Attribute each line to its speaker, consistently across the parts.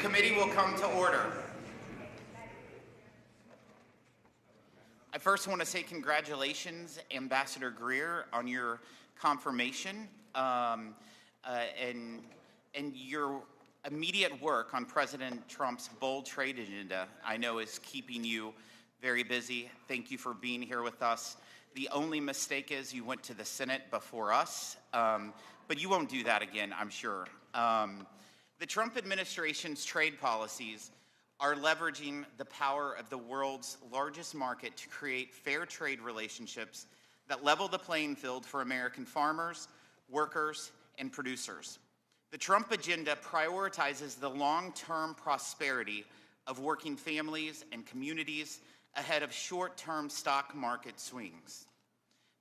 Speaker 1: committee will come to order. I first want to say congratulations, Ambassador Greer, on your confirmation and your immediate work on President Trump's bold trade agenda. I know is keeping you very busy. Thank you for being here with us. The only mistake is you went to the Senate before us, but you won't do that again, I'm sure. The Trump administration's trade policies are leveraging the power of the world's largest market to create fair trade relationships that level the playing field for American farmers, workers, and producers. The Trump agenda prioritizes the long-term prosperity of working families and communities ahead of short-term stock market swings.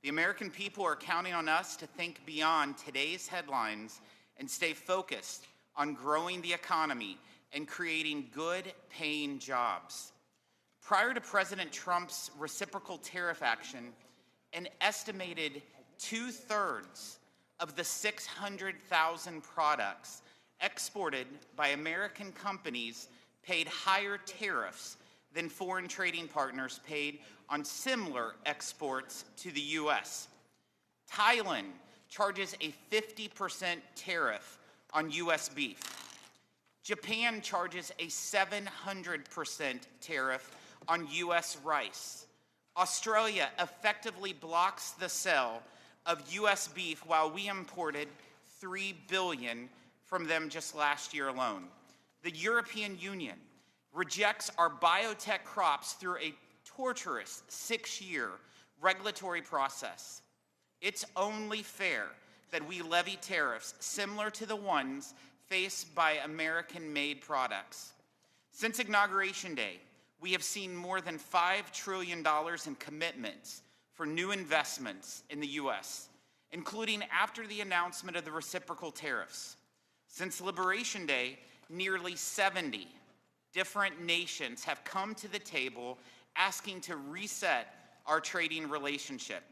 Speaker 1: The American people are counting on us to think beyond today's headlines and stay focused on growing the economy and creating good-paying jobs. Prior to President Trump's reciprocal tariff action, an estimated 2/3 of the 600,000 products exported by American companies paid higher tariffs than foreign trading partners paid on similar exports to the U.S. Thailand charges a 50% tariff on U.S. beef. Japan charges a 700% tariff on U.S. rice. Australia effectively blocks the sale of U.S. beef while we imported $3 billion from them just last year alone. The European Union rejects our biotech crops through a torturous 6-year regulatory process. It's only fair that we levy tariffs similar to the ones faced by American-made products. Since Inauguration Day, we have seen more than $5 trillion in commitments for new investments in the U.S., including after the announcement of the reciprocal tariffs. Since Liberation Day, nearly 70 different nations have come to the table asking to reset our trading relationship.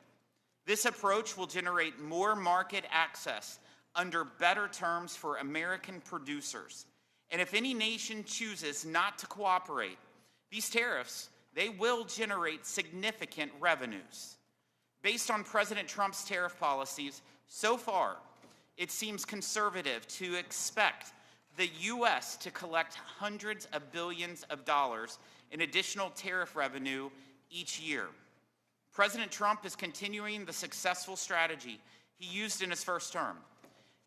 Speaker 1: This approach will generate more market access under better terms for American producers. And if any nation chooses not to cooperate, these tariffs, they will generate significant revenues. Based on President Trump's tariff policies, so far, it seems conservative to expect the U.S. to collect hundreds of billions of dollars in additional tariff revenue each year. President Trump is continuing the successful strategy he used in his first term.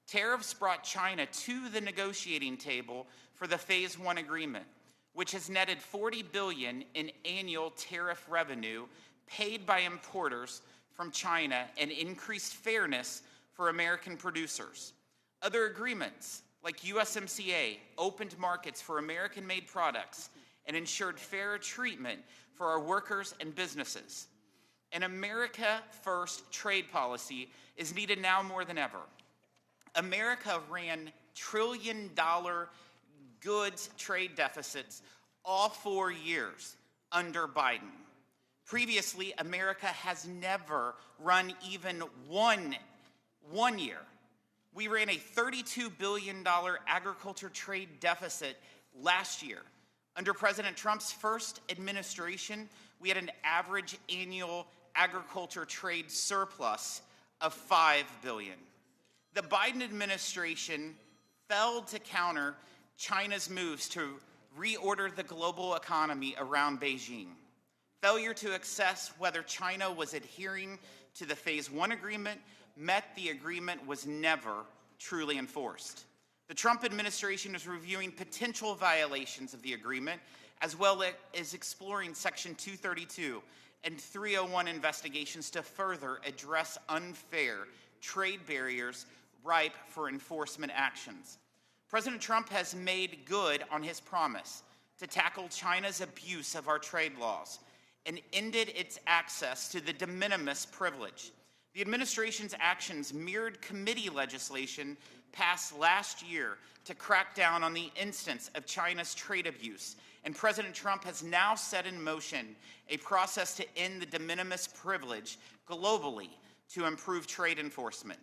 Speaker 1: Tariffs brought China to the negotiating table for the Phase 1 agreement, which has netted $40 billion in annual tariff revenue paid by importers from China and increased fairness for American producers. Other agreements, like USMCA, opened markets for American-made products and ensured fairer treatment for our workers and businesses. An America First trade policy is needed now more than ever. America ran trillion-dollar goods trade deficits all 4 years under Biden. Previously, America has never run even one year. We ran a $32 billion agriculture trade deficit last year. Under President Trump's first administration, we had an average annual agriculture trade surplus of $5 billion. The Biden administration failed to counter China's moves to reorder the global economy around Beijing. Failure to assess whether China was adhering to the Phase 1 agreement meant the agreement was never truly enforced. The Trump administration is reviewing potential violations of the agreement, as well as exploring Section 232 and 301 investigations to further address unfair trade barriers ripe for enforcement actions. President Trump has made good on his promise to tackle China's abuse of our trade laws and ended its access to the diminimus privilege. The administration's actions mirrored committee legislation passed last year to crack down on the instance of China's trade abuse, and President Trump has now set in motion a process to end the de minimis privilege globally to improve trade enforcement.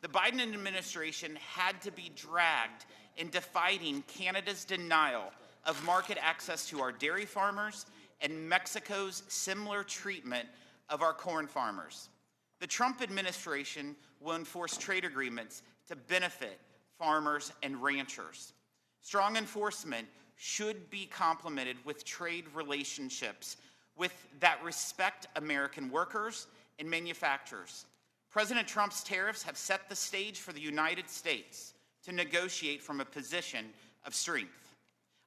Speaker 1: The Biden administration had to be dragged in defying Canada's denial of market access to our dairy farmers and Mexico's similar treatment of our corn farmers. The Trump administration will enforce trade agreements to benefit farmers and ranchers. Strong enforcement should be complemented with trade relationships that respect American workers and manufacturers. President Trump's tariffs have set the stage for the United States to negotiate from a position of strength.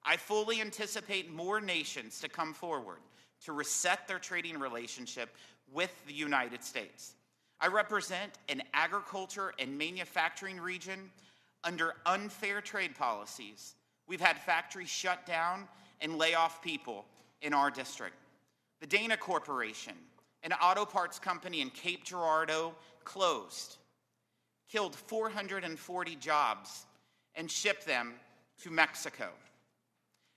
Speaker 1: I fully anticipate more nations to come forward to reset their trading relationship with the United States. I represent an agriculture and manufacturing region under unfair trade policies. We've had factories shut down and lay off people in our district. The Dana Corporation, an auto parts company in Cape Girardeau, closed, killed 440 jobs, and shipped them to Mexico.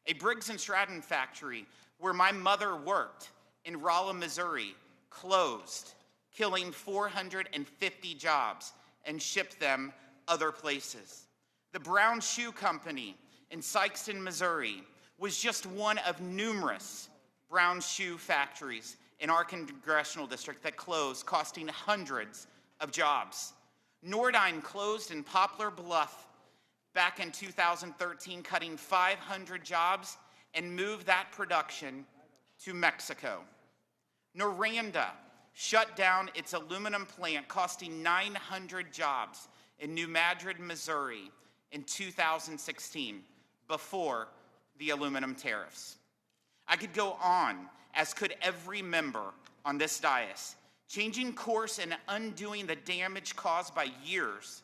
Speaker 1: A Briggs & Stratton factory where my mother worked in Rolla, Missouri, closed, killing 450 jobs, and shipped them other places. The Brown Shoe Company in Sikeston, Missouri, was just one of numerous brown shoe factories in our congressional district that closed, costing hundreds of jobs. Nordine closed in Poplar Bluff back in 2013, cutting 500 jobs and moved that production to Mexico. Noranda shut down its aluminum plant, costing 900 jobs in New Madrid, Missouri in 2016, before the aluminum tariffs. I could go on, as could every member on this dais, changing course and undoing the damage caused by years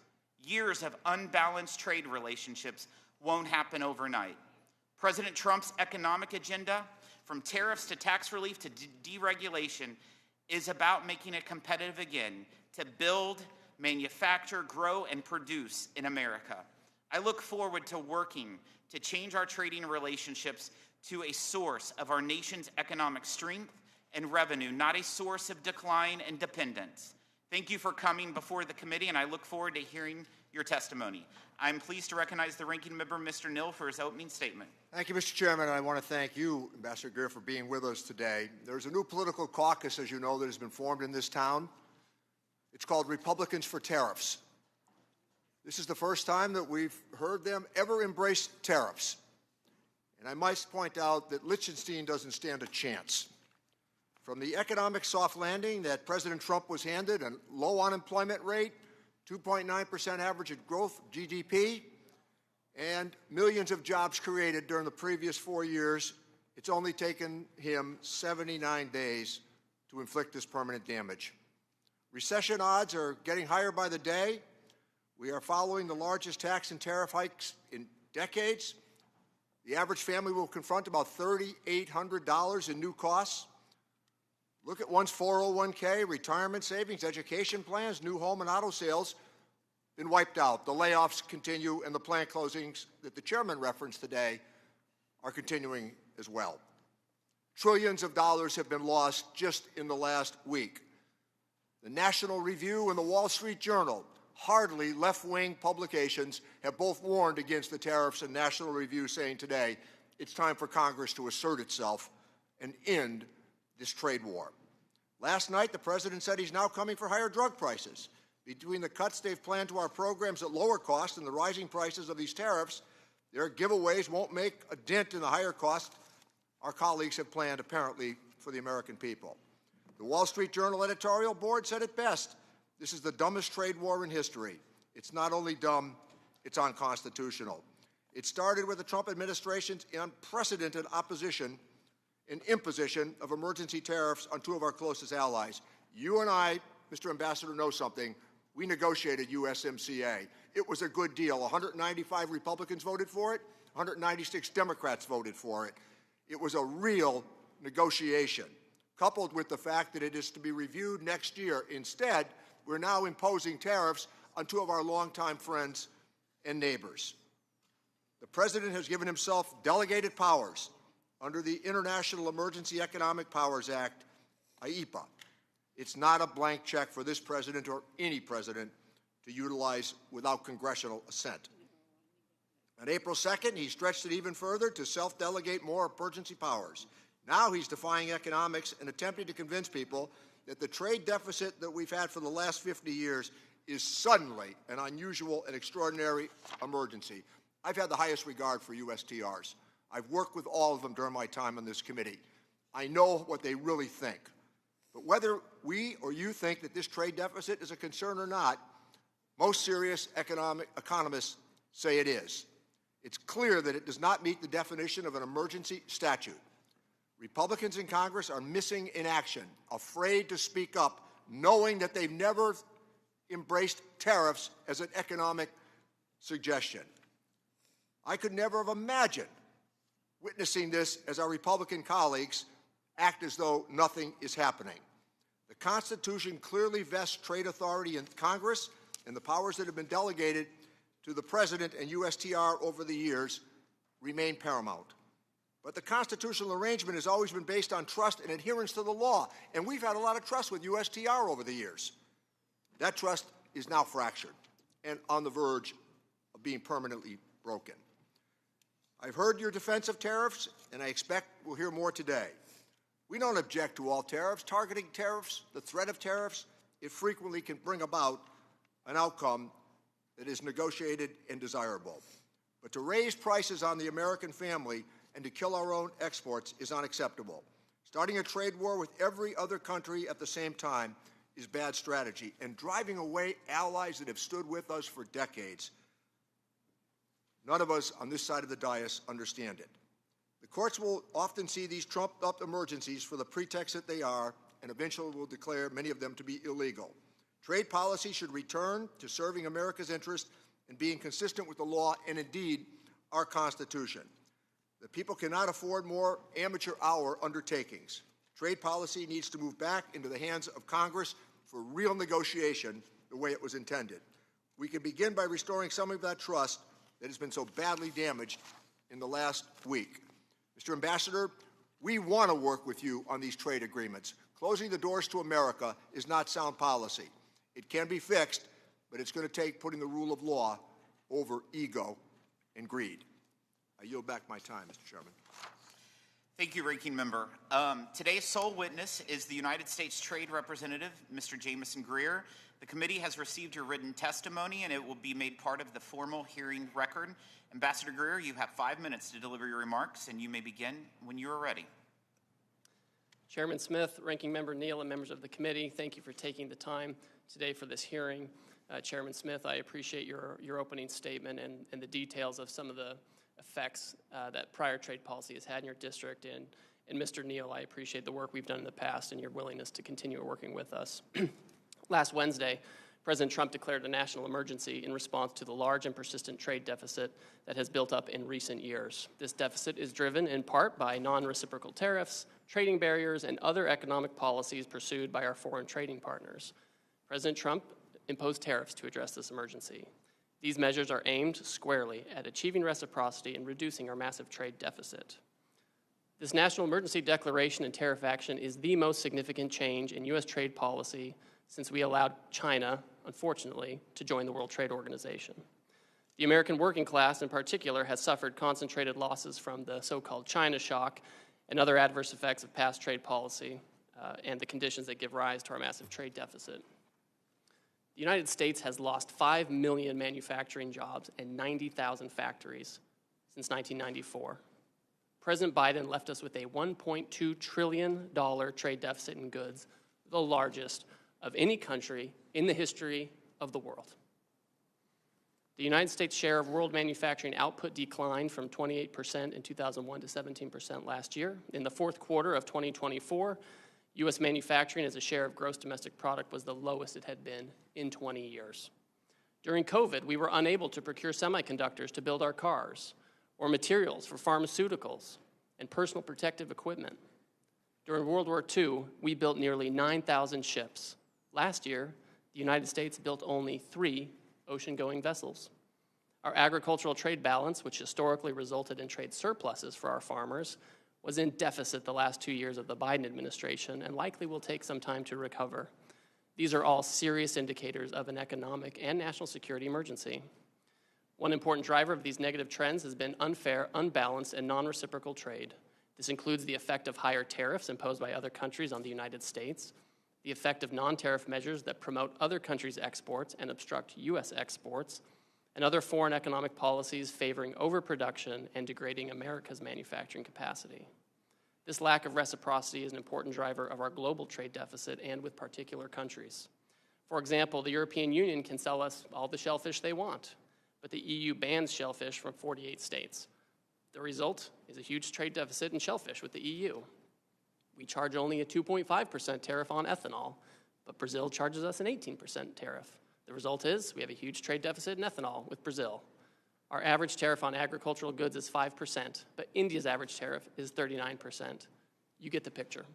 Speaker 1: of unbalanced trade relationships won't happen overnight. President Trump's economic agenda, from tariffs to tax relief to deregulation, is about making it competitive again to build, manufacture, grow, and produce in America. I look forward to working to change our trading relationships to a source of our nation's economic strength and revenue, not a source of decline and dependence. Thank you for coming before the committee, and I look forward to hearing your testimony. I'm pleased to recognize the ranking member, Mr. Nill, for his opening statement.
Speaker 2: Thank you, Mr. Chairman, and I want to thank you, Ambassador Greer, for being with us today. There's a new political caucus, as you know, that has been formed in this town. It's called Republicans for Tariffs. This is the first time that we've heard them ever embrace tariffs. And I must point out that Liechtenstein doesn't stand a chance. From the economic soft landing that President Trump was handed, a low unemployment rate, 2.9% average growth GDP, and millions of jobs created during the previous 4 years, it's only taken him 79 days to inflict this permanent damage. Recession odds are getting higher by the day. We are following the largest tax and tariff hikes in decades. The average family will confront about $3,800 in new costs. Look at one's 401k, retirement savings, education plans, new home and auto sales been wiped out. The layoffs continue, and the plant closings that the chairman referenced today are continuing as well. Trillions of dollars have been lost just in the last week. The National Review and the Wall Street Journal, hardly left-wing publications, have both warned against the tariffs, and National Review saying today it's time for Congress to assert itself and end this trade war. Last night, the president said he's now coming for higher drug prices. Between the cuts they've planned to our programs at lower cost and the rising prices of these tariffs, their giveaways won't make a dent in the higher cost our colleagues have planned, apparently, for the American people. The Wall Street Journal editorial board said it best. This is the dumbest trade war in history. It's not only dumb, it's unconstitutional. It started with the Trump administration's unprecedented opposition and imposition of emergency tariffs on two of our closest allies. You and I, Mr. Ambassador, know something. We negotiated USMCA. It was a good deal. 195 Republicans voted for it. 196 Democrats voted for it. It was a real negotiation, coupled with the fact that it is to be reviewed next year. Instead, we're now imposing tariffs on two of our longtime friends and neighbors. The president has given himself delegated powers under the International Emergency Economic Powers Act, IEPA. It's not a blank check for this president or any president to utilize without congressional assent. On April 2nd, he stretched it even further to self-delegate more emergency powers. Now he's defying economics and attempting to convince people that the trade deficit that we've had for the last 50 years is suddenly an unusual and extraordinary emergency. I've had the highest regard for USTRs. I've worked with all of them during my time on this committee. I know what they really think. But whether we or you think that this trade deficit is a concern or not, most serious economists say it is. It's clear that it does not meet the definition of an emergency statute. Republicans in Congress are missing in action, afraid to speak up, knowing that they've never embraced tariffs as an economic suggestion. I could never have imagined witnessing this as our Republican colleagues act as though nothing is happening. The Constitution clearly vests trade authority in Congress, and the powers that have been delegated to the President and USTR over the years remain paramount. But the constitutional arrangement has always been based on trust and adherence to the law, and we've had a lot of trust with USTR over the years. That trust is now fractured and on the verge of being permanently broken. I've heard your defense of tariffs, and I expect we'll hear more today. We don't object to all tariffs. Targeting tariffs, the threat of tariffs, it frequently can bring about an outcome that is negotiated and desirable. But to raise prices on the American family and to kill our own exports is unacceptable. Starting a trade war with every other country at the same time is bad strategy, and driving away allies that have stood with us for decades. None of us on this side of the dais understand it. The courts will often see these trumped-up emergencies for the pretext that they are, and eventually will declare many of them to be illegal. Trade policy should return to serving America's interest and being consistent with the law and, indeed, our Constitution. The people cannot afford more amateur hour undertakings. Trade policy needs to move back into the hands of Congress for real negotiation the way it was intended. We can begin by restoring some of that trust that has been so badly damaged in the last week. Mr. Ambassador, we want to work with you on these trade agreements. Closing the doors to America is not sound policy. It can be fixed, but it's going to take putting the rule of law over ego and greed. I yield back my time, Mr. Chairman.
Speaker 1: Thank you, Ranking Member. Today's sole witness is the United States Trade Representative, Mr. Jamieson Greer. The committee has received your written testimony, and it will be made part of the formal hearing record. Ambassador Greer, you have 5 minutes to deliver your remarks, and you may begin when you are ready.
Speaker 3: Chairman Smith, Ranking Member Neal, and members of the committee, thank you for taking the time today for this hearing. Chairman Smith, I appreciate your opening statement and the details of some of the effects that prior trade policy has had in your district. And Mr. Neal, I appreciate the work we've done in the past and your willingness to continue working with us. Last Wednesday, President Trump declared a national emergency in response to the large and persistent trade deficit that has built up in recent years. This deficit is driven in part by non-reciprocal tariffs, trading barriers, and other economic policies pursued by our foreign trading partners. President Trump imposed tariffs to address this emergency. These measures are aimed squarely at achieving reciprocity and reducing our massive trade deficit. This national emergency declaration and tariff action is the most significant change in U.S. trade policy since we allowed China, unfortunately, to join the World Trade Organization. The American working class, in particular, has suffered concentrated losses from the so-called China shock and other adverse effects of past trade policy and the conditions that give rise to our massive trade deficit. The United States has lost 5 million manufacturing jobs and 90,000 factories since 1994. President Biden left us with a $1.2 trillion trade deficit in goods, the largest of any country in the history of the world. The United States' share of world manufacturing output declined from 28% in 2001 to 17% last year. In the fourth quarter of 2024, U.S. manufacturing as a share of gross domestic product was the lowest it had been in 20 years. During COVID, we were unable to procure semiconductors to build our cars or materials for pharmaceuticals and personal protective equipment. During World War II, we built nearly 9,000 ships. Last year, the United States built only 3 ocean-going vessels. Our agricultural trade balance, which historically resulted in trade surpluses for our farmers, was in deficit the last 2 years of the Biden administration and likely will take some time to recover. These are all serious indicators of an economic and national security emergency. One important driver of these negative trends has been unfair, unbalanced, and non-reciprocal trade. This includes the effect of higher tariffs imposed by other countries on the United States, the effect of non-tariff measures that promote other countries' exports and obstruct U.S. exports, and other foreign economic policies favoring overproduction and degrading America's manufacturing capacity. This lack of reciprocity is an important driver of our global trade deficit and with particular countries. For example, the European Union can sell us all the shellfish they want, but the EU bans shellfish from 48 states. The result is a huge trade deficit in shellfish with the EU. We charge only a 2.5% tariff on ethanol, but Brazil charges us an 18% tariff. The result is we have a huge trade deficit in ethanol with Brazil. Our average tariff on agricultural goods is 5%, but India's average tariff is 39%. You get the picture.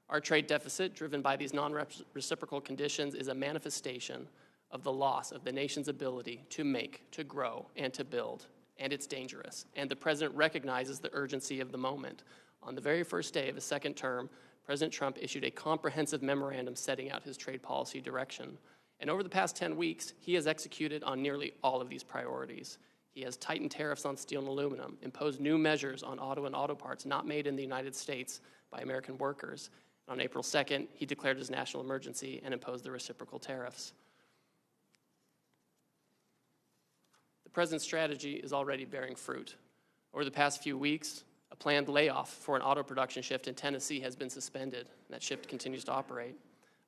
Speaker 3: Our trade deficit, driven by these non-reciprocal conditions, is a manifestation of the loss of the nation's ability to make, to grow, and to build. And it's dangerous. And the president recognizes the urgency of the moment. On the very first day of his second term, President Trump issued a comprehensive memorandum setting out his trade policy direction. And over the past 10 weeks, he has executed on nearly all of these priorities. He has tightened tariffs on steel and aluminum, imposed new measures on auto and auto parts not made in the United States by American workers. And on April 2nd, he declared his national emergency and imposed the reciprocal tariffs. The president's strategy is already bearing fruit. Over the past few weeks, a planned layoff for an auto production shift in Tennessee has been suspended, and that shift continues to operate.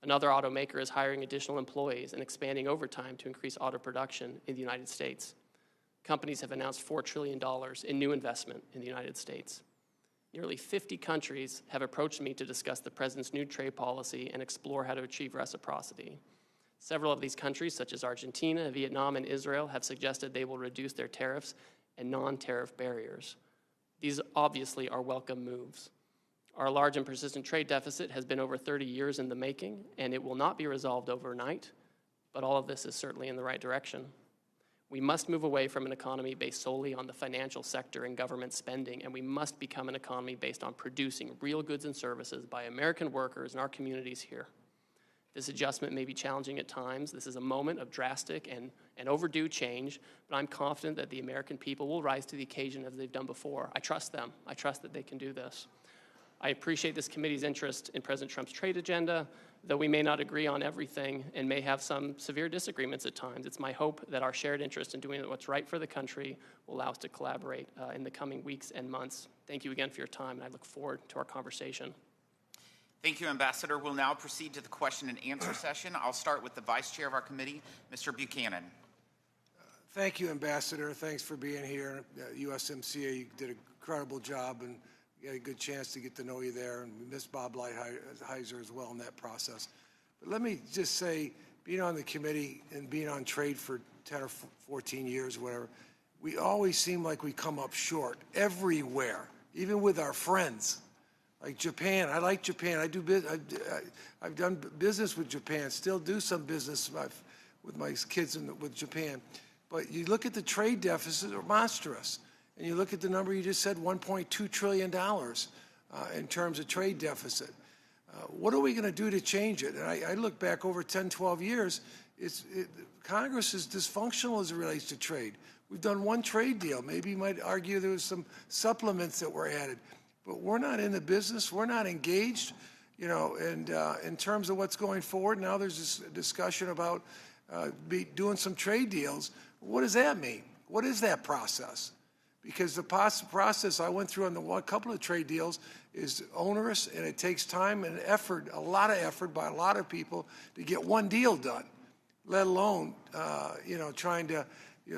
Speaker 3: Another automaker is hiring additional employees and expanding overtime to increase auto production in the United States. Companies have announced $4 trillion in new investment in the United States. Nearly 50 countries have approached me to discuss the president's new trade policy and explore how to achieve reciprocity. Several of these countries, such as Argentina, Vietnam, and Israel, have suggested they will reduce their tariffs and non-tariff barriers. These obviously are welcome moves. Our large and persistent trade deficit has been over 30 years in the making, and it will not be resolved overnight, but all of this is certainly in the right direction. We must move away from an economy based solely on the financial sector and government spending, and we must become an economy based on producing real goods and services by American workers in our communities here. This adjustment may be challenging at times. This is a moment of drastic and overdue change, but I'm confident that the American people will rise to the occasion as they've done before. I trust them. I trust that they can do this. I appreciate this committee's interest in President Trump's trade agenda, though we may not agree on everything and may have some severe disagreements at times. It's my hope that our shared interest in doing what's right for the country will allow us to collaborate in the coming weeks and months. Thank you again for your time, and I look forward to our conversation.
Speaker 1: Thank you, Ambassador. We'll now proceed to the question and answer session. I'll start with the Vice Chair of our committee, Mr. Buchanan.
Speaker 4: Thank you, Ambassador. Thanks for being here. USMCA, you did an incredible job, and we had a good chance to get to know you there, and we miss Bob Lighthizer as well in that process. But let me just say, being on the committee and being on trade for 10 or 14 years or whatever, we always seem like we come up short everywhere, even with our friends. Like Japan, I like Japan. I've done business with Japan, still do some business with my kids with Japan. But you look at the trade deficit, they're monstrous. And you look at the number you just said, $1.2 trillion in terms of trade deficit. What are we going to do to change it? And I look back over 10, 12 years, Congress is dysfunctional as it relates to trade. We've done one trade deal. Maybe you might argue there was some supplements that were added. But we're not in the business. We're not engaged, and in terms of what's going forward. Now there's this discussion about doing some trade deals. What does that mean? What is that process? Because the process I went through on a couple of trade deals is onerous, and it takes time and effort, a lot of effort by a lot of people to get one deal done, let alone, trying to,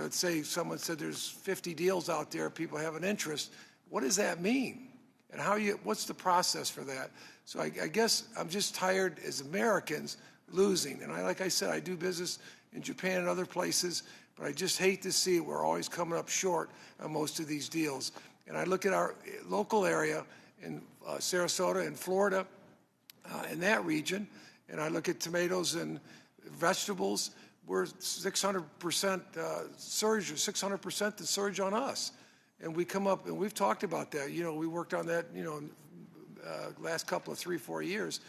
Speaker 4: say someone said there's 50 deals out there, people have an interest. What does that mean? And what's the process for that? So I guess I'm just tired as Americans losing. And like I said, I do business in Japan and other places, but I just hate to see it. We're always coming up short on most of these deals. And I look at our local area in Sarasota and Florida, in that region, and I look at tomatoes and vegetables, we're 600% surge, 600% the surge on us. And we come up, and we've talked about that. We worked on that, last couple of 3-4 years.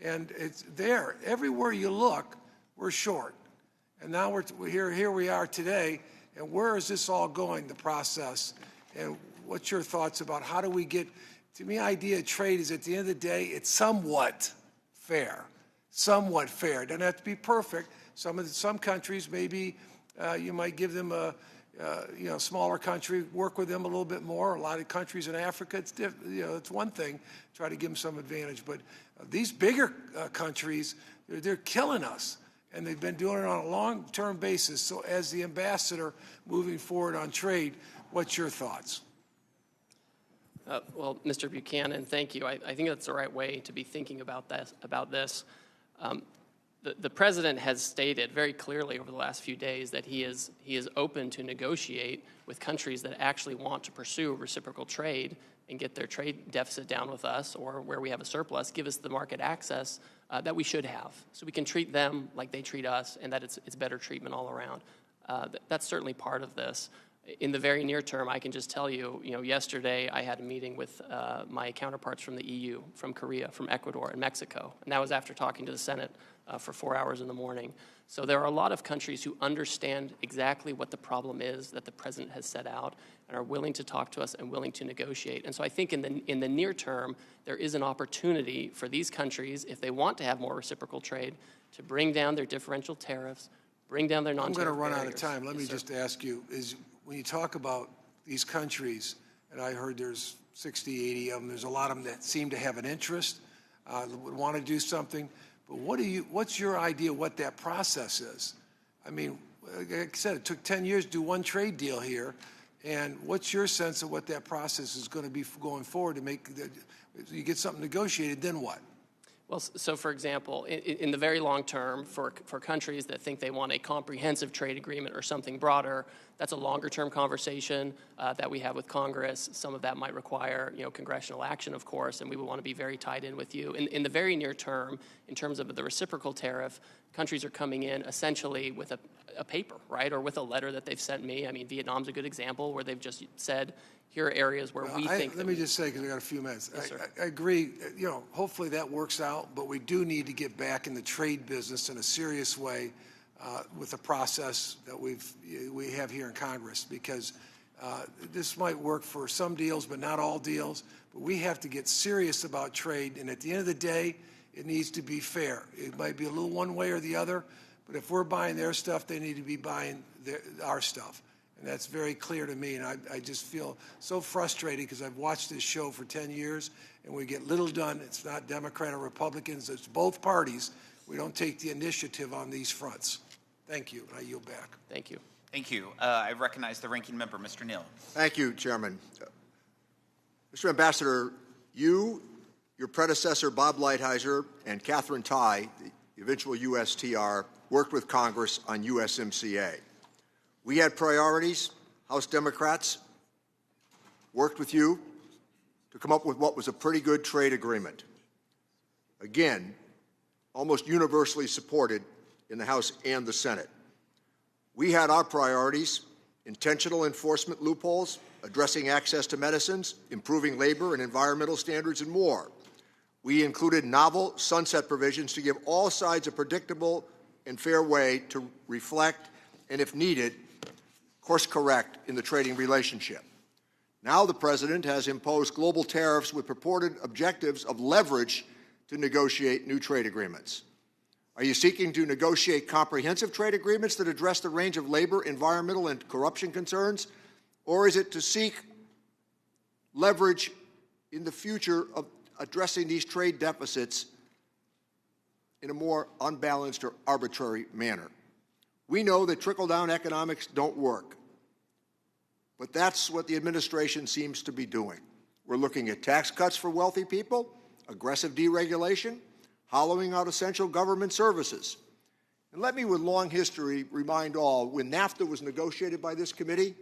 Speaker 4: And it's there. Everywhere you look, we're short. And now here we are today, And where is this all going, the process? And what's your thoughts about how do we get, to me, idea of trade is at the end of the day, it's somewhat fair. Somewhat fair. It doesn't have to be perfect. Some countries, maybe you might give them a smaller country, work with them a little bit more. A lot of countries in Africa, it's one thing, try to give them some advantage. But these bigger countries, they're killing us. And they've been doing it on a long-term basis. So as the ambassador moving forward on trade, what's your thoughts?
Speaker 3: Well, Mr. Buchanan, thank you. I think that's the right way to be thinking about this. The president has stated very clearly over the last few days that he is open to negotiate with countries that actually want to pursue reciprocal trade and get their trade deficit down with us, or where we have a surplus, give us the market access that we should have, so we can treat them like they treat us, and that it's better treatment all around. That's certainly part of this. In the very near term, I can just tell you, yesterday I had a meeting with my counterparts from the EU, from Korea, from Ecuador, and Mexico, and that was after talking to the Senate for 4 hours in the morning. So there are a lot of countries who understand exactly what the problem is that the president has set out and are willing to talk to us and willing to negotiate. And so I think in the near term, there is an opportunity for these countries, if they want to have more reciprocal trade, to bring down their differential tariffs, bring down their non-tariff
Speaker 4: I'm going to run
Speaker 3: barriers.
Speaker 4: out of time. Let me just ask you, when you talk about these countries, and I heard there's 60, 80 of them, there's a lot of them that seem to have an interest, would want to do something. But what's your idea what that process is? I mean, like I said, it took 10 years to do one trade deal here. And what's your sense of what that process is going to be going forward to make you get something negotiated, then what?
Speaker 3: Well, so for example, in the very long term, for countries that think they want a comprehensive trade agreement or something broader, that's a longer term conversation that we have with Congress. Some of that might require, congressional action, of course, and we would want to be very tied in with you. In the very near term, in terms of the reciprocal tariff, countries are coming in essentially with a paper, right, or with a letter that they've sent me. I mean, Vietnam's a good example where they've just said, here are areas where we think.
Speaker 4: Let me just say, because I got a few minutes.
Speaker 3: Yes, sir.
Speaker 4: I agree. Hopefully that works out, but we do need to get back in the trade business in a serious way with the process that we have here in Congress, because this might work for some deals, but not all deals. But we have to get serious about trade, and at the end of the day, it needs to be fair. It might be a little one way or the other, but if we're buying their stuff, they need to be buying our stuff. And that's very clear to me, and I just feel so frustrated because I've watched this show for 10 years, and we get little done. It's not Democrat or Republicans. It's both parties. We don't take the initiative on these fronts. Thank you, and I yield back.
Speaker 3: Thank you.
Speaker 1: Thank you. I recognize the ranking member, Mr. Neal.
Speaker 2: Thank you, Chairman. Mr. Ambassador, your predecessor, Bob Lighthizer, and Catherine Tai, the eventual USTR, worked with Congress on USMCA. We had priorities. House Democrats worked with you to come up with what was a pretty good trade agreement. Again, almost universally supported in the House and the Senate. We had our priorities: intentional enforcement loopholes, addressing access to medicines, improving labor and environmental standards, and more. We included novel sunset provisions to give all sides a predictable and fair way to reflect and, if needed, course correct in the trading relationship. Now the President has imposed global tariffs with purported objectives of leverage to negotiate new trade agreements. Are you seeking to negotiate comprehensive trade agreements that address the range of labor, environmental, and corruption concerns? Or is it to seek leverage in the future of addressing these trade deficits in a more unbalanced or arbitrary manner? We know that trickle-down economics don't work, but that's what the administration seems to be doing. We're looking at tax cuts for wealthy people, aggressive deregulation, hollowing out essential government services. And let me, with long history, remind all, when NAFTA was negotiated by this committee,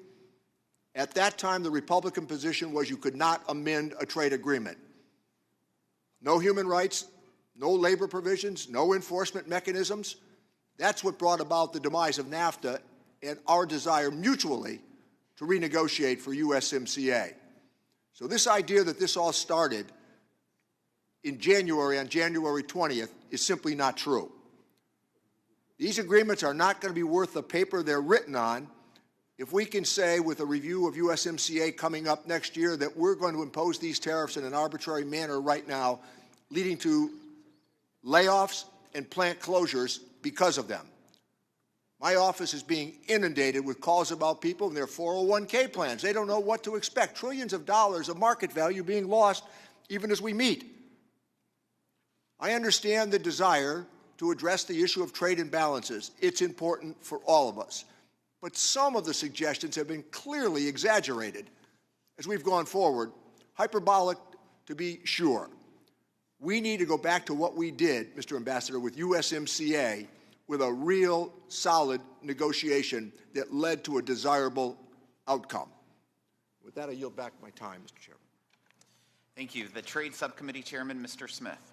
Speaker 2: at that time the Republican position was you could not amend a trade agreement. No human rights, no labor provisions, no enforcement mechanisms. That's what brought about the demise of NAFTA and our desire mutually to renegotiate for USMCA. So this idea that this all started in January, on January 20th, is simply not true. These agreements are not going to be worth the paper they're written on If we can say with a review of USMCA coming up next year that we're going to impose these tariffs in an arbitrary manner right now, leading to layoffs and plant closures because of them. My office is being inundated with calls about people and their 401k plans. They don't know what to expect. Trillions of dollars of market value being lost even as we meet. I understand the desire to address the issue of trade imbalances. It's important for all of us. But some of the suggestions have been clearly exaggerated as we've gone forward, hyperbolic to be sure. We need to go back to what we did, Mr. Ambassador, with USMCA, with a real solid negotiation that led to a desirable outcome. With that, I yield back my time, Mr. Chairman.
Speaker 1: Thank you. The Trade Subcommittee Chairman, Mr. Smith.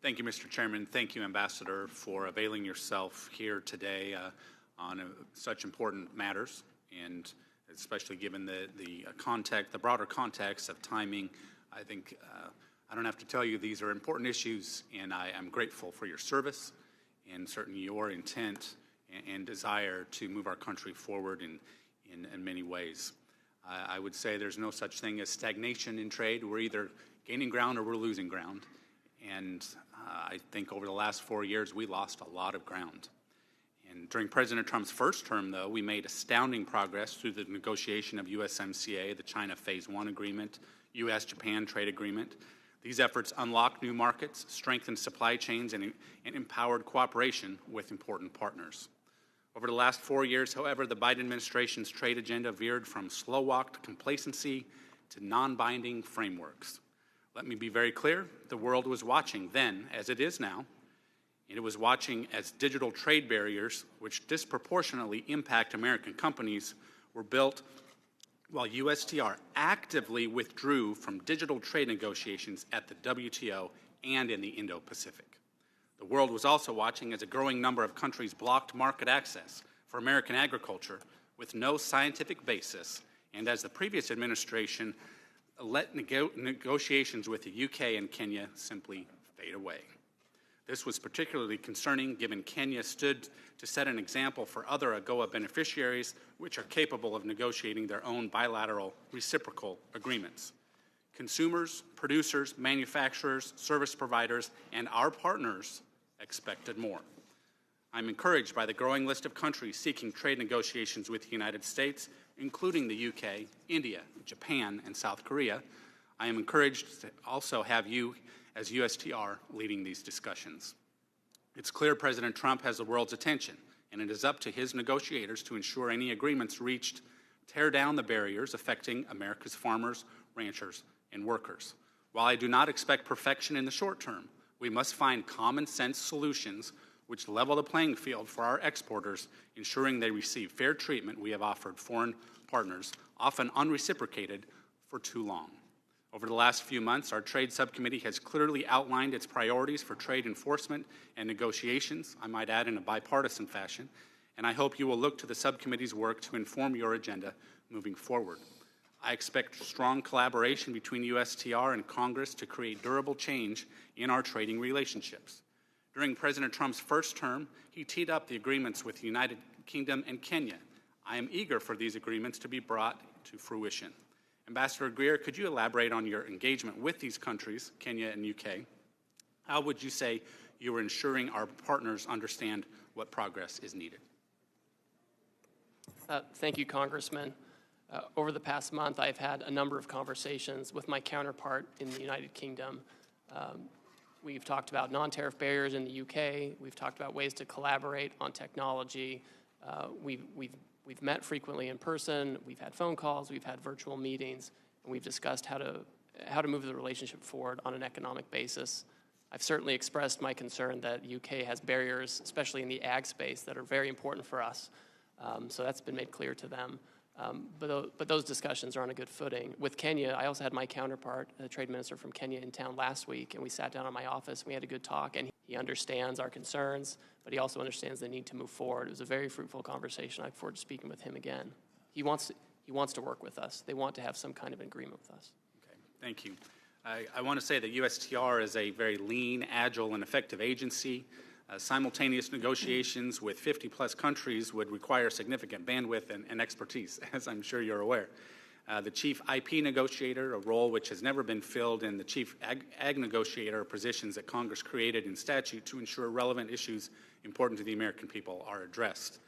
Speaker 5: Thank you, Mr. Chairman. Thank you, Ambassador, for availing yourself here today on such important matters, and especially given the context, the broader context of timing. I think I don't have to tell you these are important issues, and I am grateful for your service and certainly your intent and desire to move our country forward in many ways. I would say there's no such thing as stagnation in trade. We're either gaining ground or we're losing ground. And I think over the last 4 years, we lost a lot of ground. And during President Trump's first term, though, we made astounding progress through the negotiation of USMCA, the China Phase 1 agreement, U.S.-Japan trade agreement. These efforts unlocked new markets, strengthened supply chains, and empowered cooperation with important partners. Over the last 4 years, however, the Biden administration's trade agenda veered from slow-walked complacency to non-binding frameworks. Let me be very clear, the world was watching then, as it is now, and it was watching as digital trade barriers, which disproportionately impact American companies, were built while USTR actively withdrew from digital trade negotiations at the WTO and in the Indo-Pacific. The world was also watching as a growing number of countries blocked market access for American agriculture with no scientific basis, and as the previous administration let negotiations with the UK and Kenya simply fade away. This was particularly concerning given Kenya stood to set an example for other AGOA beneficiaries which are capable of negotiating their own bilateral reciprocal agreements. Consumers, producers, manufacturers, service providers, and our partners expected more. I'm encouraged by the growing list of countries seeking trade negotiations with the United States, including the UK, India, Japan, and South Korea. I am encouraged to also have you as USTR leading these discussions. It's clear President Trump has the world's attention, and it is up to his negotiators to ensure any agreements reached tear down the barriers affecting America's farmers, ranchers, and workers. While I do not expect perfection in the short term, we must find common sense solutions which level the playing field for our exporters, ensuring they receive fair treatment we have offered foreign partners, often unreciprocated, for too long. Over the last few months, our Trade Subcommittee has clearly outlined its priorities for trade enforcement and negotiations, I might add in a bipartisan fashion, and I hope you will look to the subcommittee's work to inform your agenda moving forward. I expect strong collaboration between USTR and Congress to create durable change in our trading relationships. During President Trump's first term, he teed up the agreements with the United Kingdom and Kenya. I am eager for these agreements to be brought to fruition. Ambassador Greer, could you elaborate on your engagement with these countries, Kenya and UK? How would you say you are ensuring our partners understand what progress is needed?
Speaker 3: Thank you, Congressman. Over the past month, I've had a number of conversations with my counterpart in the United Kingdom. We've talked about non-tariff barriers in the UK. We've talked about ways to collaborate on technology. We've met frequently in person. We've had phone calls. We've had virtual meetings, and we've discussed how to move the relationship forward on an economic basis. I've certainly expressed my concern that the UK has barriers, especially in the ag space, that are very important for us. So that's been made clear to them. But those discussions are on a good footing. With Kenya, I also had my counterpart, the trade minister from Kenya, in town last week, and we sat down in my office, and we had a good talk, and he understands our concerns, but he also understands the need to move forward. It was a very fruitful conversation. I look forward to speaking with him again. He wants to work with us. They want to have some kind of agreement with us.
Speaker 5: Okay, thank you. I want to say that USTR is a very lean, agile, and effective agency. Simultaneous negotiations with 50-plus countries would require significant bandwidth and expertise, as I'm sure you're aware. The chief IP negotiator, a role which has never been filled, and the chief ag negotiator are positions that Congress created in statute to ensure relevant issues important to the American people are addressed.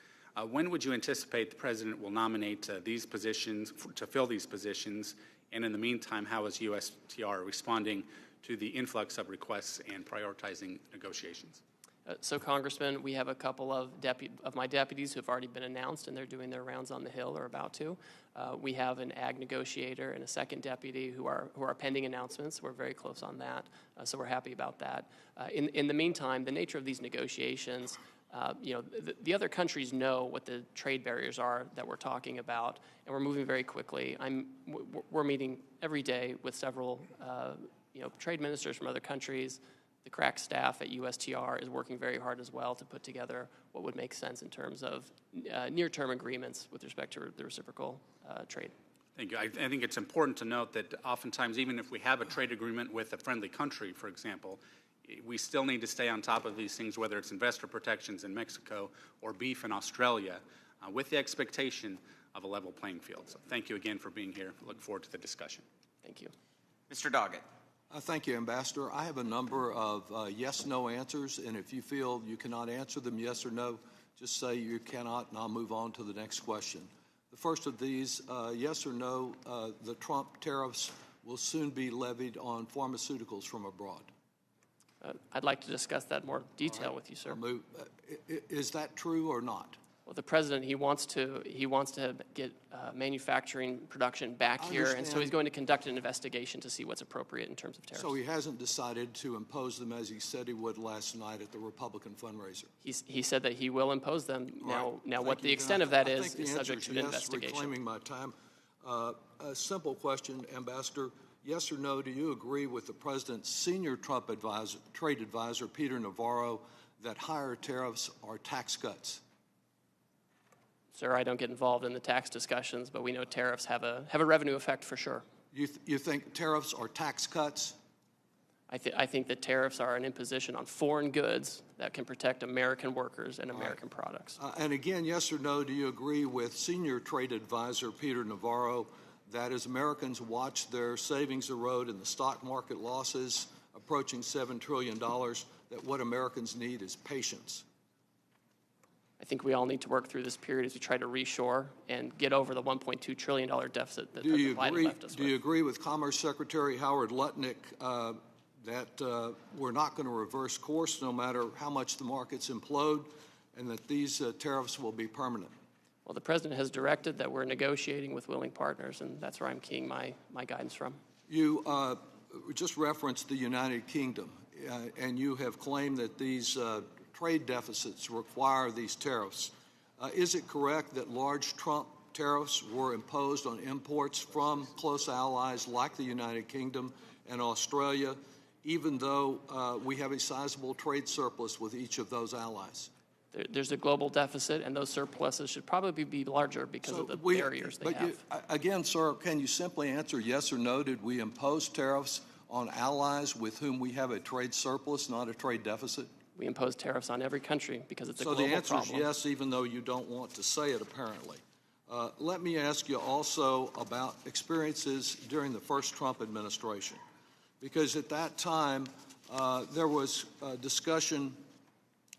Speaker 5: When would you anticipate the President will nominate these positions, to fill these positions? And in the meantime, how is USTR responding to the influx of requests and prioritizing negotiations?
Speaker 3: So, Congressman, we have a couple of my deputies who have already been announced, and they're doing their rounds on the Hill or about to. We have an ag negotiator and a second deputy who are pending announcements. We're very close on that, so we're happy about that. In the meantime, the nature of these negotiations, the other countries know what the trade barriers are that we're talking about, and we're moving very quickly. We're meeting every day with several trade ministers from other countries. The crack staff at USTR is working very hard as well to put together what would make sense in terms of near-term agreements with respect to the reciprocal trade.
Speaker 5: Thank you. I think it's important to note that oftentimes, even if we have a trade agreement with a friendly country, for example, we still need to stay on top of these things, whether it's investor protections in Mexico or beef in Australia, with the expectation of a level playing field. So thank you again for being here. Look forward to the discussion.
Speaker 3: Thank you.
Speaker 1: Mr. Doggett.
Speaker 6: Thank you, Ambassador. I have a number of yes-no answers, and if you feel you cannot answer them yes or no, just say you cannot, and I'll move on to the next question. The first of these, yes or no, the Trump tariffs will soon be levied on pharmaceuticals from abroad.
Speaker 3: I'd like to discuss that in more detail with you, sir.
Speaker 6: Is that true or not?
Speaker 3: Well, the president, he wants to get manufacturing production back here, and so he's going to conduct an investigation to see what's appropriate in terms of tariffs.
Speaker 6: So he hasn't decided to impose them as he said he would last night at the Republican fundraiser.
Speaker 3: He said that he will impose them. Now,
Speaker 6: Thank
Speaker 3: what
Speaker 6: you.
Speaker 3: the extent of that
Speaker 6: I
Speaker 3: is
Speaker 6: think the
Speaker 3: subject
Speaker 6: answer
Speaker 3: to an
Speaker 6: yes,
Speaker 3: investigation.
Speaker 6: Reclaiming my time. A simple question, Ambassador. Yes or no, do you agree with the president's senior Trump trade advisor, Peter Navarro, that higher tariffs are tax cuts?
Speaker 3: Sir, I don't get involved in the tax discussions, but we know tariffs have a revenue effect for sure.
Speaker 6: You think tariffs are tax cuts?
Speaker 3: I think that tariffs are an imposition on foreign goods that can protect American workers and American products.
Speaker 6: And again, yes or no, do you agree with senior trade advisor Peter Navarro that as Americans watch their savings erode and the stock market losses approaching $7 trillion, that what Americans need is patience?
Speaker 3: I think we all need to work through this period as we try to reshore and get over the $1.2 trillion deficit that President Biden left us with.
Speaker 6: Do you agree with Commerce Secretary Howard Lutnick that we're not going to reverse course no matter how much the markets implode, and that these tariffs will be permanent?
Speaker 3: Well, the president has directed that we're negotiating with willing partners, and that's where I'm keying my guidance from.
Speaker 6: You just referenced the United Kingdom, and you have claimed that these trade deficits require these tariffs. Is it correct that large Trump tariffs were imposed on imports from close allies like the United Kingdom and Australia, even though we have a sizable trade surplus with each of those allies?
Speaker 3: There's a global deficit, and those surpluses should probably be larger because of the barriers they have.
Speaker 6: Again, sir, can you simply answer yes or no? Did we impose tariffs on allies with whom we have a trade surplus, not a trade deficit?
Speaker 3: We impose tariffs on every country because it's a global problem.
Speaker 6: So the answer is yes, even though you don't want to say it, apparently. Let me ask you also about experiences during the first Trump administration, because at that time there was discussion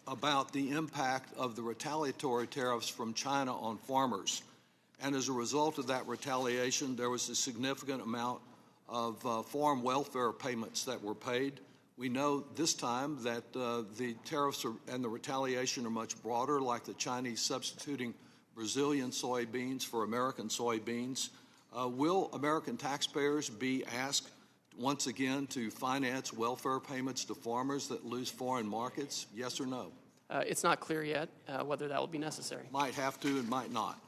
Speaker 6: about the impact of the retaliatory tariffs from China on farmers. And as a result of that retaliation, there was a significant amount of farm welfare payments that were paid. We know this time that the tariffs and the retaliation are much broader, like the Chinese substituting Brazilian soybeans for American soybeans. Will American taxpayers be asked once again to finance welfare payments to farmers that lose foreign markets? Yes or no?
Speaker 3: It's not clear yet whether that will be necessary.
Speaker 6: Might have to and might not.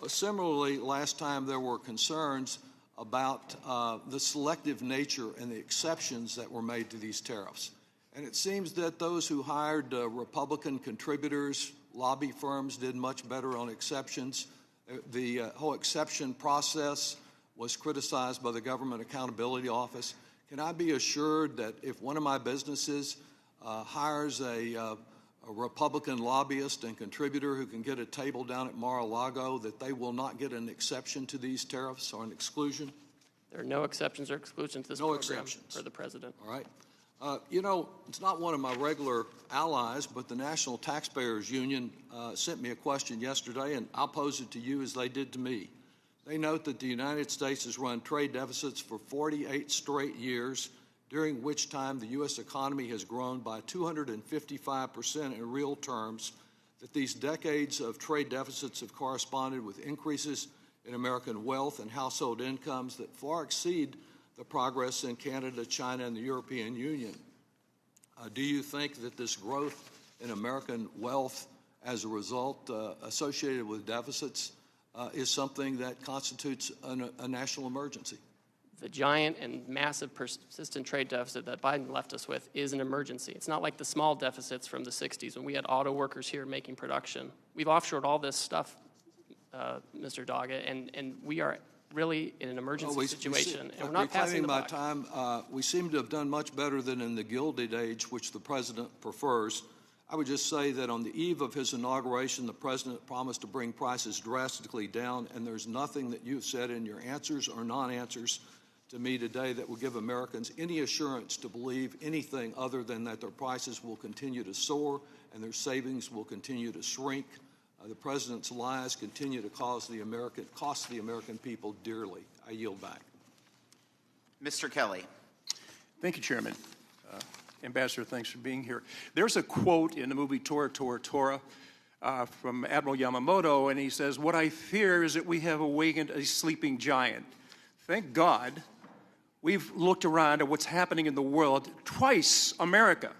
Speaker 6: Similarly, last time there were concerns about the selective nature and the exceptions that were made to these tariffs. And it seems that those who hired Republican contributors, lobby firms, did much better on exceptions. The whole exception process was criticized by the Government Accountability Office. Can I be assured that if one of my businesses hires a a Republican lobbyist and contributor who can get a table down at Mar-a-Lago that they will not get an exception to these tariffs or an exclusion?
Speaker 3: There are no exceptions or exclusions to this program for the president.
Speaker 6: All right. You know, it's not one of my regular allies, but the National Taxpayers Union sent me a question yesterday, and I'll pose it to you as they did to me. They note that the United States has run trade deficits for 48 straight years, during which time the U.S. economy has grown by 255% in real terms, that these decades of trade deficits have corresponded with increases in American wealth and household incomes that far exceed the progress in Canada, China, and the European Union. Do you think that this growth in American wealth as a result associated with deficits is something that constitutes a national emergency?
Speaker 3: The giant and massive persistent trade deficit that Biden left us with is an emergency. It's not like the small deficits from the 60s when we had auto workers here making production. We've offshored all this stuff, Mr. Doggett, and we are really in an emergency situation, and we're not passing the buck.
Speaker 6: Reclaiming my time, we seem to have done much better than in the Gilded Age, which the president prefers. I would just say that on the eve of his inauguration, the president promised to bring prices drastically down, and there's nothing that you've said in your answers or non-answers to me today that will give Americans any assurance to believe anything other than that their prices will continue to soar and their savings will continue to shrink. The president's lies continue to cost the American people dearly. I yield back.
Speaker 1: Mr. Kelly.
Speaker 7: Thank you, Chairman. Ambassador, thanks for being here. There's a quote in the movie Tora, Tora, Tora from Admiral Yamamoto, and he says, "What I fear is that we have awakened a sleeping giant." Thank God we've looked around at what's happening in the world. Twice America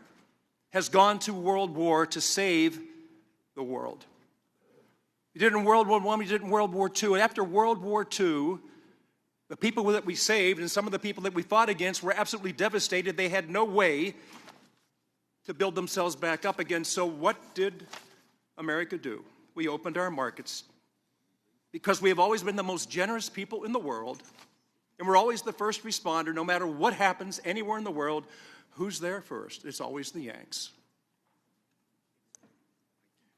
Speaker 7: has gone to World War to save the world. We did it in World War I, we did it in World War II. And after World War II, the people that we saved and some of the people that we fought against were absolutely devastated. They had no way to build themselves back up again. So what did America do? We opened our markets because we have always been the most generous people in the world, and we're always the first responder. No matter what happens anywhere in the world, who's there first? It's always the Yanks.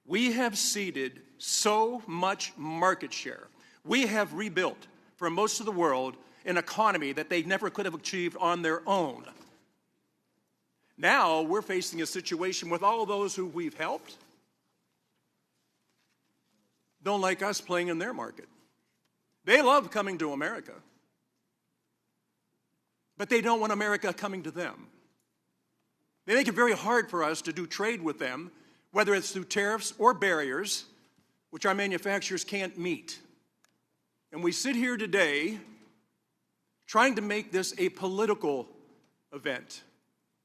Speaker 7: We have ceded so much market share. We have rebuilt, for most of the world, an economy that they never could have achieved on their own. Now we're facing a situation with all of those who we've helped don't like us playing in their market. They love coming to America, but they don't want America coming to them. They make it very hard for us to do trade with them, whether it's through tariffs or barriers, which our manufacturers can't meet. And we sit here today trying to make this a political event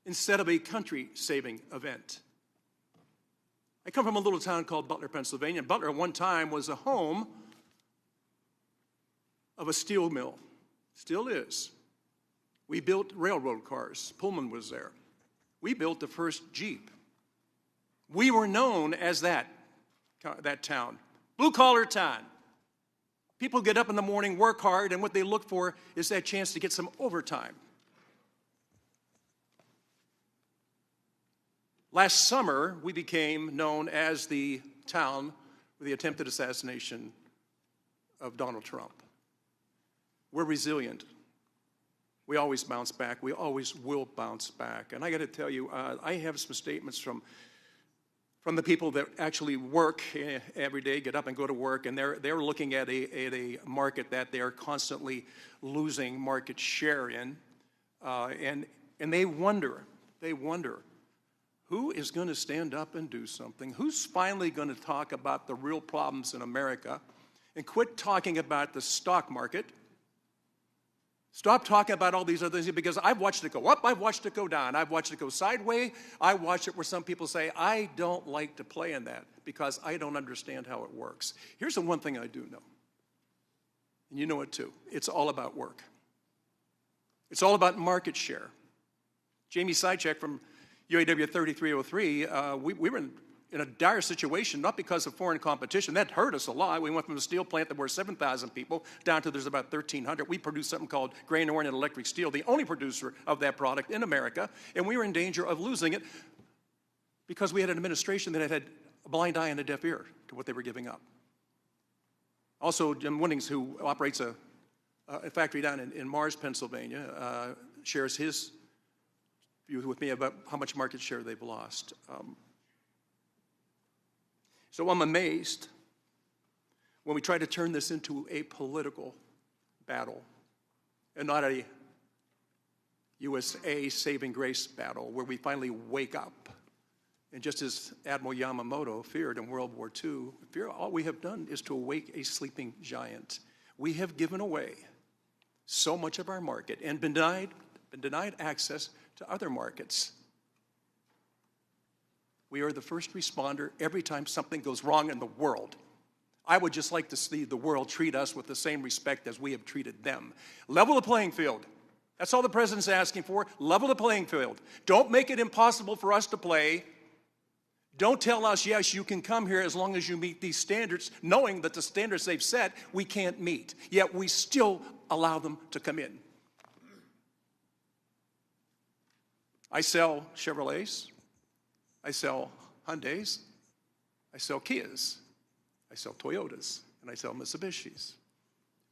Speaker 7: instead of a country-saving event. I come from a little town called Butler, Pennsylvania. Butler at one time was a home of a steel mill. Still is. We built railroad cars. Pullman was there. We built the first Jeep. We were known as that town. Blue-collar town. People get up in the morning, work hard, and what they look for is that chance to get some overtime. Last summer, we became known as the town with the attempted assassination of Donald Trump. We're resilient. We always bounce back. We always will bounce back. And I got to tell you, I have some statements from the people that actually work every day, get up and go to work, and they're looking at a market that they're constantly losing market share in, and they wonder, who is going to stand up and do something? Who's finally going to talk about the real problems in America and quit talking about the stock market? Stop talking about all these other things, because I've watched it go up, I've watched it go down, I've watched it go sideways, I watched it where some people say, I don't like to play in that because I don't understand how it works. Here's the one thing I do know, and you know it too. It's all about work. It's all about market share. Jamie Sychek from UAW 3303, we were in a dire situation, not because of foreign competition. That hurt us a lot. We went from a steel plant that were 7,000 people down to there's about 1,300. We produce something called grain-oriented electric steel, the only producer of that product in America, and we were in danger of losing it because we had an administration that had a blind eye and a deaf ear to what they were giving up. Also, Jim Winnings, who operates a factory down in Mars, Pennsylvania, shares his view with me about how much market share they've lost. So I'm amazed when we try to turn this into a political battle and not a USA saving grace battle where we finally wake up. And just as Admiral Yamamoto feared in World War II, all we have done is to awake a sleeping giant. We have given away so much of our market and been denied access to other markets. We are the first responder every time something goes wrong in the world. I would just like to see the world treat us with the same respect as we have treated them. Level the playing field. That's all the president's asking for. Level the playing field. Don't make it impossible for us to play. Don't tell us, yes, you can come here as long as you meet these standards, knowing that the standards they've set we can't meet. Yet we still allow them to come in. I sell Chevrolets. I sell Hyundais. I sell Kias. I sell Toyotas. And I sell Mitsubishis.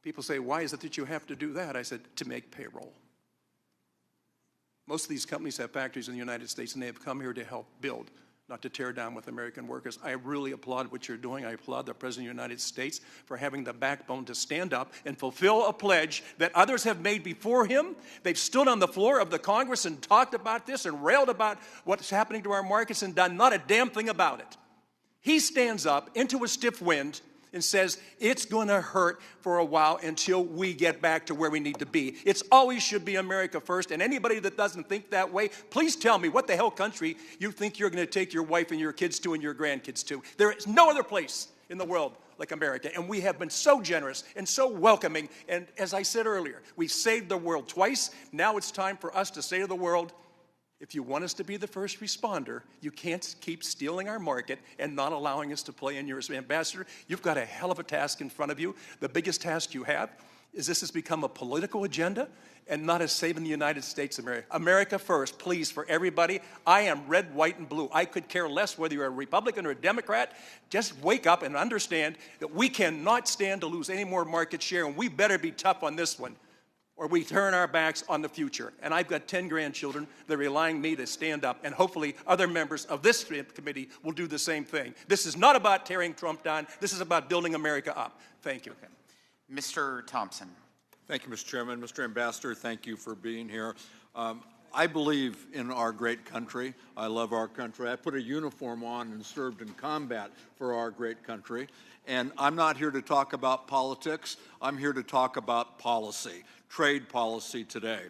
Speaker 7: People say, why is it that you have to do that? I said, to make payroll. Most of these companies have factories in the United States, and they have come here to help build, not to tear down with American workers. I really applaud what you're doing. I applaud the President of the United States for having the backbone to stand up and fulfill a pledge that others have made before him. They've stood on the floor of the Congress and talked about this and railed about what's happening to our markets and done not a damn thing about it. He stands up into a stiff wind and says, it's going to hurt for a while until we get back to where we need to be. It's always should be America first, and anybody that doesn't think that way, please tell me what the hell country you think you're going to take your wife and your kids to and your grandkids to. There is no other place in the world like America, and we have been so generous and so welcoming, and as I said earlier, we've saved the world twice. Now it's time for us to say to the world, if you want us to be the first responder, you can't keep stealing our market and not allowing us to play in yours. Ambassador, you've got a hell of a task in front of you. The biggest task you have is this has become a political agenda and not a saving the United States of America. America first, please, for everybody. I am red, white, and blue. I could care less whether you're a Republican or a Democrat. Just wake up and understand that we cannot stand to lose any more market share, and we better be tough on this one, or we turn our backs on the future. And I've got 10 grandchildren that are relying on me to stand up, and hopefully other members of this committee will do the same thing. This is not about tearing Trump down. This is about building America up. Thank you.
Speaker 1: Okay. Mr. Thompson.
Speaker 6: Thank you, Mr. Chairman. Mr. Ambassador, thank you for being here. I believe in our great country. I love our country. I put a uniform on and served in combat for our great country. And I'm not here to talk about politics. I'm here to talk about policy, trade policy today.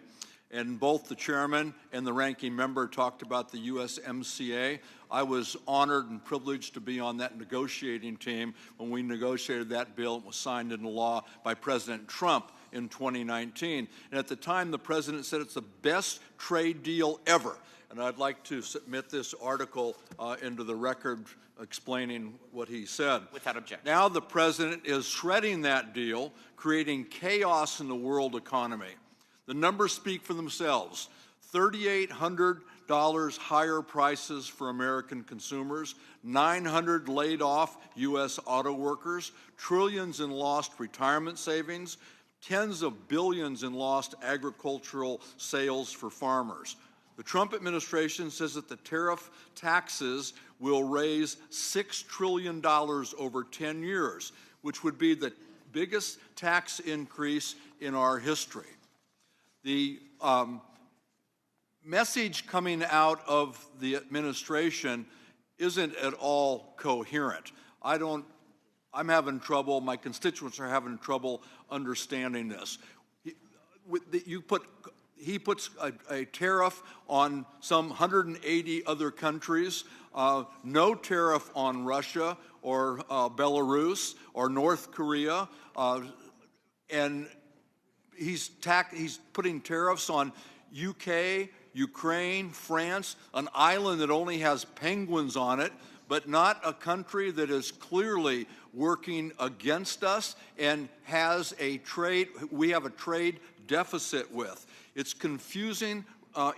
Speaker 6: And both the chairman and the ranking member talked about the USMCA. I was honored and privileged to be on that negotiating team when we negotiated that bill and was signed into law by President Trump in 2019. And at the time, the president said it's the best trade deal ever. And I'd like to submit this article into the record explaining what he said.
Speaker 1: Without objection.
Speaker 6: Now the president is shredding that deal, creating chaos in the world economy. The numbers speak for themselves. $3,800 higher prices for American consumers, 900 laid off U.S. auto workers, trillions in lost retirement savings, tens of billions in lost agricultural sales for farmers. The Trump administration says that the tariff taxes will raise $6 trillion over 10 years, which would be the biggest tax increase in our history. The message coming out of the administration isn't at all coherent. I'm having trouble, my constituents are having trouble understanding this. He puts a tariff on some 180 other countries, no tariff on Russia or Belarus or North Korea, and he's putting tariffs on UK, Ukraine, France, an island that only has penguins on it, but not a country that is clearly working against us and we have a trade deficit with. It's confusing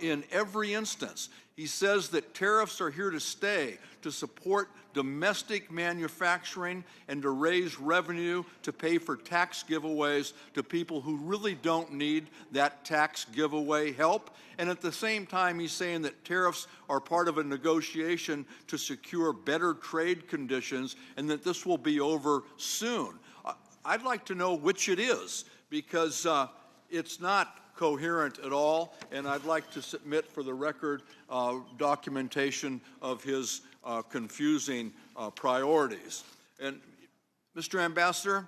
Speaker 6: in every instance. He says that tariffs are here to stay, to support domestic manufacturing and to raise revenue to pay for tax giveaways to people who really don't need that tax giveaway help. And at the same time, he's saying that tariffs are part of a negotiation to secure better trade conditions and that this will be over soon. I'd like to know which it is, because it's not coherent at all, and I'd like to submit for the record documentation of his confusing priorities. And Mr. Ambassador,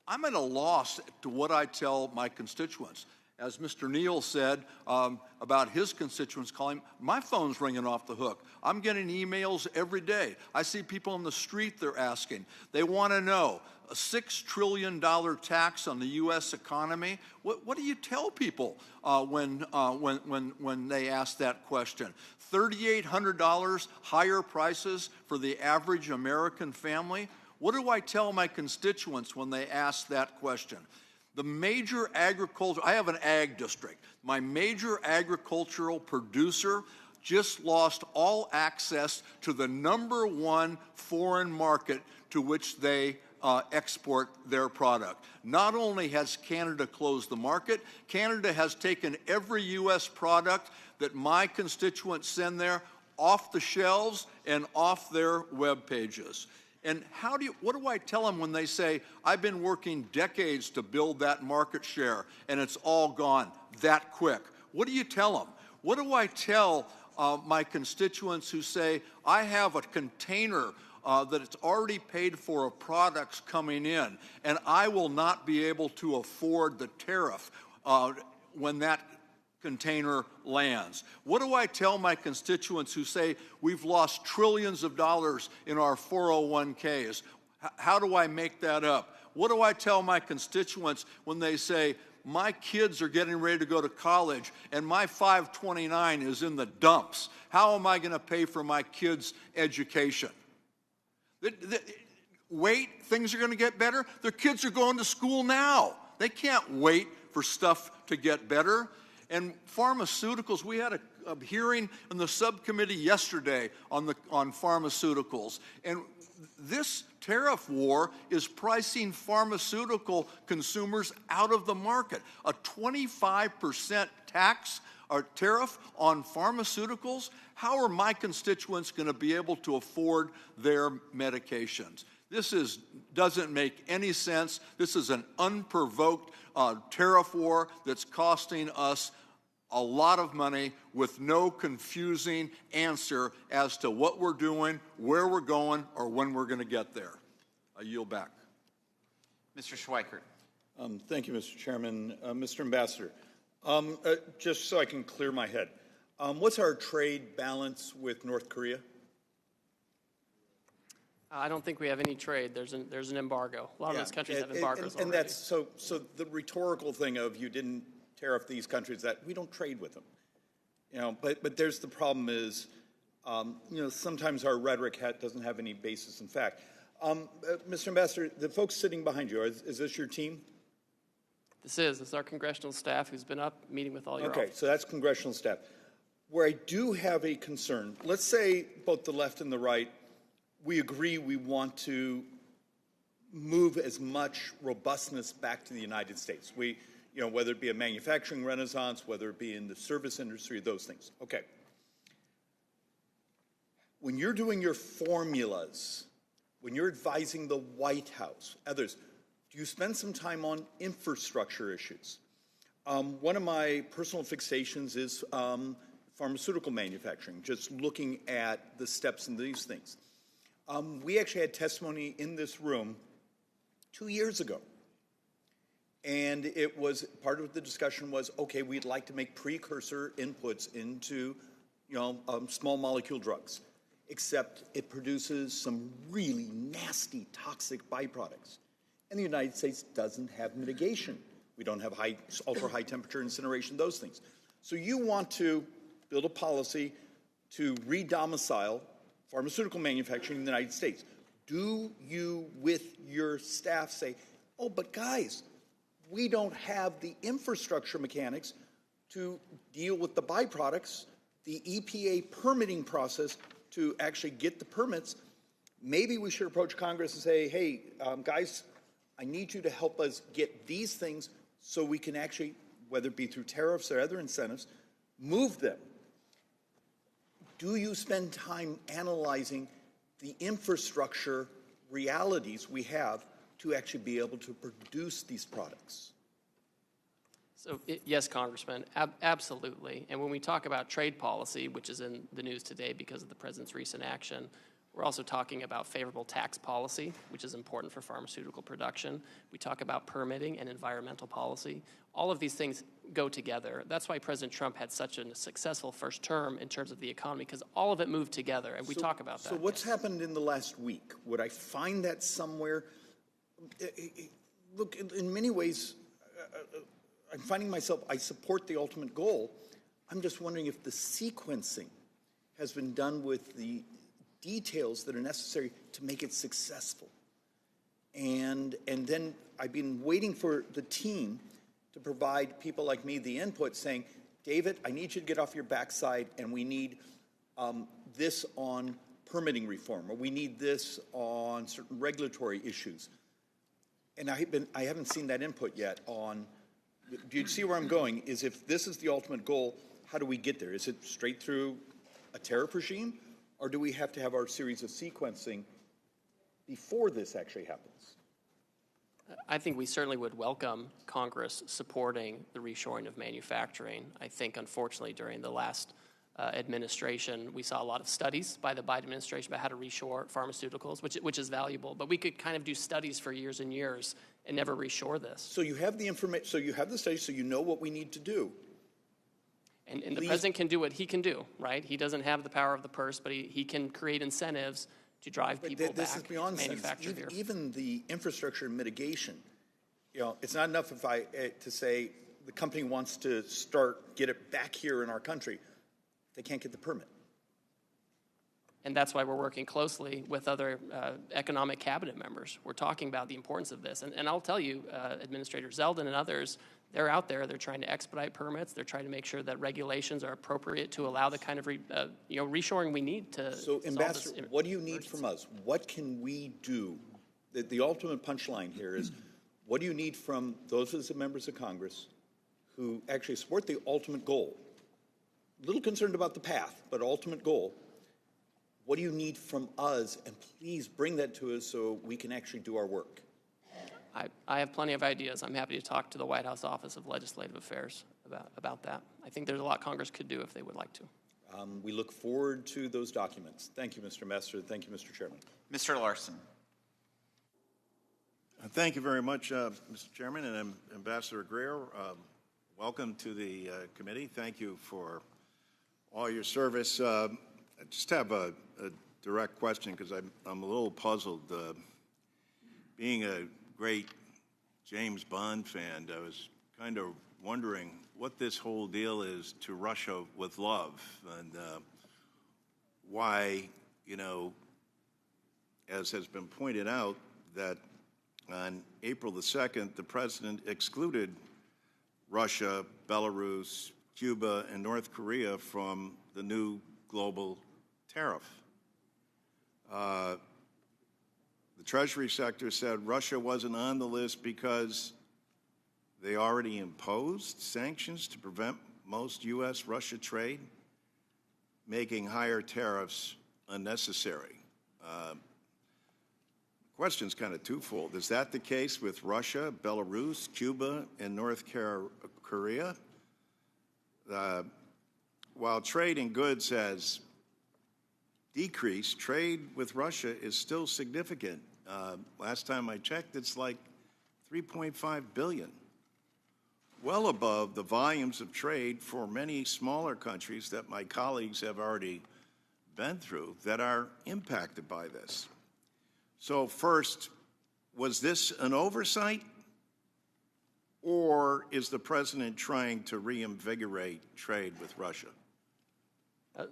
Speaker 6: I'm at a loss to what I tell my constituents. As Mr. Neal said about his constituents calling, my phone's ringing off the hook. I'm getting emails every day. I see people on the street, they're asking. They want to know, a $6 trillion tax on the U.S. economy? What do you tell people when they ask that question? $3,800 higher prices for the average American family? What do I tell my constituents when they ask that question? The major agriculture, I have an ag district. My major agricultural producer just lost all access to the #1 foreign market to which they export their product. Not only has Canada closed the market, Canada has taken every U.S. product that my constituents send there off the shelves and off their web pages. And what do I tell them when they say, I've been working decades to build that market share and it's all gone that quick? What do you tell them? What do I tell my constituents who say, I have a container that it's already paid for of products coming in, and I will not be able to afford the tariff when that container lands? What do I tell my constituents who say we've lost trillions of dollars in our 401ks? How do I make that up? What do I tell my constituents when they say my kids are getting ready to go to college and my 529 is in the dumps? How am I going to pay for my kids' education? Wait, things are going to get better? Their kids are going to school now. They can't wait for stuff to get better. And pharmaceuticals, we had a hearing in the subcommittee yesterday on pharmaceuticals. And this tariff war is pricing pharmaceutical consumers out of the market. A 25% tax or tariff on pharmaceuticals? How are my constituents going to be able to afford their medications? This doesn't make any sense. This is an unprovoked tariff war that's costing us a lot of money with no confusing answer as to what we're doing, where we're going, or when we're going to get there. I yield back.
Speaker 1: Mr. Schweikert.
Speaker 8: Thank you, Mr. Chairman. Mr. Ambassador, just so I can clear my head, what's our trade balance with North Korea?
Speaker 3: I don't think we have any trade. There's an embargo. A lot of those countries have embargoes
Speaker 8: and
Speaker 3: already.
Speaker 8: that's so the rhetorical thing of you didn't tariff these countries, that we don't trade with them, But there's the problem is, sometimes our rhetoric doesn't have any basis in fact. Mr. Ambassador, the folks sitting behind you, is this your team?
Speaker 3: This is our congressional staff who's been up meeting with all your
Speaker 8: Okay, so that's congressional staff. Where I do have a concern, let's say both the left and the right, we agree we want to move as much robustness back to the United States. Whether it be a manufacturing renaissance, whether it be in the service industry, those things. Okay. When you're doing your formulas, when you're advising the White House, others, do you spend some time on infrastructure issues? One of my personal fixations is pharmaceutical manufacturing, just looking at the steps in these things. We actually had testimony in this room 2 years ago. And it was, part of the discussion was, okay, we'd like to make precursor inputs into, small molecule drugs, except it produces some really nasty, toxic byproducts. And the United States doesn't have mitigation. We don't have ultra-high temperature incineration, those things. So you want to build a policy to re-domicile pharmaceutical manufacturing in the United States. Do you, with your staff, say, oh, but guys, we don't have the infrastructure mechanics to deal with the byproducts, the EPA permitting process to actually get the permits. Maybe we should approach Congress and say, hey, guys, I need you to help us get these things so we can actually, whether it be through tariffs or other incentives, move them. Do you spend time analyzing the infrastructure realities we have to actually be able to produce these products?
Speaker 3: So, yes, Congressman, absolutely. And when we talk about trade policy, which is in the news today because of the president's recent action, we're also talking about favorable tax policy, which is important for pharmaceutical production. We talk about permitting and environmental policy. All of these things go together. That's why President Trump had such a successful first term in terms of the economy, because all of it moved together, and we talk about that.
Speaker 8: So what's happened in the last week? Would I find that somewhere? Look, in many ways, I'm finding myself, I support the ultimate goal. I'm just wondering if the sequencing has been done with the details that are necessary to make it successful. And then I've been waiting for the team to provide people like me the input saying, David, I need you to get off your backside, and we need this on permitting reform, or we need this on certain regulatory issues. And I haven't seen that input yet on, do you see where I'm going? Is if this is the ultimate goal, how do we get there? Is it straight through a tariff regime, or do we have to have our series of sequencing before this actually happens?
Speaker 3: I think we certainly would welcome Congress supporting the reshoring of manufacturing. I think, unfortunately, during the last administration, we saw a lot of studies by the Biden administration about how to reshore pharmaceuticals, which is valuable. But we could kind of do studies for years and years and never reshore this.
Speaker 8: So you have the information, so you have the studies, so you know what we need to do.
Speaker 3: And the president can do what he can do, right? He doesn't have the power of the purse, but he can create incentives to drive people back
Speaker 8: this is beyond
Speaker 3: to manufacture here.
Speaker 8: Even the infrastructure mitigation, it's not enough to say the company wants to get it back here in our country. They can't get the permit.
Speaker 3: And that's why we're working closely with other economic cabinet members. We're talking about the importance of this. And I'll tell you, Administrator Zeldin and others, they're out there. They're trying to expedite permits. They're trying to make sure that regulations are appropriate to allow the kind of reshoring we need to.
Speaker 8: So, Ambassador, what do you need from us? What can we do? The ultimate punchline here is, what do you need from those of us members of Congress who actually support the ultimate goal? A little concerned about the path, but ultimate goal. What do you need from us? And please bring that to us so we can actually do our work.
Speaker 3: I have plenty of ideas. I'm happy to talk to the White House Office of Legislative Affairs about that. I think there's a lot Congress could do if they would like to.
Speaker 8: We look forward to those documents. Thank you, Mr. Messer. Thank you, Mr. Chairman.
Speaker 1: Mr. Larson.
Speaker 9: Thank you very much, Mr. Chairman, and Ambassador Greer. Welcome to the committee. Thank you for all your service. I just have a direct question because I'm a little puzzled. Being a great James Bond fan, I was kind of wondering what this whole deal is to Russia with love, and why, as has been pointed out, that on April the 2nd, the president excluded Russia, Belarus, Cuba, and North Korea from the new global tariff. The Treasury sector said Russia wasn't on the list because they already imposed sanctions to prevent most U.S.-Russia trade, making higher tariffs unnecessary. The question's kind of twofold. Is that the case with Russia, Belarus, Cuba, and North Korea? While trade in goods has decreased, trade with Russia is still significant. Last time I checked, it's like $3.5 billion, well above the volumes of trade for many smaller countries that my colleagues have already been through that are impacted by this. So first, was this an oversight, or is the president trying to reinvigorate trade with Russia?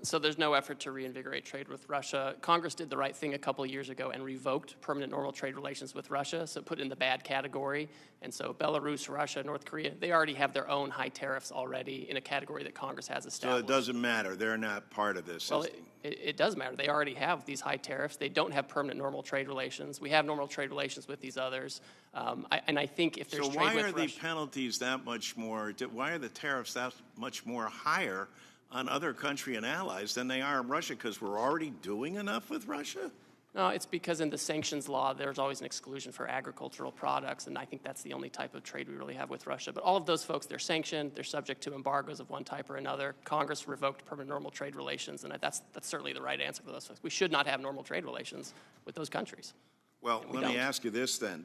Speaker 3: So there's no effort to reinvigorate trade with Russia. Congress did the right thing a couple of years ago and revoked permanent normal trade relations with Russia, so put it in the bad category. And so Belarus, Russia, North Korea, they already have their own high tariffs already in a category that Congress has established.
Speaker 9: So it doesn't matter. They're not part of this.
Speaker 3: Well, it does matter. They already have these high tariffs. They don't have permanent normal trade relations. We have normal trade relations with these others. And I think if there's
Speaker 9: So
Speaker 3: trade with
Speaker 9: why are the
Speaker 3: Russia,
Speaker 9: penalties that much more, why are the tariffs that much more higher on other country and allies than they are in Russia? Because we're already doing enough with Russia?
Speaker 3: No, it's because in the sanctions law, there's always an exclusion for agricultural products, and I think that's the only type of trade we really have with Russia. But all of those folks, they're sanctioned, they're subject to embargoes of one type or another. Congress revoked permanent normal trade relations, and that's certainly the right answer for those folks. We should not have normal trade relations with those countries.
Speaker 9: Well, let me ask you this then.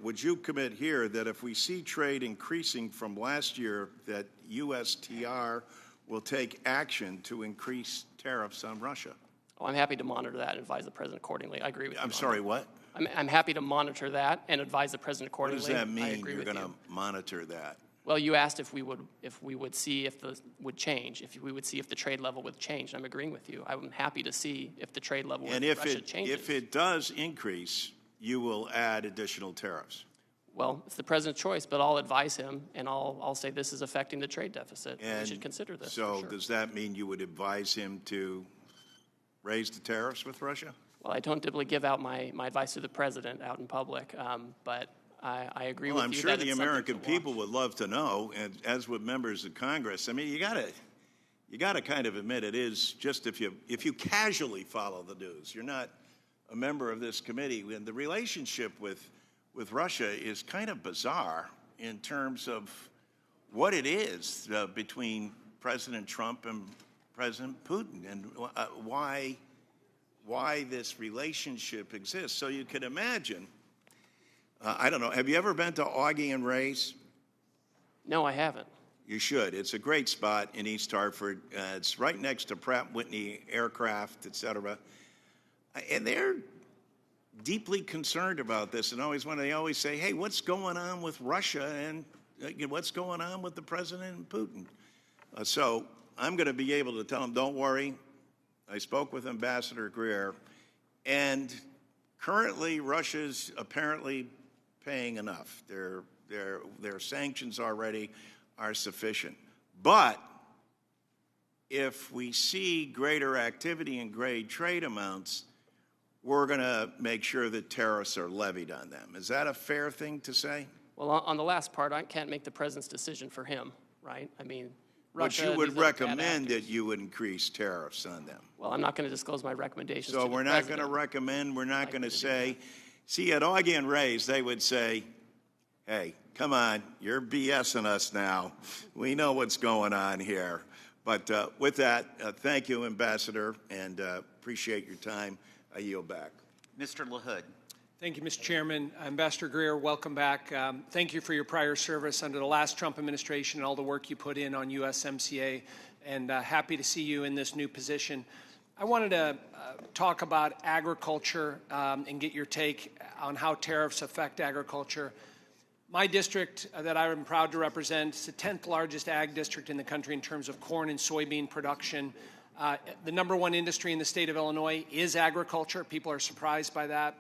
Speaker 9: Would you commit here that if we see trade increasing from last year, that USTR will take action to increase tariffs on Russia?
Speaker 3: Oh, I'm happy to monitor that and advise the president accordingly. I agree with you.
Speaker 9: I'm sorry, what?
Speaker 3: I'm happy to monitor that and advise the president
Speaker 9: What
Speaker 3: accordingly.
Speaker 9: does that mean,
Speaker 3: I agree
Speaker 9: you're
Speaker 3: with
Speaker 9: going to
Speaker 3: you.
Speaker 9: monitor that?
Speaker 3: Well, you asked if we would see if the would change, if we would see if the trade level would change. I'm agreeing with you. I'm happy to see if the trade level with Russia changes.
Speaker 9: If it does increase, you will add additional tariffs.
Speaker 3: Well, it's the president's choice, but I'll advise him, and I'll say this is affecting the trade deficit. We should consider this.
Speaker 9: So
Speaker 3: for sure.
Speaker 9: does that mean you would advise him to raise the tariffs with Russia?
Speaker 3: Well, I don't typically give out my advice to the president out in public, but I agree with you.
Speaker 9: Well, I'm sure
Speaker 3: that
Speaker 9: the
Speaker 3: it's something
Speaker 9: American
Speaker 3: to
Speaker 9: people
Speaker 3: watch.
Speaker 9: would love to know, and as would members of Congress. I mean, you gotta kind of admit it is just if you casually follow the news, you're not a member of this committee, and the relationship with Russia is kind of bizarre in terms of what it is between President Trump and President Putin, and why this relationship exists. So you can imagine, I don't know, have you ever been to Augie and Ray's?
Speaker 3: No, I haven't.
Speaker 9: You should. It's a great spot in East Hartford. It's right next to Pratt & Whitney Aircraft, et cetera. And they're deeply concerned about this, and they always say, hey, what's going on with Russia, and what's going on with the president and Putin? So I'm going to be able to tell them, don't worry. I spoke with Ambassador Greer, and currently Russia's apparently paying enough. Their sanctions already are sufficient. But if we see greater activity and great trade amounts, we're going to make sure that tariffs are levied on them. Is that a fair thing to say?
Speaker 3: Well, on the last part, I can't make the president's decision for him, right? I mean, Russia.
Speaker 9: But you would
Speaker 3: these other bad
Speaker 9: recommend
Speaker 3: actors.
Speaker 9: that you would increase tariffs on them.
Speaker 3: Well, I'm not going to disclose my recommendations.
Speaker 9: So
Speaker 3: to the
Speaker 9: we're not going to
Speaker 3: president.
Speaker 9: recommend, we're not going to
Speaker 3: do
Speaker 9: say, see, at Augie and Ray's, they would say, hey, come on, you're BSing us now. We know what's going on here. But with that, thank you, Ambassador, and appreciate your time. I yield back.
Speaker 1: Mr. LaHood.
Speaker 10: Thank you, Mr. Chairman. Ambassador Greer, welcome back. Thank you for your prior service under the last Trump administration and all the work you put in on USMCA, and happy to see you in this new position. I wanted to talk about agriculture and get your take on how tariffs affect agriculture. My district that I am proud to represent is the 10th largest ag district in the country in terms of corn and soybean production. The number one industry in the state of Illinois is agriculture. People are surprised by that.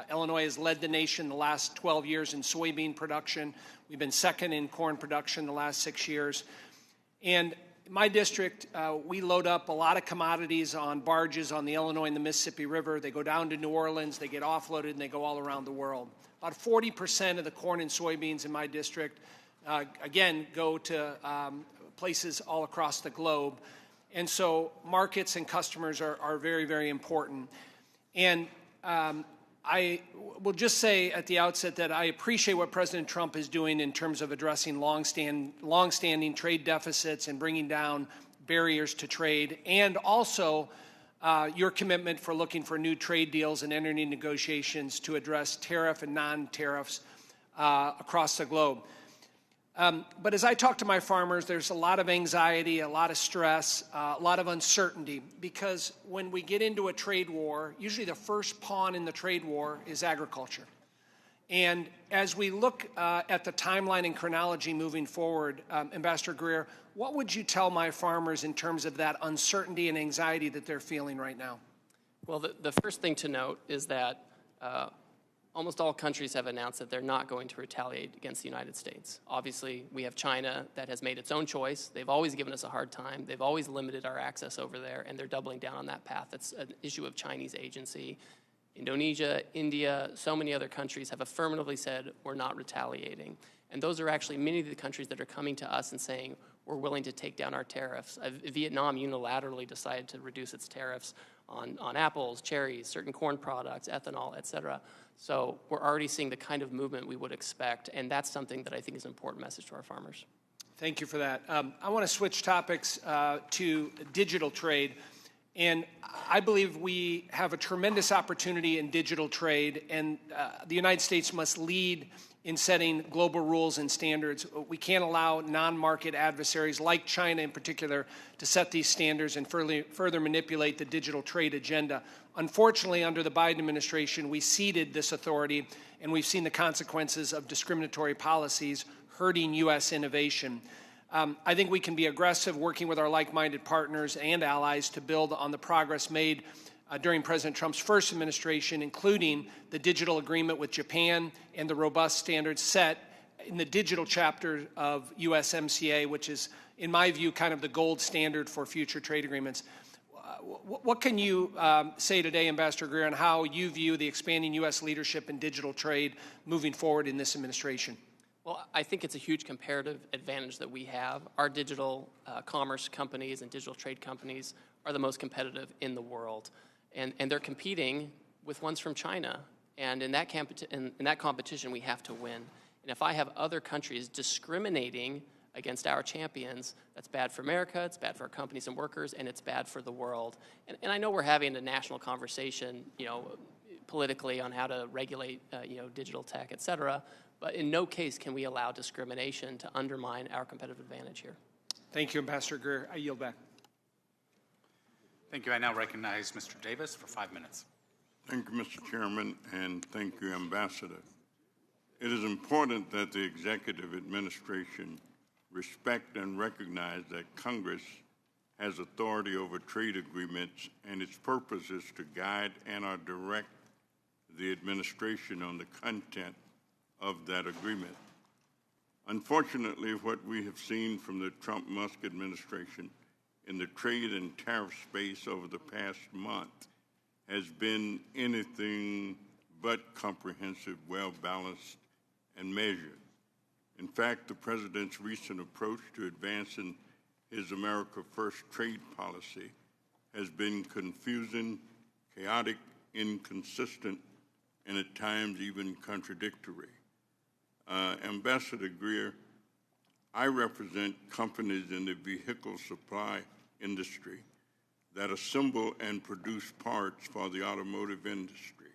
Speaker 10: Illinois has led the nation the last 12 years in soybean production. We've been second in corn production the last 6 years. And in my district, we load up a lot of commodities on barges on the Illinois and the Mississippi River. They go down to New Orleans, they get offloaded, and they go all around the world. About 40% of the corn and soybeans in my district, again, go to places all across the globe. And so markets and customers are very, very important. And I will just say at the outset that I appreciate what President Trump is doing in terms of addressing long-standing trade deficits and bringing down barriers to trade, and also your commitment for looking for new trade deals and entering negotiations to address tariff and non-tariffs across the globe. But as I talk to my farmers, there's a lot of anxiety, a lot of stress, a lot of uncertainty, because when we get into a trade war, usually the first pawn in the trade war is agriculture. And as we look at the timeline and chronology moving forward, Ambassador Greer, what would you tell my farmers in terms of that uncertainty and anxiety that they're feeling right now?
Speaker 3: Well, the first thing to note is that almost all countries have announced that they're not going to retaliate against the United States. Obviously, we have China that has made its own choice. They've always given us a hard time. They've always limited our access over there, and they're doubling down on that path. It's an issue of Chinese agency. Indonesia, India, so many other countries have affirmatively said we're not retaliating. And those are actually many of the countries that are coming to us and saying we're willing to take down our tariffs. Vietnam unilaterally decided to reduce its tariffs on apples, cherries, certain corn products, ethanol, et cetera. So we're already seeing the kind of movement we would expect, and that's something that I think is an important message to our farmers.
Speaker 10: Thank you for that. I want to switch topics to digital trade. And I believe we have a tremendous opportunity in digital trade, and the United States must lead in setting global rules and standards. We can't allow non-market adversaries like China in particular to set these standards and further manipulate the digital trade agenda. Unfortunately, under the Biden administration, we ceded this authority, and we've seen the consequences of discriminatory policies hurting U.S. innovation. I think we can be aggressive working with our like-minded partners and allies to build on the progress made during President Trump's first administration, including the digital agreement with Japan and the robust standards set in the digital chapter of USMCA, which is, in my view, kind of the gold standard for future trade agreements. What can you say today, Ambassador Greer, on how you view the expanding U.S. leadership in digital trade moving forward in this administration?
Speaker 3: Well, I think it's a huge comparative advantage that we have. Our digital commerce companies and digital trade companies are the most competitive in the world. And they're competing with ones from China. And in that competition, we have to win. And if I have other countries discriminating against our champions, that's bad for America, it's bad for our companies and workers, and it's bad for the world. And I know we're having a national conversation, politically on how to regulate, digital tech, et cetera. But in no case can we allow discrimination to undermine our competitive advantage here.
Speaker 10: Thank you, Ambassador Greer. I yield back.
Speaker 5: Thank you. I now recognize Mr. Davis for 5 minutes.
Speaker 11: Thank you, Mr. Chairman, and thank you, Ambassador. It is important that the executive administration respect and recognize that Congress has authority over trade agreements, and its purpose is to guide and/or direct the administration on the content of that agreement. Unfortunately, what we have seen from the Trump-Musk administration in the trade and tariff space over the past month has been anything but comprehensive, well-balanced, and measured. In fact, the President's recent approach to advancing his America First trade policy has been confusing, chaotic, inconsistent, and at times even contradictory. Ambassador Greer, I represent companies in the vehicle supply industry that assemble and produce parts for the automotive industry.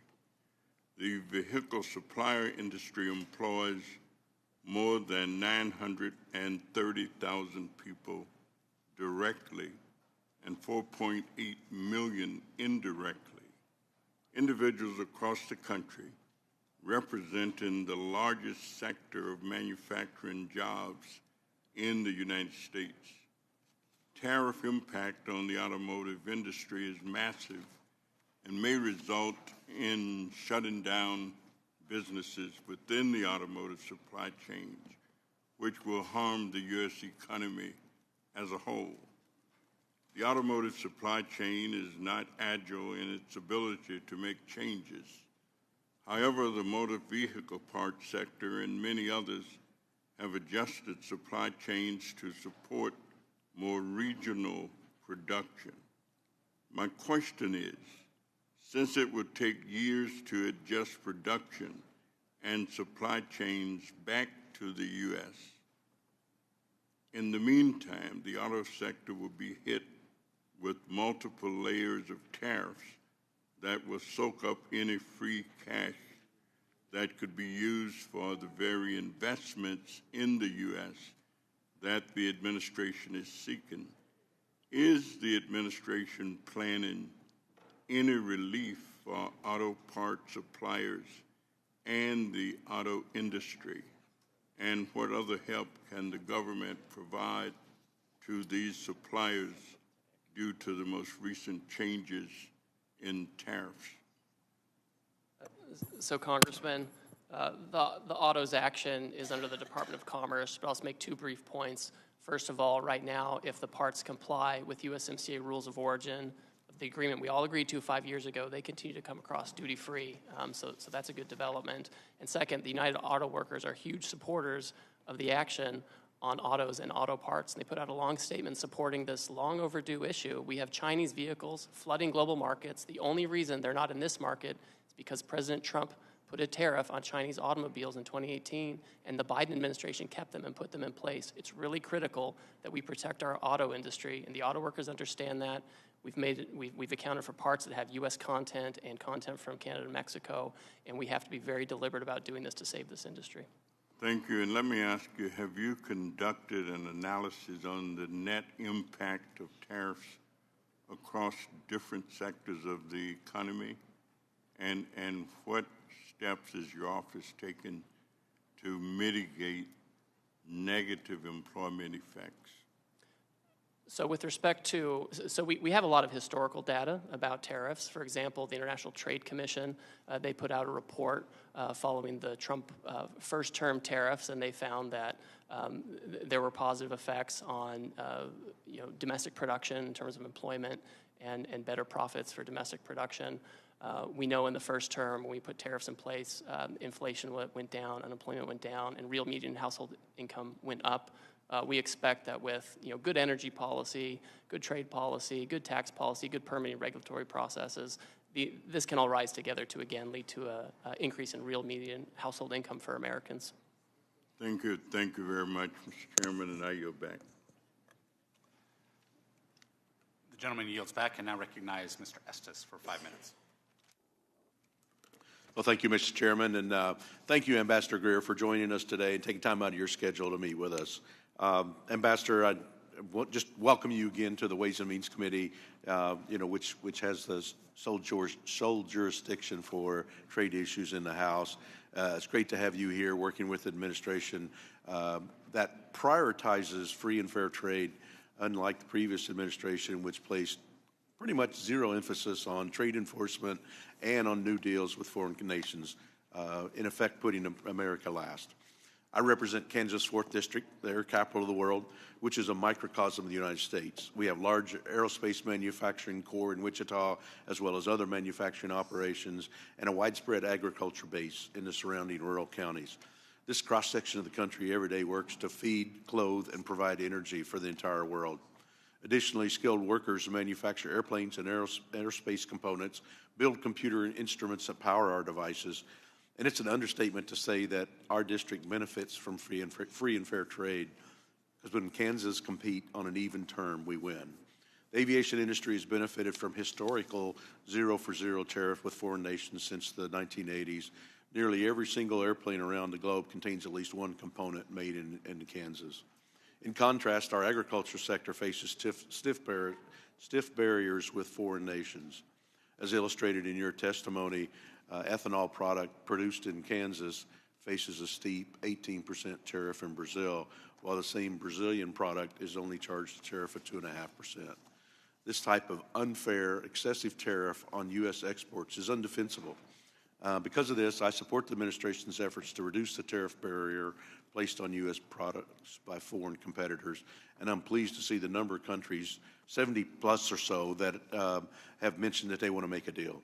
Speaker 11: The vehicle supplier industry employs more than 930,000 people directly and 4.8 million indirectly. Individuals across the country representing the largest sector of manufacturing jobs in the United States. Tariff impact on the automotive industry is massive and may result in shutting down businesses within the automotive supply chains, which will harm the U.S. economy as a whole. The automotive supply chain is not agile in its ability to make changes. However, the motor vehicle parts sector and many others have adjusted supply chains to support more regional production. My question is, since it would take years to adjust production and supply chains back to the U.S., in the meantime, the auto sector will be hit with multiple layers of tariffs that will soak up any free cash that could be used for the very investments in the U.S. that the administration is seeking. Is the administration planning any relief for auto part suppliers and the auto industry? And what other help can the government provide to these suppliers due to the most recent changes in tariffs?
Speaker 3: So, Congressman, the autos action is under the Department of Commerce, but I'll just make two brief points. First of all, right now, if the parts comply with USMCA rules of origin, the agreement we all agreed to 5 years ago, they continue to come across duty-free. So that's a good development. And second, the United Auto Workers are huge supporters of the action on autos and auto parts. And they put out a long statement supporting this long overdue issue. We have Chinese vehicles flooding global markets. The only reason they're not in this market is because President Trump put a tariff on Chinese automobiles in 2018, and the Biden administration kept them and put them in place. It's really critical that we protect our auto industry, and the auto workers understand that. We've accounted for parts that have U.S. content and content from Canada and Mexico, and we have to be very deliberate about doing this to save this industry.
Speaker 11: Thank you. And let me ask you, have you conducted an analysis on the net impact of tariffs across different sectors of the economy? And what steps is your office taking to mitigate negative employment effects?
Speaker 3: So with respect to, we have a lot of historical data about tariffs. For example, the International Trade Commission, they put out a report following the Trump first-term tariffs, and they found that there were positive effects on domestic production in terms of employment and better profits for domestic production. We know in the first term, when we put tariffs in place, inflation went down, unemployment went down, and real median household income went up. We expect that with good energy policy, good trade policy, good tax policy, good permitting regulatory processes, this can all rise together to again lead to an increase in real median household income for Americans.
Speaker 11: Thank you. Thank you very much, Mr. Chairman, and I yield back.
Speaker 5: The gentleman yields back and now recognize Mr. Estes for 5 minutes.
Speaker 12: Well, thank you, Mr. Chairman, and thank you, Ambassador Greer, for joining us today and taking time out of your schedule to meet with us. Ambassador, I just welcome you again to the Ways and Means Committee, which has the sole jurisdiction for trade issues in the House. It's great to have you here working with the administration that prioritizes free and fair trade, unlike the previous administration, which placed pretty much zero emphasis on trade enforcement and on new deals with foreign nations, in effect putting America last. I represent Kansas' 4th District, their capital of the world, which is a microcosm of the United States. We have large aerospace manufacturing core in Wichita, as well as other manufacturing operations, and a widespread agriculture base in the surrounding rural counties. This cross-section of the country every day works to feed, clothe, and provide energy for the entire world. Additionally, skilled workers manufacture airplanes and aerospace components, build computer instruments that power our devices, and it's an understatement to say that our district benefits from free and fair trade, because when Kansas compete on an even term, we win. The aviation industry has benefited from historical zero-for-zero tariff with foreign nations since the 1980s. Nearly every single airplane around the globe contains at least one component made in Kansas. In contrast, our agriculture sector faces stiff barriers with foreign nations. As illustrated in your testimony, ethanol product produced in Kansas faces a steep 18% tariff in Brazil, while the same Brazilian product is only charged a tariff of 2.5%. This type of unfair, excessive tariff on U.S. exports is undefensible. Because of this, I support the administration's efforts to reduce the tariff barrier placed on U.S. products by foreign competitors, and I'm pleased to see the number of countries, 70 plus or so, that have mentioned that they want to make a deal.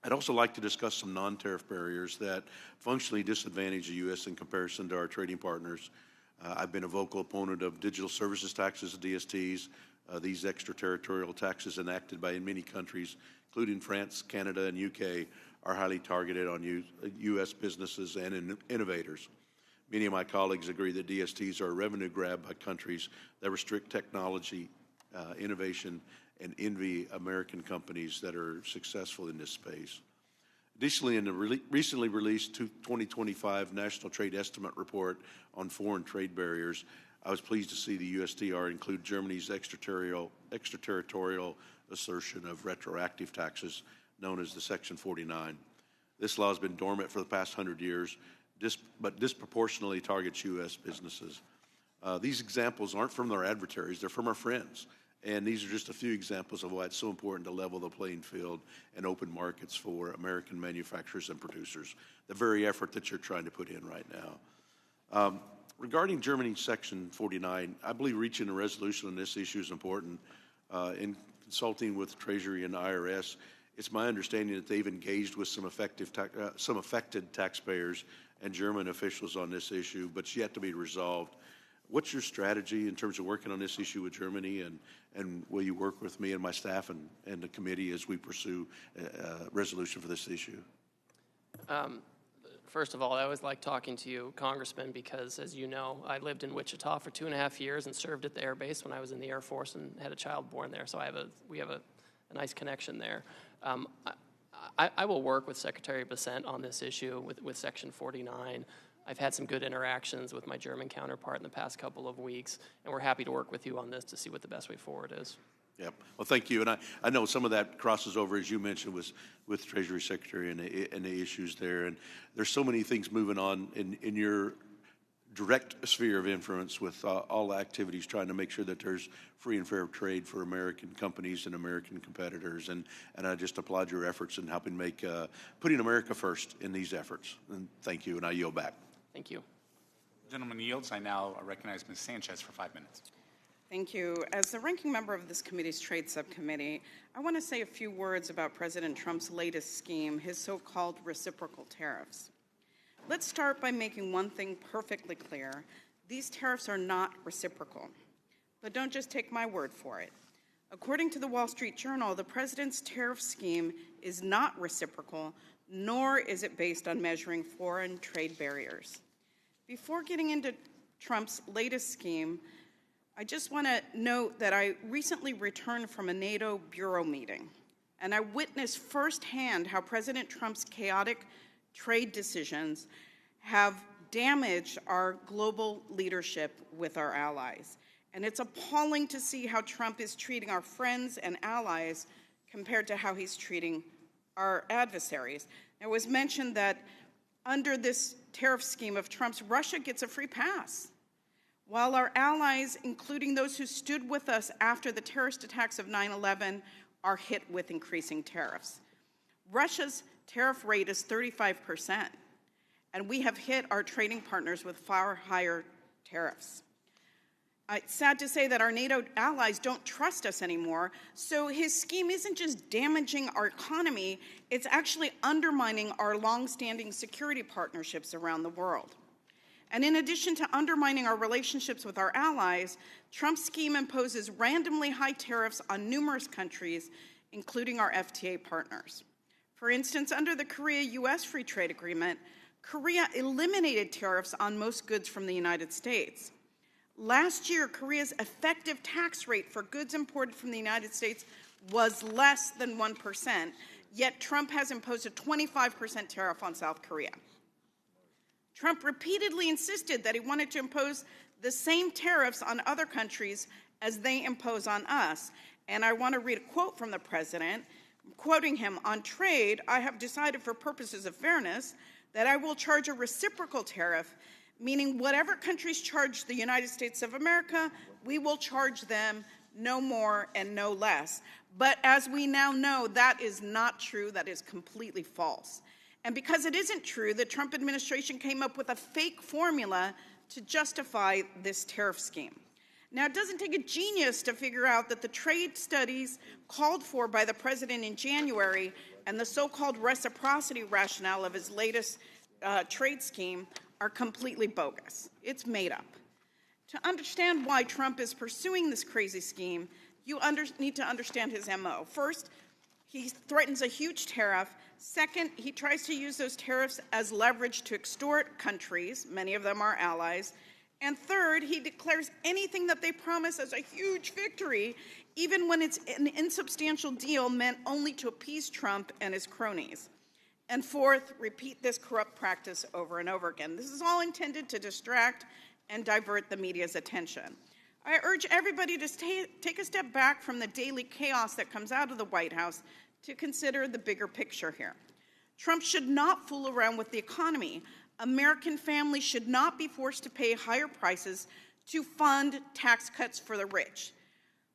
Speaker 12: I'd also like to discuss some non-tariff barriers that functionally disadvantage the U.S. in comparison to our trading partners. I've been a vocal opponent of digital services taxes, DSTs. These extraterritorial taxes enacted by many countries, including France, Canada, and UK, are highly targeted on U.S. businesses and innovators. Many of my colleagues agree that DSTs are a revenue grab by countries that restrict technology, innovation, and envy American companies that are successful in this space. Additionally, in the recently released 2025 National Trade Estimate Report on Foreign Trade Barriers, I was pleased to see the USTR include Germany's extraterritorial assertion of retroactive taxes, known as the Section 49. This law has been dormant for the past 100 years, but disproportionately targets U.S. businesses. These examples aren't from our adversaries, they're from our friends. And these are just a few examples of why it's so important to level the playing field and open markets for American manufacturers and producers, the very effort that you're trying to put in right now. Regarding Germany's Section 49, I believe reaching a resolution on this issue is important. In consulting with Treasury and IRS, it's my understanding that they've engaged with some affected taxpayers and German officials on this issue, but it's yet to be resolved. What's your strategy in terms of working on this issue with Germany, and will you work with me and my staff and the committee as we pursue a resolution for this issue?
Speaker 3: First of all, I always like talking to you, Congressman, because as you know, I lived in Wichita for 2.5 years and served at the Air Base when I was in the Air Force and had a child born there, so we have a nice connection there. I will work with Secretary Bessent on this issue with Section 49. I've had some good interactions with my German counterpart in the past couple of weeks, and we're happy to work with you on this to see what the best way forward is.
Speaker 12: Yep. Well, thank you. And I know some of that crosses over, as you mentioned, with Treasury Secretary and the issues there. And there's so many things moving on in your direct sphere of influence with all activities trying to make sure that there's free and fair trade for American companies and American competitors. And I just applaud your efforts in helping make putting America first in these efforts. And thank you. And I yield back.
Speaker 3: Thank you.
Speaker 5: Gentleman yields. I now recognize Ms. Sanchez for 5 minutes.
Speaker 13: Thank you. As the ranking member of this committee's Trade Subcommittee, I want to say a few words about President Trump's latest scheme, his so-called reciprocal tariffs. Let's start by making one thing perfectly clear. These tariffs are not reciprocal. But don't just take my word for it. According to the Wall Street Journal, the president's tariff scheme is not reciprocal, nor is it based on measuring foreign trade barriers. Before getting into Trump's latest scheme, I just want to note that I recently returned from a NATO bureau meeting, and I witnessed firsthand how President Trump's chaotic trade decisions have damaged our global leadership with our allies. And it's appalling to see how Trump is treating our friends and allies compared to how he's treating our adversaries. It was mentioned that under this tariff scheme of Trump's, Russia gets a free pass, while our allies, including those who stood with us after the terrorist attacks of 9/11, are hit with increasing tariffs. Russia's tariff rate is 35%, and we have hit our trading partners with far higher tariffs. It's sad to say that our NATO allies don't trust us anymore, so his scheme isn't just damaging our economy, it's actually undermining our long-standing security partnerships around the world. And in addition to undermining our relationships with our allies, Trump's scheme imposes randomly high tariffs on numerous countries, including our FTA partners. For instance, under the Korea-U.S. Free Trade Agreement, Korea eliminated tariffs on most goods from the United States. Last year, Korea's effective tax rate for goods imported from the United States was less than 1%, yet Trump has imposed a 25% tariff on South Korea. Trump repeatedly insisted that he wanted to impose the same tariffs on other countries as they impose on us. And I want to read a quote from the president, quoting him, "On trade, I have decided for purposes of fairness that I will charge a reciprocal tariff, meaning whatever countries charge the United States of America, we will charge them no more and no less." But as we now know, that is not true. That is completely false. And because it isn't true, the Trump administration came up with a fake formula to justify this tariff scheme. Now, it doesn't take a genius to figure out that the trade studies called for by the president in January and the so-called reciprocity rationale of his latest trade scheme are completely bogus. It's made up. To understand why Trump is pursuing this crazy scheme, you need to understand his MO. First, he threatens a huge tariff. Second, he tries to use those tariffs as leverage to extort countries, many of them our allies. And third, he declares anything that they promise as a huge victory, even when it's an insubstantial deal meant only to appease Trump and his cronies. And fourth, repeat this corrupt practice over and over again. This is all intended to distract and divert the media's attention. I urge everybody to take a step back from the daily chaos that comes out of the White House to consider the bigger picture here. Trump should not fool around with the economy. American families should not be forced to pay higher prices to fund tax cuts for the rich,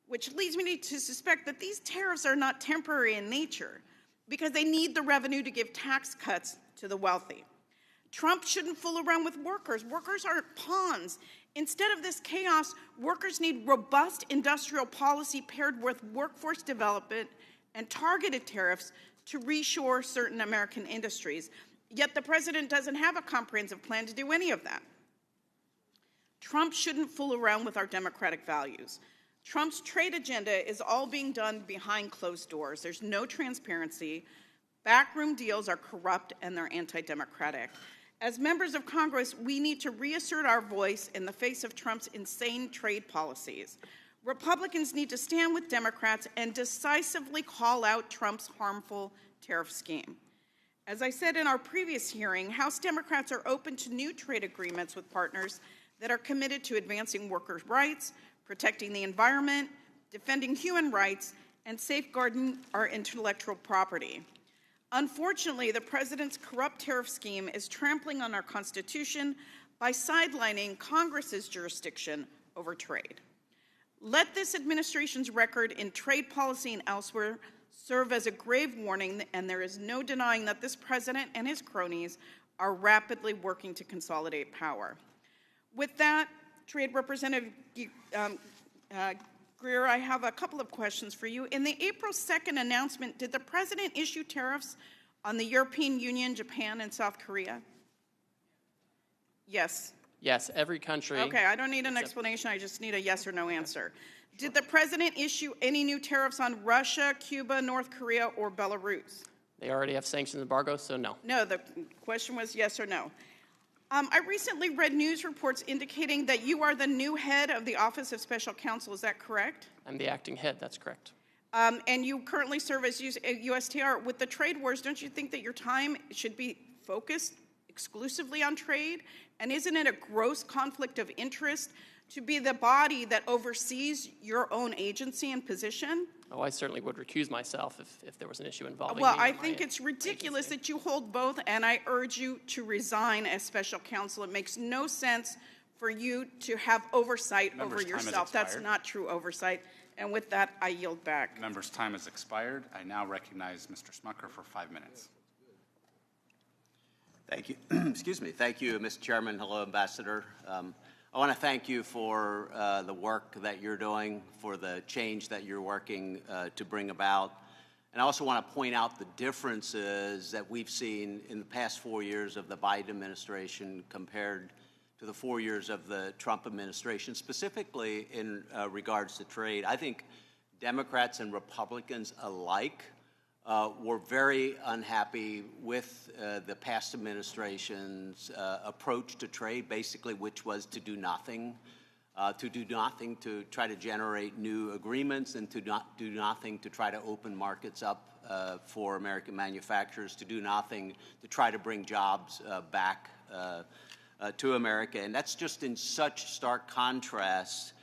Speaker 13: which leads me to suspect that these tariffs are not temporary in nature because they need the revenue to give tax cuts to the wealthy. Trump shouldn't fool around with workers. Workers aren't pawns. Instead of this chaos, workers need robust industrial policy paired with workforce development and targeted tariffs to reshore certain American industries. Yet the president doesn't have a comprehensive plan to do any of that. Trump shouldn't fool around with our democratic values. Trump's trade agenda is all being done behind closed doors. There's no transparency. Backroom deals are corrupt and they're anti-democratic. As members of Congress, we need to reassert our voice in the face of Trump's insane trade policies. Republicans need to stand with Democrats and decisively call out Trump's harmful tariff scheme. As I said in our previous hearing, House Democrats are open to new trade agreements with partners that are committed to advancing workers' rights, protecting the environment, defending human rights, and safeguarding our intellectual property. Unfortunately, the president's corrupt tariff scheme is trampling on our Constitution by sidelining Congress's jurisdiction over trade. Let this administration's record in trade policy and elsewhere serve as a grave warning, and there is no denying that this president and his cronies are rapidly working to consolidate power. With that, Trade Representative Greer, I have a couple of questions for you. In the April 2nd announcement, did the president issue tariffs on the European Union, Japan, and South Korea? Yes.
Speaker 3: Yes, every country.
Speaker 13: Okay, I don't need an explanation. I just need a yes or no answer. Did the president issue any new tariffs on Russia, Cuba, North Korea, or Belarus?
Speaker 3: They already have sanctions embargo, so no.
Speaker 13: No, the question was yes or no. I recently read news reports indicating that you are the new head of the Office of Special Counsel. Is that correct?
Speaker 3: I'm the acting head. That's correct.
Speaker 13: And you currently serve as USTR. With the trade wars, don't you think that your time should be focused exclusively on trade? And isn't it a gross conflict of interest to be the body that oversees your own agency and position?
Speaker 3: Oh, I certainly would recuse myself if there was an issue involving
Speaker 13: Well,
Speaker 3: me
Speaker 13: I think it's ridiculous
Speaker 3: agency.
Speaker 13: that you hold both, and I urge you to resign as special counsel. It makes no sense for you to have oversight over yourself. That's not true oversight. And with that, I yield back.
Speaker 5: Members' time has expired. I now recognize Mr. Smucker for 5 minutes.
Speaker 14: Thank you. Excuse me. Thank you, Mr. Chairman. Hello, Ambassador. I want to thank you for the work that you're doing, for the change that you're working to bring about. And I also want to point out the differences that we've seen in the past 4 years of the Biden administration compared to the 4 years of the Trump administration, specifically in regards to trade. I think Democrats and Republicans alike were very unhappy with the past administration's approach to trade, basically, which was to do nothing to try to generate new agreements and to not do nothing to try to open markets up for American manufacturers, to do nothing to try to bring jobs back to America. And that's just in such stark contrast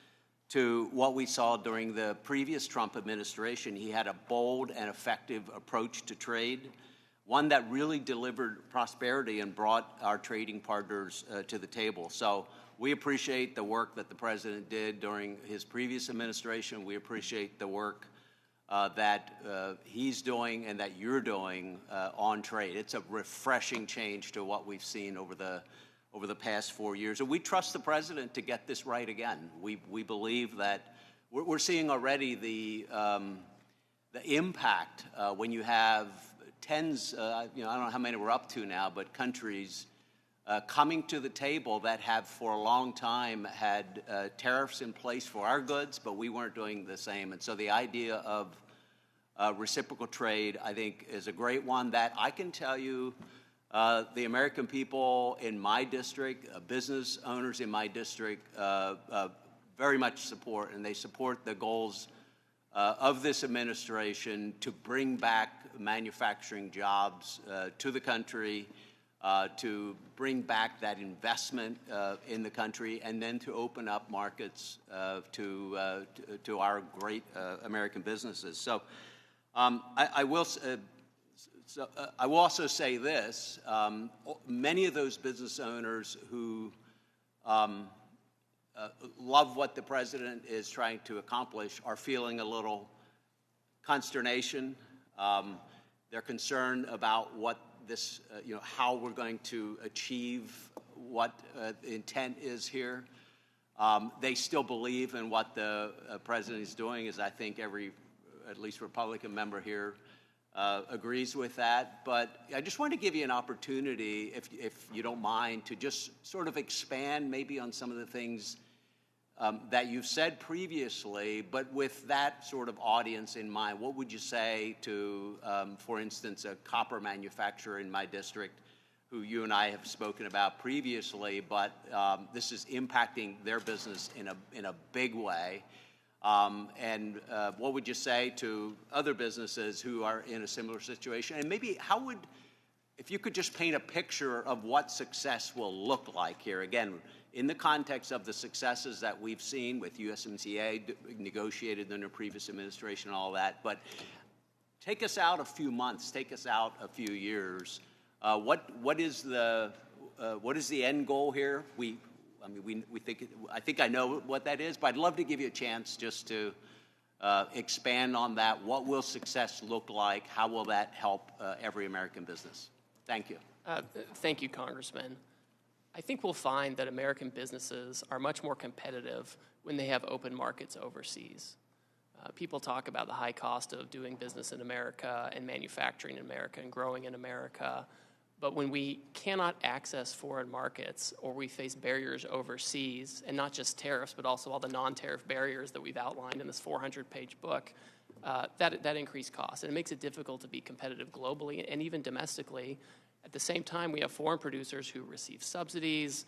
Speaker 14: to what we saw during the previous Trump administration. He had a bold and effective approach to trade, one that really delivered prosperity and brought our trading partners to the table. So we appreciate the work that the president did during his previous administration. We appreciate the work that he's doing and that you're doing on trade. It's a refreshing change to what we've seen over the past 4 years. And we trust the president to get this right again. We believe that we're seeing already the impact when you have tens, I don't know how many we're up to now, but countries coming to the table that have for a long time had tariffs in place for our goods, but we weren't doing the same. And so the idea of reciprocal trade, I think, is a great one that I can tell you the American people in my district, business owners in my district, very much support, and they support the goals of this administration to bring back manufacturing jobs to the country, to bring back that investment in the country, and then to open up markets to our great American businesses. So I will I will also say this, many of those business owners who love what the president is trying to accomplish are feeling a little consternation. They're concerned about what this, how we're going to achieve what the intent is here. They still believe in what the president is doing, as I think every, at least Republican member here, agrees with that. But I just want to give you an opportunity, if you don't mind, to just sort of expand maybe on some of the things that you've said previously, but with that sort of audience in mind. What would you say to, for instance, a copper manufacturer in my district who you and I have spoken about previously, but this is impacting their business in a big way? And what would you say to other businesses who are in a similar situation? And maybe if you could just paint a picture of what success will look like here, again, in the context of the successes that we've seen with USMCA negotiated under previous administration and all that, but take us out a few months, take us out a few years. What is the end goal here? I think I know what that is, but I'd love to give you a chance just to expand on that. What will success look like? How will that help every American business? Thank you.
Speaker 3: Thank you, Congressman. I think we'll find that American businesses are much more competitive when they have open markets overseas. People talk about the high cost of doing business in America and manufacturing in America and growing in America. But when we cannot access foreign markets or we face barriers overseas, and not just tariffs, but also all the non-tariff barriers that we've outlined in this 400-page book, that increased costs. And it makes it difficult to be competitive globally and even domestically. At the same time, we have foreign producers who receive subsidies.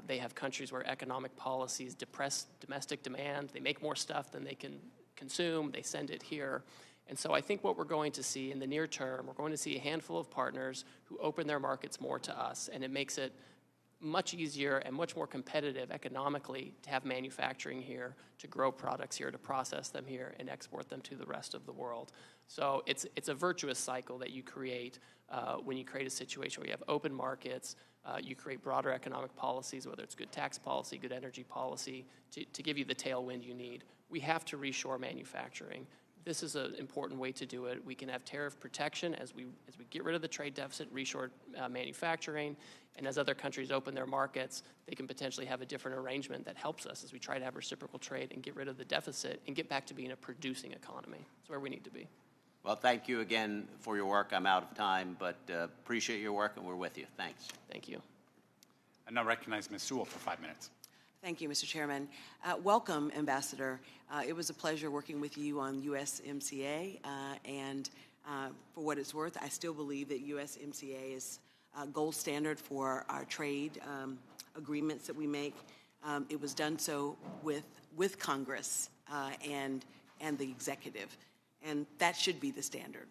Speaker 3: They have countries where economic policies depress domestic demand. They make more stuff than they can consume. They send it here. And so I think what we're going to see in the near term, we're going to see a handful of partners who open their markets more to us, and it makes it much easier and much more competitive economically to have manufacturing here, to grow products here, to process them here, and export them to the rest of the world. So it's a virtuous cycle that you create when you create a situation where you have open markets, you create broader economic policies, whether it's good tax policy, good energy policy, to give you the tailwind you need. We have to reshore manufacturing. This is an important way to do it. We can have tariff protection as we get rid of the trade deficit, reshore manufacturing, and as other countries open their markets, they can potentially have a different arrangement that helps us as we try to have reciprocal trade and get rid of the deficit and get back to being a producing economy. That's where we need to be.
Speaker 14: Well, thank you again for your work. I'm out of time, but appreciate your work, and we're with you. Thanks.
Speaker 3: Thank you.
Speaker 5: I now recognize Ms. Sewell for 5 minutes.
Speaker 15: Thank you, Mr. Chairman. Welcome, Ambassador. It was a pleasure working with you on USMCA, and for what it's worth, I still believe that USMCA is gold standard for our trade agreements that we make. It was done so with Congress and the executive, and that should be the standard.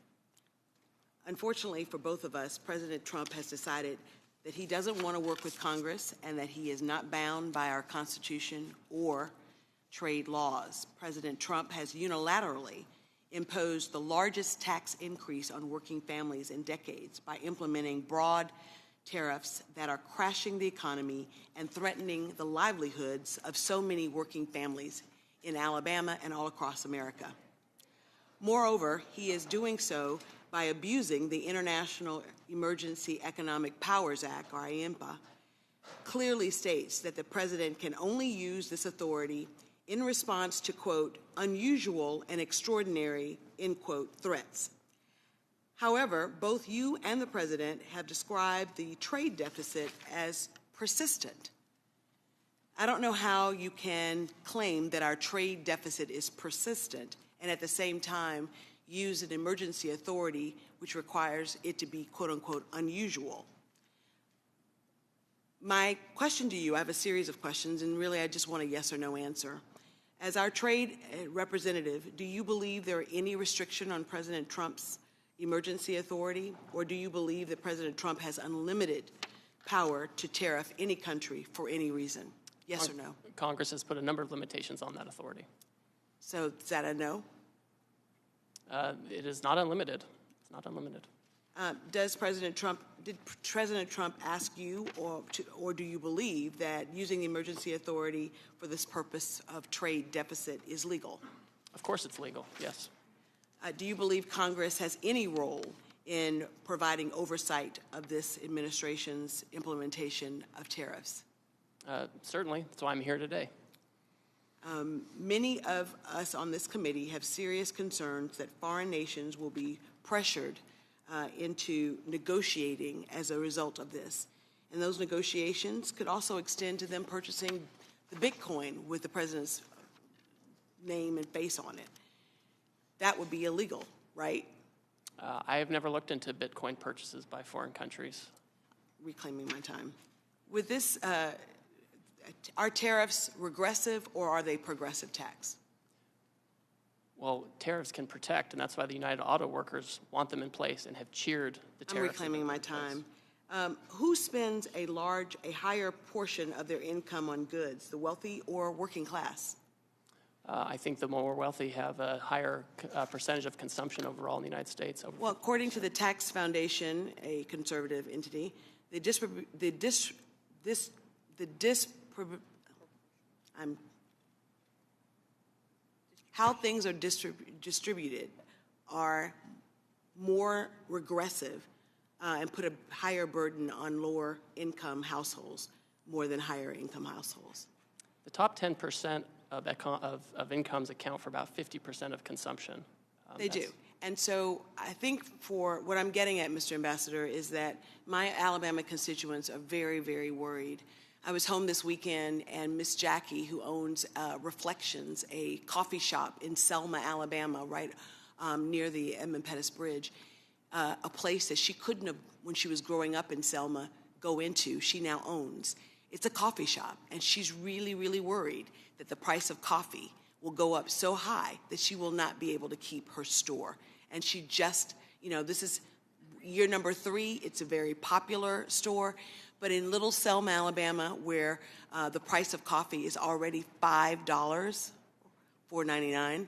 Speaker 15: Unfortunately for both of us, President Trump has decided that he doesn't want to work with Congress and that he is not bound by our Constitution or trade laws. President Trump has unilaterally imposed the largest tax increase on working families in decades by implementing broad tariffs that are crashing the economy and threatening the livelihoods of so many working families in Alabama and all across America. Moreover, he is doing so by abusing the International Emergency Economic Powers Act, or IEMPA, clearly states that the president can only use this authority in response to, quote, unusual and extraordinary, end quote, threats. However, both you and the president have described the trade deficit as persistent. I don't know how you can claim that our trade deficit is persistent and at the same time use an emergency authority which requires it to be, quote unquote, unusual. My question to you, I have a series of questions, and really I just want a yes or no answer. As our trade representative, do you believe there are any restriction on President Trump's emergency authority, or do you believe that President Trump has unlimited power to tariff any country for any reason? Yes or no?
Speaker 3: Congress has put a number of limitations on that authority.
Speaker 15: So is that a no?
Speaker 3: It is not unlimited. It's not unlimited.
Speaker 15: Did President Trump ask you, or do you believe that using the emergency authority for this purpose of trade deficit is legal?
Speaker 3: Of course it's legal, yes.
Speaker 15: Do you believe Congress has any role in providing oversight of this administration's implementation of tariffs?
Speaker 3: Certainly, that's why I'm here today.
Speaker 15: Many of us on this committee have serious concerns that foreign nations will be pressured into negotiating as a result of this. And those negotiations could also extend to them purchasing the Bitcoin with the president's name and face on it. That would be illegal, right?
Speaker 3: I have never looked into Bitcoin purchases by foreign countries.
Speaker 15: Reclaiming my time. With this, are tariffs regressive or are they progressive tax?
Speaker 3: Well, tariffs can protect, and that's why the United Auto Workers want them in place and have cheered the tariffs.
Speaker 15: I'm reclaiming my time. Who spends a higher portion of their income on goods, the wealthy or working class?
Speaker 3: I think the more wealthy have a higher percentage of consumption overall in the United States.
Speaker 15: Well, according to the Tax Foundation, a conservative entity, how things are distributed are more regressive and put a higher burden on lower income households more than higher income households.
Speaker 3: The top 10% of incomes account for about 50% of consumption.
Speaker 15: They do. And so I think for what I'm getting at, Mr. Ambassador, is that my Alabama constituents are very, very worried. I was home this weekend, and Miss Jackie, who owns Reflections, a coffee shop in Selma, Alabama, right near the Edmund Pettus Bridge, a place that she couldn't have, when she was growing up in Selma, go into, she now owns. It's a coffee shop, and she's really, really worried that the price of coffee will go up so high that she will not be able to keep her store. And she just, this is year number 3. It's a very popular store. But in Little Selma, Alabama, where the price of coffee is already $5, $4.99,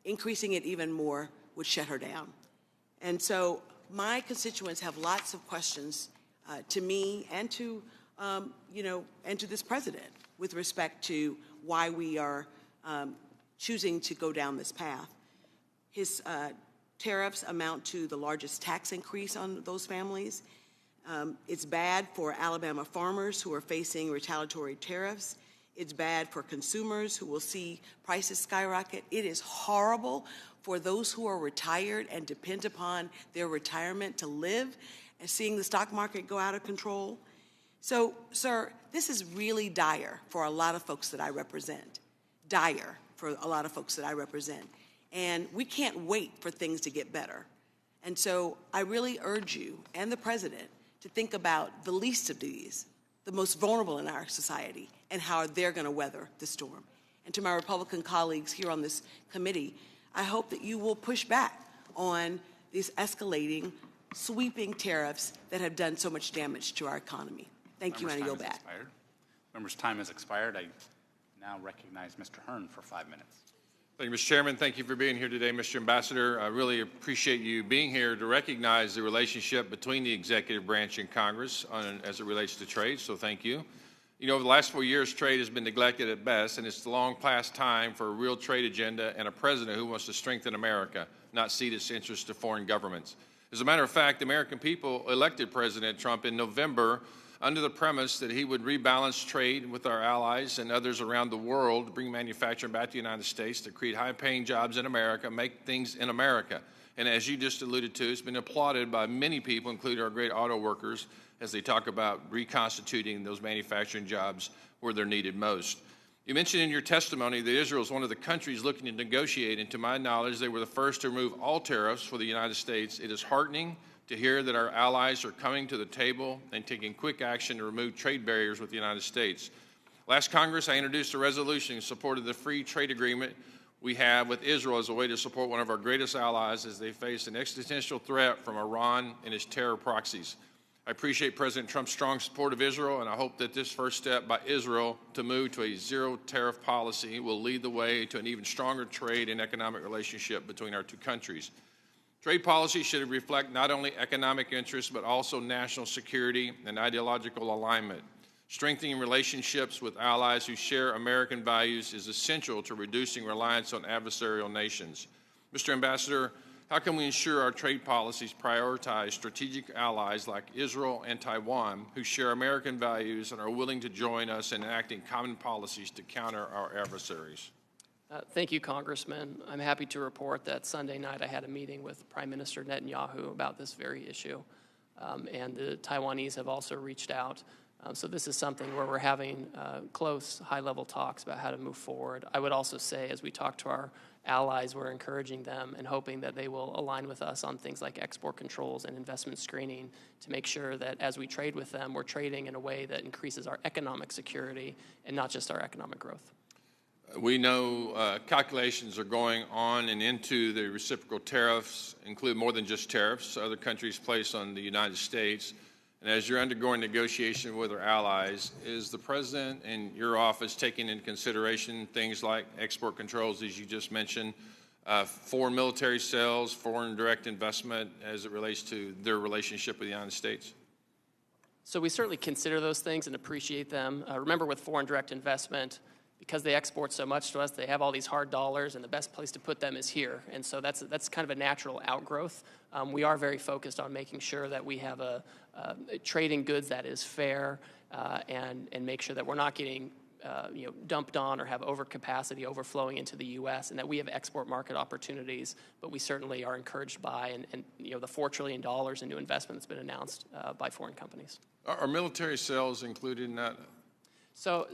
Speaker 15: increasing it even more would shut her down. And so my constituents have lots of questions to me and to, and to this president with respect to why we are choosing to go down this path. His tariffs amount to the largest tax increase on those families. It's bad for Alabama farmers who are facing retaliatory tariffs. It's bad for consumers who will see prices skyrocket. It is horrible for those who are retired and depend upon their retirement to live, and seeing the stock market go out of control. So, sir, this is really dire for a lot of folks that I represent. Dire for a lot of folks that I represent. And we can't wait for things to get better. And so I really urge you and the president to think about the least of these, the most vulnerable in our society, and how they're going to weather the storm. And to my Republican colleagues here on this committee, I hope that you will push back on these escalating, sweeping tariffs that have done so much damage to our economy. Thank you, and I yield back.
Speaker 5: Members' time has expired. I now recognize Mr. Hearn for 5 minutes.
Speaker 16: Thank you, Mr. Chairman. Thank you for being here today, Mr. Ambassador. I really appreciate you being here to recognize the relationship between the executive branch and Congress as it relates to trade, so thank you. Over the last 4 years, trade has been neglected at best, and it's the long past time for a real trade agenda and a president who wants to strengthen America, not cede its interests to foreign governments. As a matter of fact, the American people elected President Trump in November under the premise that he would rebalance trade with our allies and others around the world to bring manufacturing back to the United States, to create high-paying jobs in America, make things in America. And as you just alluded to, it's been applauded by many people, including our great auto workers, as they talk about reconstituting those manufacturing jobs where they're needed most. You mentioned in your testimony that Israel is one of the countries looking to negotiate, and to my knowledge, they were the first to remove all tariffs for the United States. It is heartening to hear that our allies are coming to the table and taking quick action to remove trade barriers with the United States. Last Congress, I introduced a resolution in support of the free trade agreement we have with Israel as a way to support one of our greatest allies as they face an existential threat from Iran and its terror proxies. I appreciate President Trump's strong support of Israel, and I hope that this first step by Israel to move to a zero-tariff policy will lead the way to an even stronger trade and economic relationship between our two countries. Trade policy should reflect not only economic interests, but also national security and ideological alignment. Strengthening relationships with allies who share American values is essential to reducing reliance on adversarial nations. Mr. Ambassador, how can we ensure our trade policies prioritize strategic allies like Israel and Taiwan who share American values and are willing to join us in enacting common policies to counter our adversaries?
Speaker 3: Thank you, Congressman. I'm happy to report that Sunday night I had a meeting with Prime Minister Netanyahu about this very issue, and the Taiwanese have also reached out. So this is something where we're having close, high-level talks about how to move forward. I would also say, as we talk to our allies, we're encouraging them and hoping that they will align with us on things like export controls and investment screening to make sure that as we trade with them, we're trading in a way that increases our economic security and not just our economic growth.
Speaker 16: We know calculations are going on and into the reciprocal tariffs, include more than just tariffs other countries place on the United States. And as you're undergoing negotiation with our allies, is the President and your office taking into consideration things like export controls, as you just mentioned, foreign military sales, foreign direct investment as it relates to their relationship with the United States?
Speaker 3: So we certainly consider those things and appreciate them. Remember, with foreign direct investment, because they export so much to us, they have all these hard dollars, and the best place to put them is here. And so that's kind of a natural outgrowth. We are very focused on making sure that we have a trading goods that is fair and make sure that we're not getting dumped on or have overcapacity overflowing into the U.S. and that we have export market opportunities. But we certainly are encouraged by and the $4 trillion in new investment that's been announced by foreign companies.
Speaker 16: Are military sales included in that?
Speaker 3: So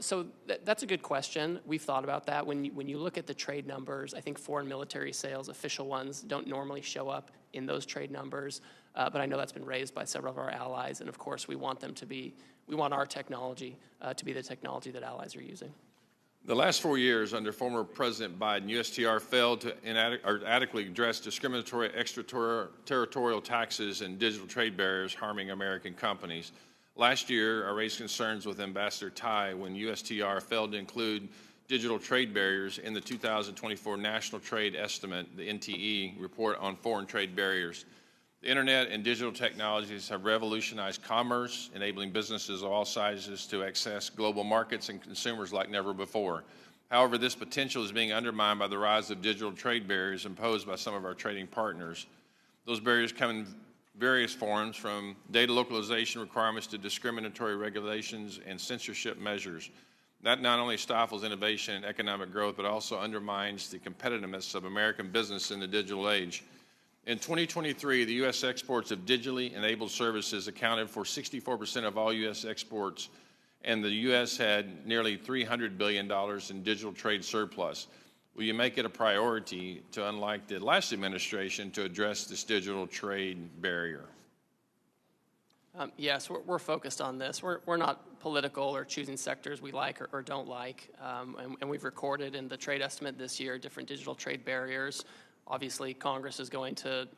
Speaker 3: that's a good question. We've thought about that. When you look at the trade numbers, I think foreign military sales, official ones, don't normally show up in those trade numbers. But I know that's been raised by several of our allies, and of course we want our technology to be the technology that allies are using.
Speaker 16: The last 4 years under former President Biden, USTR failed to adequately address discriminatory extraterritorial taxes and digital trade barriers harming American companies. Last year, I raised concerns with Ambassador Tai when USTR failed to include digital trade barriers in the 2024 National Trade Estimate, the NTE, report on foreign trade barriers. The internet and digital technologies have revolutionized commerce, enabling businesses of all sizes to access global markets and consumers like never before. However, this potential is being undermined by the rise of digital trade barriers imposed by some of our trading partners. Those barriers come in various forms, from data localization requirements to discriminatory regulations and censorship measures. That not only stifles innovation and economic growth, but also undermines the competitiveness of American business in the digital age. In 2023, the U.S. exports of digitally enabled services accounted for 64% of all U.S. exports, and the U.S. had nearly $300 billion in digital trade surplus. Will you make it a priority to, unlike the last administration, to address this digital trade barrier?
Speaker 3: Yes, we're focused on this. We're not political or choosing sectors we like or don't like, and we've recorded in the trade estimate this year different digital trade barriers. Obviously, Congress is going to,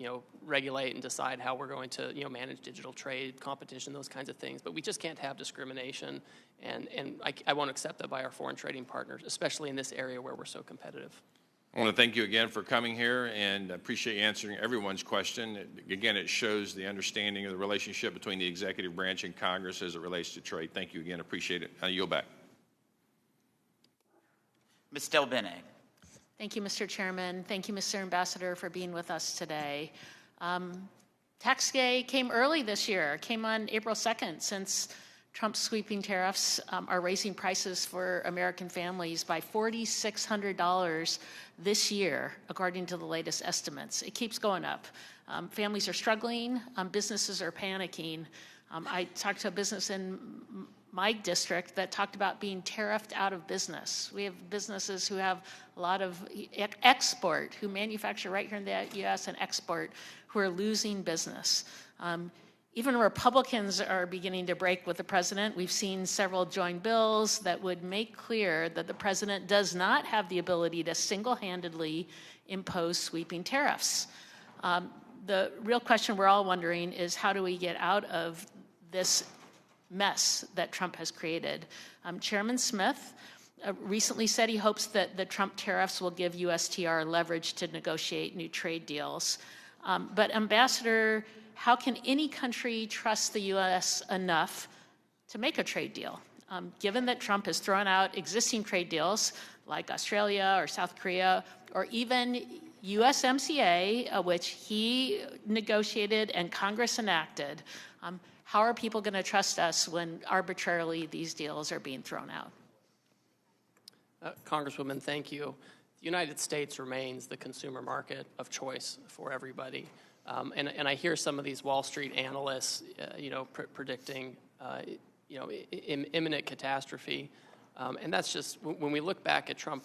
Speaker 3: regulate and decide how we're going to, manage digital trade, competition, those kinds of things. But we just can't have discrimination, and I won't accept that by our foreign trading partners, especially in this area where we're so competitive.
Speaker 16: I want to thank you again for coming here, and I appreciate you answering everyone's question. Again, it shows the understanding of the relationship between the executive branch and Congress as it relates to trade. Thank you again. Appreciate it. I yield back.
Speaker 1: Ms. Del Bene.
Speaker 17: Thank you, Mr. Chairman. Thank you, Mr. Ambassador, for being with us today. Tax day came early this year, came on April 2nd, since Trump's sweeping tariffs are raising prices for American families by $4,600 this year, according to the latest estimates. It keeps going up. Families are struggling. Businesses are panicking. I talked to a business in my district that talked about being tariffed out of business. We have businesses who have a lot of export, who manufacture right here in the U.S. and export, who are losing business. Even Republicans are beginning to break with the president. We've seen several joint bills that would make clear that the president does not have the ability to single-handedly impose sweeping tariffs. The real question we're all wondering is, how do we get out of this mess that Trump has created? Chairman Smith recently said he hopes that the Trump tariffs will give USTR leverage to negotiate new trade deals. But Ambassador, how can any country trust the U.S. enough to make a trade deal? Given that Trump has thrown out existing trade deals like Australia or South Korea, or even USMCA, which he negotiated and Congress enacted, how are people going to trust us when arbitrarily these deals are being thrown out?
Speaker 3: Congresswoman, thank you. The United States remains the consumer market of choice for everybody. And I hear some of these Wall Street analysts, predicting, imminent catastrophe. And that's just, when we look back at Trump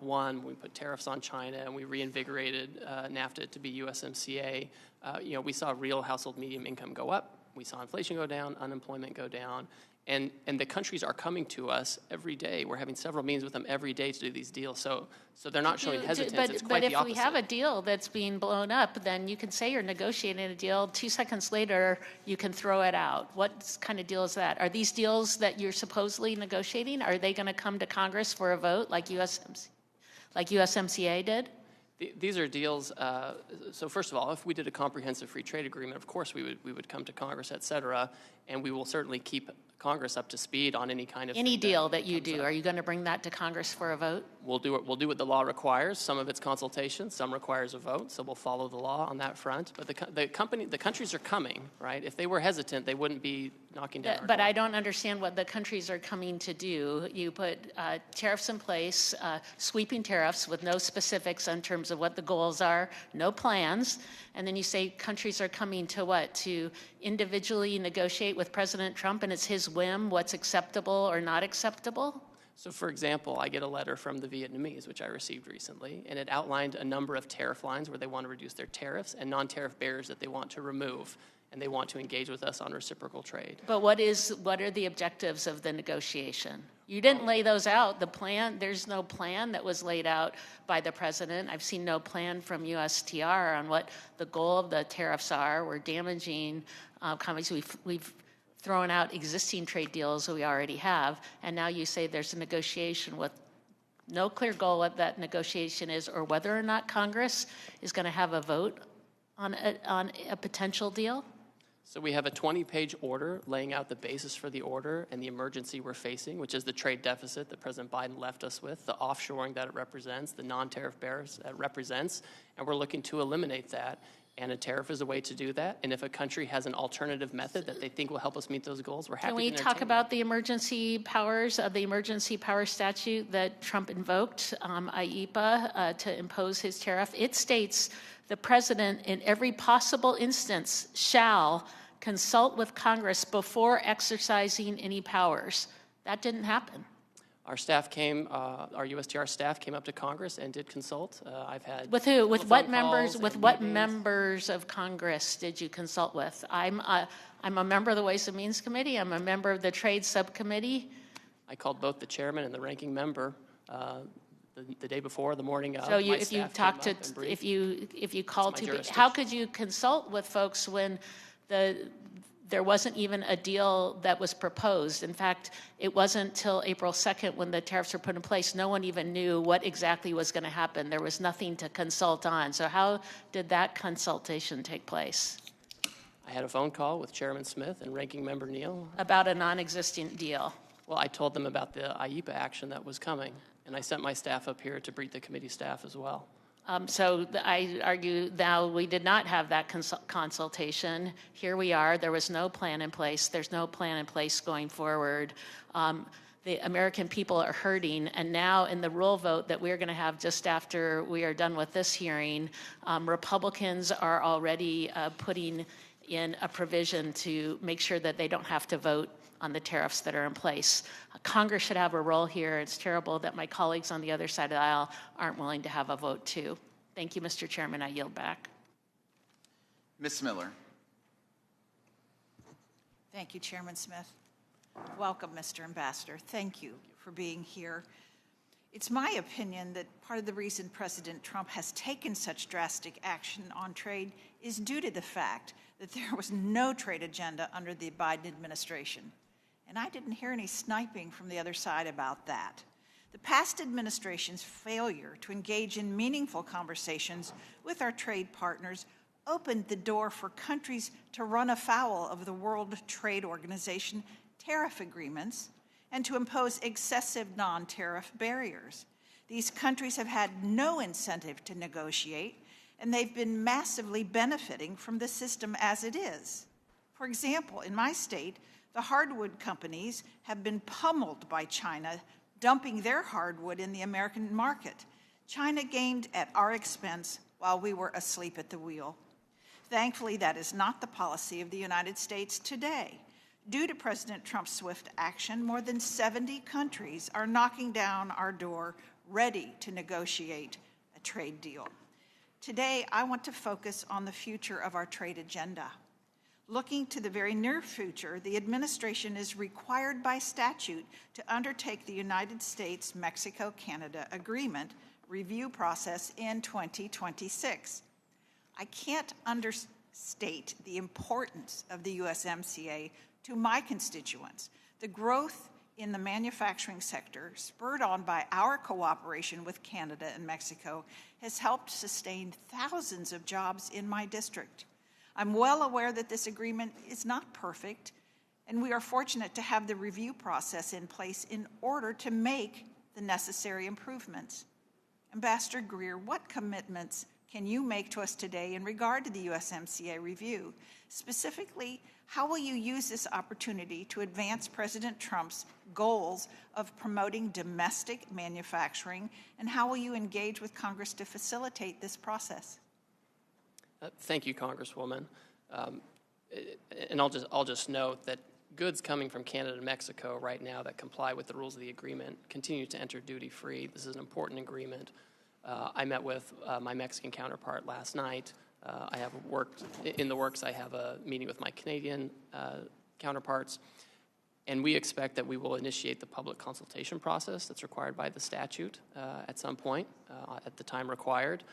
Speaker 3: 1, we put tariffs on China and we reinvigorated NAFTA to be USMCA, we saw real household medium income go up. We saw inflation go down, unemployment go down. And the countries are coming to us every day. We're having several meetings with them every day to do these deals. So they're not showing hesitance. It's quite the opposite.
Speaker 17: But if we have a deal that's being blown up, then you can say you're negotiating a deal. 2 seconds later, you can throw it out. What kind of deal is that? Are these deals that you're supposedly negotiating, are they going to come to Congress for a vote like USMCA did?
Speaker 3: These are deals. So first of all, if we did a comprehensive free trade agreement, of course we would come to Congress, et cetera, and we will certainly keep Congress up to speed on any kind of
Speaker 17: any deal that you do. Are you going to bring that to Congress for a vote?
Speaker 3: We'll do it. We'll do what the law requires. Some of it's consultation, some requires a vote. So we'll follow the law on that front. But the countries are coming, right? If they were hesitant, they wouldn't be knocking down.
Speaker 17: But I don't understand what the countries are coming to do. You put tariffs in place, sweeping tariffs with no specifics in terms of what the goals are, no plans, and then you say countries are coming to what? To individually negotiate with President Trump, and it's his whim what's acceptable or not acceptable?
Speaker 3: So, for example, I get a letter from the Vietnamese, which I received recently, and it outlined a number of tariff lines where they want to reduce their tariffs and non-tariff barriers that they want to remove, and they want to engage with us on reciprocal trade.
Speaker 17: But what are the objectives of the negotiation? You didn't lay those out. The plan, there's no plan that was laid out by the president. I've seen no plan from USTR on what the goal of the tariffs are. We're damaging companies. We've thrown out existing trade deals that we already have, and now you say there's a negotiation with no clear goal what that negotiation is or whether or not Congress is going to have a vote on a potential deal?
Speaker 3: So we have a 20-page order laying out the basis for the order and the emergency we're facing, which is the trade deficit that President Biden left us with, the offshoring that it represents, the non-tariff barriers that it represents, and we're looking to eliminate that. And a tariff is a way to do that. And if a country has an alternative method that they think will help us meet those goals, we're happy to entertain.
Speaker 17: Can we talk about the emergency powers of the emergency power statute that Trump invoked, IEPA, to impose his tariff? It states the president in every possible instance shall consult with Congress before exercising any powers. That didn't happen.
Speaker 3: Our staff came, our USTR staff came up to Congress and did consult. I've had
Speaker 17: with who? With what members? With what members of Congress did you consult with? I'm a member of the Ways and Means Committee. I'm a member of the Trade Subcommittee.
Speaker 3: I called both the chairman and the ranking member the day before, the morning of.
Speaker 17: So if you called to, how could you consult with folks when there wasn't even a deal that was proposed? In fact, it wasn't till April 2nd when the tariffs were put in place. No one even knew what exactly was going to happen. There was nothing to consult on. So how did that consultation take place?
Speaker 3: I had a phone call with Chairman Smith and Ranking Member Neal.
Speaker 17: About a non-existent deal?
Speaker 3: Well, I told them about the IEPA action that was coming, and I sent my staff up here to brief the committee staff as well.
Speaker 17: So I argue now we did not have that consultation. Here we are. There was no plan in place. There's no plan in place going forward. The American people are hurting, and now in the rule vote that we're going to have just after we are done with this hearing, Republicans are already putting in a provision to make sure that they don't have to vote on the tariffs that are in place. Congress should have a role here. It's terrible that my colleagues on the other side of the aisle aren't willing to have a vote too. Thank you, Mr. Chairman. I yield back.
Speaker 18: Ms. Miller.
Speaker 19: Thank you, Chairman Smith. Welcome, Mr. Ambassador. Thank you for being here. It's my opinion that part of the reason President Trump has taken such drastic action on trade is due to the fact that there was no trade agenda under the Biden administration. And I didn't hear any sniping from the other side about that. The past administration's failure to engage in meaningful conversations with our trade partners opened the door for countries to run afoul of the World Trade Organization tariff agreements and to impose excessive non-tariff barriers. These countries have had no incentive to negotiate, and they've been massively benefiting from the system as it is. For example, in my state, the hardwood companies have been pummeled by China, dumping their hardwood in the American market. China gained at our expense while we were asleep at the wheel. Thankfully, that is not the policy of the United States today. Due to President Trump's swift action, more than 70 countries are knocking down our door, ready to negotiate a trade deal. Today, I want to focus on the future of our trade agenda. Looking to the very near future, the administration is required by statute to undertake the United States-Mexico-Canada Agreement review process in 2026. I can't understate the importance of the USMCA to my constituents. The growth in the manufacturing sector, spurred on by our cooperation with Canada and Mexico, has helped sustain thousands of jobs in my district. I'm well aware that this agreement is not perfect, and we are fortunate to have the review process in place in order to make the necessary improvements. Ambassador Greer, what commitments can you make to us today in regard to the USMCA review? Specifically, how will you use this opportunity to advance President Trump's goals of promoting domestic manufacturing, and how will you engage with Congress to facilitate this process?
Speaker 3: Thank you, Congresswoman. And I'll just note that goods coming from Canada and Mexico right now that comply with the rules of the agreement continue to enter duty-free. This is an important agreement. I met with my Mexican counterpart last night. I have worked in the works. I have a meeting with my Canadian counterparts, and we expect that we will initiate the public consultation process that's required by the statute at some point at the time required.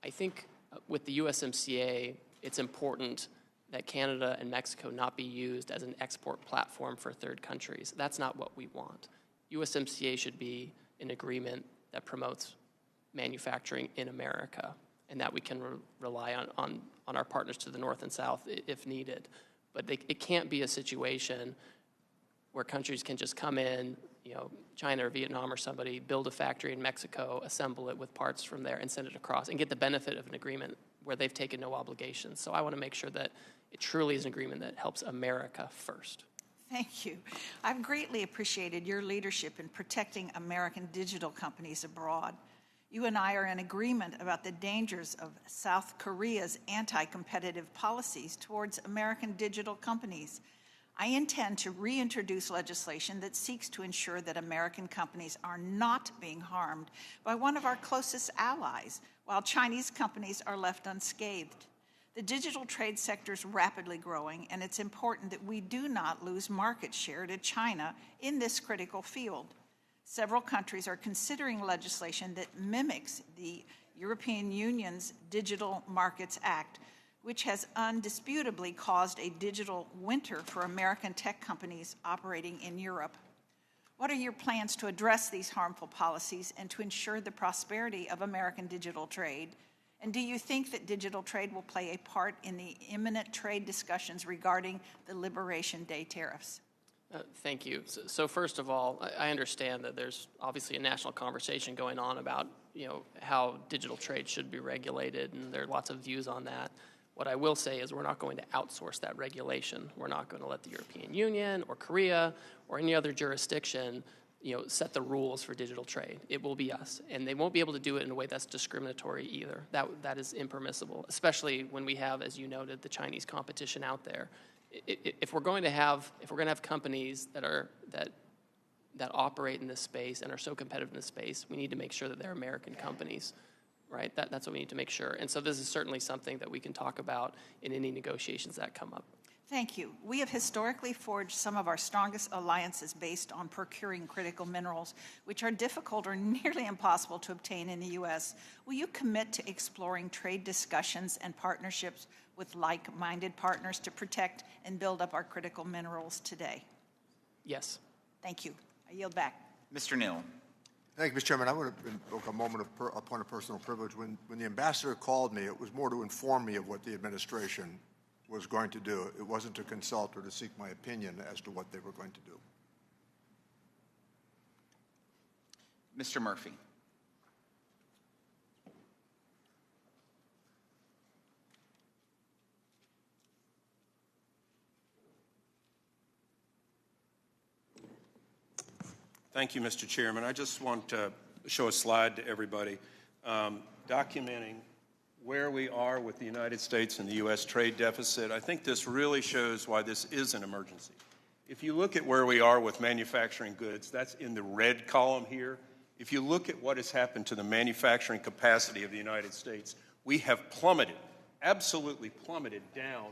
Speaker 3: I think with the USMCA, it's important that Canada and Mexico not be used as an export platform for third countries. That's not what we want. USMCA should be an agreement that promotes manufacturing in America, and that we can rely on our partners to the north and south if needed. But it can't be a situation where countries can just come in, China or Vietnam or somebody, build a factory in Mexico, assemble it with parts from there, and send it across, and get the benefit of an agreement where they've taken no obligations. So I want to make sure that it truly is an agreement that helps America first.
Speaker 19: Thank you. I've greatly appreciated your leadership in protecting American digital companies abroad. You and I are in agreement about the dangers of South Korea's anti-competitive policies towards American digital companies. I intend to reintroduce legislation that seeks to ensure that American companies are not being harmed by one of our closest allies, while Chinese companies are left unscathed. The digital trade sector is rapidly growing, and it's important that we do not lose market share to China in this critical field. Several countries are considering legislation that mimics the European Union's Digital Markets Act, which has undisputably caused a digital winter for American tech companies operating in Europe. What are your plans to address these harmful policies and to ensure the prosperity of American digital trade? And do you think that digital trade will play a part in the imminent trade discussions regarding the Liberation Day tariffs?
Speaker 3: Thank you. So first of all, I understand that there's obviously a national conversation going on about how digital trade should be regulated, and there are lots of views on that. What I will say is we're not going to outsource that regulation. We're not going to let the European Union or Korea or any other jurisdiction set the rules for digital trade. It will be us, and they won't be able to do it in a way that's discriminatory either. That is impermissible, especially when we have, as you noted, the Chinese competition out there. If we're going to have companies that operate in this space and are so competitive in this space, we need to make sure that they're American companies, right? That's what we need to make sure. And so this is certainly something that we can talk about in any negotiations that come up.
Speaker 19: Thank you. We have historically forged some of our strongest alliances based on procuring critical minerals, which are difficult or nearly impossible to obtain in the U.S. Will you commit to exploring trade discussions and partnerships with like-minded partners to protect and build up our critical minerals today?
Speaker 3: Yes.
Speaker 19: Thank you. I yield back.
Speaker 1: Mr. Neal.
Speaker 2: Thank you, Mr. Chairman. I would have invoke a moment of a point of personal privilege. When the ambassador called me, it was more to inform me of what the administration was going to do. It wasn't to consult or to seek my opinion as to what they were going to do.
Speaker 18: Mr. Murphy.
Speaker 7: Thank you, Mr. Chairman. I just want to show a slide to everybody documenting where we are with the United States and the U.S. trade deficit. I think this really shows why this is an emergency. If you look at where we are with manufacturing goods, that's in the red column here. If you look at what has happened to the manufacturing capacity of the United States, we have plummeted, absolutely plummeted down.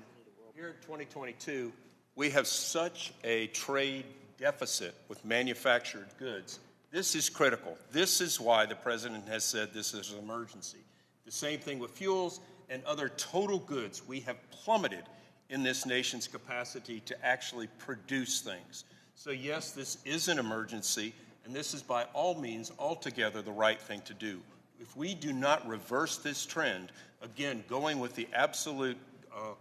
Speaker 7: Here in 2022, we have such a trade deficit with manufactured goods. This is critical. This is why the president has said this is an emergency. The same thing with fuels and other total goods. We have plummeted in this nation's capacity to actually produce things. So yes, this is an emergency, and this is by all means altogether the right thing to do. If we do not reverse this trend, again, going with the absolute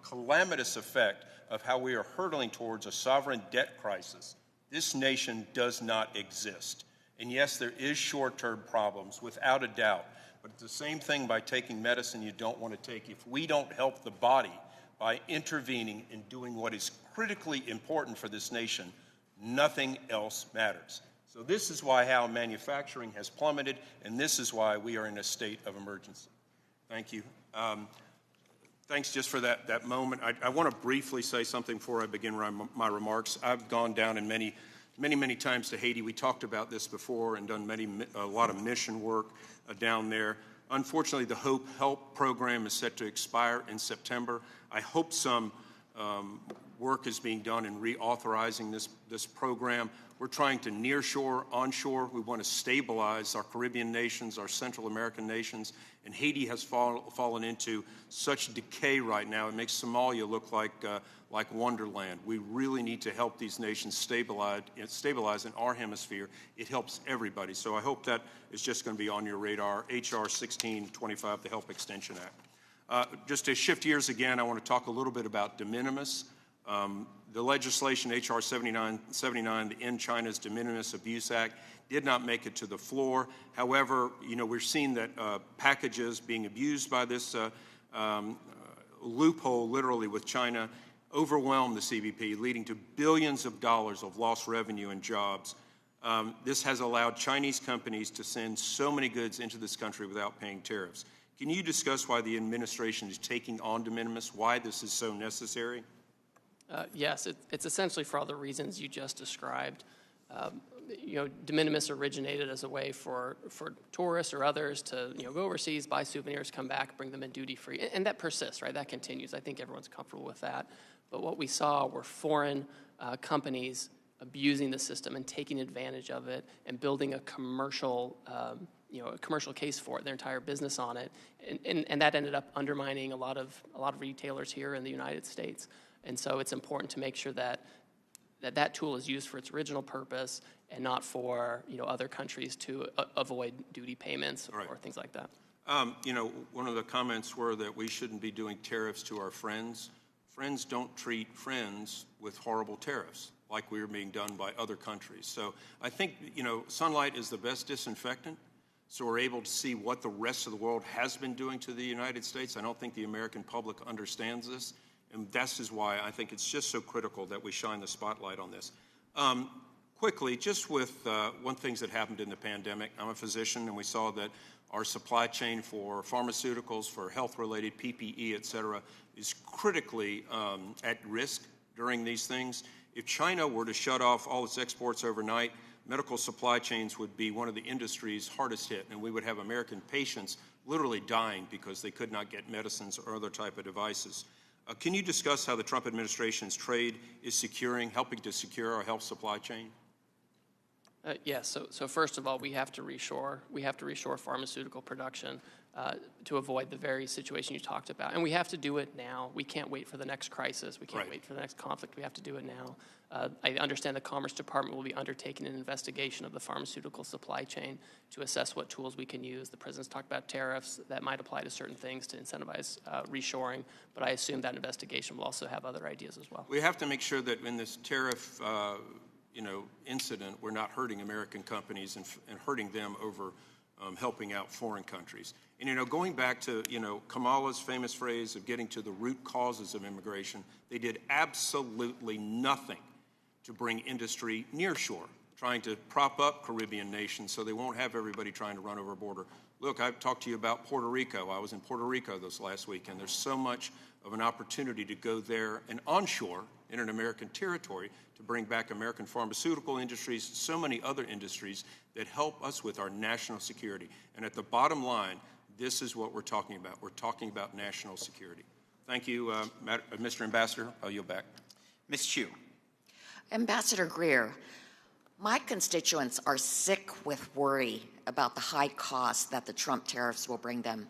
Speaker 7: calamitous effect of how we are hurtling towards a sovereign debt crisis, this nation does not exist. And yes, there is short-term problems, without a doubt. But it's the same thing by taking medicine you don't want to take. If we don't help the body by intervening and doing what is critically important for this nation, nothing else matters. So this is why how manufacturing has plummeted, and this is why we are in a state of emergency. Thank you. Thanks just for that moment. I want to briefly say something before I begin my remarks. I've gone down in many times to Haiti. We talked about this before and done a lot of mission work down there. Unfortunately, the Hope Help program is set to expire in September. I hope some work is being done in reauthorizing this program. We're trying to nearshore, onshore. We want to stabilize our Caribbean nations, our Central American nations, and Haiti has fallen into such decay right now. It makes Somalia look like Wonderland. We really need to help these nations stabilize in our hemisphere. It helps everybody. So I hope that is just going to be on your radar. HR 1625, the Help Extension Act. Just to shift gears again, I want to talk a little bit about diminimus. The legislation, HR 7979, the End China's De Minimis Abuse Act, did not make it to the floor. However, we're seeing that packages being abused by this loophole, literally with China, overwhelm the CBP, leading to billions of dollars of lost revenue and jobs. This has allowed Chinese companies to send so many goods into this country without paying tariffs. Can you discuss why the administration is taking on de minimis, why this is so necessary?
Speaker 3: Yes, it's essentially for all the reasons you just described. De minimis originated as a way for tourists or others to go overseas, buy souvenirs, come back, bring them in duty-free, and that persists, right? That continues. I think everyone's comfortable with that. But what we saw were foreign companies abusing the system and taking advantage of it and building a commercial case for it, their entire business on it, and that ended up undermining a lot of retailers here in the United States. And so it's important to make sure that tool is used for its original purpose and not for other countries to avoid duty payments or things like that.
Speaker 7: One of the comments were that we shouldn't be doing tariffs to our friends. Friends don't treat friends with horrible tariffs like we are being done by other countries. So I think sunlight is the best disinfectant. So we're able to see what the rest of the world has been doing to the United States. I don't think the American public understands this. And this is why I think it's just so critical that we shine the spotlight on this. Quickly, just with one thing that happened in the pandemic, I'm a physician, and we saw that our supply chain for pharmaceuticals, for health-related PPE, et cetera, is critically at risk during these things. If China were to shut off all its exports overnight, medical supply chains would be one of the industries hardest hit, and we would have American patients literally dying because they could not get medicines or other type of devices. Can you discuss how the Trump administration's trade is helping to secure our health supply chain?
Speaker 3: Yes. So first of all, we have to reshore. We have to reshore pharmaceutical production to avoid the very situation you talked about. And we have to do it now. We can't wait for the next crisis. We can't wait for the next conflict. We have to do it now. I understand the Commerce Department will be undertaking an investigation of the pharmaceutical supply chain to assess what tools we can use. The President's talked about tariffs that might apply to certain things to incentivize reshoring, but I assume that investigation will also have other ideas as well.
Speaker 7: We have to make sure that in this tariff incident, we're not hurting American companies and hurting them over helping out foreign countries. And, going back to, Kamala's famous phrase of getting to the root causes of immigration, they did absolutely nothing to bring industry nearshore, trying to prop up Caribbean nations so they won't have everybody trying to run over a border. Look, I've talked to you about Puerto Rico. I was in Puerto Rico this last week, and there's so much of an opportunity to go there and onshore in an American territory to bring back American pharmaceutical industries, so many other industries that help us with our national security. And at the bottom line, this is what we're talking about. We're talking about national security. Thank you, Mr. Ambassador. I'll yield back.
Speaker 1: Ms. Chu.
Speaker 20: Ambassador Greer, my constituents are sick with worry about the high costs that the Trump tariffs will bring them.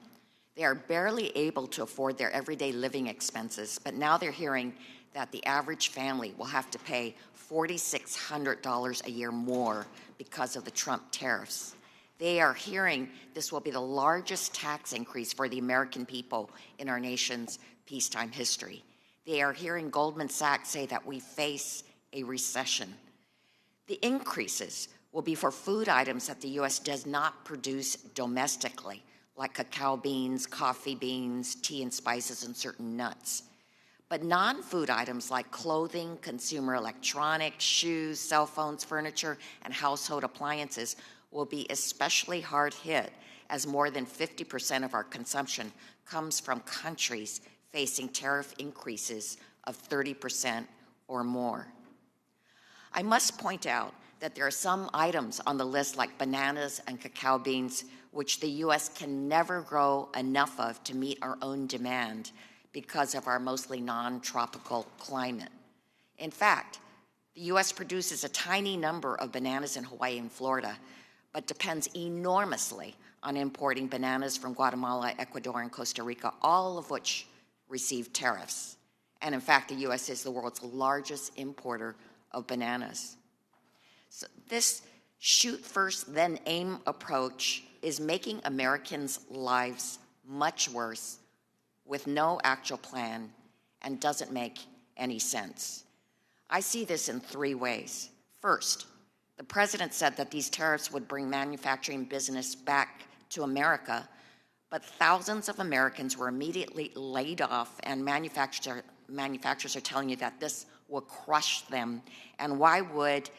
Speaker 20: They are barely able to afford their everyday living expenses, but now they're hearing that the average family will have to pay $4,600 a year more because of the Trump tariffs. They are hearing this will be the largest tax increase for the American people in our nation's peacetime history. They are hearing Goldman Sachs say that we face a recession. The increases will be for food items that the U.S. does not produce domestically, like cacao beans, coffee beans, tea and spices, and certain nuts. But non-food items like clothing, consumer electronics, shoes, cell phones, furniture, and household appliances will be especially hard hit, as more than 50% of our consumption comes from countries facing tariff increases of 30% or more. I must point out that there are some items on the list like bananas and cacao beans which the U.S. can never grow enough of to meet our own demand because of our mostly non-tropical climate. In fact, the U.S. produces a tiny number of bananas in Hawaii and Florida, but depends enormously on importing bananas from Guatemala, Ecuador, and Costa Rica, all of which receive tariffs. And in fact, the U.S. is the world's largest importer of bananas. So this shoot first, then aim approach is making Americans' lives much worse with no actual plan and doesn't make any sense. I see this in three ways. First, the president said that these tariffs would bring manufacturing business back to America, but thousands of Americans were immediately laid off, and manufacturers are telling you that this will crush them. And why would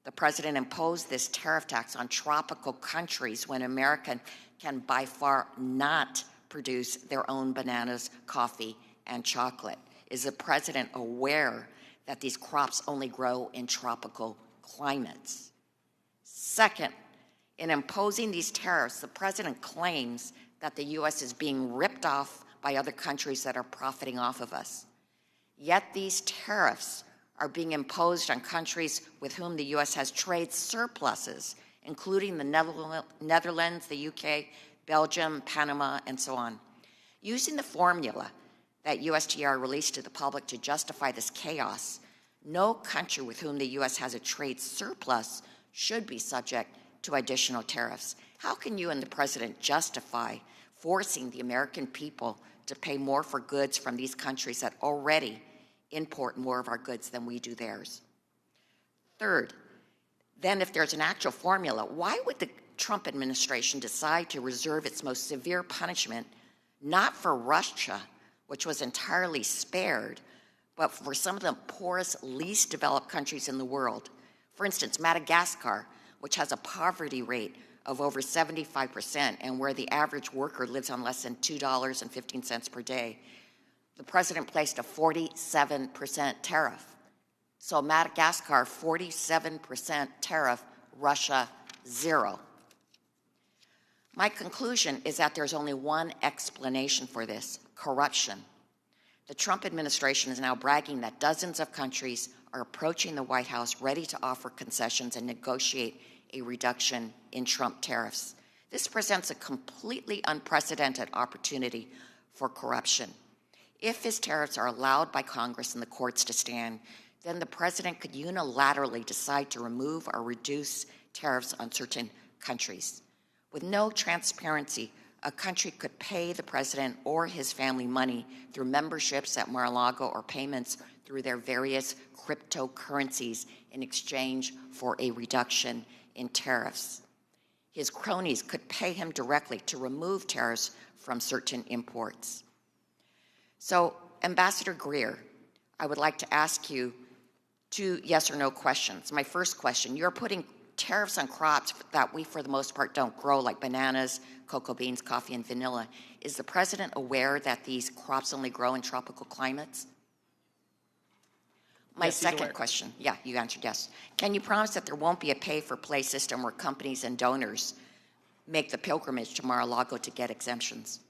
Speaker 20: the president impose this tariff tax on tropical countries when America can by far not produce their own bananas, coffee, and chocolate? Is the president aware that these crops only grow in tropical climates? Second, in imposing these tariffs, the president claims that the U.S. is being ripped off by other countries that are profiting off of us. Yet these tariffs are being imposed on countries with whom the U.S. has trade surpluses, including the Netherlands, the UK, Belgium, Panama, and so on. Using the formula that USTR released to the public to justify this chaos, no country with whom the U.S. has a trade surplus should be subject to additional tariffs. How can you and the president justify forcing the American people to pay more for goods from these countries that already import more of our goods than we do theirs? Third, then if there's an actual formula, why would the Trump administration decide to reserve its most severe punishment not for Russia, which was entirely spared, but for some of the poorest, least developed countries in the world? For instance, Madagascar, which has a poverty rate of over 75% and where the average worker lives on less than $2.15 per day. The president placed a 47% tariff. So Madagascar, 47% tariff, Russia, 0. My conclusion is that there's only one explanation for this: corruption. The Trump administration is now bragging that dozens of countries are approaching the White House ready to offer concessions and negotiate a reduction in Trump tariffs. This presents a completely unprecedented opportunity for corruption. If his tariffs are allowed by Congress and the courts to stand, then the president could unilaterally decide to remove or reduce tariffs on certain countries. With no transparency, a country could pay the president or his family money through memberships at Mar-a-Lago or payments through their various cryptocurrencies in exchange for a reduction in tariffs. His cronies could pay him directly to remove tariffs from certain imports. So, Ambassador Greer, I would like to ask you 2 yes or no questions. My first question, you're putting tariffs on crops that we, for the most part, don't grow, like bananas, cocoa beans, coffee, and vanilla. Is the president aware that these crops only grow in tropical climates? My second question, yeah, you answered yes. Can you promise that there won't be a pay-for-play system where companies and donors make the pilgrimage to Mar-a-Lago to get exemptions?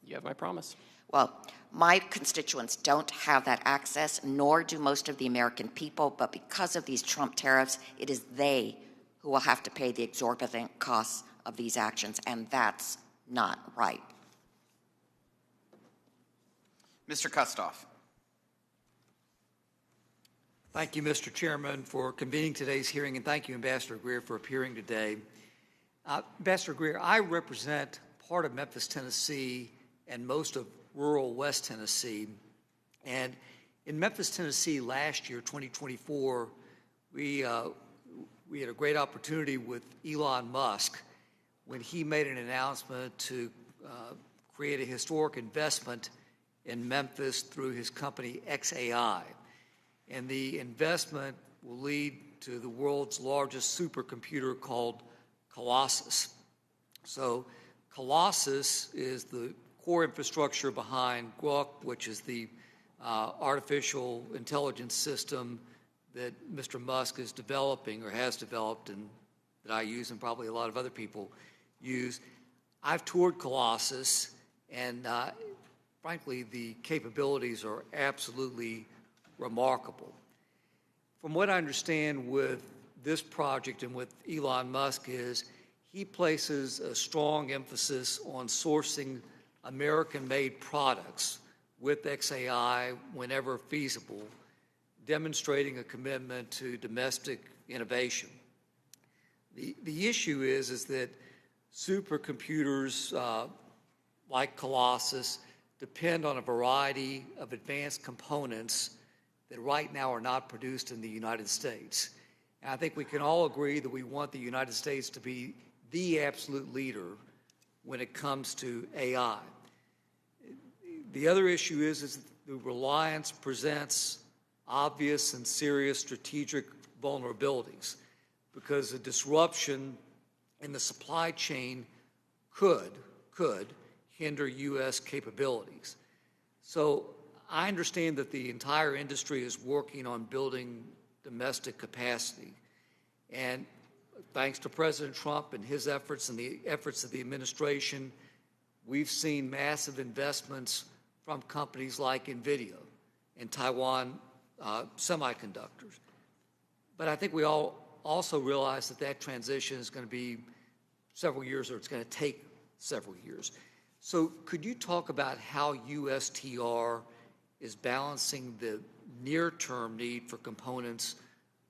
Speaker 3: You have my promise.
Speaker 20: Well, my constituents don't have that access, nor do most of the American people, but because of these Trump tariffs, it is they who will have to pay the exorbitant costs of these actions, and that's not right.
Speaker 1: Mr. Kustoff.
Speaker 21: Thank you, Mr. Chairman, for convening today's hearing, and thank you, Ambassador Greer, for appearing today. Ambassador Greer, I represent part of Memphis, Tennessee, and most of rural West Tennessee. And in Memphis, Tennessee, last year, 2024, we had a great opportunity with Elon Musk when he made an announcement to create a historic investment in Memphis through his company XAI. And the investment will lead to the world's largest supercomputer called Colossus. So Colossus is the core infrastructure behind Grok, which is the artificial intelligence system that Mr. Musk is developing or has developed and that I use and probably a lot of other people use. I've toured Colossus, and frankly, the capabilities are absolutely remarkable. From what I understand with this project and with Elon Musk is he places a strong emphasis on sourcing American-made products with XAI whenever feasible, demonstrating a commitment to domestic innovation. The issue is that supercomputers like Colossus depend on a variety of advanced components that right now are not produced in the United States. And I think we can all agree that we want the United States to be the absolute leader when it comes to AI. The other issue is the reliance presents obvious and serious strategic vulnerabilities because a disruption in the supply chain could hinder U.S. capabilities. So I understand that the entire industry is working on building domestic capacity. And thanks to President Trump and his efforts and the efforts of the administration, we've seen massive investments from companies like NVIDIA and Taiwan Semiconductors. But I think we all also realize that that transition is going to be several years, or it's going to take several years. So could you talk about how USTR is balancing the near-term need for components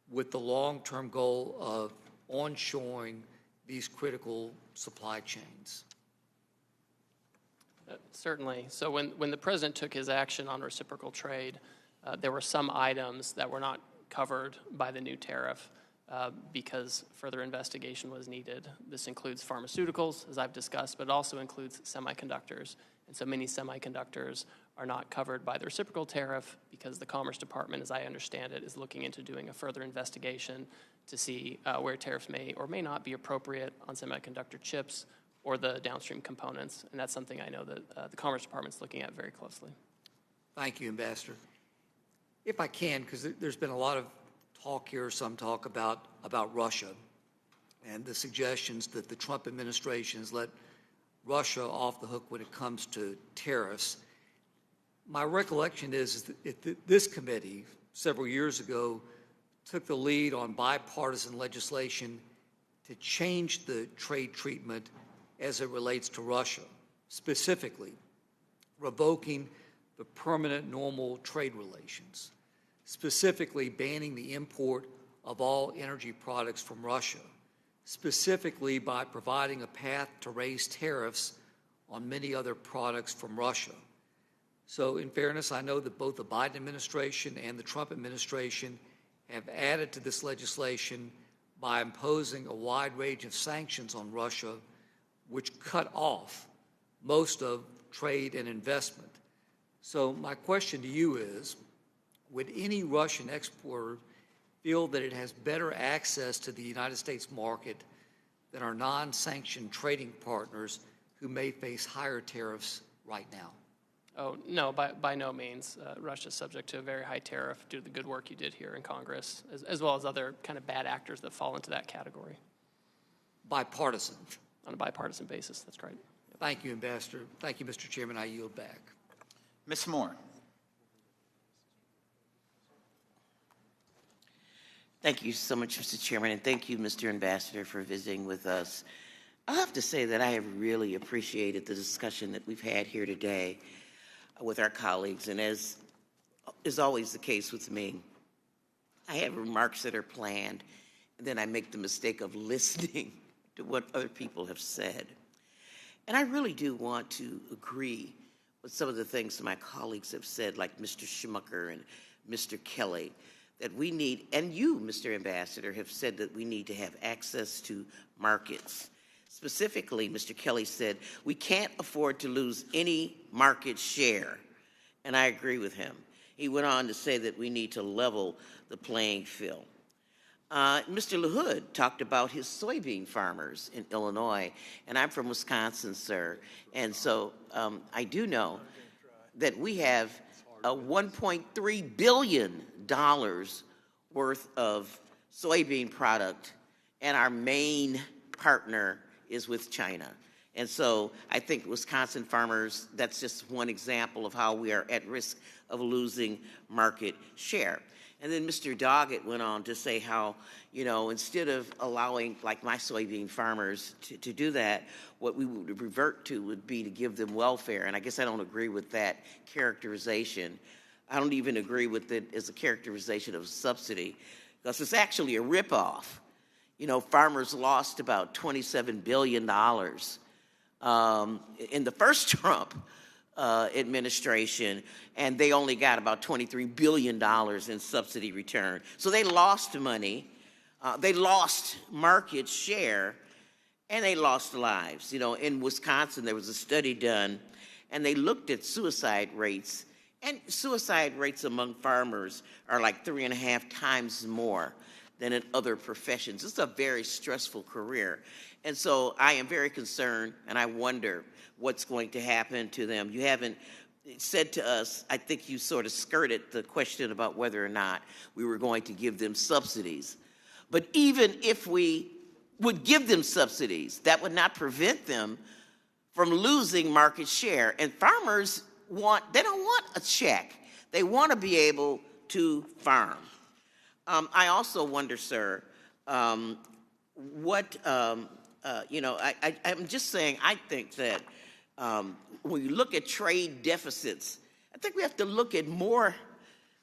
Speaker 21: with the long-term goal of onshoring these critical supply chains?
Speaker 3: Certainly. So when the president took his action on reciprocal trade, there were some items that were not covered by the new tariff because further investigation was needed. This includes pharmaceuticals, as I've discussed, but it also includes semiconductors. And so many semiconductors are not covered by the reciprocal tariff because the Commerce Department, as I understand it, is looking into doing a further investigation to see where tariffs may or may not be appropriate on semiconductor chips or the downstream components. And that's something I know that the Commerce Department is looking at very closely.
Speaker 21: Thank you, Ambassador. If I can, because there's been a lot of talk here, some talk about Russia and the suggestions that the Trump administration has let Russia off the hook when it comes to tariffs. My recollection is that this committee several years ago took the lead on bipartisan legislation to change the trade treatment as it relates to Russia, specifically revoking the permanent normal trade relations, specifically banning the import of all energy products from Russia, specifically by providing a path to raise tariffs on many other products from Russia. So in fairness, I know that both the Biden administration and the Trump administration have added to this legislation by imposing a wide range of sanctions on Russia, which cut off most of trade and investment. So my question to you is, would any Russian exporter feel that it has better access to the United States market than our non-sanctioned trading partners who may face higher tariffs right now?
Speaker 3: Oh, no, by no means. Russia's subject to a very high tariff due to the good work you did here in Congress, as well as other kind of bad actors that fall into that category.
Speaker 21: Bipartisan.
Speaker 3: On a bipartisan basis, that's right.
Speaker 21: Thank you, Ambassador. Thank you, Mr. Chairman. I yield back.
Speaker 1: Ms. Moore.
Speaker 4: Thank you so much, Mr. Chairman, and thank you, Mr. Ambassador, for visiting with us. I have to say that I have really appreciated the discussion that we've had here today with our colleagues, and as is always the case with me, I have remarks that are planned, and then I make the mistake of listening to what other people have said. And I really do want to agree with some of the things that my colleagues have said, like Mr. Schmucker and Mr. Kelly, that we need, and you, Mr. Ambassador, have said that we need to have access to markets. Specifically, Mr. Kelly said, we can't afford to lose any market share, and I agree with him. He went on to say that we need to level the playing field. Mr. LaHood talked about his soybean farmers in Illinois, and I'm from Wisconsin, sir, and so I do know that we have $1.3 billion worth of soybean product, and our main partner is with China. And so I think Wisconsin farmers, that's just one example of how we are at risk of losing market share. And then Mr. Doggett went on to say how, you know, instead of allowing, like my soybean farmers, to do that, what we would revert to would be to give them welfare. And I guess I don't agree with that characterization. I don't even agree with it as a characterization of a subsidy, because it's actually a ripoff. You know, farmers lost about $27 billion in the first Trump administration, and they only got about $23 billion in subsidy return. So they lost money, they lost market share, and they lost lives. You know, in Wisconsin, there was a study done, and they looked at suicide rates, and suicide rates among farmers are like 3.5 times more than in other professions. It's a very stressful career. And so I am very concerned, and I wonder what's going to happen to them. You haven't said to us, I think you sort of skirted the question about whether or not we were going to give them subsidies. But even if we would give them subsidies, that would not prevent them from losing market share. And farmers they don't want a check. They want to be able to farm. I also wonder, sir, what, you know, I'm just saying, I think that when you look at trade deficits, I think we have to look at more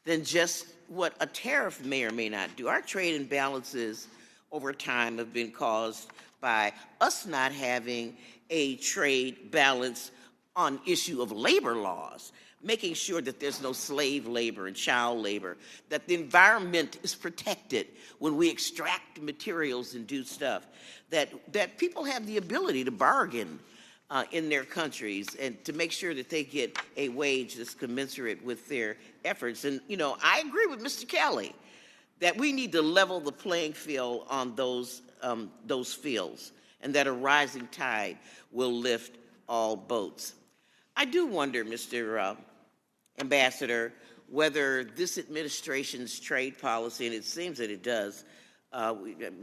Speaker 4: than just what a tariff may or may not do. Our trade imbalances over time have been caused by us not having a trade balance on issue of labor laws, making sure that there's no slave labor and child labor, that the environment is protected when we extract materials and do stuff, that people have the ability to bargain in their countries and to make sure that they get a wage that's commensurate with their efforts. And, you know, I agree with Mr. Kelly that we need to level the playing field on those fields, and that a rising tide will lift all boats. I do wonder, Mr. Ambassador, whether this administration's trade policy, and it seems that it does,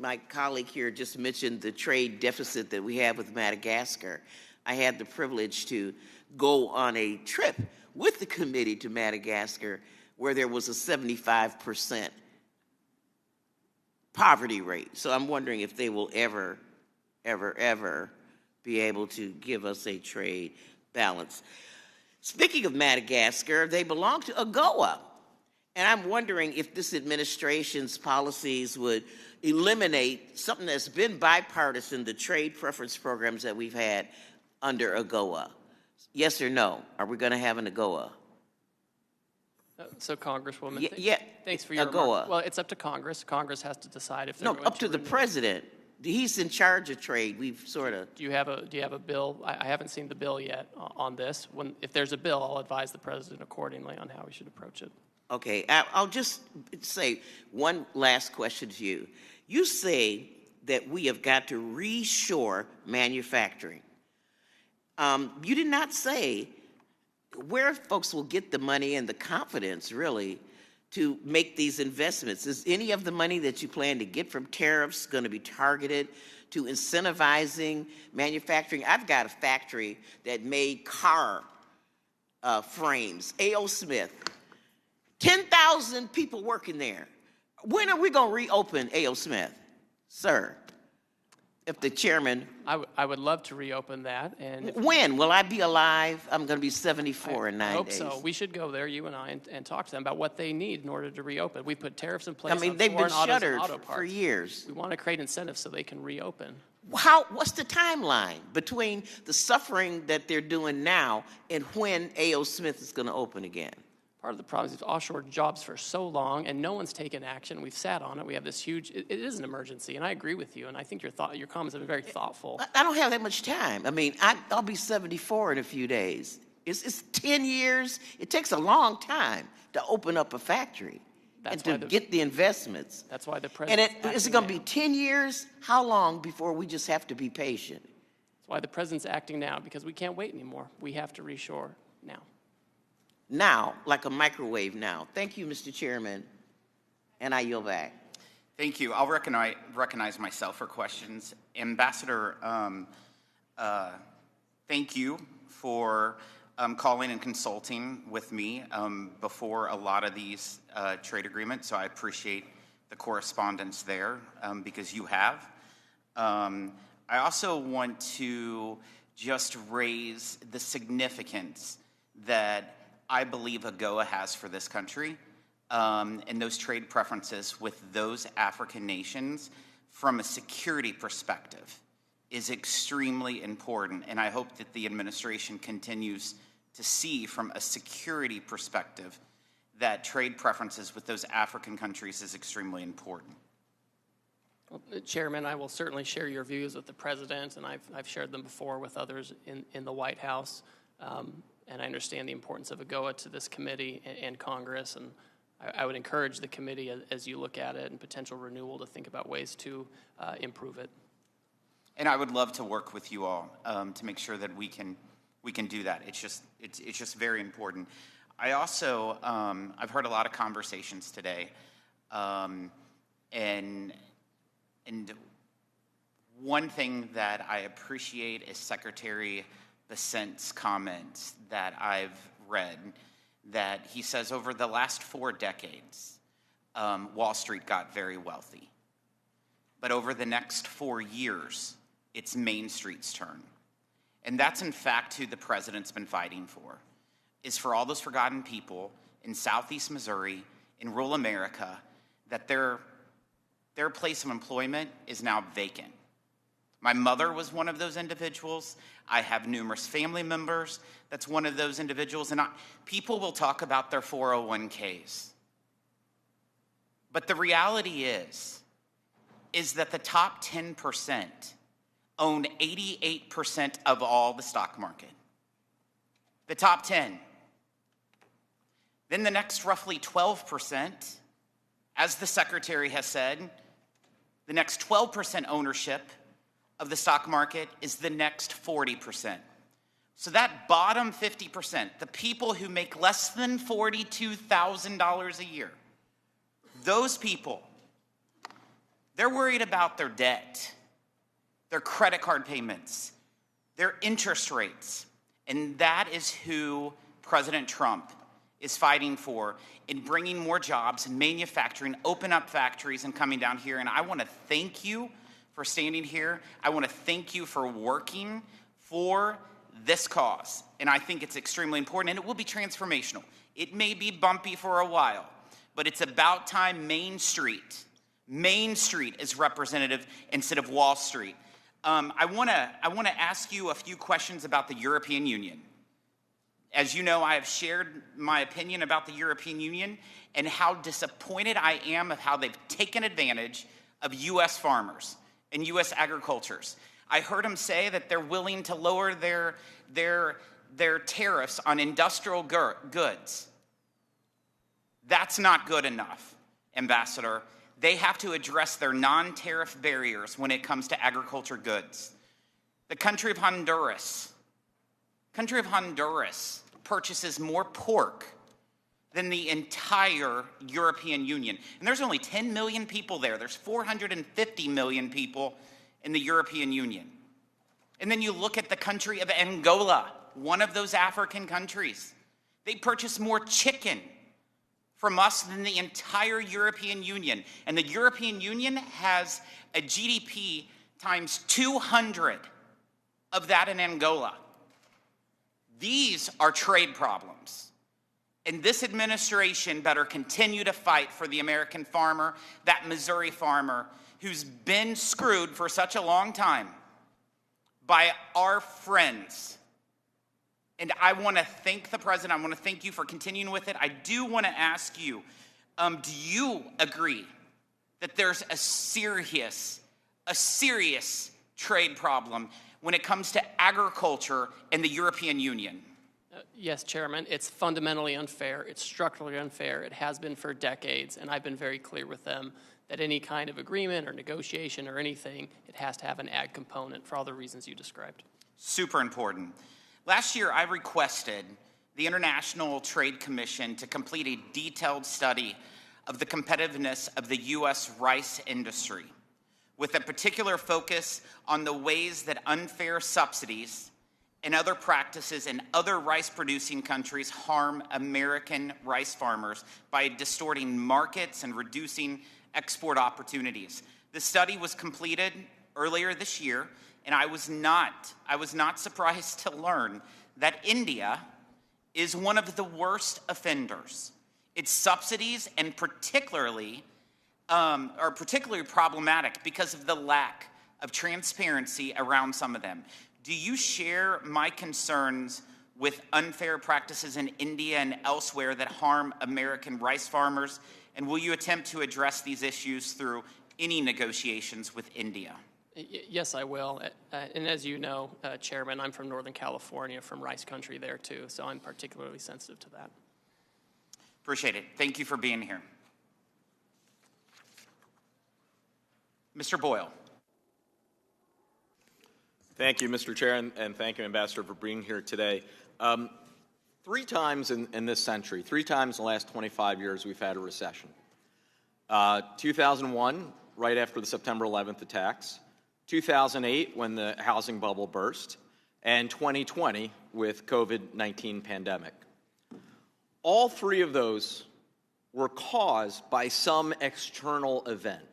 Speaker 4: my colleague here just mentioned the trade deficit that we have with Madagascar. I had the privilege to go on a trip with the committee to Madagascar where there was a 75% poverty rate. So I'm wondering if they will ever be able to give us a trade balance. Speaking of Madagascar, they belong to AGOA. And I'm wondering if this administration's policies would eliminate something that's been bipartisan, the trade preference programs that we've had under AGOA. Yes or no? Are we going to have an AGOA?
Speaker 3: So, Congresswoman, thanks for your
Speaker 4: AGOA.
Speaker 3: remarks. Well, it's up to Congress. Congress has to decide if they're going
Speaker 4: up to the president. He's in charge of trade. We've sort of.
Speaker 3: Do you have a bill? I haven't seen the bill yet on this. If there's a bill, I'll advise the president accordingly on how we should approach it.
Speaker 4: Okay, I'll just say one last question to you. You say that we have got to reshore manufacturing. You did not say where folks will get the money and the confidence, really, to make these investments. Is any of the money that you plan to get from tariffs going to be targeted to incentivizing manufacturing? I've got a factory that made car frames, A.O. Smith. 10,000 people working there. When are we going to reopen A.O. Smith, sir? If the chairman...
Speaker 3: I would love to reopen that. And
Speaker 4: when? Will I be alive? I'm going to be 74 in 9 days.
Speaker 3: I hope so. We should go there, you and I, and talk to them about what they need in order to reopen. We put tariffs in place on
Speaker 4: they've been
Speaker 3: foreign autos
Speaker 4: shuttered
Speaker 3: and auto parts
Speaker 4: for years.
Speaker 3: We want to create incentives so they can reopen.
Speaker 4: What's the timeline between the suffering that they're doing now and when A.O. Smith is going to open again?
Speaker 3: Part of the problem is we've offshored jobs for so long, and no one's taken action. We've sat on it. We have this huge. It is an emergency, and I agree with you. And I think your comments have been very thoughtful.
Speaker 4: I don't have that much time. I mean, I'll be 74 in a few days. It's 10 years. It takes a long time to open up a factory and to get the investments.
Speaker 3: That's why the president.
Speaker 4: And is it going to be 10 years? How long before we just have to be patient?
Speaker 3: That's why the president's acting now, because we can't wait anymore. We have to reshore now.
Speaker 4: Now, like a microwave now. Thank you, Mr. Chairman, and I yield back.
Speaker 1: Thank you. I'll recognize myself for questions. Ambassador, thank you for calling and consulting with me before a lot of these trade agreements, so I appreciate the correspondence there because you have. I also want to just raise the significance that I believe AGOA has for this country and those trade preferences with those African nations from a security perspective is extremely important. And I hope that the administration continues to see from a security perspective that trade preferences with those African countries is extremely important.
Speaker 3: Well, Chairman, I will certainly share your views with the president, and I've shared them before with others in the White House. And I understand the importance of AGOA to this committee and Congress, and I would encourage the committee, as you look at it and potential renewal, to think about ways to improve it.
Speaker 1: And I would love to work with you all to make sure that we can do that. It's just very important. I also I've heard a lot of conversations today, and one thing that I appreciate is Secretary Bessent's comments that I've read, that he says over the last 4 decades, Wall Street got very wealthy. But over the next 4 years, it's Main Street's turn. And that's in fact who the president's been fighting for, is for all those forgotten people in Southeast Missouri, in rural America, that their place of employment is now vacant. My mother was one of those individuals. I have numerous family members that's one of those individuals. And people will talk about their 401ks. But the reality is that the top 10% own 88% of all the stock market. The top 10. Then the next roughly 12%, as the secretary has said, the next 12% ownership of the stock market is the next 40%. So that bottom 50%, the people who make less than $42,000 a year, those people, they're worried about their debt, their credit card payments, their interest rates. And that is who President Trump is fighting for in bringing more jobs and manufacturing, open up factories and coming down here. And I want to thank you for standing here. I want to thank you for working for this cause. And I think it's extremely important, and it will be transformational. It may be bumpy for a while, but it's about time Main Street is representative instead of Wall Street. I want to ask you a few questions about the European Union. As you know, I have shared my opinion about the European Union and how disappointed I am of how they've taken advantage of U.S. farmers and U.S. agricultures. I heard them say that they're willing to lower their tariffs on industrial goods. That's not good enough, Ambassador. They have to address their non-tariff barriers when it comes to agriculture goods. The country of Honduras purchases more pork than the entire European Union. And there's only 10 million people there. There's 450 million people in the European Union. And then you look at the country of Angola, one of those African countries. They purchase more chicken from us than the entire European Union. And the European Union has a GDP times 200 of that in Angola. These are trade problems. And this administration better continue to fight for the American farmer, that Missouri farmer who's been screwed for such a long time by our friends. And I want to thank the president. I want to thank you for continuing with it. I do want to ask you, do you agree that there's a serious trade problem when it comes to agriculture in the European Union?
Speaker 3: Yes, Chairman. It's fundamentally unfair. It's structurally unfair. It has been for decades, and I've been very clear with them that any kind of agreement or negotiation or anything, it has to have an ag component for all the reasons you described.
Speaker 1: Super important. Last year, I requested the International Trade Commission to complete a detailed study of the competitiveness of the U.S. rice industry, with a particular focus on the ways that unfair subsidies and other practices in other rice-producing countries harm American rice farmers by distorting markets and reducing export opportunities. The study was completed earlier this year, and I was not surprised to learn that India is one of the worst offenders. Its subsidies and particularly are particularly problematic because of the lack of transparency around some of them. Do you share my concerns with unfair practices in India and elsewhere that harm American rice farmers? And will you attempt to address these issues through any negotiations with India?
Speaker 3: Yes, I will. And as you know, Chairman, I'm from Northern California, from rice country there too, so I'm particularly sensitive to that.
Speaker 1: Appreciate it. Thank you for being here. Mr. Boyle.
Speaker 6: Thank you, Mr. Chair, and thank you, Ambassador, for being here today. 3 times in this century, 3 times in the last 25 years, we've had a recession. 2001, right after the September 11th attacks, 2008, when the housing bubble burst, and 2020 with COVID-19 pandemic. All 3 of those were caused by some external event.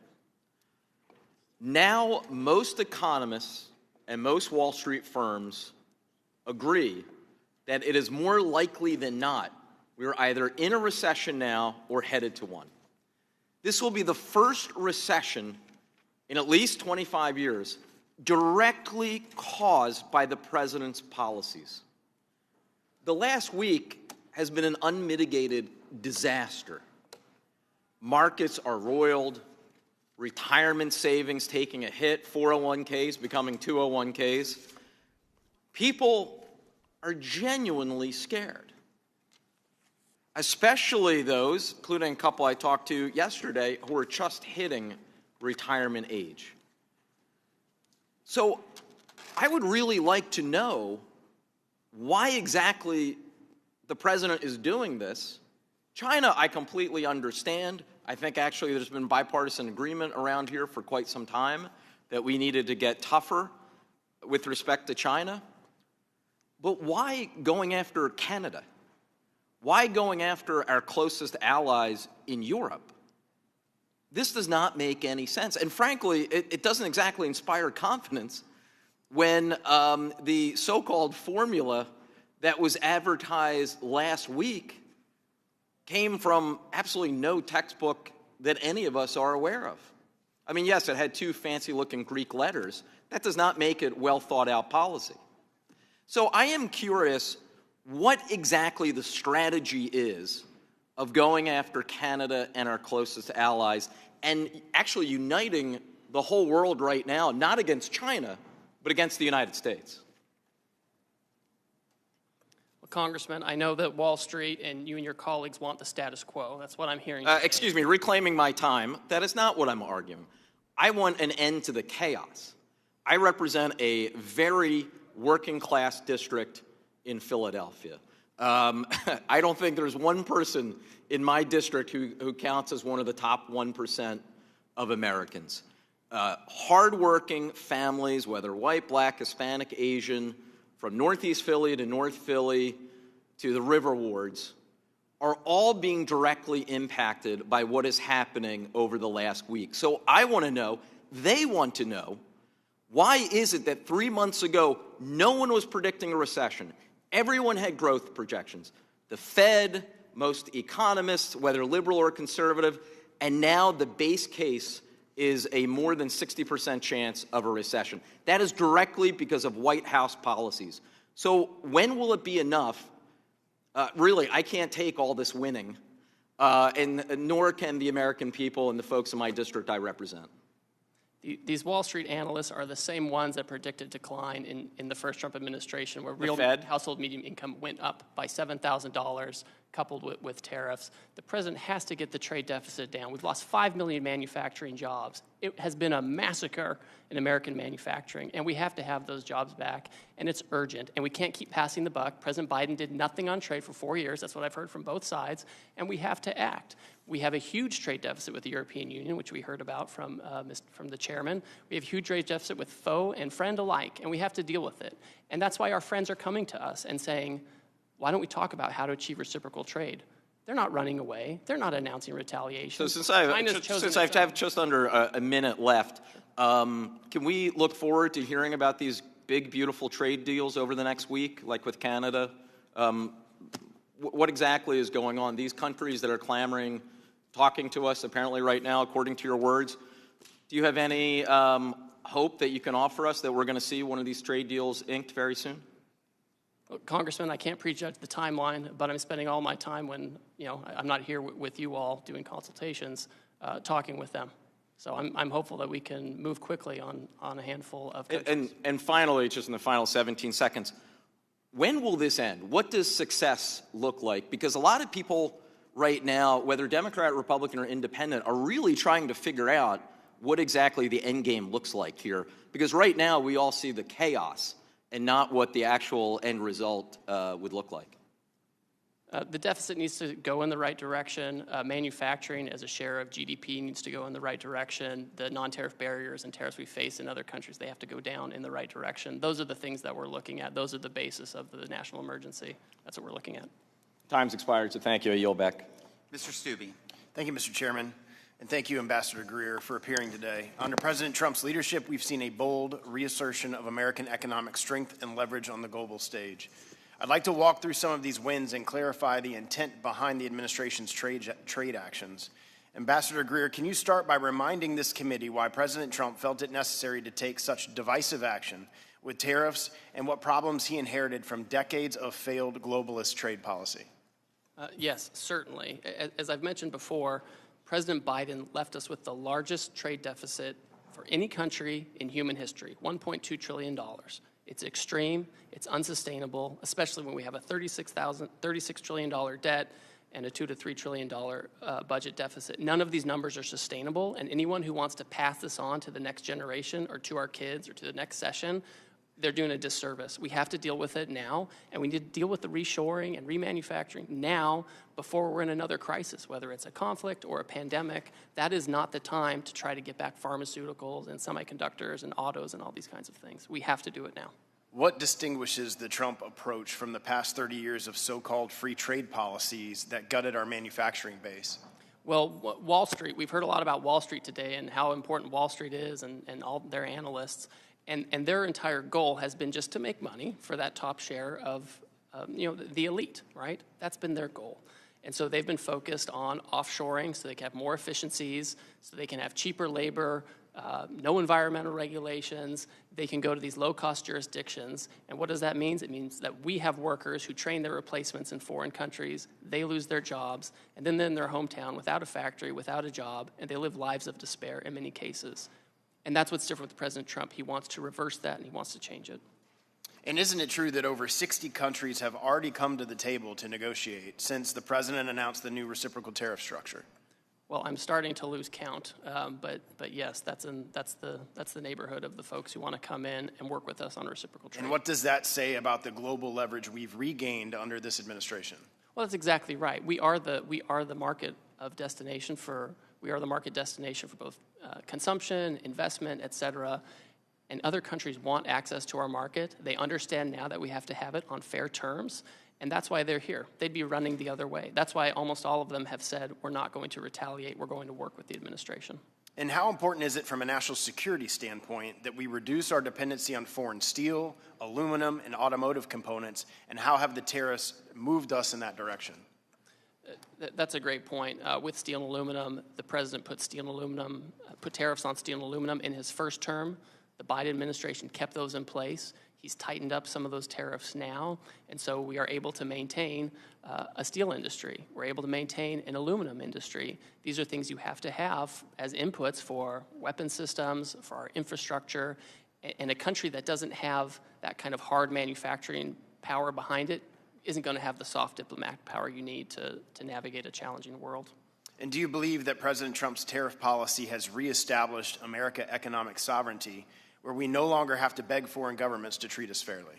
Speaker 6: Now, most economists and most Wall Street firms agree that it is more likely than not we are either in a recession now or headed to one. This will be the first recession in at least 25 years directly caused by the president's policies. The last week has been an unmitigated disaster. Markets are roiled, retirement savings taking a hit, 401ks becoming 201ks. People are genuinely scared, especially those, including a couple I talked to yesterday, who are just hitting retirement age. So I would really like to know why exactly the president is doing this. China, I completely understand. I think actually there's been bipartisan agreement around here for quite some time that we needed to get tougher with respect to China. But why going after Canada? Why going after our closest allies in Europe? This does not make any sense. And frankly, it doesn't exactly inspire confidence when the so-called formula that was advertised last week came from absolutely no textbook that any of us are aware of. I mean, yes, it had two fancy-looking Greek letters. That does not make it well-thought-out policy. So I am curious what exactly the strategy is of going after Canada and our closest allies and actually uniting the whole world right now, not against China, but against the United States.
Speaker 3: Well, Congressman, I know that Wall Street and you and your colleagues want the status quo. That's what I'm hearing.
Speaker 6: Excuse me, reclaiming my time. That is not what I'm arguing. I want an end to the chaos. I represent a very working-class district in Philadelphia. I don't think there's one person in my district who counts as one of the top 1% of Americans. Hardworking families, whether white, black, Hispanic, Asian, from Northeast Philly to North Philly to the River Wards, are all being directly impacted by what is happening over the last week. So I want to know, they want to know, why is it that 3 months ago no one was predicting a recession? Everyone had growth projections. The Fed, most economists, whether liberal or conservative, and now the base case is a more than 60% chance of a recession. That is directly because of White House policies. So when will it be enough? Really, I can't take all this winning, and nor can the American people and the folks in my district I represent.
Speaker 3: These Wall Street analysts are the same ones that predicted decline in the first Trump administration, where real household median income went up by $7,000, coupled with tariffs. The president has to get the trade deficit down. We've lost 5 million manufacturing jobs. It has been a massacre in American manufacturing, and we have to have those jobs back, and it's urgent. And we can't keep passing the buck. President Biden did nothing on trade for 4 years. That's what I've heard from both sides, and we have to act. We have a huge trade deficit with the European Union, which we heard about from the chairman. We have a huge trade deficit with foe and friend alike, and we have to deal with it. And that's why our friends are coming to us and saying, why don't we talk about how to achieve reciprocal trade? They're not running away. They're not announcing retaliation.
Speaker 6: So since I have just under a minute left, can we look forward to hearing about these big, beautiful trade deals over the next week, like with Canada? What exactly is going on? These countries that are clamoring, talking to us apparently right now, according to your words, do you have any hope that you can offer us that we're going to see one of these trade deals inked very soon?
Speaker 3: Congressman, I can't prejudge the timeline, but I'm spending all my time when I'm not here with you all doing consultations, talking with them. So I'm hopeful that we can move quickly on a handful of countries.
Speaker 6: And finally, just in the final 17 seconds, when will this end? What does success look like? Because a lot of people right now, whether Democrat, Republican, or Independent, are really trying to figure out what exactly the end game looks like here. Because right now we all see the chaos and not what the actual end result would look like.
Speaker 3: The deficit needs to go in the right direction. Manufacturing as a share of GDP needs to go in the right direction. The non-tariff barriers and tariffs we face in other countries, they have to go down in the right direction. Those are the things that we're looking at. Those are the basis of the national emergency. That's what we're looking at.
Speaker 6: Time's expired, so thank you. I yield back.
Speaker 1: Mr. Stubbe.
Speaker 8: Thank you, Mr. Chairman. And thank you, Ambassador Greer, for appearing today. Under President Trump's leadership, we've seen a bold reassertion of American economic strength and leverage on the global stage. I'd like to walk through some of these wins and clarify the intent behind the administration's trade actions. Ambassador Greer, can you start by reminding this committee why President Trump felt it necessary to take such divisive action with tariffs and what problems he inherited from decades of failed globalist trade policy?
Speaker 3: Yes, certainly. As I've mentioned before, President Biden left us with the largest trade deficit for any country in human history, $1.2 trillion. It's extreme, it's unsustainable, especially when we have a $36 trillion debt and a $2 to $3 trillion budget deficit. None of these numbers are sustainable, and anyone who wants to pass this on to the next generation or to our kids or to the next session, they're doing a disservice. We have to deal with it now, and we need to deal with the reshoring and remanufacturing now before we're in another crisis, whether it's a conflict or a pandemic. That is not the time to try to get back pharmaceuticals and semiconductors and autos and all these kinds of things. We have to do it now.
Speaker 8: What distinguishes the Trump approach from the past 30 years of so-called free trade policies that gutted our manufacturing base?
Speaker 3: Well, Wall Street, we've heard a lot about Wall Street today and how important Wall Street is and all their analysts. And their entire goal has been just to make money for that top share of the elite, right? That's been their goal. And so they've been focused on offshoring so they can have more efficiencies, so they can have cheaper labor, no environmental regulations. They can go to these low-cost jurisdictions. And what does that mean? It means that we have workers who train their replacements in foreign countries. They lose their jobs, and then they're in their hometown without a factory, without a job, and they live lives of despair in many cases. And that's what's different with President Trump. He wants to reverse that, and he wants to change it.
Speaker 8: And isn't it true that over 60 countries have already come to the table to negotiate since the president announced the new reciprocal tariff structure?
Speaker 3: Well, I'm starting to lose count, but yes, that's the neighborhood of the folks who want to come in and work with us on reciprocal trade.
Speaker 8: And what does that say about the global leverage we've regained under this administration?
Speaker 3: Well, that's exactly right. We are the market destination for both consumption, investment, et cetera. And other countries want access to our market. They understand now that we have to have it on fair terms. And that's why they're here. They'd be running the other way. That's why almost all of them have said, we're not going to retaliate. We're going to work with the administration.
Speaker 8: And how important is it from a national security standpoint that we reduce our dependency on foreign steel, aluminum, and automotive components? And how have the tariffs moved us in that direction?
Speaker 3: That's a great point. With steel and aluminum, the president put tariffs on steel and aluminum in his first term. The Biden administration kept those in place. He's tightened up some of those tariffs now, and so we are able to maintain a steel industry. We're able to maintain an aluminum industry. These are things you have to have as inputs for weapon systems, for our infrastructure, and a country that doesn't have that kind of hard manufacturing power behind it isn't going to have the soft diplomatic power you need to navigate a challenging world.
Speaker 8: And do you believe that President Trump's tariff policy has reestablished American economic sovereignty, where we no longer have to beg foreign governments to treat us fairly?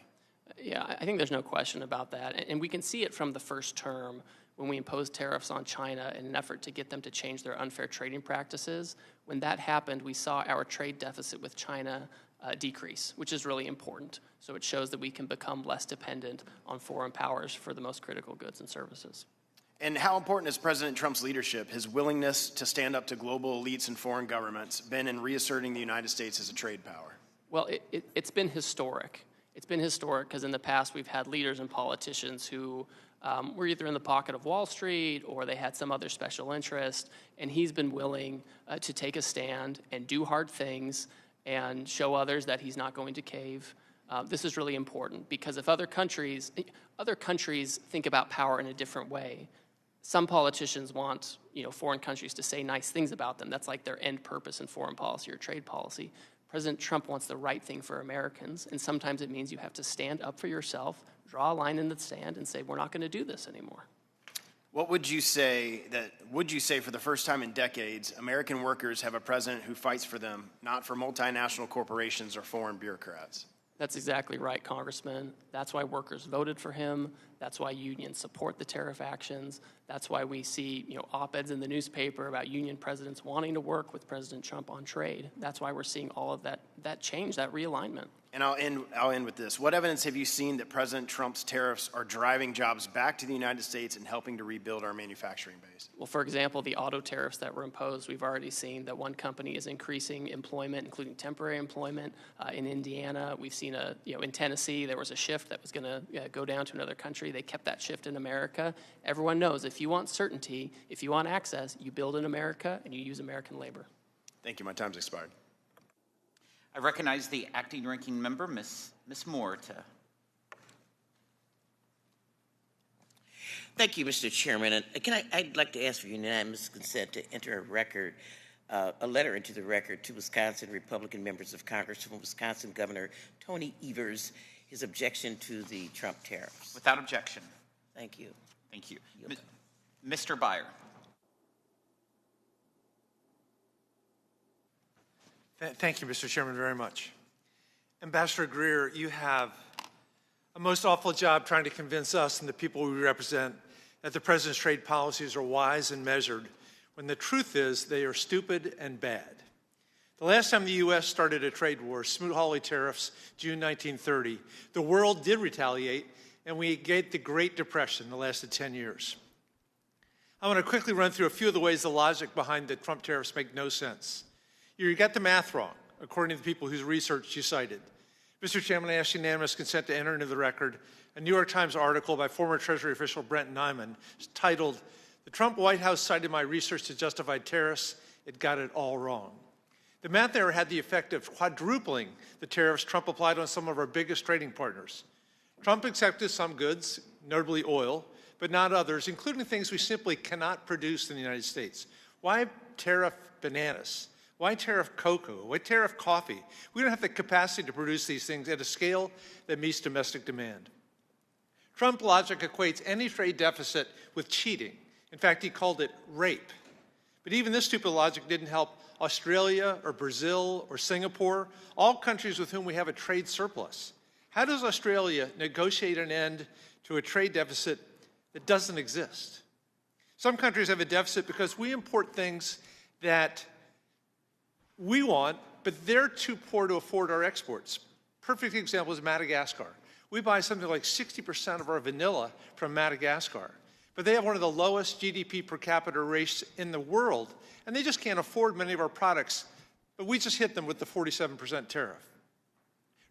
Speaker 3: Yeah, I think there's no question about that. And we can see it from the first term when we imposed tariffs on China in an effort to get them to change their unfair trading practices. When that happened, we saw our trade deficit with China decrease, which is really important. So it shows that we can become less dependent on foreign powers for the most critical goods and services.
Speaker 8: And how important has President Trump's leadership, his willingness to stand up to global elites and foreign governments, been in reasserting the United States as a trade power?
Speaker 3: Well, it's been historic. It's been historic because in the past we've had leaders and politicians who were either in the pocket of Wall Street or they had some other special interest, and he's been willing to take a stand and do hard things and show others that he's not going to cave. This is really important because if other countries think about power in a different way. Some politicians want, foreign countries to say nice things about them. That's like their end purpose in foreign policy or trade policy. President Trump wants the right thing for Americans, and sometimes it means you have to stand up for yourself, draw a line in the sand, and say, we're not going to do this anymore.
Speaker 8: What would you say for the first time in decades, American workers have a president who fights for them, not for multinational corporations or foreign bureaucrats?
Speaker 3: That's exactly right, Congressman. That's why workers voted for him. That's why unions support the tariff actions. That's why we see, op-eds in the newspaper about union presidents wanting to work with President Trump on trade. That's why we're seeing all of that change, that realignment.
Speaker 8: And I'll end with this. What evidence have you seen that President Trump's tariffs are driving jobs back to the United States and helping to rebuild our manufacturing base?
Speaker 3: Well, for example, the auto tariffs that were imposed, we've already seen that one company is increasing employment, including temporary employment. In Indiana, we've seen in Tennessee, there was a shift that was going to go down to another country. They kept that shift in America. Everyone knows if you want certainty, if you want access, you build in America and you use American labor.
Speaker 8: Thank you. My time's expired.
Speaker 1: I recognize the acting ranking member, Ms. Moore.
Speaker 4: Thank you, Mr. Chairman. And I'd like to ask for unanimous consent to enter a letter into the record to Wisconsin Republican members of Congress from Wisconsin Governor Tony Evers, his objection to the Trump tariffs.
Speaker 1: Without objection.
Speaker 4: Thank you.
Speaker 1: Thank you. Mr. Byer.
Speaker 9: Thank you, Mr. Chairman, very much. Ambassador Greer, you have a most awful job trying to convince us and the people we represent that the President's trade policies are wise and measured, when the truth is they are stupid and bad. The last time the U.S. started a trade war, Smoot-Hawley tariffs, June 1930, the world did retaliate, and we get the Great Depression that lasted 10 years. I want to quickly run through a few of the ways the logic behind the Trump tariffs make no sense. You got the math wrong, according to the people whose research you cited. Mr. Chairman, I ask unanimous consent to enter into the record a New York Times article by former Treasury official Brent Nyman titled, "The Trump White House cited my research to justify tariffs. It got it all wrong." The math error had the effect of quadrupling the tariffs Trump applied on some of our biggest trading partners. Trump accepted some goods, notably oil, but not others, including things we simply cannot produce in the United States. Why tariff bananas? Why tariff cocoa? Why tariff coffee? We don't have the capacity to produce these things at a scale that meets domestic demand. Trump logic equates any trade deficit with cheating. In fact, he called it rape. But even this stupid logic didn't help Australia or Brazil or Singapore, all countries with whom we have a trade surplus. How does Australia negotiate an end to a trade deficit that doesn't exist? Some countries have a deficit because we import things that we want, but they're too poor to afford our exports. Perfect example is Madagascar. We buy something like 60% of our vanilla from Madagascar, but they have one of the lowest GDP per capita rates in the world, and they just can't afford many of our products, but we just hit them with the 47% tariff.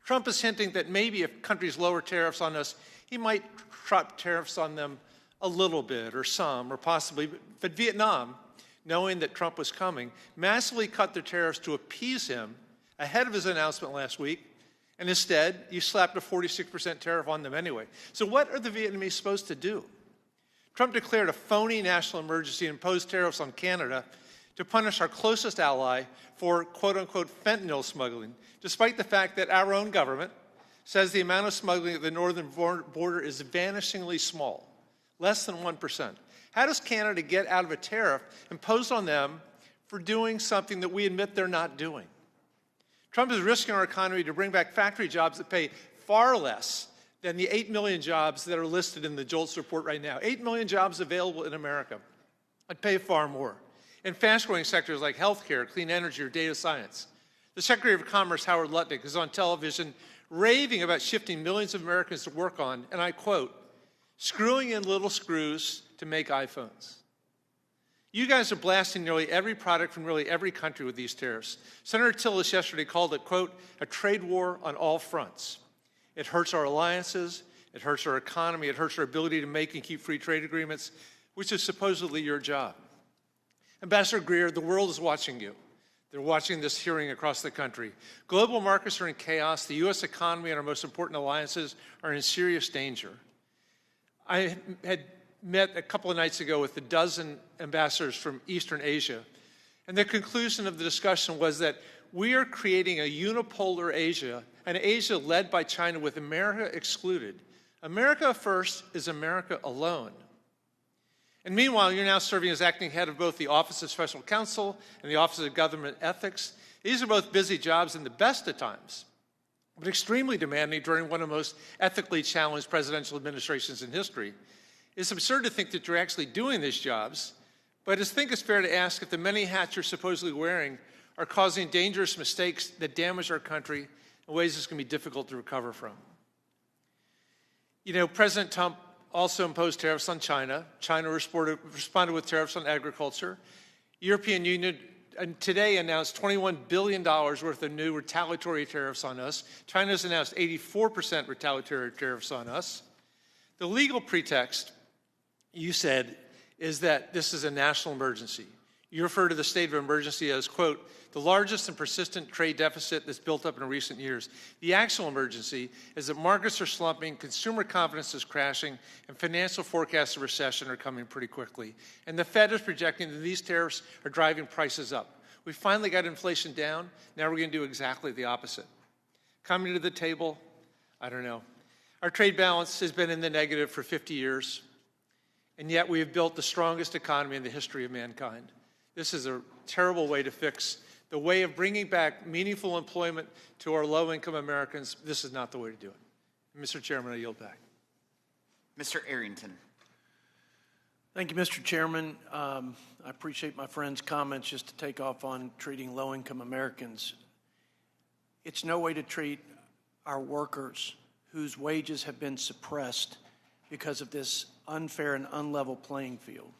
Speaker 9: Trump is hinting that maybe if countries lower tariffs on us, he might drop tariffs on them a little bit or some or possibly, but Vietnam, knowing that Trump was coming, massively cut their tariffs to appease him ahead of his announcement last week, and instead, you slapped a 46% tariff on them anyway. So what are the Vietnamese supposed to do? Trump declared a phony national emergency and imposed tariffs on Canada to punish our closest ally for quote-unquote fentanyl smuggling, despite the fact that our own government says the amount of smuggling at the northern border is vanishingly small, less than 1%. How does Canada get out of a tariff imposed on them for doing something that we admit they're not doing? Trump is risking our economy to bring back factory jobs that pay far less than the 8 million jobs that are listed in the JOLTS report right now. 8 million jobs available in America that pay far more in fast-growing sectors like healthcare, clean energy, or data science. The Secretary of Commerce, Howard Lutnick, is on television raving about shifting millions of Americans to work on, and I quote, screwing in little screws to make iPhones. You guys are blasting nearly every product from nearly every country with these tariffs. Senator Tillis yesterday called it, quote, a trade war on all fronts. It hurts our alliances, it hurts our economy, it hurts our ability to make and keep free trade agreements, which is supposedly your job. Ambassador Greer, the world is watching you. They're watching this hearing across the country. Global markets are in chaos. The U.S. economy and our most important alliances are in serious danger. I had met a couple of nights ago with a dozen ambassadors from Eastern Asia, and the conclusion of the discussion was that we are creating a unipolar Asia, an Asia led by China with America excluded. America first is America alone. And meanwhile, you're now serving as acting head of both the Office of Special Counsel and the Office of Government Ethics. These are both busy jobs in the best of times, but extremely demanding during one of the most ethically challenged presidential administrations in history. It's absurd to think that you're actually doing these jobs, but I think it's fair to ask if the many hats you're supposedly wearing are causing dangerous mistakes that damage our country in ways that's going to be difficult to recover from. You know, President Trump also imposed tariffs on China. China responded with tariffs on agriculture. European Union today announced $21 billion worth of new retaliatory tariffs on us. China's announced 84% retaliatory tariffs on us. The legal pretext, you said, is that this is a national emergency. You refer to the state of emergency as, quote, the largest and persistent trade deficit that's built up in recent years. The actual emergency is that markets are slumping, consumer confidence is crashing, and financial forecasts of recession are coming pretty quickly. And the Fed is projecting that these tariffs are driving prices up. We finally got inflation down. Now we're going to do exactly the opposite. Coming to the table, I don't know. Our trade balance has been in the negative for 50 years, and yet we have built the strongest economy in the history of mankind. This is a terrible way to fix the way of bringing back meaningful employment to our low-income Americans. This is not the way to do it. Mr. Chairman, I yield back.
Speaker 1: Mr. Arrington.
Speaker 10: Thank you, Mr. Chairman. I appreciate my friend's comments just to take off on treating low-income Americans. It's no way to treat our workers whose wages have been suppressed because of this unfair and unlevel playing field,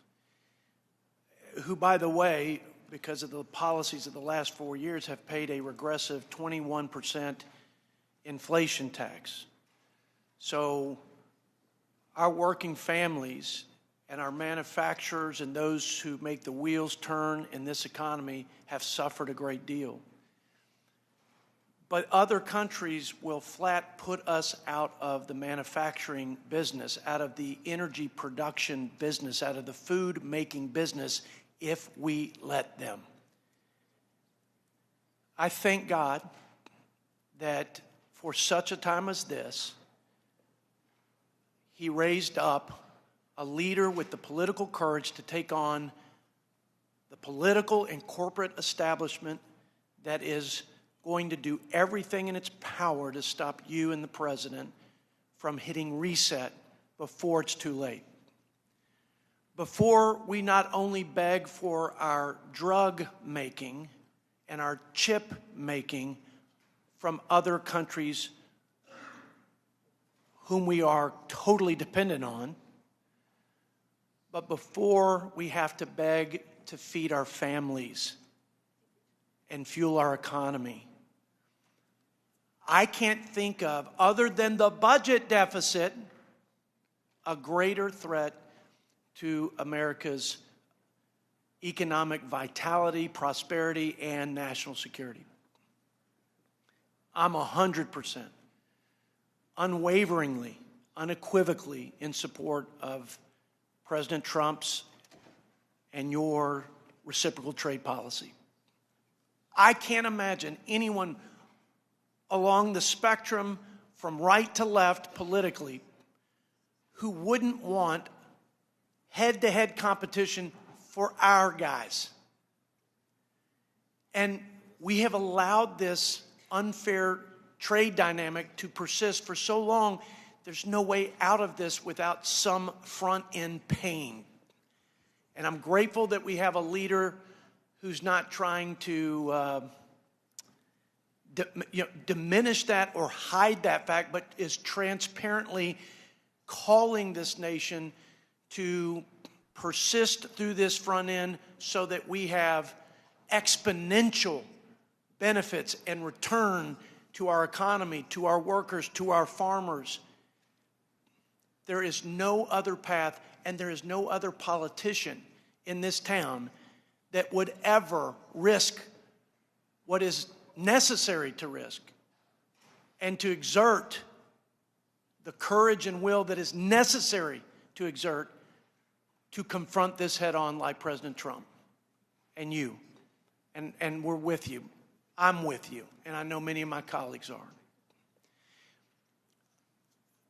Speaker 10: who, by the way, because of the policies of the last 4 years, have paid a regressive 21% inflation tax. So our working families and our manufacturers and those who make the wheels turn in this economy have suffered a great deal. But other countries will flat put us out of the manufacturing business, out of the energy production business, out of the food making business if we let them. I thank God that for such a time as this, He raised up a leader with the political courage to take on the political and corporate establishment that is going to do everything in its power to stop you and the president from hitting reset before it's too late. Before we not only beg for our drug making and our chip making from other countries whom we are totally dependent on, but before we have to beg to feed our families and fuel our economy. I can't think of, other than the budget deficit, a greater threat to America's economic vitality, prosperity, and national security. I'm 100%, unwaveringly, unequivocally in support of President Trump's and your reciprocal trade policy. I can't imagine anyone along the spectrum from right to left politically who wouldn't want head-to-head competition for our guys. And we have allowed this unfair trade dynamic to persist for so long, there's no way out of this without some front-end pain. And I'm grateful that we have a leader who's not trying to diminish that or hide that fact, but is transparently calling this nation to persist through this front end so that we have exponential benefits and return to our economy, to our workers, to our farmers. There is no other path, and there is no other politician in this town that would ever risk what is necessary to risk and to exert the courage and will that is necessary to exert to confront this head on like President Trump and you. And we're with you. I'm with you. And I know many of my colleagues are.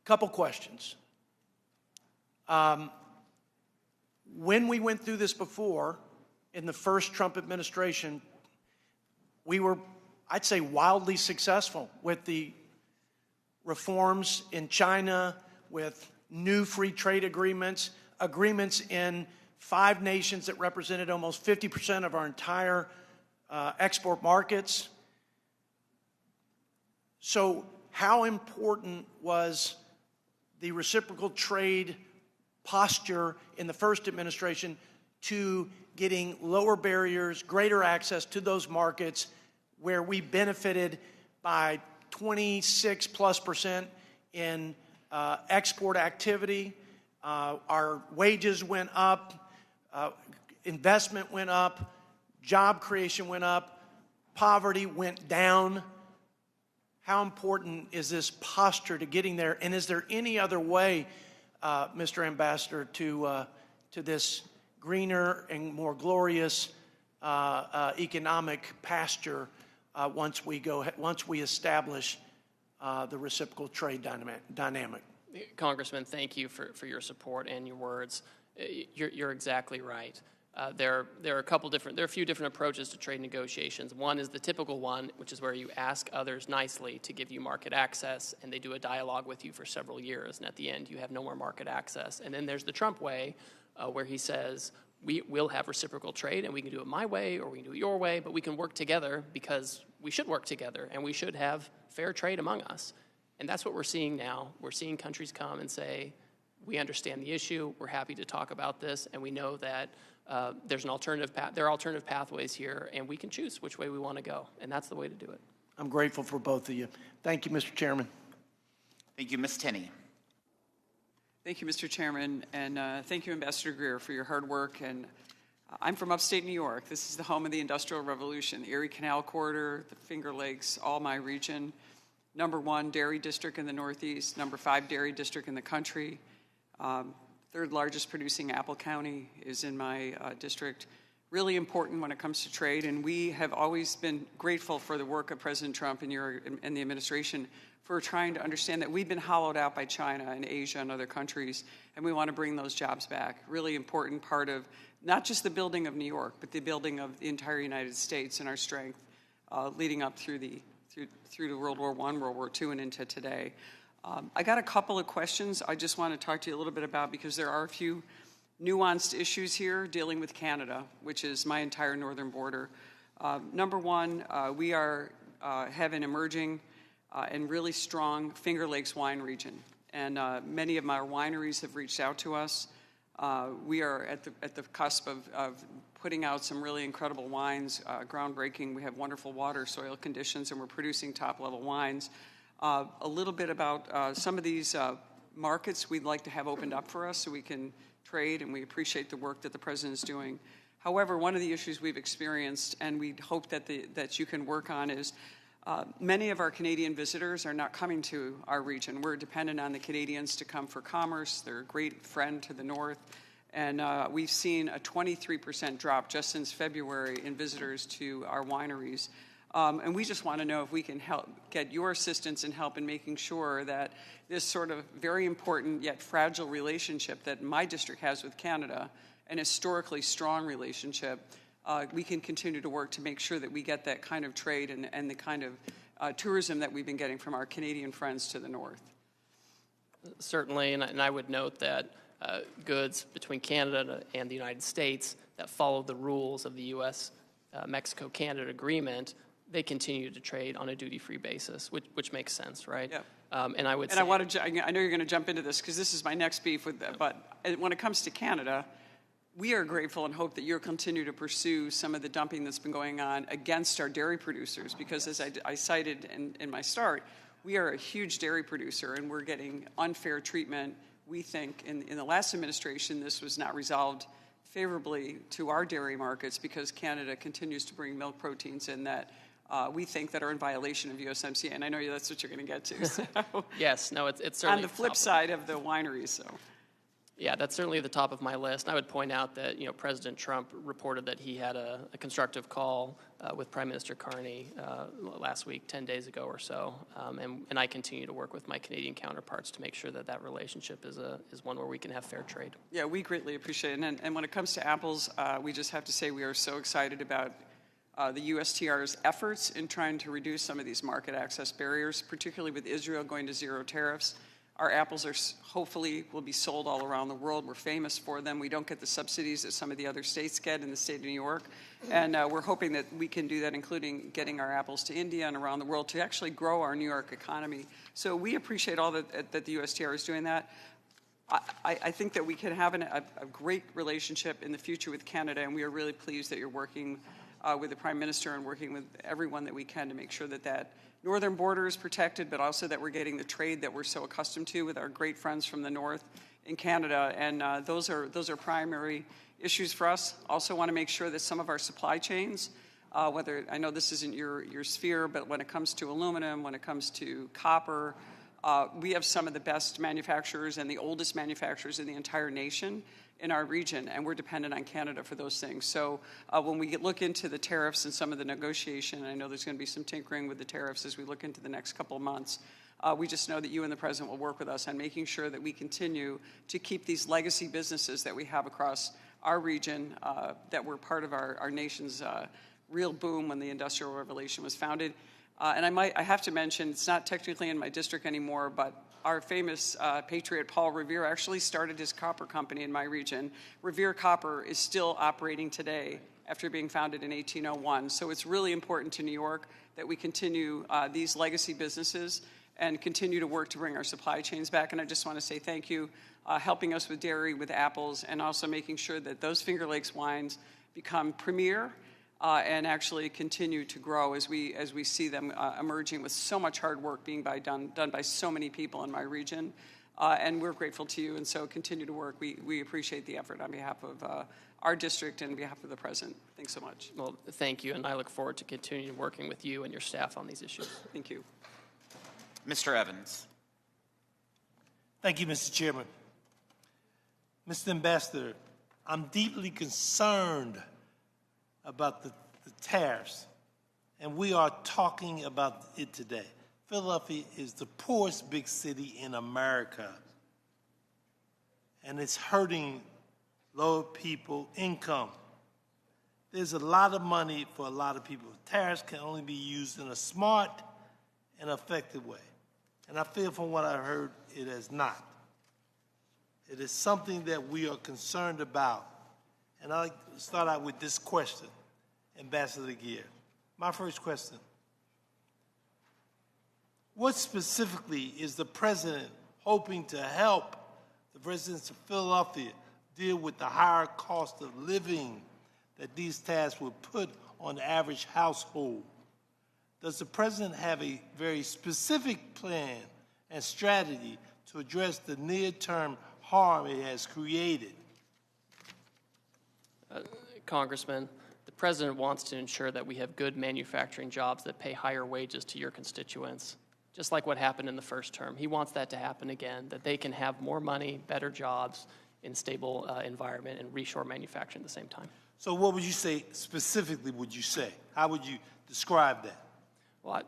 Speaker 10: Couple questions. When we went through this before, in the first Trump administration, we were, I'd say, wildly successful with the reforms in China, with new free trade agreements, agreements in 5 nations that represented almost 50% of our entire export markets. So how important was the reciprocal trade posture in the first administration to getting lower barriers, greater access to those markets where we benefited by 26+% in export activity? Our wages went up, investment went up, job creation went up, poverty went down. How important is this posture to getting there? And is there any other way, Mr. Ambassador, to this greener and more glorious economic pasture once we establish the reciprocal trade dynamic?
Speaker 3: Congressman, thank you for your support and your words. You're exactly right. There are a few different approaches to trade negotiations. One is the typical one, which is where you ask others nicely to give you market access, and they do a dialogue with you for several years, and at the end you have no more market access. And then there's the Trump way, where he says, we'll have reciprocal trade, and we can do it my way or we can do it your way, but we can work together because we should work together, and we should have fair trade among us. And that's what we're seeing now. We're seeing countries come and say, we understand the issue, we're happy to talk about this, and we know that there's an alternative there are alternative pathways here, and we can choose which way we want to go, and that's the way to do it.
Speaker 10: I'm grateful for both of you. Thank you, Mr. Chairman.
Speaker 1: Thank you, Ms. Tenney.
Speaker 11: Thank you, Mr. Chairman, and thank you, Ambassador Greer, for your hard work. And I'm from upstate New York. This is the home of the Industrial Revolution, the Erie Canal Corridor, the Finger Lakes, all my region. #1 dairy district in the Northeast, #5 dairy district in the country. Third largest producing apple county is in my district. Really important when it comes to trade, and we have always been grateful for the work of President Trump and the administration for trying to understand that we've been hollowed out by China and Asia and other countries, and we want to bring those jobs back. Really important part of not just the building of New York, but the building of the entire United States and our strength leading up through to World War I, World War II, and into today. I got a couple of questions I just want to talk to you a little bit about because there are a few nuanced issues here dealing with Canada, which is my entire northern border. #1, we have an emerging and really strong Finger Lakes wine region, and many of our wineries have reached out to us. We are at the cusp of putting out some really incredible wines, groundbreaking. We have wonderful water, soil conditions, and we're producing top-level wines. A little bit about some of these markets we'd like to have opened up for us so we can trade, and we appreciate the work that the President is doing. However, one of the issues we've experienced, and we hope that you can work on, is many of our Canadian visitors are not coming to our region. We're dependent on the Canadians to come for commerce. They're a great friend to the north. And we've seen a 23% drop just since February in visitors to our wineries. And we just want to know if we can help get your assistance and help in making sure that this sort of very important yet fragile relationship that my district has with Canada, an historically strong relationship, we can continue to work to make sure that we get that kind of trade and the kind of tourism that we've been getting from our Canadian friends to the north.
Speaker 3: Certainly, and I would note that goods between Canada and the United States that follow the rules of the U.S. Mexico-Canada agreement, they continue to trade on a duty-free basis, which makes sense, right?
Speaker 11: Yeah.
Speaker 3: And I would
Speaker 11: say, I know you're going to jump into this because this is my next beef with that, but when it comes to Canada, we are grateful and hope that you'll continue to pursue some of the dumping that's been going on against our dairy producers because, as I cited in my start, we are a huge dairy producer and we're getting unfair treatment. We think in the last administration this was not resolved favorably to our dairy markets because Canada continues to bring milk proteins in that we think that are in violation of USMCA, and I know that's what you're going to get to. So.
Speaker 3: Yes, no, it's certainly
Speaker 11: on the flip side of the wineries. So,
Speaker 3: yeah, that's certainly at the top of my list. I would point out that President Trump reported that he had a constructive call with Prime Minister Carney last week, 10 days ago or so, and I continue to work with my Canadian counterparts to make sure that relationship is one where we can have fair trade.
Speaker 11: Yeah, we greatly appreciate it, and when it comes to apples, we just have to say we are so excited about the USTR's efforts in trying to reduce some of these market access barriers, particularly with Israel going to zero tariffs. Our apples hopefully will be sold all around the world. We're famous for them. We don't get the subsidies that some of the other states get in the state of New York. And we're hoping that we can do that, including getting our apples to India and around the world to actually grow our New York economy. So we appreciate all that the USTR is doing that. I think that we can have a great relationship in the future with Canada, and we are really pleased that you're working with the Prime Minister and working with everyone that we can to make sure that northern border is protected, but also that we're getting the trade that we're so accustomed to with our great friends from the north in Canada. And those are primary issues for us. Also want to make sure that some of our supply chains, whether I know this isn't your sphere, but when it comes to aluminum, when it comes to copper, we have some of the best manufacturers and the oldest manufacturers in the entire nation in our region, and we're dependent on Canada for those things. So when we look into the tariffs and some of the negotiation, I know there's going to be some tinkering with the tariffs as we look into the next couple of months. We just know that you and the President will work with us on making sure that we continue to keep these legacy businesses that we have across our region, that were part of our nation's real boom when the Industrial Revolution was founded. And I have to mention, it's not technically in my district anymore, but our famous patriot Paul Revere actually started his copper company in my region. Revere Copper is still operating today after being founded in 1801. So it's really important to New York that we continue these legacy businesses and continue to work to bring our supply chains back. And I just want to say thank you, helping us with dairy, with apples, and also making sure that those Finger Lakes wines become premier and actually continue to grow as we see them emerging with so much hard work being done by so many people in my region. And we're grateful to you, and so continue to work. We appreciate the effort on behalf of our district and on behalf of the President. Thanks so much.
Speaker 3: Well, thank you, and I look forward to continuing working with you and your staff on these issues.
Speaker 11: Thank you.
Speaker 1: Mr. Evans.
Speaker 12: Thank you, Mr. Chairman. Mr. Ambassador, I'm deeply concerned about the tariffs, and we are talking about it today. Philadelphia is the poorest big city in America, and it's hurting lower people income. There's a lot of money for a lot of people. Tariffs can only be used in a smart and effective way, and I feel from what I heard it is not. It is something that we are concerned about. And I'd like to start out with this question, Ambassador Greer. My first question, what specifically is the President hoping to help the residents of Philadelphia deal with the higher cost of living that these tariffs will put on the average household? Does the President have a very specific plan and strategy to address the near-term harm it has created?
Speaker 3: Congressman, the President wants to ensure that we have good manufacturing jobs that pay higher wages to your constituents, just like what happened in the first term. He wants that to happen again, that they can have more money, better jobs in stable environment and reshore manufacturing at the same time.
Speaker 12: So what would you say specifically would you say? How would you describe that?
Speaker 3: Well,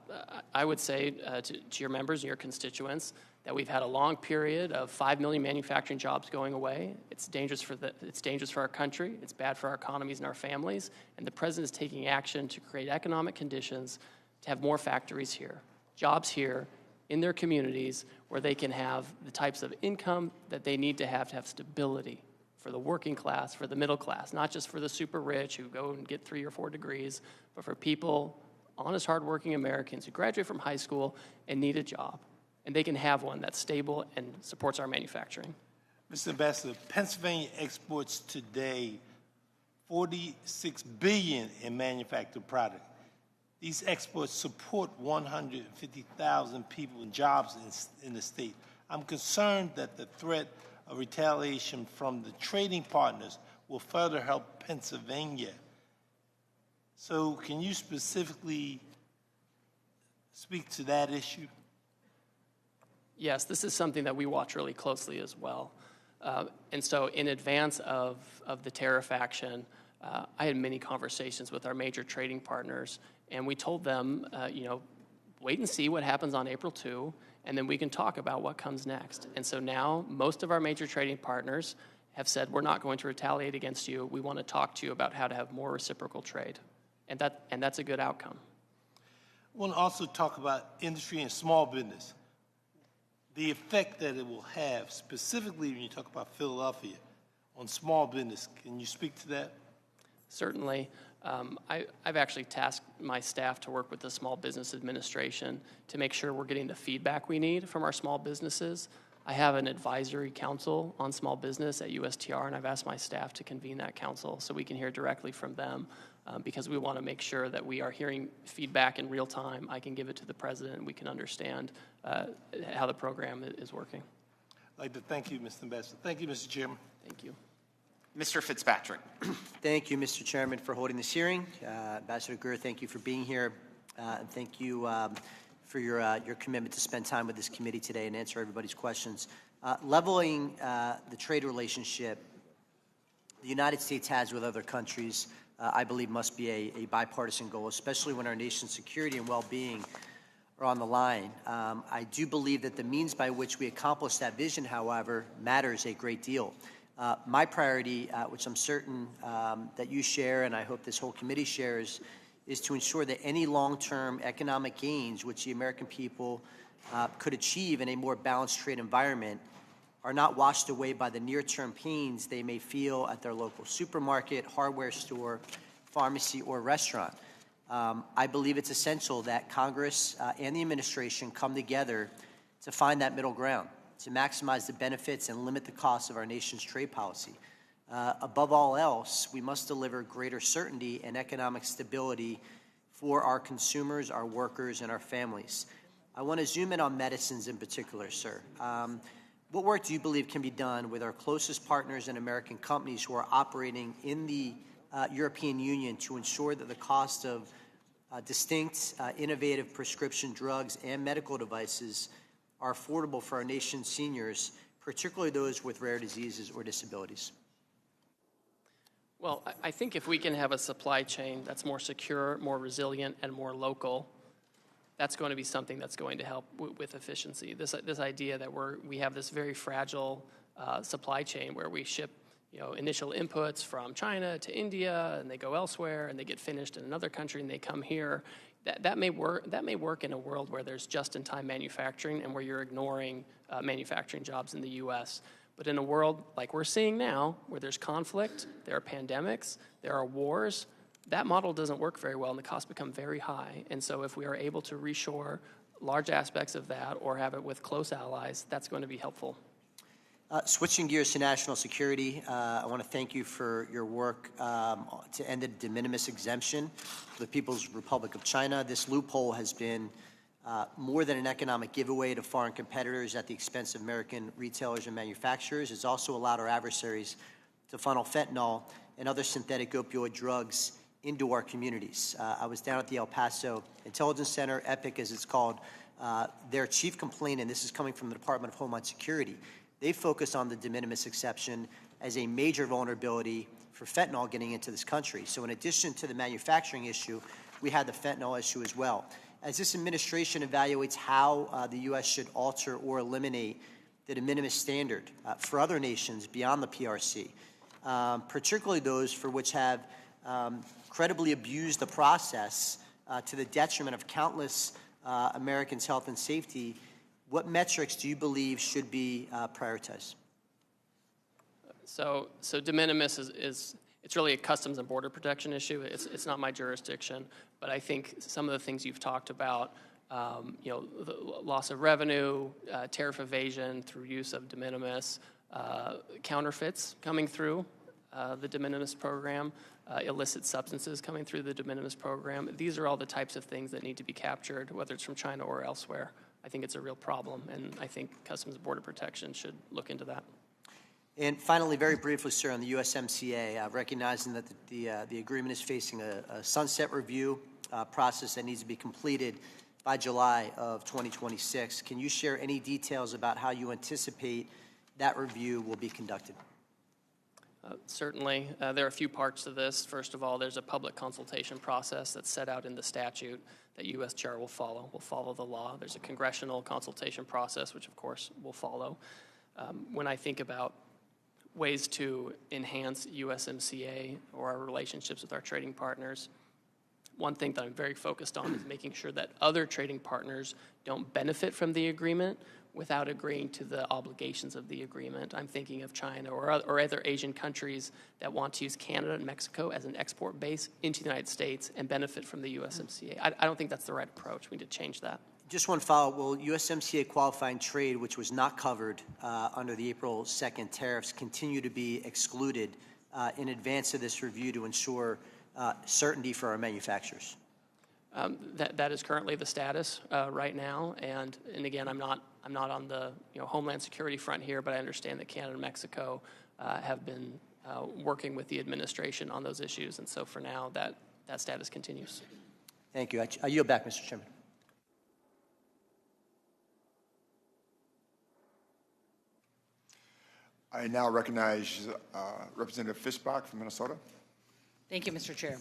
Speaker 3: I would say to your members and your constituents that we've had a long period of 5 million manufacturing jobs going away. It's dangerous for our country. It's bad for our economies and our families. And the President is taking action to create economic conditions to have more factories here, jobs here in their communities where they can have the types of income that they need to have stability for the working class, for the middle class, not just for the super rich who go and get 3 or 4 degrees, but for people, honest, hardworking Americans who graduate from high school and need a job. And they can have one that's stable and supports our manufacturing.
Speaker 12: Mr. Ambassador, Pennsylvania exports today $46 billion in manufactured product. These exports support 150,000 people and jobs in the state. I'm concerned that the threat of retaliation from the trading partners will further help Pennsylvania. So can you specifically speak to that issue?
Speaker 3: Yes, this is something that we watch really closely as well. And so in advance of the tariff action, I had many conversations with our major trading partners, and we told them, wait and see what happens on April 2, and then we can talk about what comes next. And so now most of our major trading partners have said, we're not going to retaliate against you. We want to talk to you about how to have more reciprocal trade. And that's a good outcome.
Speaker 12: I want to also talk about industry and small business. The effect that it will have, specifically when you talk about Philadelphia, on small business. Can you speak to that?
Speaker 3: Certainly. I've actually tasked my staff to work with the Small Business Administration to make sure we're getting the feedback we need from our small businesses. I have an advisory council on small business at USTR, and I've asked my staff to convene that council so we can hear directly from them because we want to make sure that we are hearing feedback in real time. I can give it to the President, and we can understand how the program is working.
Speaker 12: I'd like to thank you, Mr. Ambassador. Thank you, Mr. Chairman.
Speaker 3: Thank you.
Speaker 1: Mr. Fitzpatrick.
Speaker 22: Thank you, Mr. Chairman, for holding this hearing. Ambassador Greer, thank you for being here. And thank you for your commitment to spend time with this committee today and answer everybody's questions. Leveling the trade relationship the United States has with other countries, I believe, must be a bipartisan goal, especially when our nation's security and well-being are on the line. I do believe that the means by which we accomplish that vision, however, matters a great deal. My priority, which I'm certain that you share and I hope this whole committee shares, is to ensure that any long-term economic gains which the American people could achieve in a more balanced trade environment are not washed away by the near-term pains they may feel at their local supermarket, hardware store, pharmacy, or restaurant. I believe it's essential that Congress and the administration come together to find that middle ground, to maximize the benefits and limit the costs of our nation's trade policy. Above all else, we must deliver greater certainty and economic stability for our consumers, our workers, and our families. I want to zoom in on medicines in particular, sir. What work do you believe can be done with our closest partners and American companies who are operating in the European Union to ensure that the cost of distinct, innovative prescription drugs and medical devices are affordable for our nation's seniors, particularly those with rare diseases or disabilities?
Speaker 3: Well, I think if we can have a supply chain that's more secure, more resilient, and more local, that's going to be something that's going to help with efficiency. This idea that we have this very fragile supply chain where we ship initial inputs from China to India, and they go elsewhere, and they get finished in another country, and they come here. That may work in a world where there's just-in-time manufacturing and where you're ignoring manufacturing jobs in the U.S. But in a world like we're seeing now, where there's conflict, there are pandemics, there are wars, that model doesn't work very well, and the costs become very high. And so if we are able to reshore large aspects of that or have it with close allies, that's going to be helpful.
Speaker 22: Switching gears to national security, I want to thank you for your work to end the de minimis exemption for the People's Republic of China. This loophole has been more than an economic giveaway to foreign competitors at the expense of American retailers and manufacturers. It's also allowed our adversaries to funnel fentanyl and other synthetic opioid drugs into our communities. I was down at the El Paso Intelligence Center, EPIC as it's called. Their chief complaint, and this is coming from the Department of Homeland Security, they focus on the de minimis exception as a major vulnerability for fentanyl getting into this country. So in addition to the manufacturing issue, we had the fentanyl issue as well. As this administration evaluates how the U.S. should alter or eliminate the de minimis standard for other nations beyond the PRC, particularly those for which have credibly abused the process to the detriment of countless Americans' health and safety, what metrics do you believe should be prioritized?
Speaker 3: So de minimis it's really a customs and border protection issue. It's not my jurisdiction, but I think some of the things you've talked about, the loss of revenue, tariff evasion through use of de minimis, counterfeits coming through the de minimis program, illicit substances coming through the de minimis program. These are all the types of things that need to be captured, whether it's from China or elsewhere. I think it's a real problem, and I think Customs and Border Protection should look into that.
Speaker 22: And finally, very briefly, sir, on the USMCA, recognizing that the agreement is facing a sunset review process that needs to be completed by July of 2026, can you share any details about how you anticipate that review will be conducted?
Speaker 3: Certainly. There are a few parts to this. First of all, there's a public consultation process that's set out in the statute that USTR will follow the law. There's a congressional consultation process, which of course will follow. When I think about ways to enhance USMCA or our relationships with our trading partners, one thing that I'm very focused on is making sure that other trading partners don't benefit from the agreement without agreeing to the obligations of the agreement. I'm thinking of China or other Asian countries that want to use Canada and Mexico as an export base into the United States and benefit from the USMCA. I don't think that's the right approach. We need to change that.
Speaker 22: Just one follow-up. Will USMCA qualifying trade, which was not covered under the April 2nd tariffs, continue to be excluded in advance of this review to ensure certainty for our manufacturers?
Speaker 3: That is currently the status right now, and again, I'm not on the Homeland Security front here, but I understand that Canada and Mexico have been working with the administration on those issues, and so for now, that status continues.
Speaker 22: Thank you. I yield back, Mr. Chairman.
Speaker 13: I now recognize Representative Fischbach from Minnesota.
Speaker 14: Thank you, Mr. Chair.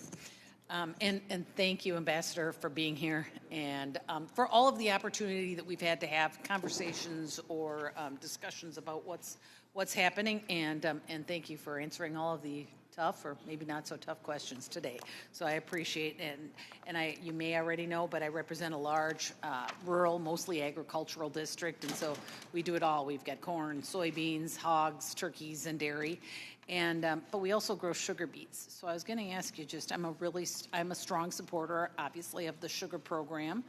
Speaker 13: And thank you, Ambassador, for being here and for all of the opportunity that we've had to have conversations or discussions about what's happening. And thank you for answering all of the tough or maybe not so tough questions today. So I appreciate it. And you may already know, but I represent a large rural, mostly agricultural district. And so we do it all. We've got corn, soybeans, hogs, turkeys, and dairy. And but we also grow sugar beets. So I was going to ask you I'm a strong supporter, obviously, of the sugar program,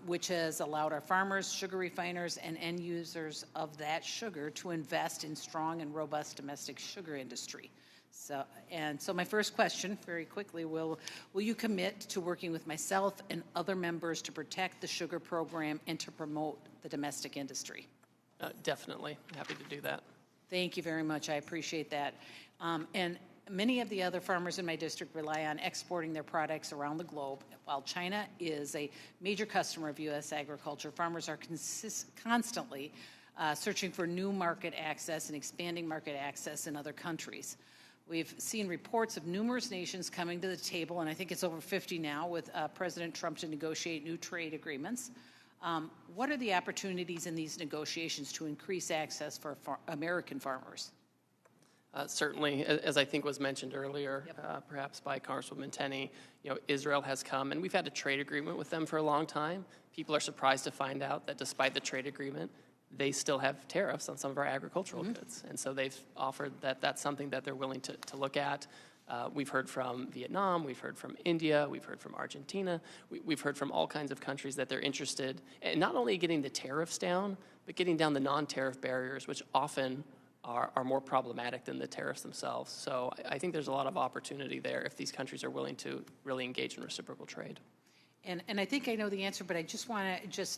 Speaker 13: which has allowed our farmers, sugar refiners, and end users of that sugar to invest in strong and robust domestic sugar industry. So my first question, very quickly, will you commit to working with myself and other members to protect the sugar program and to promote the domestic industry?
Speaker 3: Definitely. Happy to do that.
Speaker 13: Thank you very much. I appreciate that. And many of the other farmers in my district rely on exporting their products around the globe. While China is a major customer of U.S. agriculture, farmers are constantly searching for new market access and expanding market access in other countries. We've seen reports of numerous nations coming to the table, and I think it's over 50 now, with President Trump to negotiate new trade agreements. What are the opportunities in these negotiations to increase access for American farmers?
Speaker 3: Certainly, as I think was mentioned earlier, perhaps by Congresswoman Tenney, Israel has come, and we've had a trade agreement with them for a long time. People are surprised to find out that despite the trade agreement, they still have tariffs on some of our agricultural goods. And so they've offered that that's something that they're willing to look at. We've heard from Vietnam, we've heard from India, we've heard from Argentina, we've heard from all kinds of countries that they're interested in not only getting the tariffs down, but getting down the non-tariff barriers, which often are more problematic than the tariffs themselves. So I think there's a lot of opportunity there if these countries are willing to really engage in reciprocal trade.
Speaker 13: And I think I know the answer, but I just want to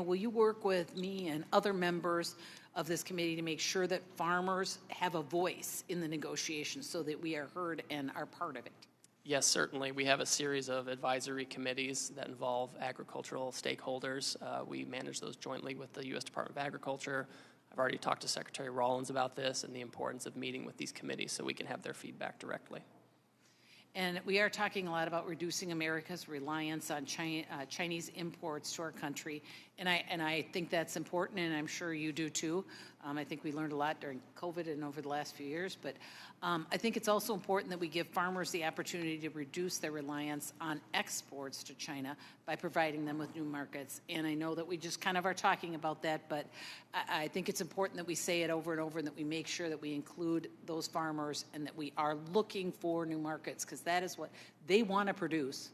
Speaker 13: will you work with me and other members of this committee to make sure that farmers have a voice in the negotiations so that we are heard and are part of it?
Speaker 3: Yes, certainly. We have a series of advisory committees that involve agricultural stakeholders. We manage those jointly with the U.S. Department of Agriculture. I've already talked to Secretary Rollins about this and the importance of meeting with these committees so we can have their feedback directly.
Speaker 13: And we are talking a lot about reducing America's reliance on Chinese imports to our country. And I think that's important, and I'm sure you do too. I think we learned a lot during COVID and over the last few years. But I think it's also important that we give farmers the opportunity to reduce their reliance on exports to China by providing them with new markets. And I know that we just kind of are talking about that, but I think it's important that we say it over and over and that we make sure that we include those farmers and that we are looking for new markets, because that is what they want to produce.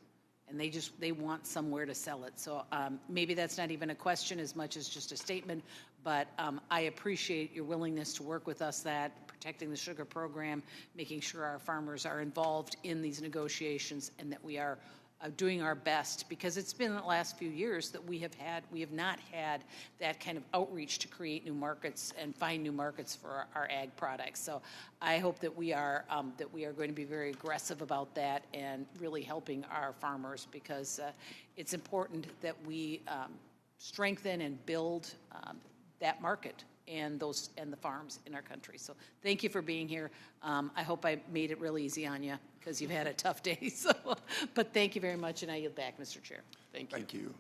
Speaker 13: And they want somewhere to sell it. So maybe that's not even a question as much as just a statement, but I appreciate your willingness to work with us that protecting the sugar program, making sure our farmers are involved in these negotiations and that we are doing our best, because it's been the last few years that we have not had that kind of outreach to create new markets and find new markets for our ag products. So I hope that we are going to be very aggressive about that and really helping our farmers, because it's important that we strengthen and build that market and the farms in our country. So thank you for being here. I hope I made it real easy on you, because you've had a tough day. So, but thank you very much, and I yield back, Mr. Chair.
Speaker 3: Thank you.
Speaker 2: Thank you.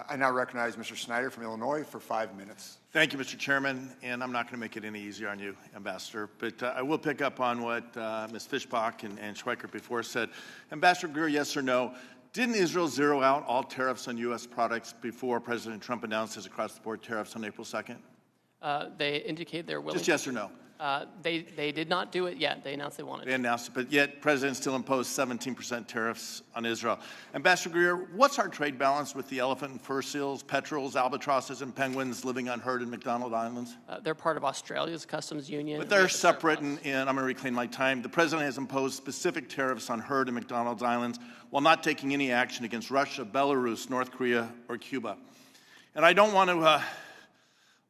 Speaker 2: I now recognize Mr. Snyder from Illinois for 5 minutes.
Speaker 14: Thank you, Mr. Chairman, and I'm not going to make it any easier on you, Ambassador, but I will pick up on what Ms. Fischbach and Schweikert before said. Ambassador Greer, yes or no, didn't Israel zero out all tariffs on U.S. products before President Trump announced his across-the-board tariffs on April 2nd?
Speaker 3: They indicate they're willing.
Speaker 14: Just yes or no?
Speaker 3: They did not do it yet. They announced they wanted to.
Speaker 14: They announced it, but yet President still imposed 17% tariffs on Israel. Ambassador Greer, what's our trade balance with the elephant and fur seals, petrels, albatrosses, and penguins living unhurt in McDonald Islands?
Speaker 3: They're part of Australia's customs union.
Speaker 14: But they're separate, and I'm going to reclaim my time. The President has imposed specific tariffs on herd in McDonald Islands while not taking any action against Russia, Belarus, North Korea, or Cuba. And I don't want to...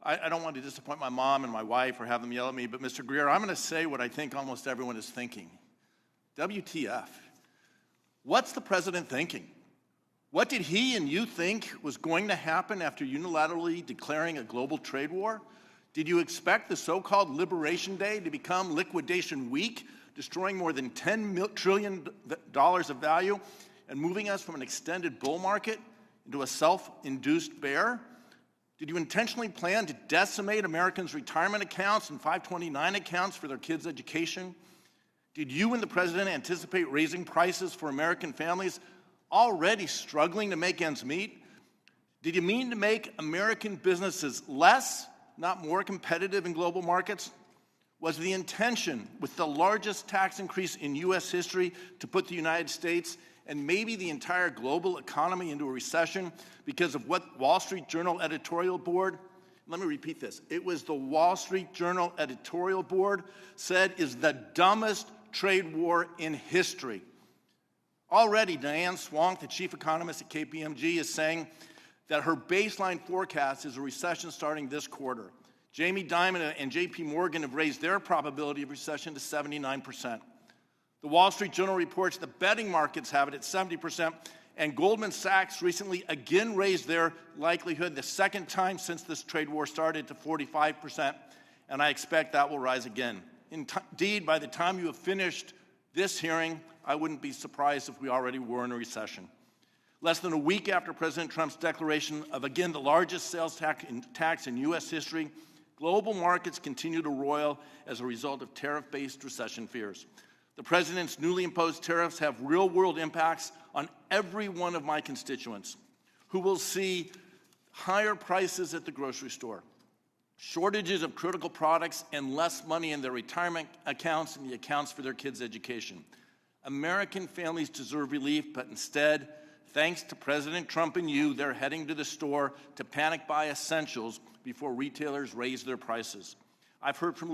Speaker 14: I don't want to disappoint my mom and my wife or have them yell at me, but Mr. Greer, I'm going to say what I think almost everyone is thinking. WTF? What's the president thinking? What did he and you think was going to happen after unilaterally declaring a global trade war? Did you expect the so-called Liberation Day to become Liquidation Week, destroying more than $10 trillion of value and moving us from an extended bull market into a self-induced bear? Did you intentionally plan to decimate Americans' retirement accounts and 529 accounts for their kids' education? Did you and the president anticipate raising prices for American families already struggling to make ends meet? Did you mean to make American businesses less, not more competitive in global markets? Was the intention with the largest tax increase in U.S. history to put the United States and maybe the entire global economy into a recession because of what Wall Street Journal editorial board, let me repeat this, it was the Wall Street Journal editorial board said is the dumbest trade war in history. Already, Diane Swank, the chief economist at KPMG, is saying that her baseline forecast is a recession starting this quarter. Jamie Dimon and JP Morgan have raised their probability of recession to 79%. The Wall Street Journal reports the betting markets have it at 70%, and Goldman Sachs recently again raised their likelihood, the second time since this trade war started, to 45%, and I expect that will rise again. Indeed, by the time you have finished this hearing, I wouldn't be surprised if we already were in a recession. Less than a week after President Trump's declaration of, again, the largest sales tax in U.S. history, global markets continue to roil as a result of tariff-based recession fears. The president's newly imposed tariffs have real-world impacts on every one of my constituents who will see higher prices at the grocery store, shortages of critical products, and less money in their retirement accounts and the accounts for their kids' education. American families deserve relief, but instead, thanks to President Trump and you, they're heading to the store to panic buy essentials before retailers raise their prices. I've heard from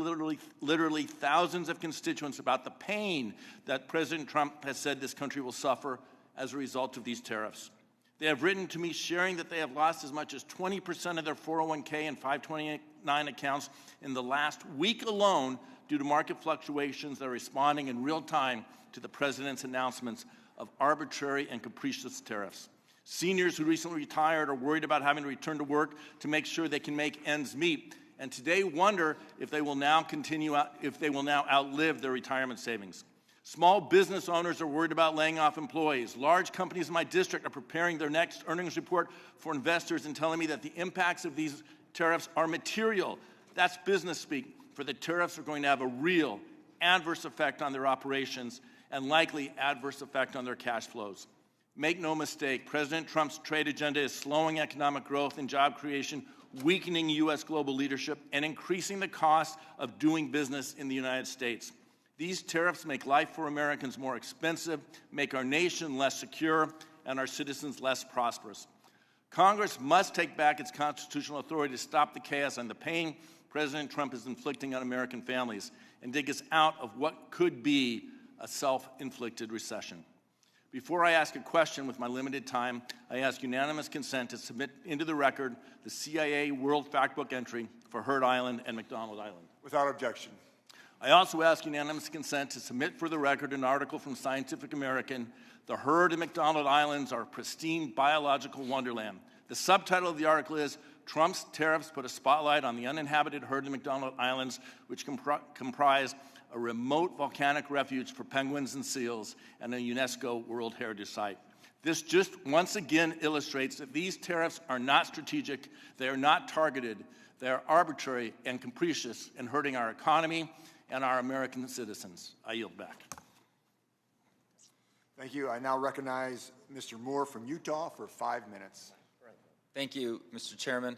Speaker 14: literally thousands of constituents about the pain that President Trump has said this country will suffer as a result of these tariffs. They have written to me sharing that they have lost as much as 20% of their 401k and 529 accounts in the last week alone due to market fluctuations that are responding in real time to the president's announcements of arbitrary and capricious tariffs. Seniors who recently retired are worried about having to return to work to make sure they can make ends meet, and today wonder if they will now outlive their retirement savings. Small business owners are worried about laying off employees. Large companies in my district are preparing their next earnings report for investors and telling me that the impacts of these tariffs are material. That's business speak, for the tariffs are going to have a real adverse effect on their operations and likely adverse effect on their cash flows. Make no mistake, President Trump's trade agenda is slowing economic growth and job creation, weakening U.S. global leadership, and increasing the cost of doing business in the United States. These tariffs make life for Americans more expensive, make our nation less secure, and our citizens less prosperous. Congress must take back its constitutional authority to stop the chaos and the pain President Trump is inflicting on American families and dig us out of what could be a self-inflicted recession. Before I ask a question with my limited time, I ask unanimous consent to submit into the record the CIA World Factbook entry for Heard Island and McDonald Island.
Speaker 2: Without objection.
Speaker 14: I also ask unanimous consent to submit for the record an article from Scientific American, The Heard and McDonald Islands Are Pristine Biological Wonderland. The subtitle of the article is, Trump's Tariffs Put a Spotlight on the Uninhabited Heard and McDonald Islands, which comprise a remote volcanic refuge for penguins and seals and a UNESCO World Heritage Site. This just once again illustrates that these tariffs are not strategic, they are not targeted, they are arbitrary and capricious in hurting our economy and our American citizens. I yield back.
Speaker 2: Thank you. I now recognize Mr. Moore from Utah for 5 minutes.
Speaker 5: Thank you, Mr. Chairman.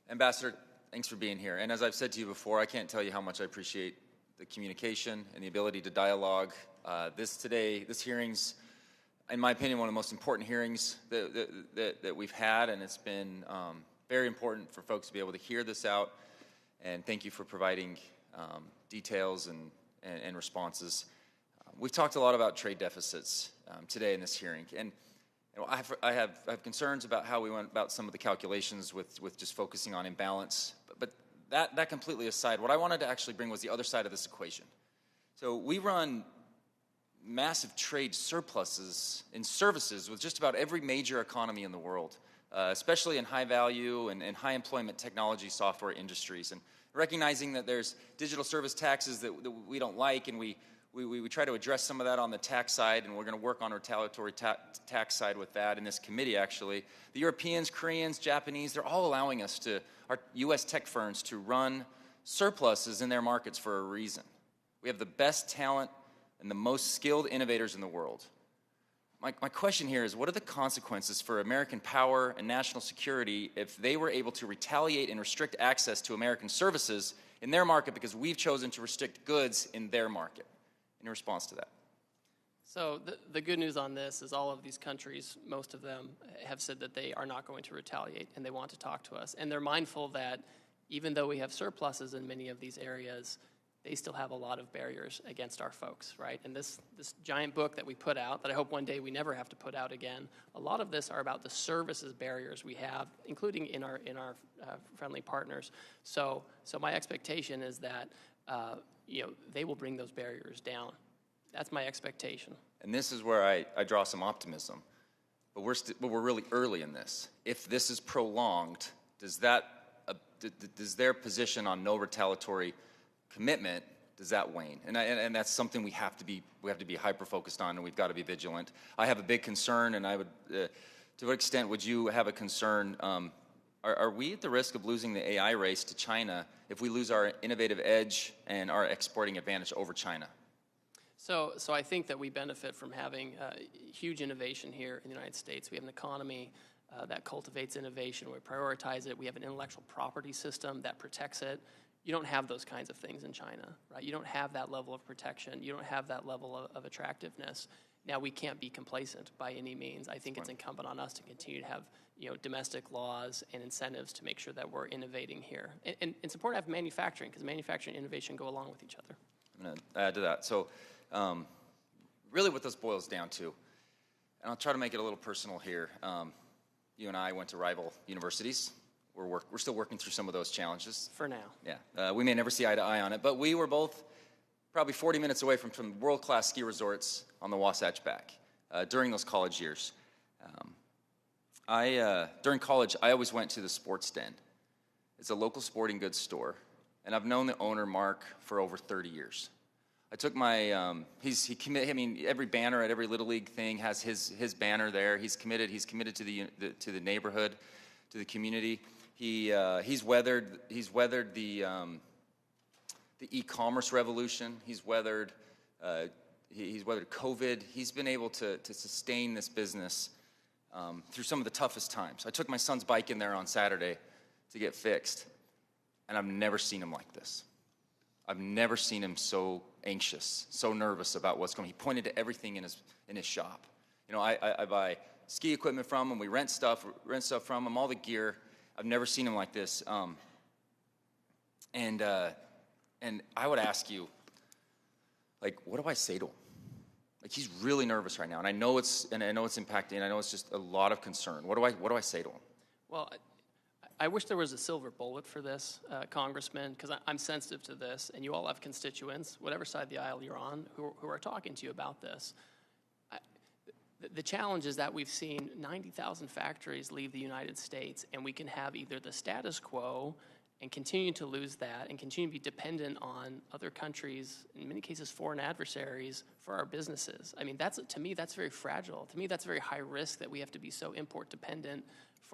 Speaker 5: Ambassador, thanks for being here. And as I've said to you before, I can't tell you how much I appreciate the communication and the ability to dialogue. This hearing's, in my opinion, one of the most important hearings that we've had, and it's been very important for folks to be able to hear this out. And thank you for providing details and responses. We've talked a lot about trade deficits today in this hearing, and I have concerns about how we went about some of the calculations with just focusing on imbalance. But that completely aside, what I wanted to actually bring was the other side of this equation. So we run massive trade surpluses in services with just about every major economy in the world. especially in high value and high employment technology software industries. And recognizing that there's digital service taxes that we don't like, and we try to address some of that on the tax side, and we're going to work on retaliatory tax side with that in this committee, actually. The Europeans, Koreans, Japanese, they're all allowing us to, our U.S. tech firms, to run surpluses in their markets for a reason. We have the best talent and the most skilled innovators in the world. My question here is, what are the consequences for American power and national security if they were able to retaliate and restrict access to American services in their market because we've chosen to restrict goods in their market? In response to that.
Speaker 3: So the good news on this is all of these countries, most of them, have said that they are not going to retaliate and they want to talk to us. And they're mindful that even though we have surpluses in many of these areas, they still have a lot of barriers against our folks, right? And this giant book that we put out, that I hope one day we never have to put out again, a lot of this are about the services barriers we have, including in our friendly partners. So my expectation is that they will bring those barriers down. That's my expectation.
Speaker 5: And this is where I draw some optimism. But we're really early in this. If this is prolonged, does their position on no retaliatory commitment, does that wane? And that's something we have to be hyper focused on, and we've got to be vigilant. I have a big concern, and I would, to what extent would you have a concern? Are we at the risk of losing the AI race to China if we lose our innovative edge and our exporting advantage over China?
Speaker 3: So I think that we benefit from having huge innovation here in the United States. We have an economy that cultivates innovation. We prioritize it. We have an intellectual property system that protects it. You don't have those kinds of things in China, right? You don't have that level of protection. You don't have that level of attractiveness. Now, we can't be complacent by any means. I think it's incumbent on us to continue to have domestic laws and incentives to make sure that we're innovating here. And it's important to have manufacturing, because manufacturing and innovation go along with each other.
Speaker 5: I'm going to add to that. So really what this boils down to, and I'll try to make it a little personal here. You and I went to rival universities. We're still working through some of those challenges.
Speaker 3: For now.
Speaker 5: Yeah. We may never see eye to eye on it, but we were both probably 40 minutes away from world-class ski resorts on the Wasatch Back during those college years. During college, I always went to the Sports Den. It's a local sporting goods store, and I've known the owner, Mark, for over 30 years. I took my, every banner at every Little League thing has his banner there. He's committed to the neighborhood, to the community. He's weathered the e-commerce revolution. He's weathered COVID. He's been able to sustain this business through some of the toughest times. I took my son's bike in there on Saturday to get fixed, and I've never seen him like this. I've never seen him so anxious, so nervous about what's going on. He pointed to everything in his shop. I buy ski equipment from him. We rent stuff from him, all the gear. I've never seen him like this. And I would ask you, what do I say to him? He's really nervous right now, and I know it's impacting, and I know it's just a lot of concern. What do I say to him?
Speaker 3: Well, I wish there was a silver bullet for this, Congressman, because I'm sensitive to this, and you all have constituents, whatever side of the aisle you're on, who are talking to you about this. The challenge is that we've seen 90,000 factories leave the United States, and we can have either the status quo and continue to lose that and continue to be dependent on other countries, in many cases foreign adversaries, for our businesses. I mean, to me, that's very fragile. To me, that's very high risk that we have to be so import dependent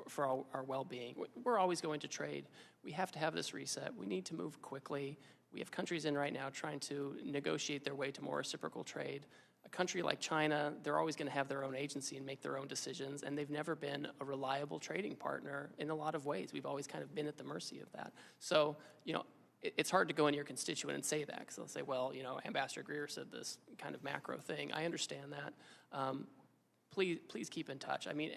Speaker 3: for our well-being. We're always going to trade. We have to have this reset. We need to move quickly. We have countries in right now trying to negotiate their way to more reciprocal trade. A country like China, they're always going to have their own agency and make their own decisions, and they've never been a reliable trading partner in a lot of ways. We've always kind of been at the mercy of that. So, it's hard to go into your constituent and say that, because they'll say, well, Ambassador Greer said this kind of macro thing. I understand that. Please keep in touch. I mean,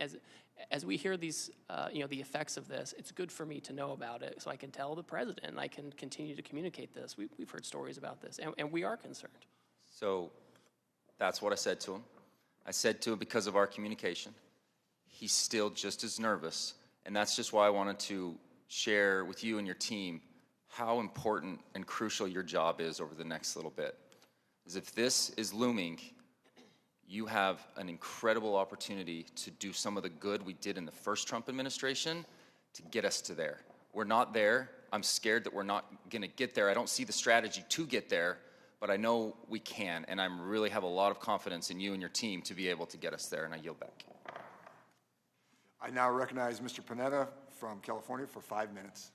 Speaker 3: as we hear these, the effects of this, it's good for me to know about it, so I can tell the president, and I can continue to communicate this. We've heard stories about this, and we are concerned.
Speaker 5: So that's what I said to him. I said to him, because of our communication, he's still just as nervous, and that's just why I wanted to share with you and your team how important and crucial your job is over the next little bit. Is if this is looming, you have an incredible opportunity to do some of the good we did in the first Trump administration to get us to there. We're not there. I'm scared that we're not going to get there. I don't see the strategy to get there, but I know we can, and I really have a lot of confidence in you and your team to be able to get us there, and I yield back.
Speaker 2: I now recognize Mr. Panetta from California for 5 minutes.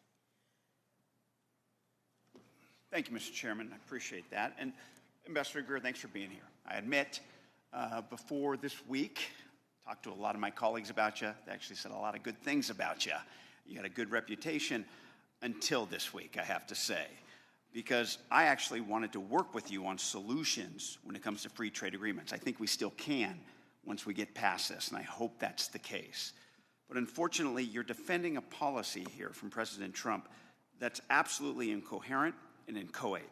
Speaker 15: Thank you, Mr. Chairman. I appreciate that. And Ambassador Greer, thanks for being here. I admit, before this week, talked to a lot of my colleagues about you. They actually said a lot of good things about you. You had a good reputation until this week, I have to say, because I actually wanted to work with you on solutions when it comes to free trade agreements. I think we still can once we get past this, and I hope that's the case. But unfortunately, you're defending a policy here from President Trump that's absolutely incoherent and inchoate.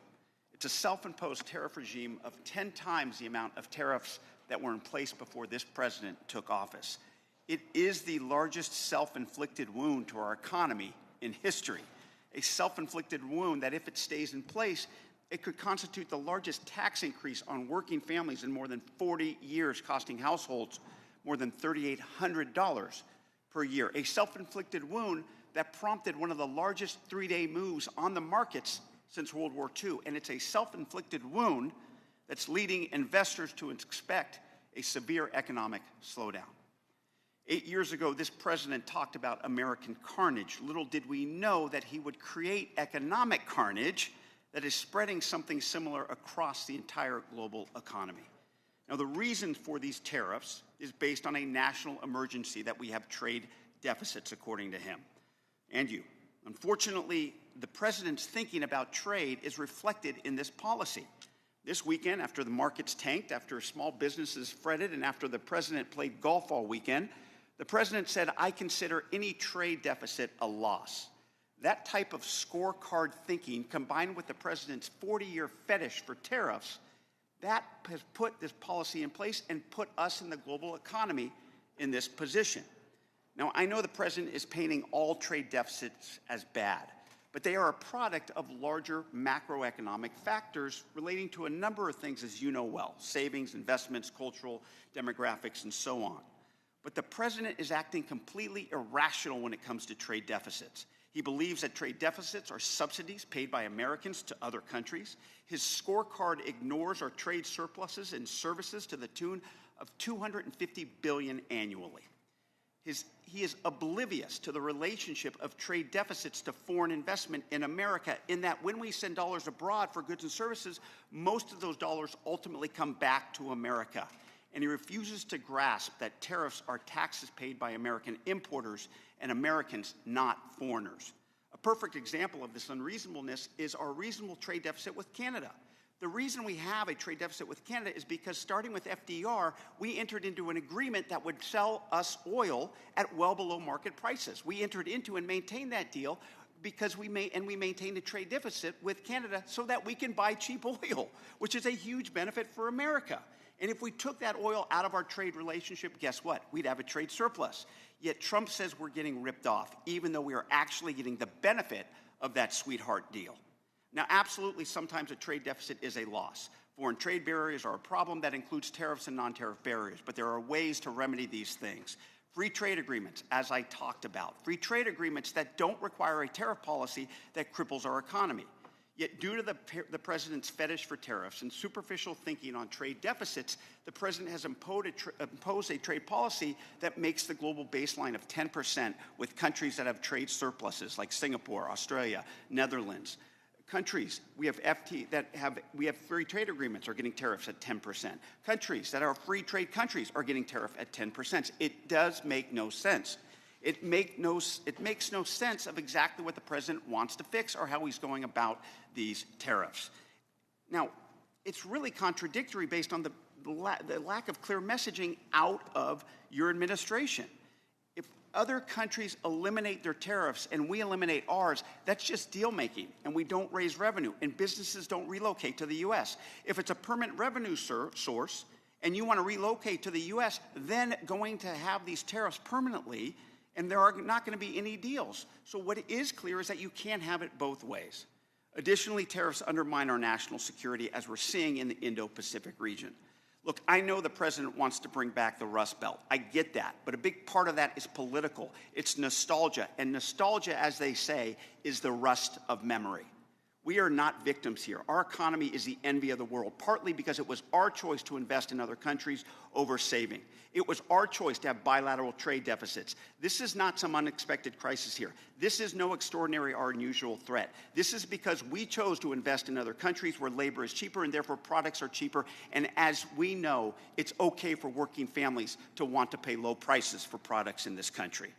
Speaker 15: It's a self-imposed tariff regime of 10 times the amount of tariffs that were in place before this president took office. It is the largest self-inflicted wound to our economy in history, a self-inflicted wound that if it stays in place, it could constitute the largest tax increase on working families in more than 40 years, costing households more than $3,800 per year. A self-inflicted wound that prompted one of the largest three-day moves on the markets since World War II. And it's a self-inflicted wound that's leading investors to expect a severe economic slowdown. 8 years ago, this president talked about American carnage. Little did we know that he would create economic carnage that is spreading something similar across the entire global economy. Now, the reason for these tariffs is based on a national emergency that we have trade deficits, according to him and you. Unfortunately, the president's thinking about trade is reflected in this policy. This weekend, after the markets tanked, after small businesses fretted, and after the president played golf all weekend, the president said, "I consider any trade deficit a loss." That type of scorecard thinking, combined with the president's 40-year fetish for tariffs, that has put this policy in place and put us in the global economy in this position. Now, I know the president is painting all trade deficits as bad, but they are a product of larger macroeconomic factors relating to a number of things, as you know well: savings, investments, cultural, demographics, and so on. But the president is acting completely irrational when it comes to trade deficits. He believes that trade deficits are subsidies paid by Americans to other countries. His scorecard ignores our trade surpluses and services to the tune of $250 billion annually. He is oblivious to the relationship of trade deficits to foreign investment in America, in that when we send dollars abroad for goods and services, most of those dollars ultimately come back to America. And he refuses to grasp that tariffs are taxes paid by American importers and Americans, not foreigners. A perfect example of this unreasonableness is our reasonable trade deficit with Canada. The reason we have a trade deficit with Canada is because, starting with FDR, we entered into an agreement that would sell us oil at well below market prices. We entered into and maintained that deal because we maintained a trade deficit with Canada so that we can buy cheap oil, which is a huge benefit for America. And if we took that oil out of our trade relationship, guess what? We'd have a trade surplus. Yet Trump says we're getting ripped off, even though we are actually getting the benefit of that sweetheart deal. Now, absolutely, sometimes a trade deficit is a loss. Foreign trade barriers are a problem. That includes tariffs and non-tariff barriers. But there are ways to remedy these things. Free trade agreements, as I talked about. Free trade agreements that don't require a tariff policy that cripples our economy. Yet, due to the president's fetish for tariffs and superficial thinking on trade deficits, the president has imposed a trade policy that makes the global baseline of 10% with countries that have trade surpluses like Singapore, Australia, Netherlands. Countries we have free trade agreements are getting tariffs at 10%. Countries that are free trade countries are getting tariff at 10%. It does make no sense. It makes no sense of exactly what the president wants to fix or how he's going about these tariffs. Now, it's really contradictory based on the lack of clear messaging out of your administration. If other countries eliminate their tariffs and we eliminate ours, that's just deal making, and we don't raise revenue, and businesses don't relocate to the U.S. If it's a permanent revenue source and you want to relocate to the U.S., then going to have these tariffs permanently, and there are not going to be any deals. So what is clear is that you can't have it both ways. Additionally, tariffs undermine our national security, as we're seeing in the Indo-Pacific region. Look, I know the president wants to bring back the Rust Belt. I get that. But a big part of that is political. It's nostalgia. And nostalgia, as they say, is the rust of memory. We are not victims here. Our economy is the envy of the world, partly because it was our choice to invest in other countries over saving. It was our choice to have bilateral trade deficits. This is not some unexpected crisis here. This is no extraordinary or unusual threat. This is because we chose to invest in other countries where labor is cheaper and therefore products are cheaper. And as we know, it's okay for working families to want to pay low prices for products in this country.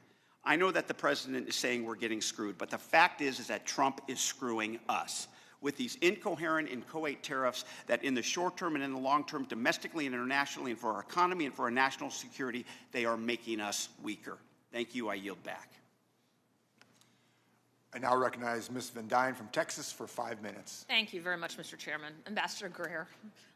Speaker 15: I know that the president is saying we're getting screwed, but the fact is that Trump is screwing us with these incoherent, inchoate tariffs that in the short term and in the long term, domestically and internationally, and for our economy and for our national security, they are making us weaker. Thank you. I yield back.
Speaker 2: I now recognize Ms. Van Dyne from Texas for 5 minutes.
Speaker 16: Thank you very much, Mr. Chairman. Ambassador Greer,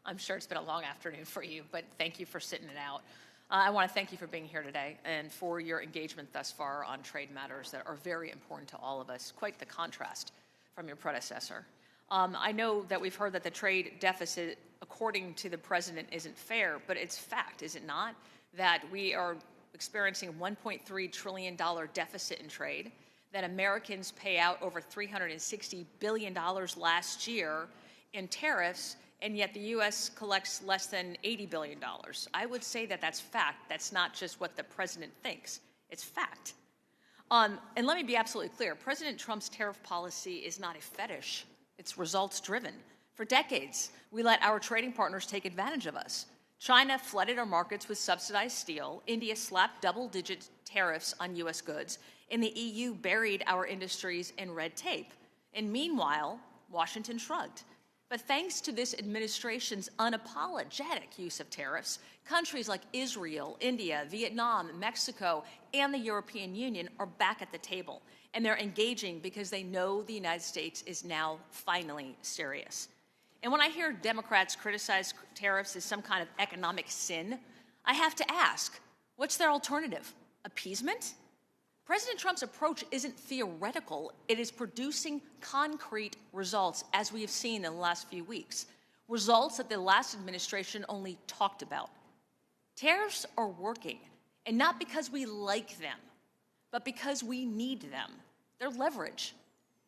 Speaker 16: I'm sure it's been a long afternoon for you, but thank you for sitting it out. I want to thank you for being here today and for your engagement thus far on trade matters that are very important to all of us. Quite the contrast from your predecessor. I know that we've heard that the trade deficit, according to the president, isn't fair, but it's fact, is it not? That we are experiencing a $1.3 trillion deficit in trade, that Americans pay out over $360 billion last year in tariffs, and yet the U.S. collects less than $80 billion. I would say that that's fact. That's not just what the president thinks. It's fact. And let me be absolutely clear. President Trump's tariff policy is not a fetish. It's results-driven. For decades, we let our trading partners take advantage of us. China flooded our markets with subsidized steel. India slapped double-digit tariffs on U.S. goods. And the EU buried our industries in red tape. And meanwhile, Washington shrugged. But thanks to this administration's unapologetic use of tariffs, countries like Israel, India, Vietnam, Mexico, and the European Union are back at the table. And they're engaging because they know the United States is now finally serious. And when I hear Democrats criticize tariffs as some kind of economic sin, I have to ask, what's their alternative? Appeasement? President Trump's approach isn't theoretical. It is producing concrete results, as we have seen in the last few weeks, results that the last administration only talked about. Tariffs are working, and not because we like them, but because we need them. They're leverage.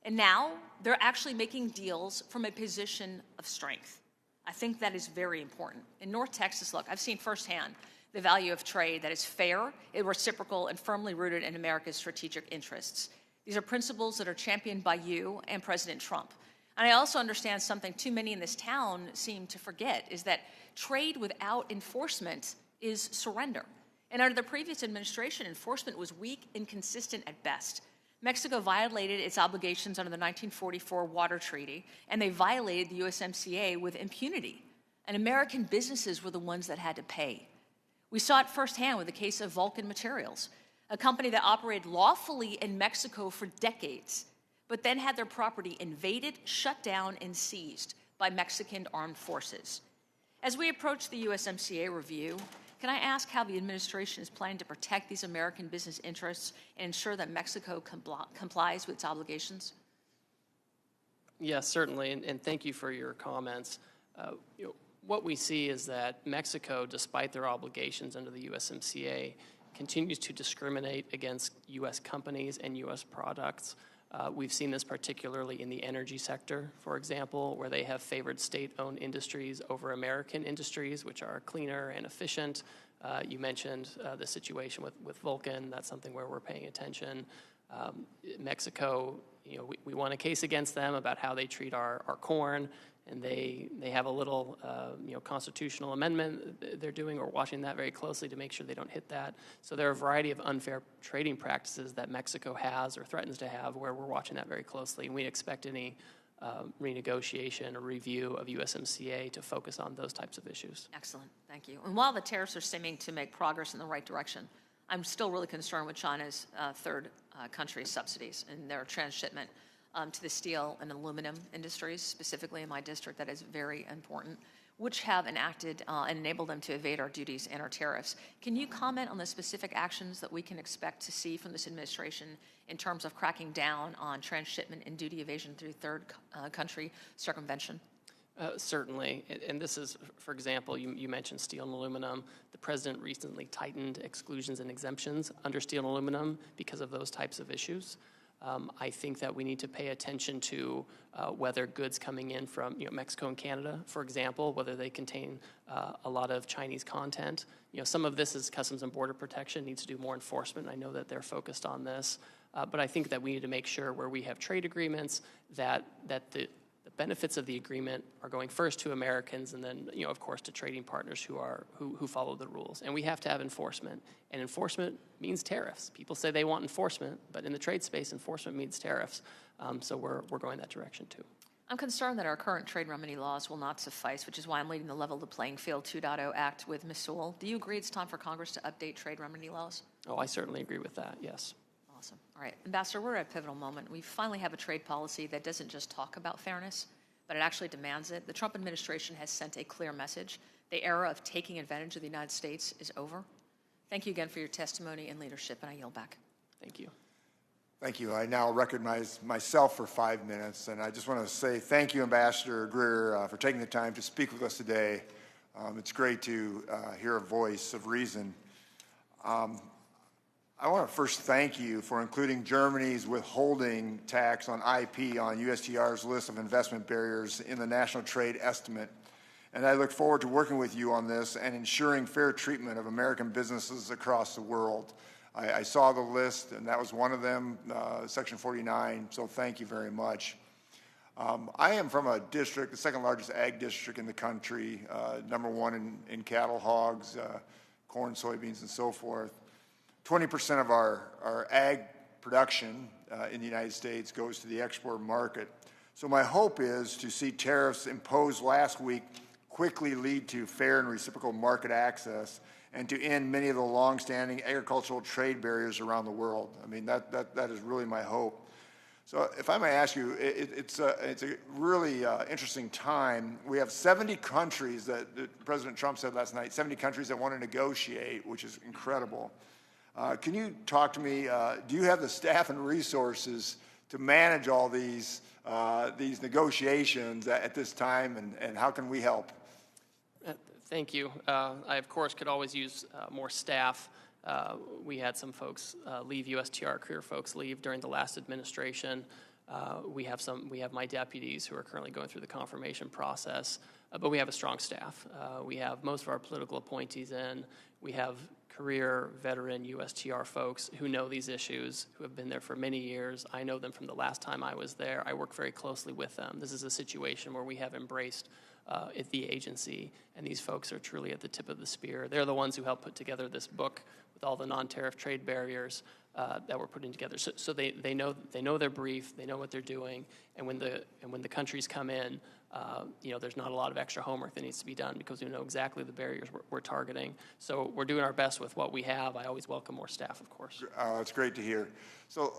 Speaker 16: And now they're actually making deals from a position of strength. I think that is very important. In North Texas, look, I've seen firsthand the value of trade that is fair, reciprocal, and firmly rooted in America's strategic interests. These are principles that are championed by you and President Trump. And I also understand something too many in this town seem to forget, is that trade without enforcement is surrender. And under the previous administration, enforcement was weak, inconsistent at best. Mexico violated its obligations under the 1944 Water Treaty, and they violated the USMCA with impunity. And American businesses were the ones that had to pay. We saw it firsthand with the case of Vulcan Materials, a company that operated lawfully in Mexico for decades, but then had their property invaded, shut down, and seized by Mexican armed forces. As we approach the USMCA review, can I ask how the administration is planning to protect these American business interests and ensure that Mexico complies with its obligations?
Speaker 3: Yes, certainly, and thank you for your comments. What we see is that Mexico, despite their obligations under the USMCA, continues to discriminate against U.S. companies and U.S. products. We've seen this particularly in the energy sector, for example, where they have favored state-owned industries over American industries, which are cleaner and efficient. You mentioned the situation with Vulcan. That's something where we're paying attention. Mexico, we won a case against them about how they treat our corn, and they have a little constitutional amendment they're doing. We're watching that very closely to make sure they don't hit that. So there are a variety of unfair trading practices that Mexico has or threatens to have where we're watching that very closely. And we expect any renegotiation or review of USMCA to focus on those types of issues.
Speaker 16: Excellent, thank you. And while the tariffs are seeming to make progress in the right direction, I'm still really concerned with China's third country subsidies and their transshipment to the steel and aluminum industries, specifically in my district. That is very important, which have enacted and enabled them to evade our duties and our tariffs. Can you comment on the specific actions that we can expect to see from this administration in terms of cracking down on transshipment and duty evasion through third country circumvention?
Speaker 3: Certainly, and this is, for example, you mentioned steel and aluminum. The president recently tightened exclusions and exemptions under steel and aluminum because of those types of issues. I think that we need to pay attention to whether goods coming in from Mexico and Canada, for example, whether they contain a lot of Chinese content. Some of this is Customs and Border Protection needs to do more enforcement. I know that they're focused on this, but I think that we need to make sure where we have trade agreements that the benefits of the agreement are going first to Americans and then, of course, to trading partners who follow the rules. And we have to have enforcement. And enforcement means tariffs. People say they want enforcement, but in the trade space, enforcement means tariffs. So we're going that direction too.
Speaker 16: I'm concerned that our current trade remedy laws will not suffice, which is why I'm leading the Level the Playing Field 2.0 Act with Ms. Sewell. Do you agree it's time for Congress to update trade remedy laws?
Speaker 3: Oh, I certainly agree with that, yes.
Speaker 16: Awesome. All right, Ambassador, we're at a pivotal moment. We finally have a trade policy that doesn't just talk about fairness, but it actually demands it. The Trump administration has sent a clear message. The era of taking advantage of the United States is over. Thank you again for your testimony and leadership, and I yield back.
Speaker 3: Thank you.
Speaker 2: Thank you. I now recognize myself for 5 minutes, and I just want to say thank you, Ambassador Greer, for taking the time to speak with us today. It's great to hear a voice of reason. I want to first thank you for including Germany's withholding tax on IP on USTR's list of investment barriers in the National Trade Estimate. And I look forward to working with you on this and ensuring fair treatment of American businesses across the world. I saw the list, and that was one of them, Section 49, so thank you very much. I am from a district, the second largest ag district in the country, number one in cattle, hogs, corn, soybeans, and so forth. 20% of our ag production in the United States goes to the export market. So my hope is to see tariffs imposed last week quickly lead to fair and reciprocal market access and to end many of the longstanding agricultural trade barriers around the world. I mean, that is really my hope. So if I may ask you, it's a really interesting time. We have 70 countries that President Trump said last night, 70 countries that want to negotiate, which is incredible. Can you talk to me, do you have the staff and resources to manage all these negotiations at this time, and how can we help?
Speaker 3: Thank you. I, of course, could always use more staff. We had some folks leave, USTR career folks leave during the last administration. We have my deputies who are currently going through the confirmation process, but we have a strong staff. We have most of our political appointees in. We have career veteran USTR folks who know these issues, who have been there for many years. I know them from the last time I was there. I work very closely with them. This is a situation where we have embraced the agency, and these folks are truly at the tip of the spear. They're the ones who helped put together this book with all the non-tariff trade barriers that we're putting together. So they know their brief, they know what they're doing, and when the countries come in, there's not a lot of extra homework that needs to be done because we know exactly the barriers we're targeting. So we're doing our best with what we have. I always welcome more staff, of course.
Speaker 2: That's great to hear. So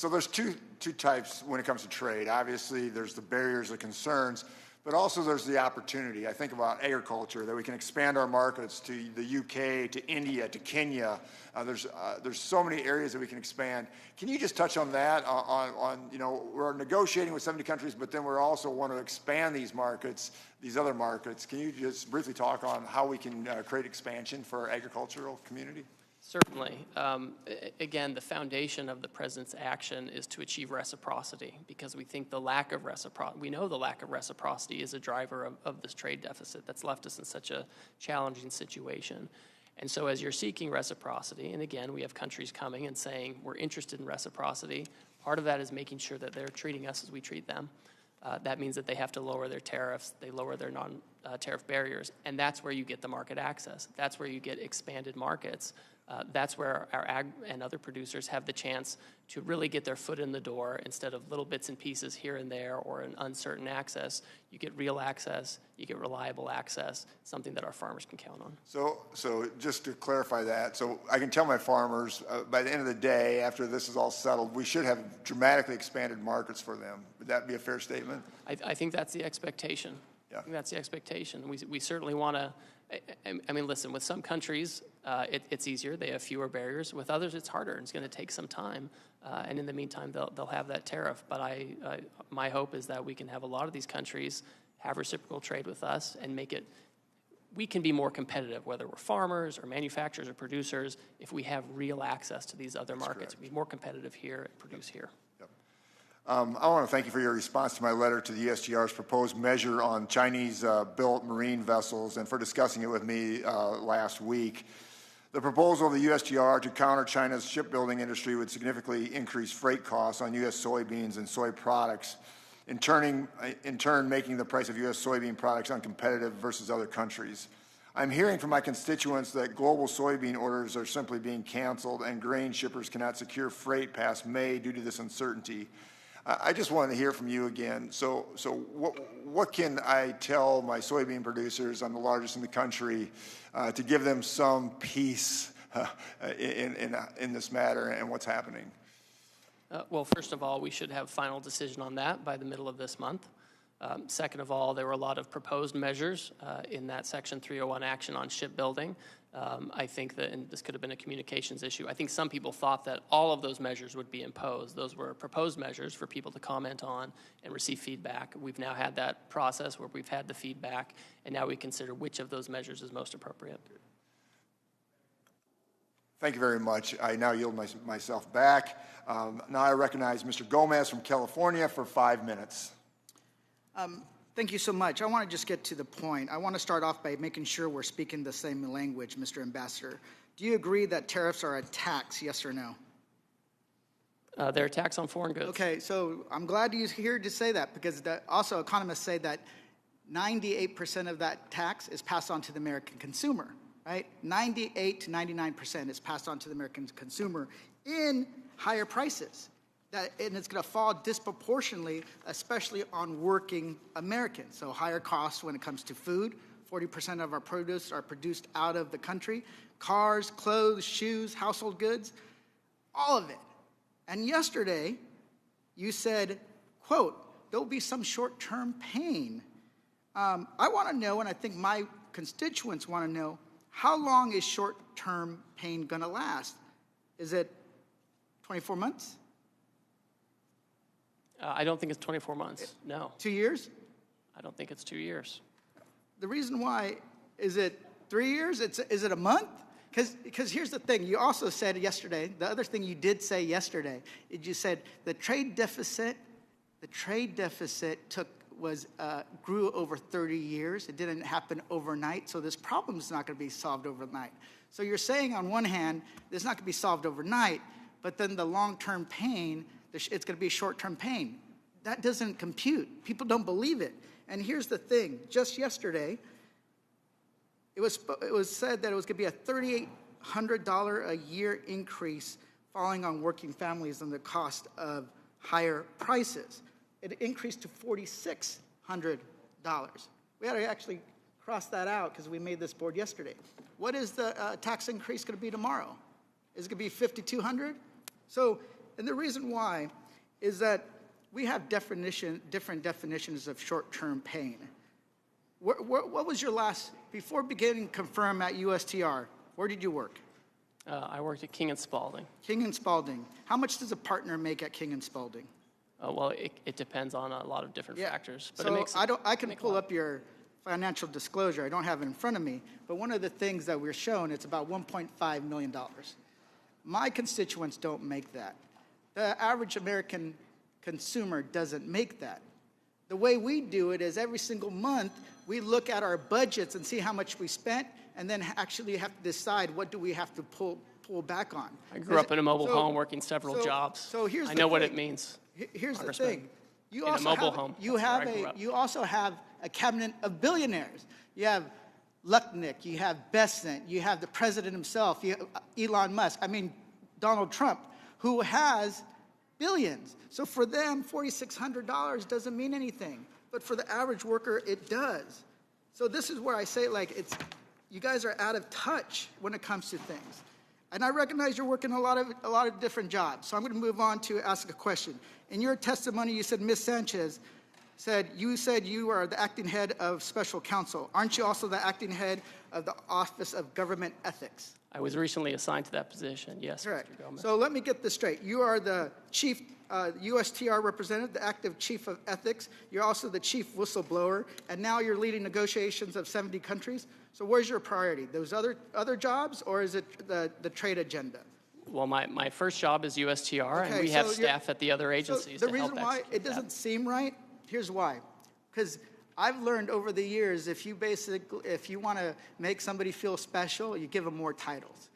Speaker 2: there's two types when it comes to trade. Obviously, there's the barriers, the concerns, but also there's the opportunity. I think about agriculture, that we can expand our markets to the UK, to India, to Kenya. There's so many areas that we can expand. Can you just touch on that? We're negotiating with 70 countries, but then we also want to expand these markets, these other markets. Can you just briefly talk on how we can create expansion for our agricultural community?
Speaker 3: Certainly. Again, the foundation of the president's action is to achieve reciprocity because we think we know the lack of reciprocity is a driver of this trade deficit that's left us in such a challenging situation. And so as you're seeking reciprocity, and again, we have countries coming and saying we're interested in reciprocity, part of that is making sure that they're treating us as we treat them. That means that they have to lower their tariffs, they lower their non-tariff barriers, and that's where you get the market access. That's where you get expanded markets. That's where our ag and other producers have the chance to really get their foot in the door instead of little bits and pieces here and there or an uncertain access. You get real access, you get reliable access, something that our farmers can count on.
Speaker 2: So just to clarify that, so I can tell my farmers by the end of the day, after this is all settled, we should have dramatically expanded markets for them. Would that be a fair statement?
Speaker 3: I think that's the expectation. Yeah. I think that's the expectation. We certainly want to. I mean, listen, with some countries, it's easier. They have fewer barriers. With others, it's harder. It's going to take some time. And in the meantime, they'll have that tariff. But my hope is that we can have a lot of these countries have reciprocal trade with us and make it, we can be more competitive, whether we're farmers or manufacturers or producers, if we have real access to these other markets. We'll be more competitive here and produce here.
Speaker 2: I want to thank you for your response to my letter to the USTR's proposed measure on Chinese-built marine vessels and for discussing it with me last week. The proposal of the USTR to counter China's shipbuilding industry would significantly increase freight costs on U.S. soybeans and soy products, in turn making the price of U.S. soybean products uncompetitive versus other countries. I'm hearing from my constituents that global soybean orders are simply being canceled and grain shippers cannot secure freight past May due to this uncertainty. I just wanted to hear from you again. So what can I tell my soybean producers? I'm the largest in the country, to give them some peace in this matter and what's happening.
Speaker 3: Well, first of all, we should have final decision on that by the middle of this month. Second of all, there were a lot of proposed measures in that Section 301 action on shipbuilding. I think that, and this could have been a communications issue, I think some people thought that all of those measures would be imposed. Those were proposed measures for people to comment on and receive feedback. We've now had that process where we've had the feedback, and now we consider which of those measures is most appropriate.
Speaker 2: Thank you very much. I now yield myself back. Now I recognize Mr. Gomez from California for 5 minutes.
Speaker 17: Thank you so much. I want to just get to the point. I want to start off by making sure we're speaking the same language, Mr. Ambassador. Do you agree that tariffs are a tax, yes or no?
Speaker 3: They're a tax on foreign goods.
Speaker 17: Okay, so I'm glad you're here to say that, because also economists say that 98% of that tax is passed on to the American consumer, right? 98 to 99% is passed on to the American consumer in higher prices. And it's going to fall disproportionately, especially on working Americans. So higher costs when it comes to food. 40% of our produce are produced out of the country. Cars, clothes, shoes, household goods, all of it. And yesterday, you said, quote, there'll be some short-term pain. I want to know, and I think my constituents want to know, how long is short-term pain going to last? Is it 24 months?
Speaker 3: I don't think it's 24 months, no.
Speaker 17: 2 years?
Speaker 3: I don't think it's 2 years.
Speaker 17: The reason why, is it 3 years? Is it a month? Because here's the thing. You also said yesterday, the other thing you did say yesterday, is you said the trade deficit grew over 30 years. It didn't happen overnight, so this problem is not going to be solved overnight. So you're saying on one hand, it's not going to be solved overnight, but then the long-term pain, it's going to be short-term pain. That doesn't compute. People don't believe it. And here's the thing. Just yesterday, it was said that it was going to be a $3,800 a year increase falling on working families and the cost of higher prices. It increased to $4,600. We had to actually cross that out because we made this board yesterday. What is the tax increase going to be tomorrow? Is it going to be $5,200? So, and the reason why is that we have different definitions of short-term pain. What was your last, before beginning confirm at USTR, where did you work?
Speaker 3: I worked at King & Spalding.
Speaker 17: King & Spalding. How much does a partner make at King & Spalding?
Speaker 3: Well, it depends on a lot of different factors. But
Speaker 17: so I can pull up your financial disclosure. I don't have it in front of me. But one of the things that we're shown, it's about $1.5 million. My constituents don't make that. The average American consumer doesn't make that. The way we do it is every single month, we look at our budgets and see how much we spent, and then actually have to decide what do we have to pull back on.
Speaker 3: I grew up in a mobile home working several jobs.
Speaker 17: So here's
Speaker 3: I know what it means.
Speaker 17: Here's the thing. You
Speaker 3: in a mobile home.
Speaker 17: You also have a cabinet of billionaires. You have Lucknick, you have Besant, you have the president himself, you have Elon Musk, Donald Trump, who has billions. So for them, $4,600 doesn't mean anything. But for the average worker, it does. So this is where I say, you guys are out of touch when it comes to things. And I recognize you're working a lot of different jobs. So I'm going to move on to ask a question. In your testimony, you said Ms. Sanchez said you are the acting head of special counsel. Aren't you also the acting head of the Office of Government Ethics?
Speaker 3: I was recently assigned to that position, yes,
Speaker 17: Correct.
Speaker 3: Mr. Gomez.
Speaker 17: So let me get this straight. You are the chief USTR representative, the active chief of ethics. You're also the chief whistleblower, and now you're leading negotiations of 70 countries. So where's your priority? Those other jobs, or is it the trade agenda?
Speaker 3: Well, my first job is USTR, and
Speaker 17: Okay,
Speaker 3: we have
Speaker 17: so
Speaker 3: staff at the other agencies
Speaker 17: So
Speaker 3: to
Speaker 17: the
Speaker 3: help
Speaker 17: reason why
Speaker 3: execute
Speaker 17: it doesn't seem right, here's why. Because I've learned over the years, if you want to make somebody feel special, you give them more titles.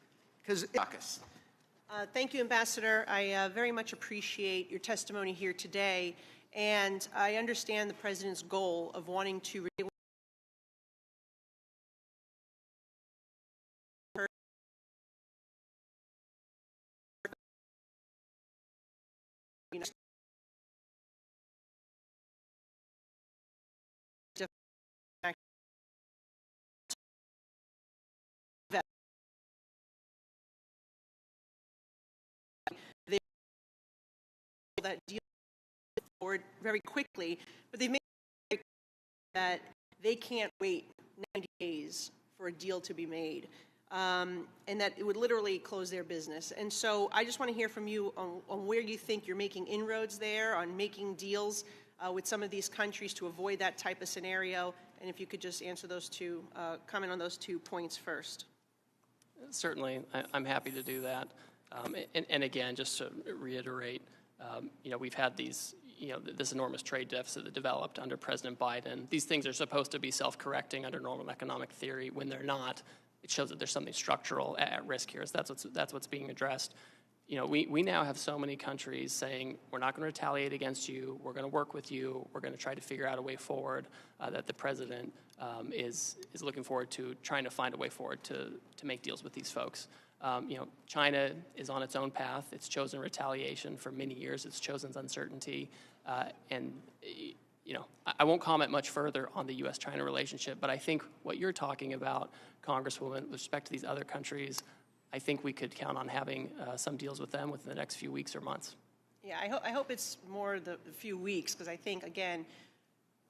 Speaker 18: Thank you, Ambassador. I very much appreciate your testimony here today, and I understand the President's goal of wanting to regulate that deal forward very quickly, but they've made it that they can't wait 90 days for a deal to be made, and that it would literally close their business. And so I just want to hear from you on where you think you're making inroads there, on making deals with some of these countries to avoid that type of scenario, and if you could just answer those two, comment on those 2 points first.
Speaker 3: Certainly, I'm happy to do that. And again, just to reiterate, we've had these, this enormous trade deficit that developed under President Biden. These things are supposed to be self-correcting under normal economic theory. When they're not, it shows that there's something structural at risk here. So that's what's being addressed. We now have so many countries saying, we're not going to retaliate against you, we're going to work with you, we're going to try to figure out a way forward, that the President is looking forward to trying to find a way forward to make deals with these folks. China is on its own path. It's chosen retaliation for many years. It's chosen uncertainty. And I won't comment much further on the U.S.-China relationship, but I think what you're talking about, Congresswoman, with respect to these other countries, I think we could count on having some deals with them within the next few weeks or months.
Speaker 18: Yeah, I hope it's more the few weeks, because I think, again,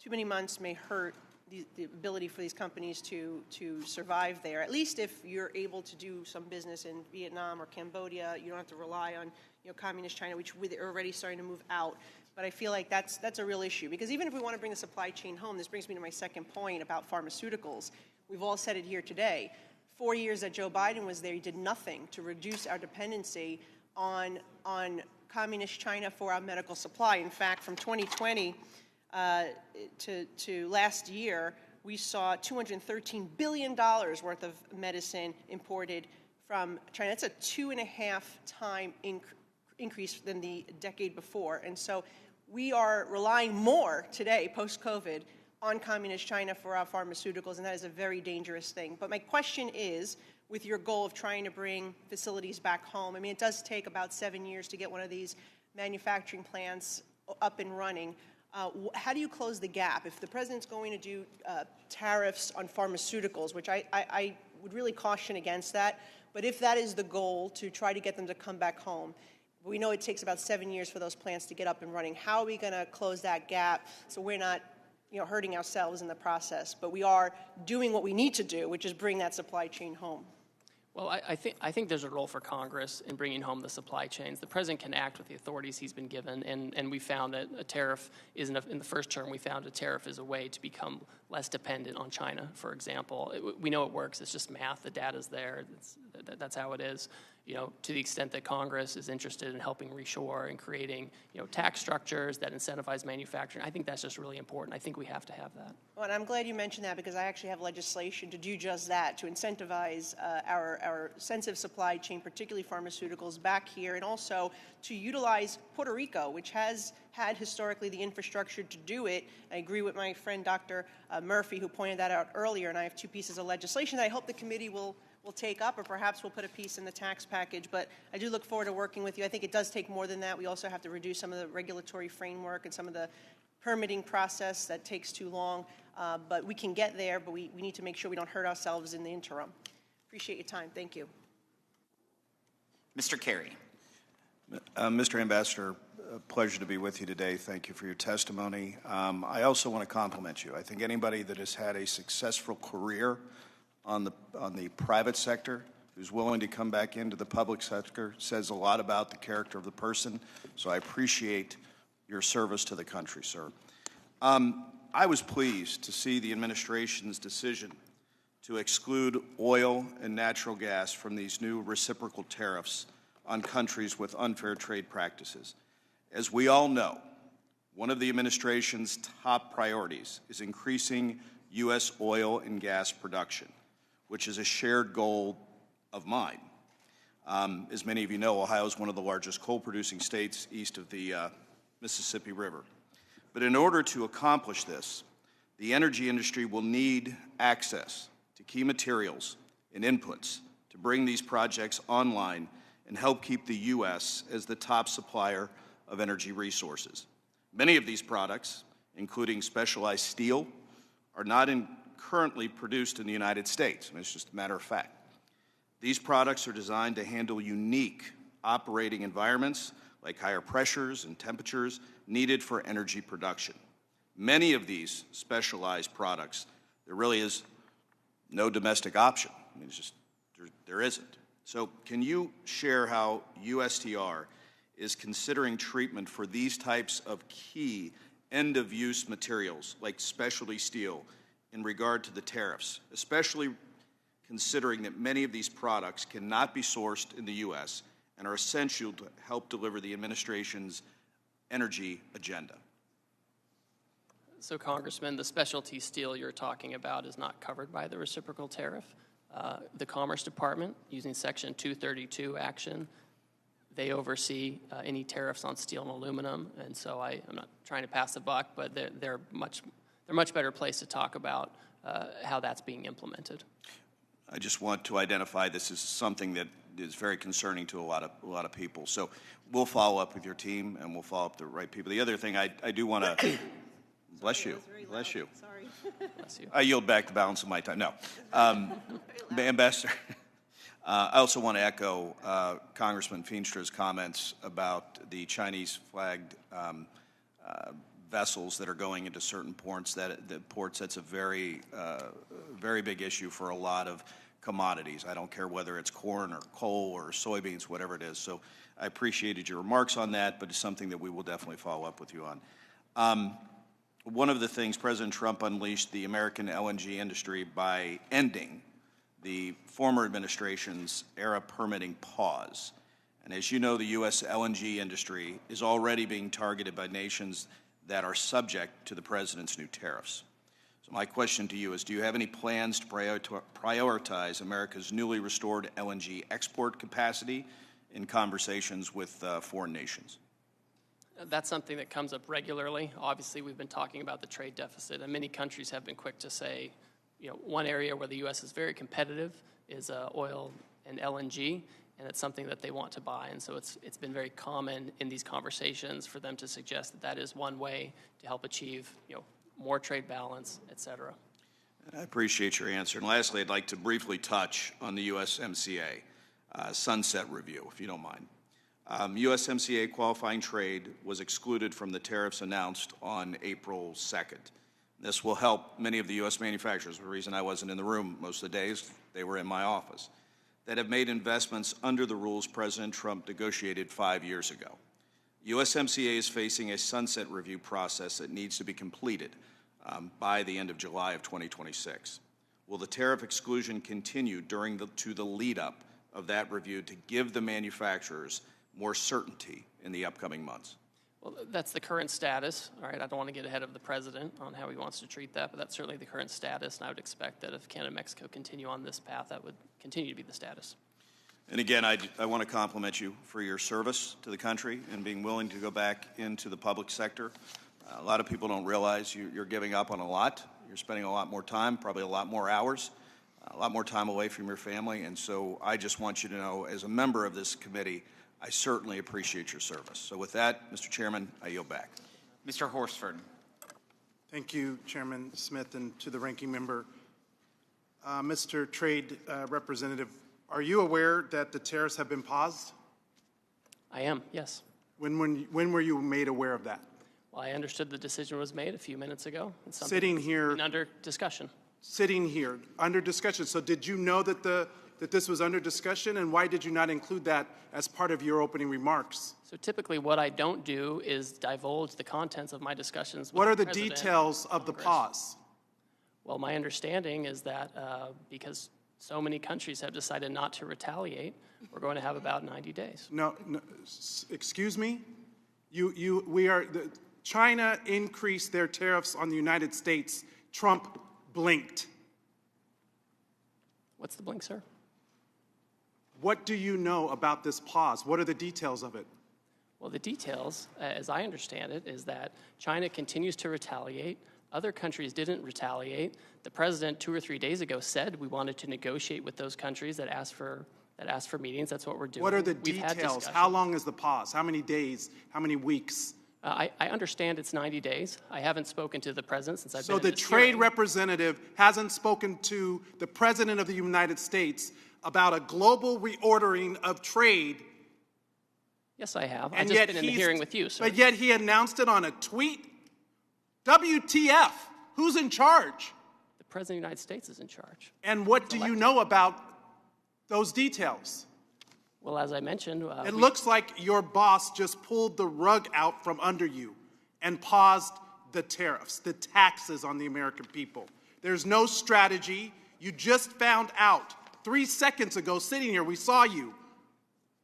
Speaker 18: too many months may hurt the ability for these companies to survive there. At least if you're able to do some business in Vietnam or Cambodia, you don't have to rely on communist China, which we're already starting to move out. But I feel like that's a real issue, because even if we want to bring the supply chain home, this brings me to my second point about pharmaceuticals. We've all said it here today. 4 years that Joe Biden was there, he did nothing to reduce our dependency on communist China for our medical supply. In fact, from 2020 to last year, we saw $213 billion worth of medicine imported from China. That's a 2.5-time increase than the decade before. And so we are relying more today, post-COVID, on communist China for our pharmaceuticals, and that is a very dangerous thing. But my question is, with your goal of trying to bring facilities back home, I mean, it does take about 7 years to get one of these manufacturing plants up and running. How do you close the gap? If the President's going to do tariffs on pharmaceuticals, which I would really caution against that, but if that is the goal, to try to get them to come back home, we know it takes about 7 years for those plants to get up and running. How are we going to close that gap so we're not hurting ourselves in the process, but we are doing what we need to do, which is bring that supply chain home?
Speaker 3: Well, I think there's a role for Congress in bringing home the supply chains. The President can act with the authorities he's been given, and we found that a tariff in the first term, we found a tariff is a way to become less dependent on China, for example. We know it works. It's just math. The data's there. That's how it is. To the extent that Congress is interested in helping reshore and creating, tax structures that incentivize manufacturing, I think that's just really important. I think we have to have that.
Speaker 18: Well, and I'm glad you mentioned that, because I actually have legislation to do just that, to incentivize our sensitive supply chain, particularly pharmaceuticals, back here, and also to utilize Puerto Rico, which has had historically the infrastructure to do it. I agree with my friend Dr. Murphy, who pointed that out earlier, and I have 2 pieces of legislation that I hope the committee will take up, or perhaps we'll put a piece in the tax package. But I do look forward to working with you. I think it does take more than that. We also have to reduce some of the regulatory framework and some of the permitting process that takes too long. But we can get there, but we need to make sure we don't hurt ourselves in the interim. Appreciate your time. Thank you.
Speaker 1: Mr. Kerry.
Speaker 19: Mr. Ambassador, a pleasure to be with you today. Thank you for your testimony. I also want to compliment you. I think anybody that has had a successful career on the private sector who's willing to come back into the public sector says a lot about the character of the person. So I appreciate your service to the country, sir. I was pleased to see the administration's decision to exclude oil and natural gas from these new reciprocal tariffs on countries with unfair trade practices. As we all know, one of the administration's top priorities is increasing U.S. oil and gas production, which is a shared goal of mine. As many of you know, Ohio is one of the largest coal-producing states east of the Mississippi River. But in order to accomplish this, the energy industry will need access to key materials and inputs to bring these projects online and help keep the U.S. as the top supplier of energy resources. Many of these products, including specialized steel, are not currently produced in the United States. It's just a matter of fact. These products are designed to handle unique operating environments like higher pressures and temperatures needed for energy production. Many of these specialized products, there really is no domestic option. I mean, it's just, there isn't. So can you share how USTR is considering treatment for these types of key end-of-use materials like specialty steel in regard to the tariffs, especially considering that many of these products cannot be sourced in the U.S. and are essential to help deliver the administration's energy agenda?
Speaker 3: So, Congressman, the specialty steel you're talking about is not covered by the reciprocal tariff. The Commerce Department, using Section 232 action, they oversee any tariffs on steel and aluminum, and so I'm not trying to pass the buck, but they're much better placed to talk about how that's being implemented.
Speaker 19: I just want to identify this as something that is very concerning to a lot of people. So we'll follow up with your team, and we'll follow up with the right people. The other thing I do want to bless you. Bless you.
Speaker 18: Sorry.
Speaker 3: Bless you.
Speaker 19: I yield back the balance of my time. No. Ambassador, I also want to echo Congressman Feenstra's comments about the Chinese-flagged vessels that are going into certain ports. That's a very big issue for a lot of commodities. I don't care whether it's corn or coal or soybeans, whatever it is. So I appreciated your remarks on that, but it's something that we will definitely follow up with you on. One of the things, President Trump unleashed the American LNG industry by ending the former administration's era permitting pause. And as you know, the U.S. LNG industry is already being targeted by nations that are subject to the president's new tariffs. So my question to you is, do you have any plans to prioritize America's newly restored LNG export capacity in conversations with foreign nations?
Speaker 3: That's something that comes up regularly. Obviously, we've been talking about the trade deficit, and many countries have been quick to say, one area where the U.S. is very competitive is oil and LNG, and it's something that they want to buy. And so it's been very common in these conversations for them to suggest that that is one way to help achieve, more trade balance, et cetera.
Speaker 19: I appreciate your answer. And lastly, I'd like to briefly touch on the USMCA sunset review, if you don't mind. USMCA qualifying trade was excluded from the tariffs announced on April 2nd. This will help many of the U.S. manufacturers. The reason I wasn't in the room most of the days, they were in my office, that have made investments under the rules President Trump negotiated 5 years ago. USMCA is facing a sunset review process that needs to be completed by the end of July of 2026. Will the tariff exclusion continue to the lead-up of that review to give the manufacturers more certainty in the upcoming months?
Speaker 3: Well, that's the current status. All right, I don't want to get ahead of the president on how he wants to treat that, but that's certainly the current status, and I would expect that if Canada and Mexico continue on this path, that would continue to be the status.
Speaker 19: And again, I want to compliment you for your service to the country and being willing to go back into the public sector. A lot of people don't realize you're giving up on a lot. You're spending a lot more time, probably a lot more hours, a lot more time away from your family, and so I just want you to know, as a member of this committee, I certainly appreciate your service. So with that, Mr. Chairman, I yield back.
Speaker 1: Mr. Horsford.
Speaker 7: Thank you, Chairman Smith, and to the ranking member. Mr. Trade Representative, are you aware that the tariffs have been paused?
Speaker 3: I am, yes.
Speaker 7: When were you made aware of that?
Speaker 3: Well, I understood the decision was made a few minutes ago.
Speaker 7: Sitting here.
Speaker 3: Under discussion.
Speaker 7: Sitting here, under discussion. So did you know that the that this was under discussion, and why did you not include that as part of your opening remarks?
Speaker 3: So typically what I don't do is divulge the contents of my discussions with
Speaker 7: What are the
Speaker 3: President
Speaker 7: details
Speaker 3: and
Speaker 7: of the
Speaker 3: Congress.
Speaker 7: pause?
Speaker 3: Well, my understanding is that because so many countries have decided not to retaliate, we're going to have about 90 days.
Speaker 7: No, excuse me? China increased their tariffs on the United States. Trump blinked.
Speaker 3: What's the blink, sir?
Speaker 7: What do you know about this pause? What are the details of it?
Speaker 3: Well, the details, as I understand it, is that China continues to retaliate. Other countries didn't retaliate. The president 2 or 3 days ago said we wanted to negotiate with those countries that asked for meetings. That's what we're doing.
Speaker 7: What are the
Speaker 3: We've had
Speaker 7: details?
Speaker 3: discussions.
Speaker 7: How long is the pause? How many days? How many weeks?
Speaker 3: I understand it's 90 days. I haven't spoken to the president since I've
Speaker 7: So
Speaker 3: been
Speaker 7: the
Speaker 3: in this
Speaker 7: trade
Speaker 3: hearing.
Speaker 7: representative hasn't spoken to the president of the United States about a global reordering of trade.
Speaker 3: Yes, I have.
Speaker 7: And
Speaker 3: I've just
Speaker 7: yet
Speaker 3: been in the
Speaker 7: he's-
Speaker 3: hearing with you, sir.
Speaker 7: But yet he announced it on a tweet? WTF? Who's in charge?
Speaker 3: The president of the United States is in charge.
Speaker 7: And what do you know about those details?
Speaker 3: Well, as I mentioned,
Speaker 7: It looks like your boss just pulled the rug out from under you and paused the tariffs, the taxes on the American people. There's no strategy. You just found out 3 seconds ago, sitting here, we saw you.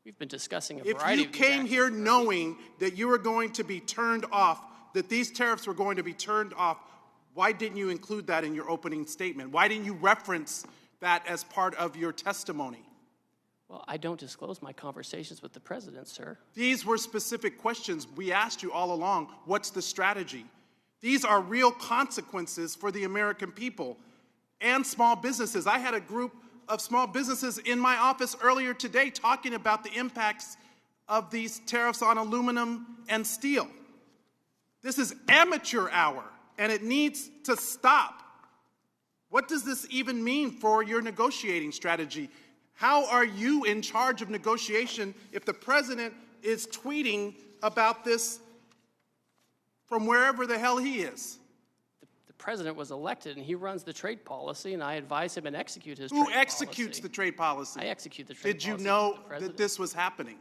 Speaker 3: we've been discussing a
Speaker 7: If
Speaker 3: variety
Speaker 7: you
Speaker 3: of these
Speaker 7: came
Speaker 3: actions
Speaker 7: here
Speaker 3: for
Speaker 7: knowing that you were going to be turned off, that these tariffs were going to be turned off, why didn't you include that in your opening statement? Why didn't you reference that as part of your testimony?
Speaker 3: Well, I don't disclose my conversations with the president, sir.
Speaker 7: These were specific questions we asked you all along. What's the strategy? These are real consequences for the American people and small businesses. I had a group of small businesses in my office earlier today talking about the impacts of these tariffs on aluminum and steel. This is amateur hour, and it needs to stop. What does this even mean for your negotiating strategy? How are you in charge of negotiation if the president is tweeting about this from wherever the hell he is?
Speaker 3: The president was elected, and he runs the trade policy, and I advise him and execute his trade policy.
Speaker 7: Who executes the trade policy?
Speaker 3: I execute the trade
Speaker 7: Did you
Speaker 3: policy.
Speaker 7: know
Speaker 3: with the president.
Speaker 7: that this was happening?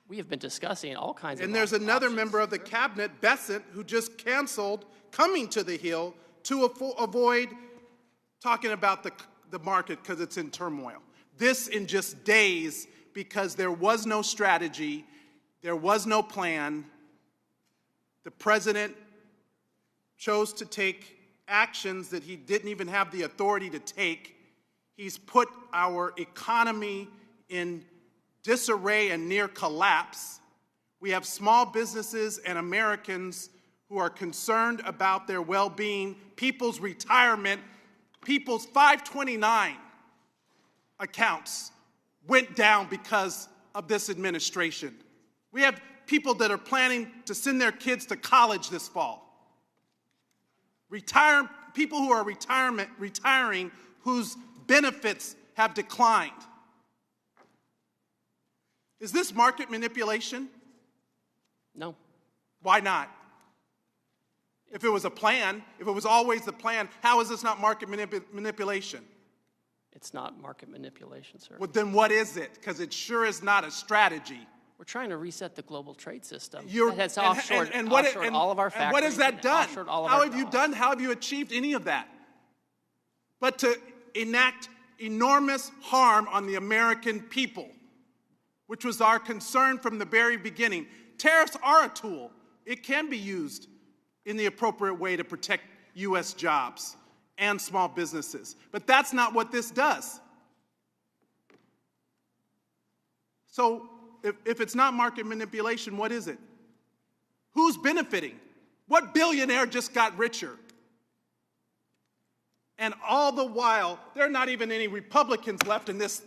Speaker 3: We have been discussing all kinds of
Speaker 7: And there's another member of the cabinet, Bessent, who just canceled coming to the Hill to avoid talking about the market because it's in turmoil. This in just days because there was no strategy, there was no plan. The president chose to take actions that he didn't even have the authority to take. He's put our economy in disarray and near collapse. We have small businesses and Americans who are concerned about their well-being, people's retirement, people's 529 accounts went down because of this administration. We have people that are planning to send their kids to college this fall. People who are retiring whose benefits have declined. Is this market manipulation?
Speaker 3: No.
Speaker 7: Why not? If it was a plan, if it was always the plan, how is this not market manipulation?
Speaker 3: It's not market manipulation, sir.
Speaker 7: Well, then what is it? Because it sure is not a strategy.
Speaker 3: We're trying to reset the global trade system.
Speaker 7: You're,
Speaker 3: that has offshored all of our factories.
Speaker 7: And what has that done? How have you achieved any of that? But to enact enormous harm on the American people, which was our concern from the very beginning. Tariffs are a tool. It can be used in the appropriate way to protect U.S. jobs and small businesses. But that's not what this does. So if it's not market manipulation, what is it? Who's benefiting? What billionaire just got richer? And all the while, there are not even any Republicans left in this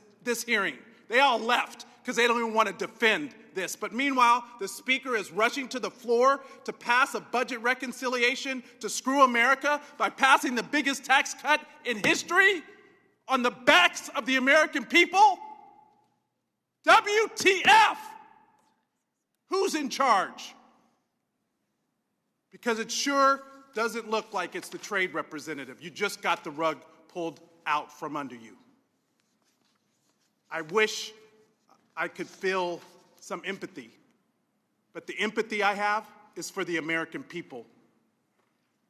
Speaker 7: hearing. They all left because they don't even want to defend this. But meanwhile, the Speaker is rushing to the floor to pass a budget reconciliation to screw America by passing the biggest tax cut in history on the backs of the American people. WTF? Who's in charge? Because it sure doesn't look like it's the trade representative. You just got the rug pulled out from under you. I wish I could feel some empathy, but the empathy I have is for the American people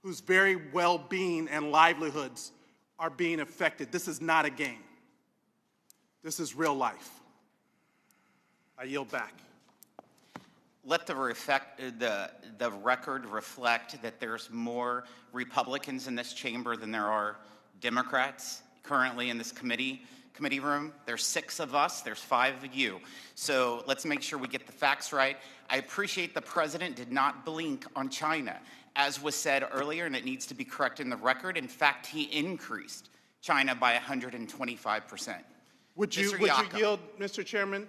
Speaker 7: whose very well-being and livelihoods are being affected. This is not a game. This is real life. I yield back.
Speaker 1: Let the record reflect that there's more Republicans in this chamber than there are Democrats currently in this committee room. There's 6 of us, there's 5 of you. So let's make sure we get the facts right. I appreciate the president did not blink on China, as was said earlier, and it needs to be corrected in the record. In fact, he increased China by 125%.
Speaker 7: Would you yield, Mr. Chairman?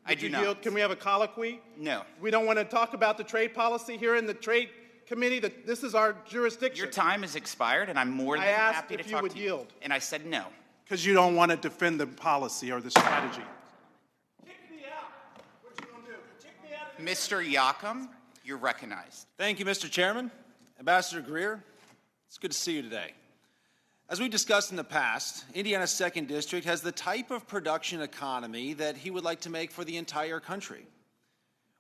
Speaker 1: I do not.
Speaker 7: Can we have a colloquy?
Speaker 1: No.
Speaker 7: We don't want to talk about the trade policy here in the Trade Committee. This is our jurisdiction.
Speaker 1: Your time has expired, and I'm more than happy to talk to you.
Speaker 7: I asked if you would yield.
Speaker 1: And I said no.
Speaker 7: Because you don't want to defend the policy or the strategy. Kick me out. What you going to do? Kick me out of
Speaker 1: Mr. Yocum, you're recognized.
Speaker 20: Thank you, Mr. Chairman. Ambassador Greer, it's good to see you today. As we discussed in the past, Indiana's 2nd District has the type of production economy that he would like to make for the entire country.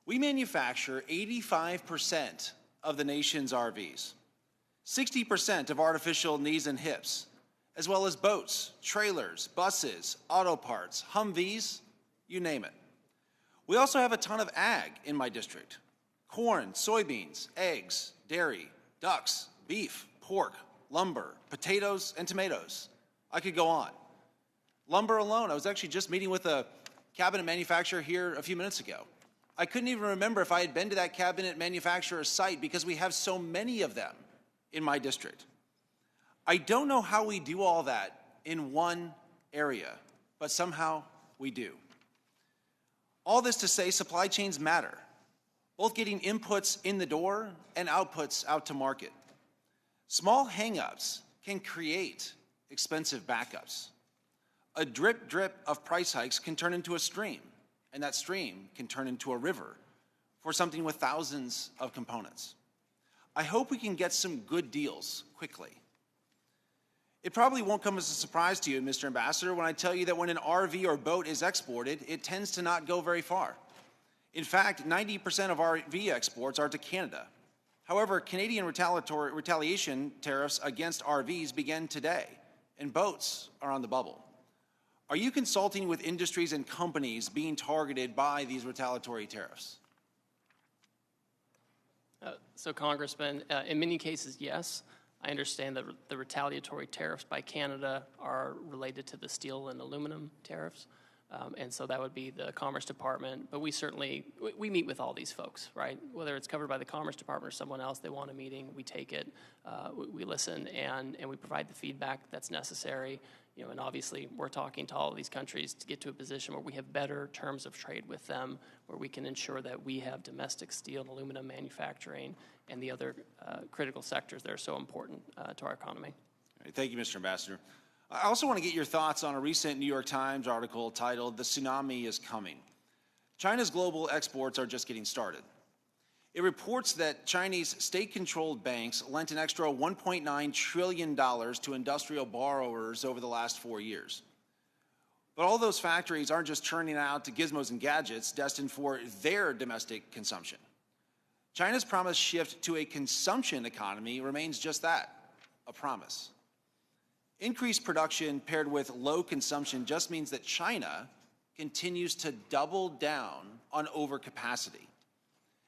Speaker 20: We manufacture 85% of the nation's RVs, 60% of artificial knees and hips, as well as boats, trailers, buses, auto parts, Humvees, you name it. We also have a ton of ag in my district: corn, soybeans, eggs, dairy, ducks, beef, pork, lumber, potatoes, and tomatoes. I could go on. Lumber alone, I was actually just meeting with a cabinet manufacturer here a few minutes ago. I couldn't even remember if I had been to that cabinet manufacturer's site because we have so many of them in my district. I don't know how we do all that in one area, but somehow we do. All this to say, supply chains matter, both getting inputs in the door and outputs out to market. Small hang-ups can create expensive backups. A drip of price hikes can turn into a stream, and that stream can turn into a river for something with thousands of components. I hope we can get some good deals quickly. It probably won't come as a surprise to you, Mr. Ambassador, when I tell you that when an RV or boat is exported, it tends to not go very far. In fact, 90% of RV exports are to Canada. However, Canadian retaliation tariffs against RVs begin today, and boats are on the bubble. Are you consulting with industries and companies being targeted by these retaliatory tariffs?
Speaker 3: So, Congressman, in many cases, yes. I understand that the retaliatory tariffs by Canada are related to the steel and aluminum tariffs. And so that would be the Commerce Department. But we meet with all these folks, right? Whether it's covered by the Commerce Department or someone else, they want a meeting, we take it, we listen, and we provide the feedback that's necessary. You know, and obviously we're talking to all of these countries to get to a position where we have better terms of trade with them, where we can ensure that we have domestic steel and aluminum manufacturing and the other critical sectors that are so important to our economy.
Speaker 20: Thank you, Mr. Ambassador. I also want to get your thoughts on a recent New York Times article titled "The Tsunami is Coming." China's global exports are just getting started. It reports that Chinese state-controlled banks lent an extra $1.9 trillion to industrial borrowers over the last 4 years. But all those factories aren't just churning out to gizmos and gadgets destined for their domestic consumption. China's promised shift to a consumption economy remains just that, a promise. Increased production paired with low consumption just means that China continues to double down on overcapacity.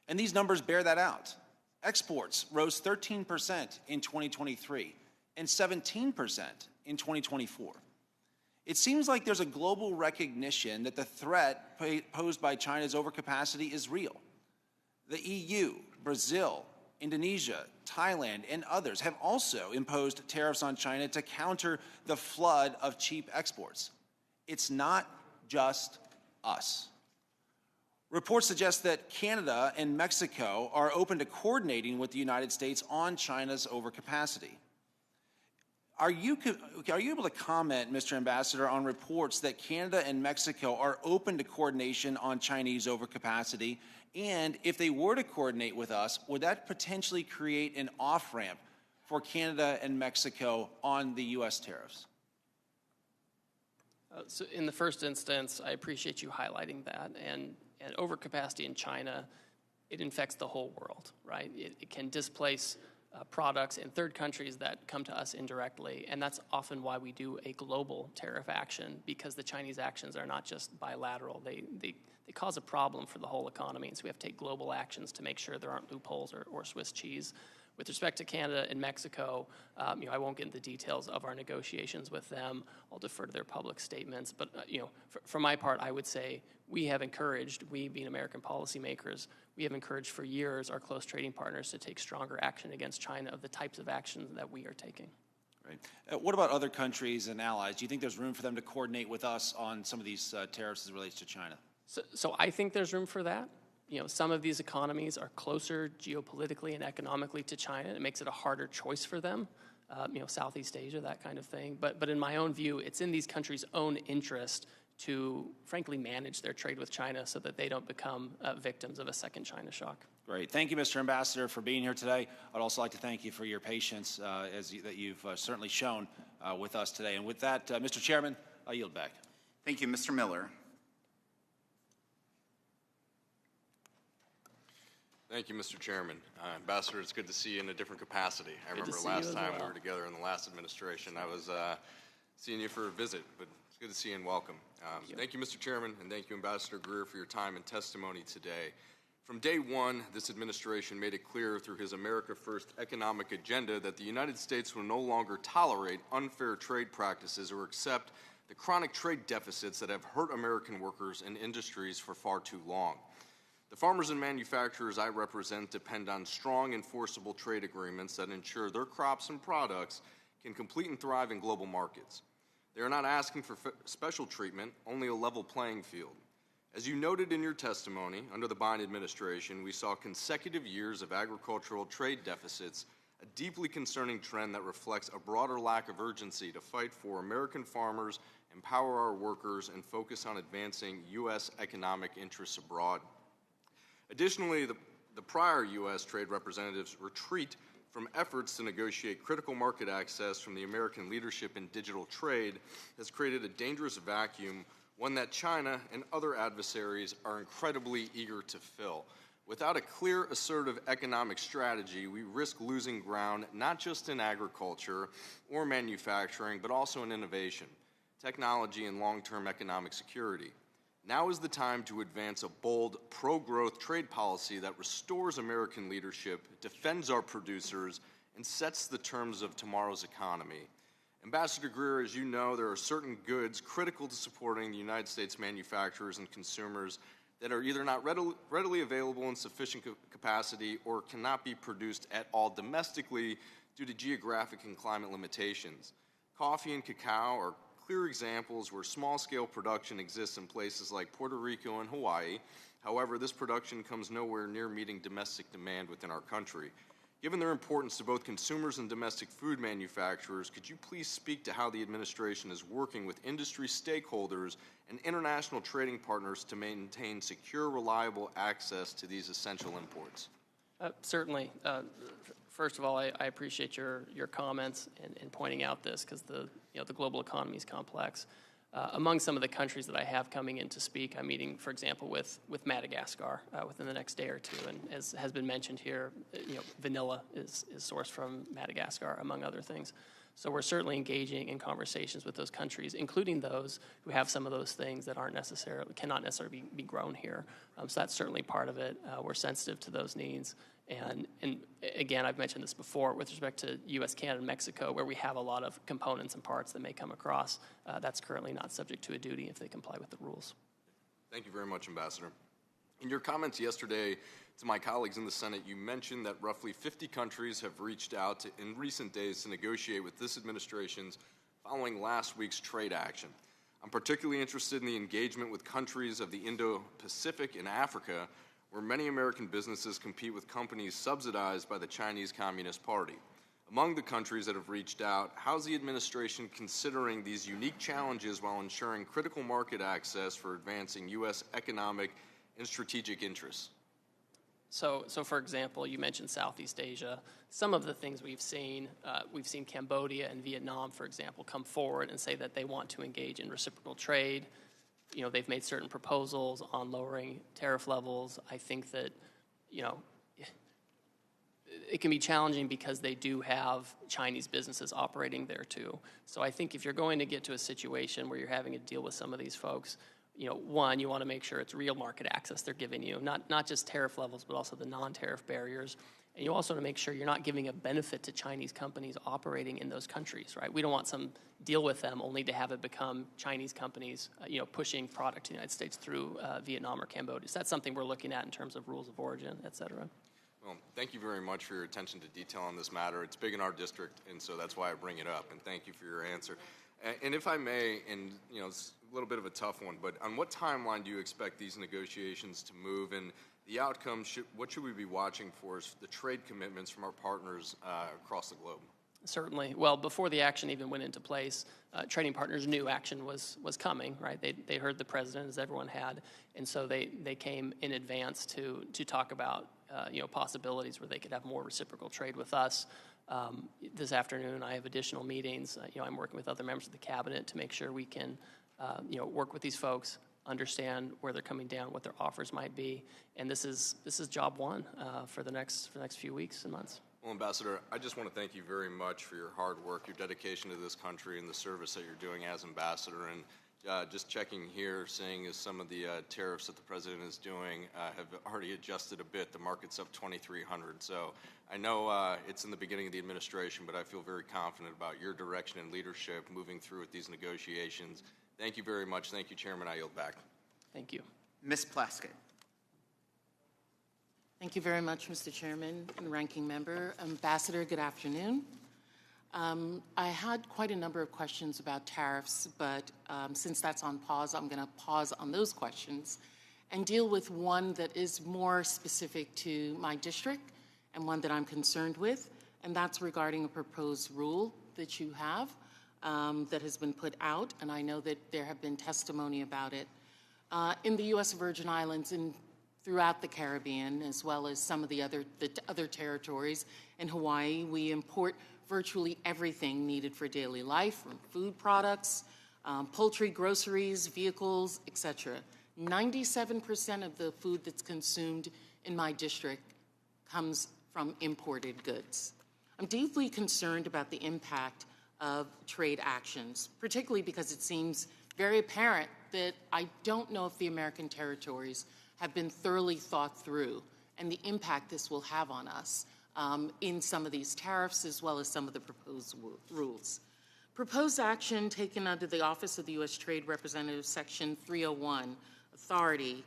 Speaker 20: And these numbers bear that out. Exports rose 13% in 2023 and 17% in 2024. It seems like there's a global recognition that the threat posed by China's overcapacity is real. The EU, Brazil, Indonesia, Thailand, and others have also imposed tariffs on China to counter the flood of cheap exports. It's not just us. Reports suggest that Canada and Mexico are open to coordinating with the United States on China's overcapacity. Are you able to comment, Mr. Ambassador, on reports that Canada and Mexico are open to coordination on Chinese overcapacity? And if they were to coordinate with us, would that potentially create an off-ramp for Canada and Mexico on the U.S. tariffs?
Speaker 3: So in the first instance, I appreciate you highlighting that. And overcapacity in China, it infects the whole world, right? It can displace products in third countries that come to us indirectly. And that's often why we do a global tariff action, because the Chinese actions are not just bilateral. They cause a problem for the whole economy. And so we have to take global actions to make sure there aren't loopholes or Swiss cheese. With respect to Canada and Mexico, I won't get into the details of our negotiations with them. I'll defer to their public statements. But for my part, I would say we have encouraged, we being American policymakers, we have encouraged for years our close trading partners to take stronger action against China of the types of actions that we are taking.
Speaker 20: Right. What about other countries and allies? Do you think there's room for them to coordinate with us on some of these tariffs as it relates to China?
Speaker 3: So I think there's room for that. Some of these economies are closer geopolitically and economically to China. It makes it a harder choice for them, Southeast Asia, that kind of thing. But in my own view, it's in these countries' own interest to, frankly, manage their trade with China so that they don't become victims of a second China shock.
Speaker 20: Great. Thank you, Mr. Ambassador, for being here today. I'd also like to thank you for your patience that you've certainly shown with us today. And with that, Mr. Chairman, I yield back.
Speaker 1: Thank you, Mr. Miller.
Speaker 6: Thank you, Mr. Chairman. Ambassador, it's good to see you in a different capacity. I remember last time we were together in the last administration, I was seeing you for a visit, but it's good to see you and welcome. Thank you, Mr. Chairman, and thank you, Ambassador Greer, for your time and testimony today. From day one, this administration made it clear through his America First economic agenda that the United States will no longer tolerate unfair trade practices or accept the chronic trade deficits that have hurt American workers and industries for far too long. The farmers and manufacturers I represent depend on strong, enforceable trade agreements that ensure their crops and products can compete and thrive in global markets. They are not asking for special treatment, only a level playing field. As you noted in your testimony, under the Biden administration, we saw consecutive years of agricultural trade deficits, a deeply concerning trend that reflects a broader lack of urgency to fight for American farmers, empower our workers, and focus on advancing U.S. economic interests abroad. Additionally, the prior U.S. trade representatives' retreat from efforts to negotiate critical market access from the American leadership in digital trade has created a dangerous vacuum, one that China and other adversaries are incredibly eager to fill. Without a clear, assertive economic strategy, we risk losing ground not just in agriculture or manufacturing, but also in innovation, technology, and long-term economic security. Now is the time to advance a bold, pro-growth trade policy that restores American leadership, defends our producers, and sets the terms of tomorrow's economy. Ambassador Greer, as you know, there are certain goods critical to supporting the United States manufacturers and consumers that are either not readily available in sufficient capacity or cannot be produced at all domestically due to geographic and climate limitations. Coffee and cacao are clear examples where small-scale production exists in places like Puerto Rico and Hawaii. However, this production comes nowhere near meeting domestic demand within our country. Given their importance to both consumers and domestic food manufacturers, could you please speak to how the administration is working with industry stakeholders and international trading partners to maintain secure, reliable access to these essential imports?
Speaker 3: Certainly. First of all, I appreciate your comments and pointing out this, because the global economy is complex. Among some of the countries that I have coming in to speak, I'm meeting, for example, with Madagascar within the next day or two. And as has been mentioned here, vanilla is sourced from Madagascar, among other things. So we're certainly engaging in conversations with those countries, including those who have some of those things that cannot necessarily be grown here. So that's certainly part of it. We're sensitive to those needs. And again, I've mentioned this before with respect to U.S., Canada, and Mexico, where we have a lot of components and parts that may come across. That's currently not subject to a duty if they comply with the rules.
Speaker 6: Thank you very much, Ambassador. In your comments yesterday to my colleagues in the Senate, you mentioned that roughly 50 countries have reached out in recent days to negotiate with this administration's following last week's trade action. I'm particularly interested in the engagement with countries of the Indo-Pacific and Africa, where many American businesses compete with companies subsidized by the Chinese Communist Party. Among the countries that have reached out, how's the administration considering these unique challenges while ensuring critical market access for advancing U.S. economic and strategic interests?
Speaker 3: So for example, you mentioned Southeast Asia. Some of the things we've seen Cambodia and Vietnam, for example, come forward and say that they want to engage in reciprocal trade. You know, they've made certain proposals on lowering tariff levels. I think that, you know, it can be challenging because they do have Chinese businesses operating there too. So I think if you're going to get to a situation where you're having to deal with some of these folks, you know, one, you want to make sure it's real market access they're giving you, not just tariff levels, but also the non-tariff barriers. And you also want to make sure you're not giving a benefit to Chinese companies operating in those countries, right? We don't want some deal with them only to have it become Chinese companies, you know, pushing product to the United States through Vietnam or Cambodia. So that's something we're looking at in terms of rules of origin, et cetera.
Speaker 6: Well, thank you very much for your attention to detail on this matter. It's big in our district, and so that's why I bring it up, and thank you for your answer. And if I may, and you know, it's a little bit of a tough one, but on what timeline do you expect these negotiations to move, and the outcome, what should we be watching for is the trade commitments from our partners across the globe?
Speaker 3: Certainly. Well, before the action even went into place, trading partners knew action was coming, right? They heard the president, as everyone had, and so they came in advance to talk about you know, possibilities where they could have more reciprocal trade with us. This afternoon, I have additional meetings. You know, I'm working with other members of the cabinet to make sure we can you know, work with these folks, understand where they're coming down, what their offers might be, and this is job one for the next few weeks and months.
Speaker 6: Well, Ambassador, I just want to thank you very much for your hard work, your dedication to this country, and the service that you're doing as ambassador. And just checking here, seeing as some of the tariffs that the president is doing have already adjusted a bit. The market's up 2,300. So I know it's in the beginning of the administration, but I feel very confident about your direction and leadership moving through with these negotiations. Thank you very much. Thank you, Chairman. I yield back.
Speaker 3: Thank you.
Speaker 8: Ms. Plaskett.
Speaker 21: Thank you very much, Mr. Chairman and Ranking Member. Ambassador, good afternoon. I had quite a number of questions about tariffs, but since that's on pause, I'm going to pause on those questions and deal with one that is more specific to my district and one that I'm concerned with, and that's regarding a proposed rule that you have that has been put out, and I know that there have been testimony about it. In the U.S. Virgin Islands and throughout the Caribbean, as well as some of the other territories, in Hawaii, we import virtually everything needed for daily life, from food products, poultry, groceries, vehicles, etc. 97% of the food that's consumed in my district comes from imported goods. I'm deeply concerned about the impact of trade actions, particularly because it seems very apparent that I don't know if the American territories have been thoroughly thought through and the impact this will have on us in some of these tariffs as well as some of the proposed rules. Proposed action taken under the Office of the U.S. Trade Representative, Section 301, authority,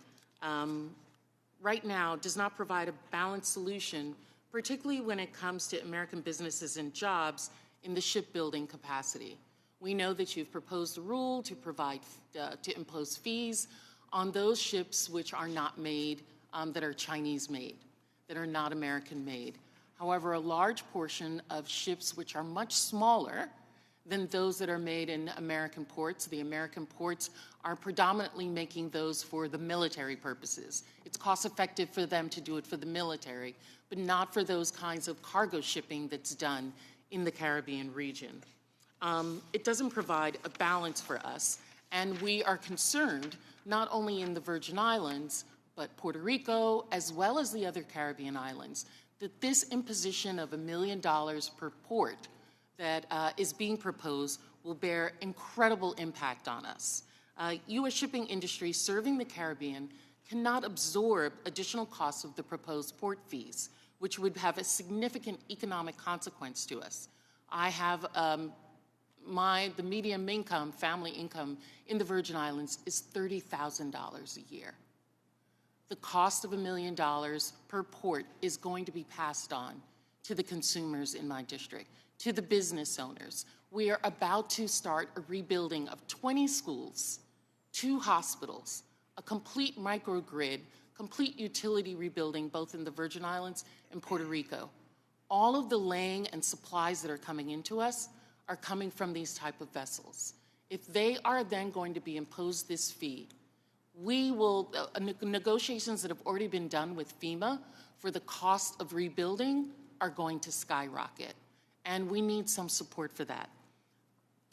Speaker 21: right now does not provide a balanced solution, particularly when it comes to American businesses and jobs in the shipbuilding capacity. We know that you've proposed a rule to impose fees on those ships which are not made, that are Chinese made, that are not American made. However, a large portion of ships which are much smaller than those that are made in American ports, the American ports are predominantly making those for the military purposes. It's cost effective for them to do it for the military, but not for those kinds of cargo shipping that's done in the Caribbean region. It doesn't provide a balance for us, and we are concerned not only in the Virgin Islands, but Puerto Rico, as well as the other Caribbean islands, that this imposition of $1 million per port that is being proposed will bear incredible impact on us. U.S. shipping industry serving the Caribbean cannot absorb additional costs of the proposed port fees, which would have a significant economic consequence to us. I have the median income, family income in the Virgin Islands is $30,000 a year. The cost of $1 million per port is going to be passed on to the consumers in my district, to the business owners. We are about to start a rebuilding of 20 schools, 2 hospitals, a complete microgrid, complete utility rebuilding both in the Virgin Islands and Puerto Rico. All of the laying and supplies that are coming into us are coming from these type of vessels. If they are then going to be imposed this fee, we will, negotiations that have already been done with FEMA for the cost of rebuilding are going to skyrocket. And we need some support for that.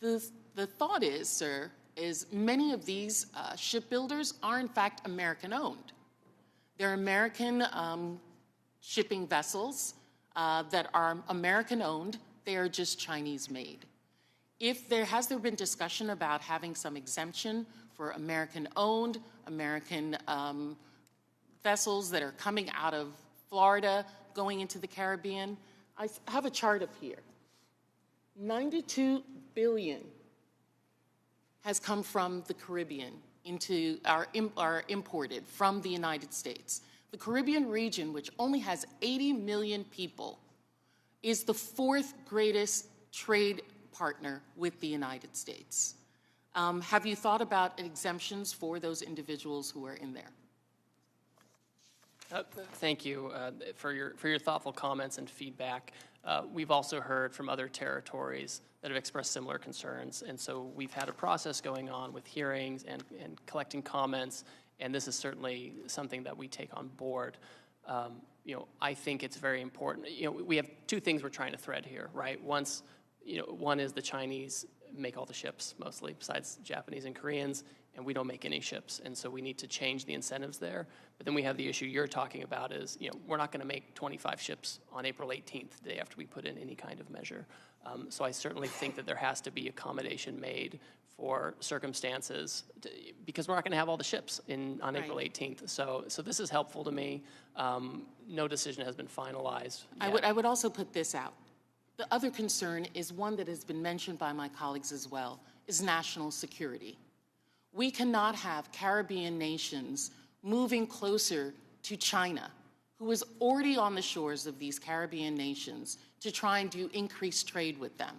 Speaker 21: The thought is, sir, is many of these shipbuilders are in fact American-owned. They're American shipping vessels that are American-owned. They are just Chinese-made. Has there been discussion about having some exemption for American-owned, American vessels that are coming out of Florida, going into the Caribbean? I have a chart up here. 92 billion has come from the Caribbean into are imported from the United States. The Caribbean region, which only has 80 million people, is the fourth greatest trade partner with the United States. Have you thought about exemptions for those individuals who are in there?
Speaker 3: Thank you for your thoughtful comments and feedback. We've also heard from other territories that have expressed similar concerns, and so we've had a process going on with hearings and collecting comments, and this is certainly something that we take on board. I think it's very important. We have two things we're trying to thread here, right? One is the Chinese make all the ships mostly, besides Japanese and Koreans, and we don't make any ships, and so we need to change the incentives there. But then we have the issue you're talking about is, we're not going to make 25 ships on April 18th, the day after we put in any kind of measure. So I certainly think that there has to be accommodation made for circumstances, because we're not going to have all the ships on April 18th. So this is helpful to me. No decision has been finalized yet.
Speaker 21: I would also put this out. The other concern is one that has been mentioned by my colleagues as well, is national security. We cannot have Caribbean nations moving closer to China, who is already on the shores of these Caribbean nations, to try and do increased trade with them.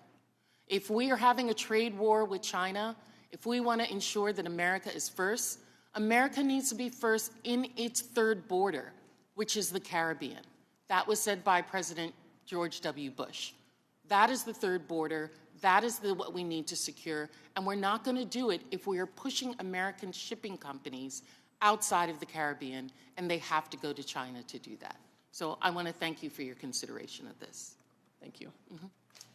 Speaker 21: If we are having a trade war with China, if we want to ensure that America is first, America needs to be first in its third border, which is the Caribbean. That was said by President George W. Bush. That is the third border. That is what we need to secure, and we're not going to do it if we are pushing American shipping companies outside of the Caribbean, and they have to go to China to do that. So I want to thank you for your consideration of this.
Speaker 3: Thank you.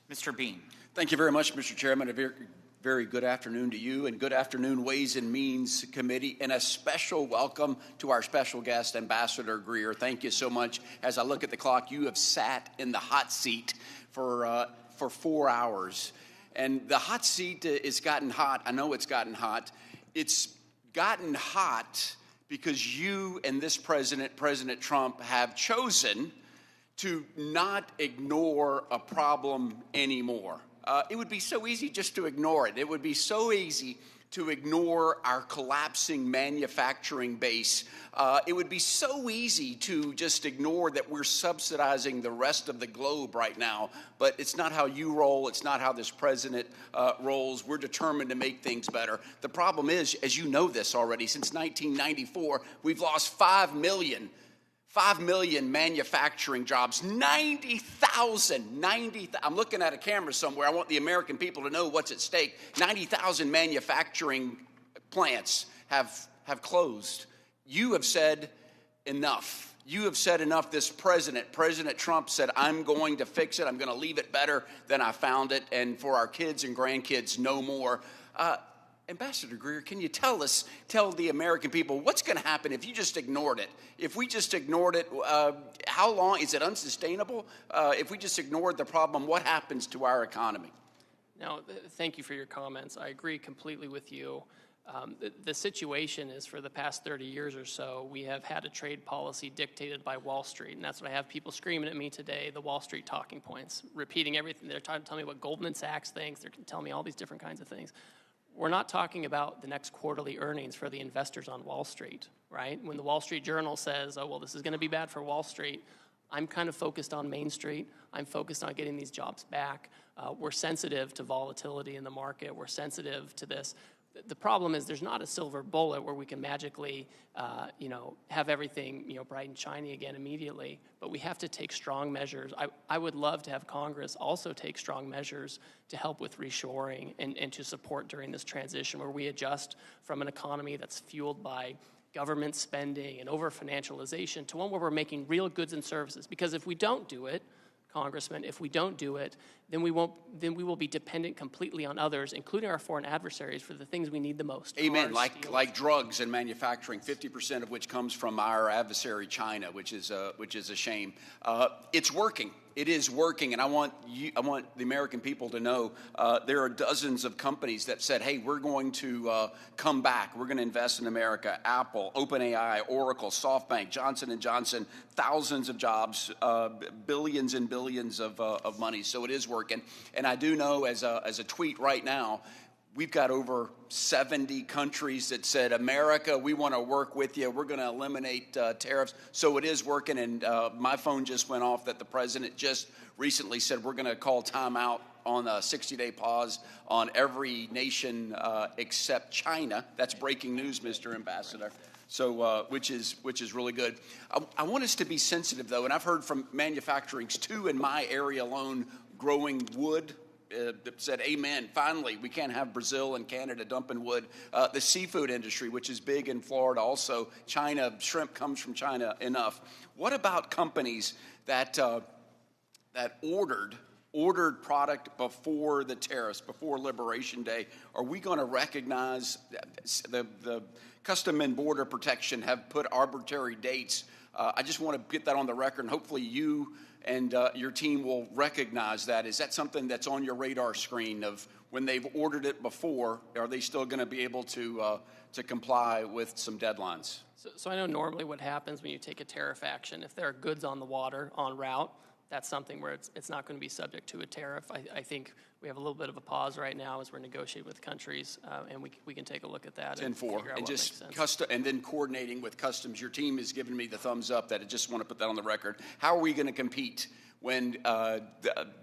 Speaker 1: Mr. Bean.
Speaker 15: Thank you very much, Mr. Chairman. A very, very good afternoon to you, and good afternoon, Ways and Means Committee, and a special welcome to our special guest, Ambassador Greer. Thank you so much. As I look at the clock, you have sat in the hot seat for 4 hours. And the hot seat is gotten hot. I know it's gotten hot. It's gotten hot because you and this president, President Trump, have chosen to not ignore a problem anymore. It would be so easy just to ignore it. It would be so easy to ignore our collapsing manufacturing base. It would be so easy to just ignore that we're subsidizing the rest of the globe right now. But it's not how you roll. It's not how this president rolls. We're determined to make things better. The problem is, as you know this already, since 1994, we've lost 5 million manufacturing jobs, 90,000, I'm looking at a camera somewhere. I want the American people to know what's at stake. 90,000 manufacturing plants have closed. You have said enough. You have said enough. This President Trump said, I'm going to fix it. I'm going to leave it better than I found it. And for our kids and grandkids, no more. Ambassador Greer, can you tell the American people what's going to happen if you just ignored it? If we just ignored it, how long? Is it unsustainable? If we just ignored the problem, what happens to our economy?
Speaker 3: Now, thank you for your comments. I agree completely with you. The situation is, for the past 30 years or so, we have had a trade policy dictated by Wall Street, and that's what I have people screaming at me today, the Wall Street talking points, repeating everything. They're trying to tell me what Goldman Sachs thinks. They're telling me all these different kinds of things. We're not talking about the next quarterly earnings for the investors on Wall Street, right? When the Wall Street Journal says, oh, well, this is going to be bad for Wall Street, I'm kind of focused on Main Street. I'm focused on getting these jobs back. We're sensitive to volatility in the market. We're sensitive to this. The problem is there's not a silver bullet where we can magically, have everything, bright and shiny again immediately. But we have to take strong measures. I would love to have Congress also take strong measures to help with reshoring and to support during this transition where we adjust from an economy that's fueled by government spending and over-financialization to one where we're making real goods and services. Because if we don't do it, Congressman, if we don't do it, then we will be dependent completely on others, including our foreign adversaries, for the things we need the most.
Speaker 4: Amen.
Speaker 3: Cars,
Speaker 4: Like drugs and manufacturing, 50% of which comes from our adversary China, which is a shame. It's working. It is working, and I want the American people to know there are dozens of companies that said, "Hey, we're going to come back. We're going to invest in America." Apple, OpenAI, Oracle, SoftBank, Johnson & Johnson, thousands of jobs, billions and billions of money. So it is working, and I do know as a tweet right now, we've got over 70 countries that said, "America, we want to work with you. We're going to eliminate tariffs." So it is working, and my phone just went off that the president just recently said we're going to call timeout on a 60-day pause on every nation except China. That's breaking news, Mr. Ambassador. So, which is really good. I want us to be sensitive, though, and I've heard from manufacturings, too, in my area alone, growing wood, that said, "Amen, finally, we can't have Brazil and Canada dumping wood." The seafood industry, which is big in Florida also, China, shrimp comes from China enough. What about companies that ordered product before the tariffs, before Liberation Day? Are we going to recognize the Custom and Border Protection have put arbitrary dates? I just want to get that on the record, and hopefully you and your team will recognize that. Is that something that's on your radar screen of when they've ordered it before, are they still going to be able to comply with some deadlines?
Speaker 3: So I know normally what happens when you take a tariff action, if there are goods on the water, en route, that's something where it's not going to be subject to a tariff. I think we have a little bit of a pause right now as we're negotiating with countries, and we can take a look at that.
Speaker 4: 10-4, and just and then coordinating with customs. Your team has given me the thumbs up that I just want to put that on the record. How are we going to compete when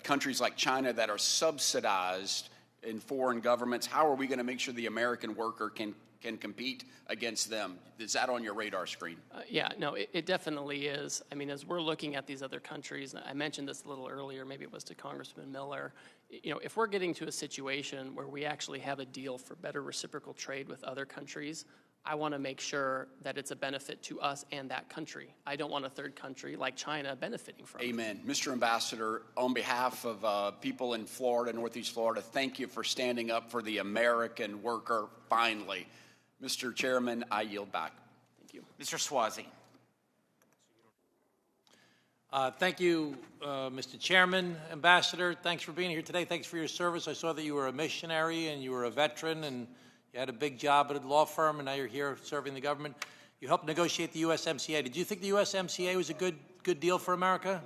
Speaker 4: countries like China that are subsidized in foreign governments, how are we going to make sure the American worker can compete against them? Is that on your radar screen?
Speaker 3: Yeah, no, it definitely is. I mean, as we're looking at these other countries, I mentioned this a little earlier, maybe it was to Congressman Miller, if we're getting to a situation where we actually have a deal for better reciprocal trade with other countries, I want to make sure that it's a benefit to us and that country. I don't want a third country like China benefiting from it.
Speaker 4: Amen. Mr. Ambassador, on behalf of people in Florida, Northeast Florida, thank you for standing up for the American worker finally. Mr. Chairman, I yield back.
Speaker 3: Thank you.
Speaker 1: Mr. Swazi.
Speaker 9: Thank you, Mr. Chairman, Ambassador. Thanks for being here today. Thanks for your service. I saw that you were a missionary and you were a veteran and you had a big job at a law firm, and now you're here serving the government. You helped negotiate the USMCA. Did you think the USMCA was a good deal for America?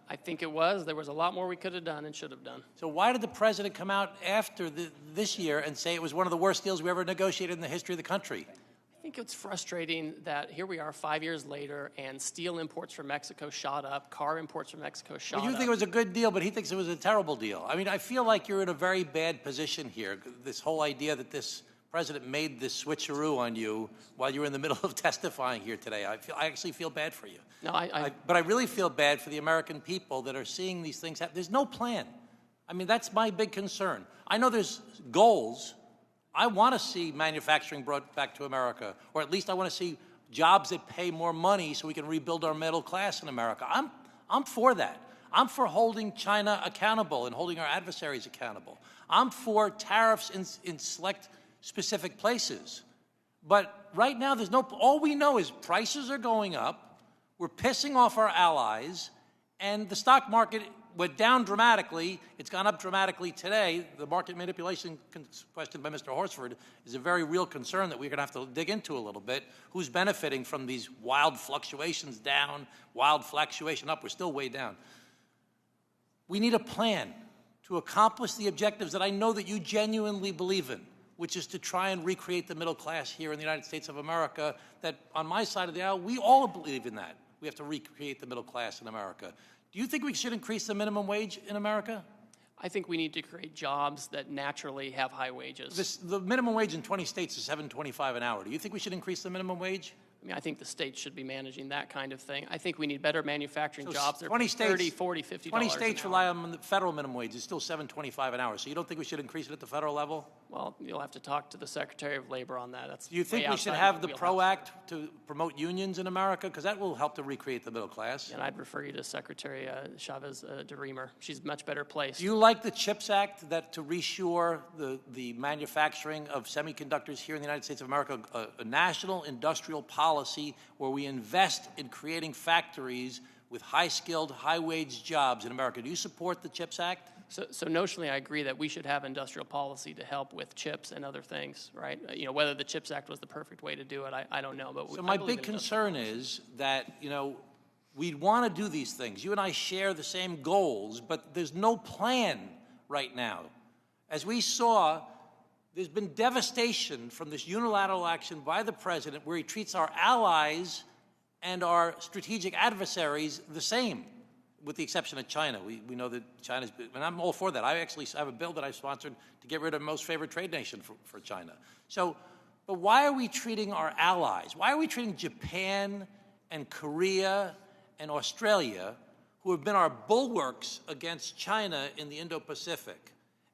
Speaker 3: I think it was. There was a lot more we could have done and should have done.
Speaker 9: So why did the president come out after this year and say it was one of the worst deals we ever negotiated in the history of the country?
Speaker 3: I think it's frustrating that here we are 5 years later and steel imports from Mexico shot up, car imports from Mexico shot up.
Speaker 9: Well, you think it was a good deal, but he thinks it was a terrible deal. I mean, I feel like you're in a very bad position here. This whole idea that this president made this switcheroo on you while you were in the middle of testifying here today. I actually feel bad for you.
Speaker 3: No,
Speaker 9: but I really feel bad for the American people that are seeing these things happen. There's no plan. I mean, that's my big concern. I know there's goals. I want to see manufacturing brought back to America, or at least I want to see jobs that pay more money so we can rebuild our middle class in America. I'm for that. I'm for holding China accountable and holding our adversaries accountable. I'm for tariffs in select specific places. But right now, all we know is prices are going up, we're pissing off our allies, and the stock market went down dramatically. It's gone up dramatically today. The market manipulation question by Mr. Horsford is a very real concern that we're going to have to dig into a little bit. Who's benefiting from these wild fluctuations down, wild fluctuation up? We're still way down. We need a plan to accomplish the objectives that I know that you genuinely believe in, which is to try and recreate the middle class here in the United States of America, that on my side of the aisle, we all believe in that. We have to recreate the middle class in America. Do you think we should increase the minimum wage in America?
Speaker 3: I think we need to create jobs that naturally have high wages.
Speaker 12: The minimum wage in 20 states is $7.25 an hour. Do you think we should increase the minimum wage?
Speaker 3: I mean, I think the states should be managing that kind of thing. I think we need better manufacturing
Speaker 12: So
Speaker 3: jobs that are
Speaker 12: 20 states,
Speaker 3: $30, $40, $50
Speaker 12: 20
Speaker 3: an
Speaker 12: states
Speaker 3: hour.
Speaker 12: rely on the federal minimum wage. It's still $7.25 an hour. So you don't think we should increase it at the federal level?
Speaker 3: Well, you'll have to talk to the Secretary of Labor on that. That's
Speaker 12: Do you think
Speaker 3: way
Speaker 12: we should
Speaker 3: outside
Speaker 12: have
Speaker 3: my
Speaker 12: the
Speaker 3: wheelhouse.
Speaker 12: PRO Act to promote unions in America? Because that will help to recreate the middle class.
Speaker 3: And I'd refer you to Secretary Chavez DeRemer. She's much better placed.
Speaker 12: Do you like the CHIPS Act that to reshore the manufacturing of semiconductors here in the United States of America, a national industrial policy where we invest in creating factories with high-skilled, high-wage jobs in America? Do you support the CHIPS Act?
Speaker 3: So notionally, I agree that we should have industrial policy to help with chips and other things, right? You know, whether the CHIPS Act was the perfect way to do it, I don't know. But
Speaker 12: So my big concern is that, you know, we want to do these things. You and I share the same goals, but there's no plan right now. As we saw, there's been devastation from this unilateral action by the president where he treats our allies and our strategic adversaries the same, with the exception of China. We know that China's, and I'm all for that. I actually have a bill that I sponsored to get rid of most favored trade nation for China. So, but why are we treating our allies? Why are we treating Japan and Korea and Australia, who have been our bulwarks against China in the Indo-Pacific?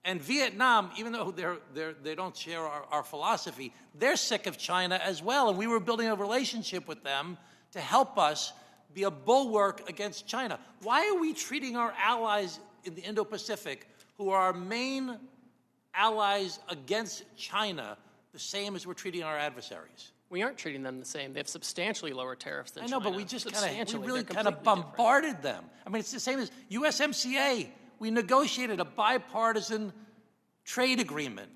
Speaker 12: And Vietnam, even though they don't share our philosophy, they're sick of China as well. And we were building a relationship with them to help us be a bulwark against China. Why are we treating our allies in the Indo-Pacific, who are our main allies against China, the same as we're treating our adversaries?
Speaker 3: We aren't treating them the same. They have substantially lower tariffs than
Speaker 12: I know,
Speaker 3: China.
Speaker 12: but we just
Speaker 3: Substantially.
Speaker 12: we really
Speaker 3: They're
Speaker 12: kind of
Speaker 3: completely
Speaker 12: bombarded them. I mean, it's the same as USMCA. We negotiated a bipartisan trade agreement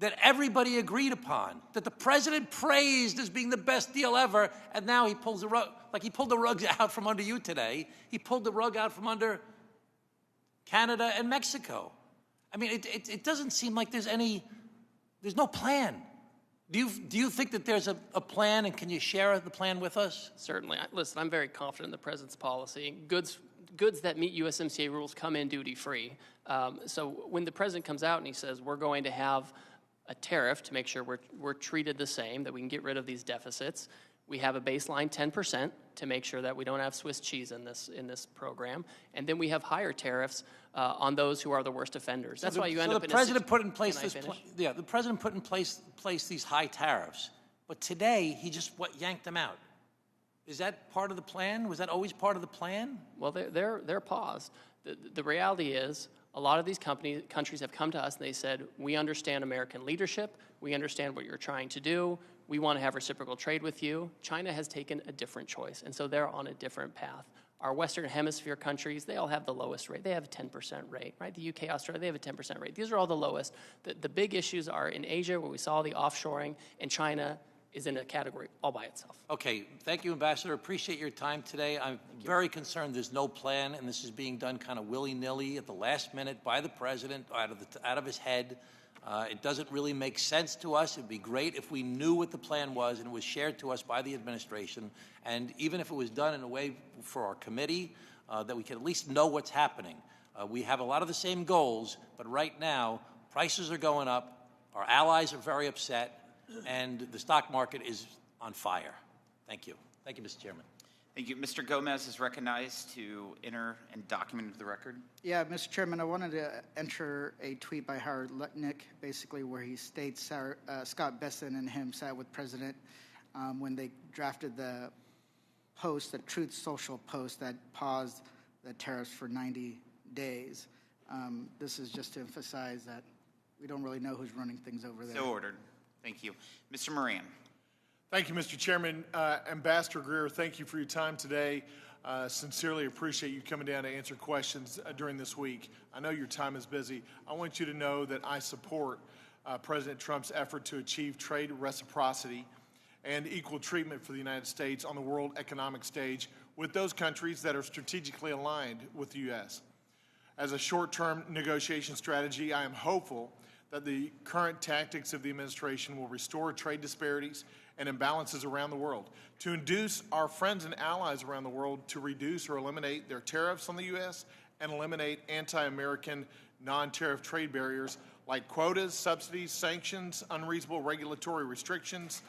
Speaker 12: that everybody agreed upon, that the president praised as being the best deal ever, and now he pulls the rug, like he pulled the rug out from under you today. He pulled the rug out from under Canada and Mexico. I mean, it doesn't seem like there's no plan. Do you think that there's a plan, and can you share the plan with us?
Speaker 3: Certainly. Listen, I'm very confident in the president's policy. Goods that meet USMCA rules come in duty-free. So when the president comes out and he says we're going to have a tariff to make sure we're treated the same, that we can get rid of these deficits, we have a baseline 10% to make sure that we don't have Swiss cheese in this program, and then we have higher tariffs on those who are the worst offenders. That's why you end up in
Speaker 12: the president put in place
Speaker 3: the
Speaker 12: president put in place these high tariffs, but today he just yanked them out. Is that part of the plan? Was that always part of the plan?
Speaker 3: Well, they're paused. The reality is, a lot of these countries have come to us and they said, we understand American leadership, we understand what you're trying to do, we want to have reciprocal trade with you. China has taken a different choice, and so they're on a different path. Our Western Hemisphere countries, they all have the lowest rate. They have a 10% rate, right? The UK, Australia, they have a 10% rate. These are all the lowest. The big issues are in Asia, where we saw the offshoring, and China is in a category all by itself.
Speaker 12: Okay, thank you, Ambassador. Appreciate your time today. I'm very concerned there's no plan, and this is being done kind of willy-nilly at the last minute by the president, out of his head. It doesn't really make sense to us. It'd be great if we knew what the plan was and it was shared to us by the administration, and even if it was done in a way for our committee, that we could at least know what's happening. We have a lot of the same goals, but right now, prices are going up, our allies are very upset, and the stock market is on fire. Thank you. Thank you, Mr. Chairman.
Speaker 1: Thank you. Mr. Gomez is recognized to enter and document into the record.
Speaker 17: Yeah, Mr. Chairman, I wanted to enter a tweet by Howard Lutnick, basically where he states Scott Besson and him sat with President when they drafted the post, the Truth Social post that paused the tariffs for 90 days. This is just to emphasize that we don't really know who's running things over there.
Speaker 1: So ordered. Thank you. Mr. Moran.
Speaker 8: Thank you, Mr. Chairman. Ambassador Greer, thank you for your time today. Sincerely appreciate you coming down to answer questions during this week. I know your time is busy. I want you to know that I support President Trump's effort to achieve trade reciprocity and equal treatment for the United States on the world economic stage with those countries that are strategically aligned with the U.S. As a short-term negotiation strategy, I am hopeful that the current tactics of the administration will restore trade disparities and imbalances around the world, to induce our friends and allies around the world to reduce or eliminate their tariffs on the U.S. and eliminate anti-American non-tariff trade barriers like quotas, subsidies, sanctions, unreasonable regulatory restrictions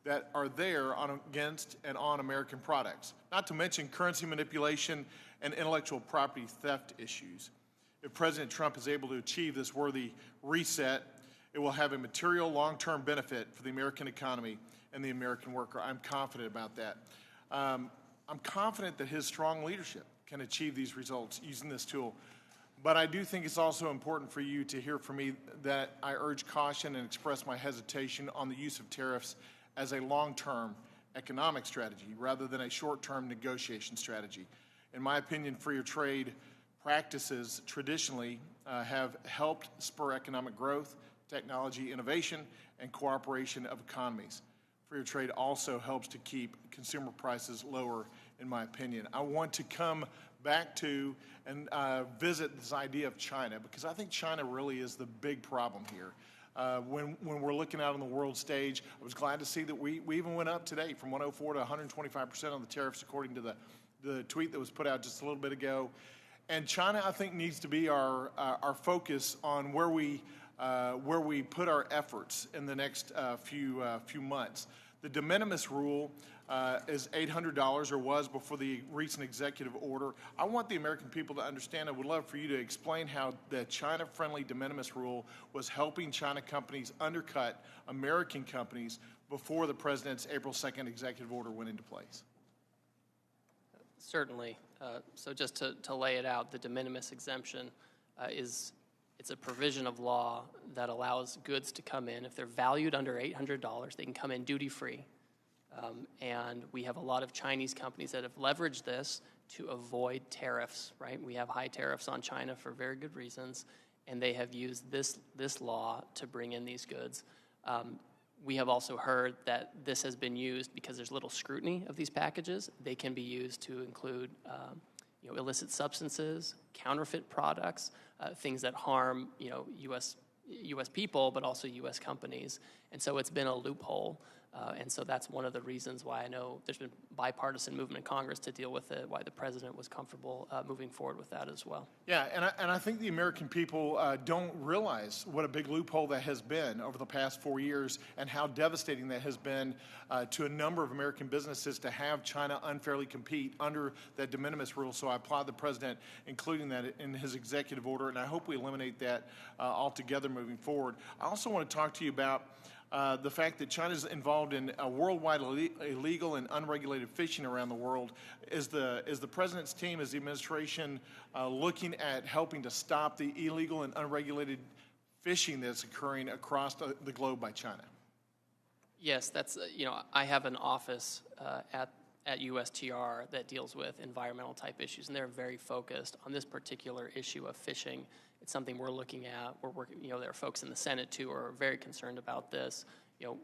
Speaker 8: that are there against and on American products, not to mention currency manipulation and intellectual property theft issues. If President Trump is able to achieve this worthy reset, it will have a material long-term benefit for the American economy and the American worker. I'm confident about that. I'm confident that his strong leadership can achieve these results using this tool. But I do think it's also important for you to hear from me that I urge caution and express my hesitation on the use of tariffs as a long-term economic strategy rather than a short-term negotiation strategy. In my opinion, freer trade practices traditionally have helped spur economic growth, technology innovation, and cooperation of economies. Freer trade also helps to keep consumer prices lower, in my opinion. I want to come back to and visit this idea of China, because I think China really is the big problem here. When we're looking out on the world stage, I was glad to see that we even went up today from 104 to 125% on the tariffs, according to the tweet that was put out just a little bit ago. And China, I think, needs to be our focus on where we put our efforts in the next few months. The diminimus rule is $800, or was before the recent executive order. I want the American people to understand. I would love for you to explain how the China-friendly de minimis rule was helping China companies undercut American companies before the president's April 2nd executive order went into place.
Speaker 3: Certainly. So just to lay it out, the de minimis exemption it's a provision of law that allows goods to come in. If they're valued under $800, they can come in duty-free. And we have a lot of Chinese companies that have leveraged this to avoid tariffs, right? We have high tariffs on China for very good reasons, and they have used this law to bring in these goods. We have also heard that this has been used because there's little scrutiny of these packages. They can be used to include illicit substances, counterfeit products, things that harm U.S. people, but also U.S. companies. And so it's been a loophole. And so that's one of the reasons why I know there's been bipartisan movement in Congress to deal with it, why the president was comfortable moving forward with that as well.
Speaker 8: Yeah, and I think the American people don't realize what a big loophole that has been over the past 4 years and how devastating that has been to a number of American businesses to have China unfairly compete under that de minimis rule. So I applaud the president including that in his executive order, and I hope we eliminate that altogether moving forward. I also want to talk to you about the fact that China is involved in worldwide illegal and unregulated fishing around the world. Is the president's team, is the administration looking at helping to stop the illegal and unregulated fishing that's occurring across the globe by China?
Speaker 3: Yes, that's I have an office at USTR that deals with environmental type issues, and they're very focused on this particular issue of fishing. It's something we're looking at. We're working, there are folks in the Senate too who are very concerned about this.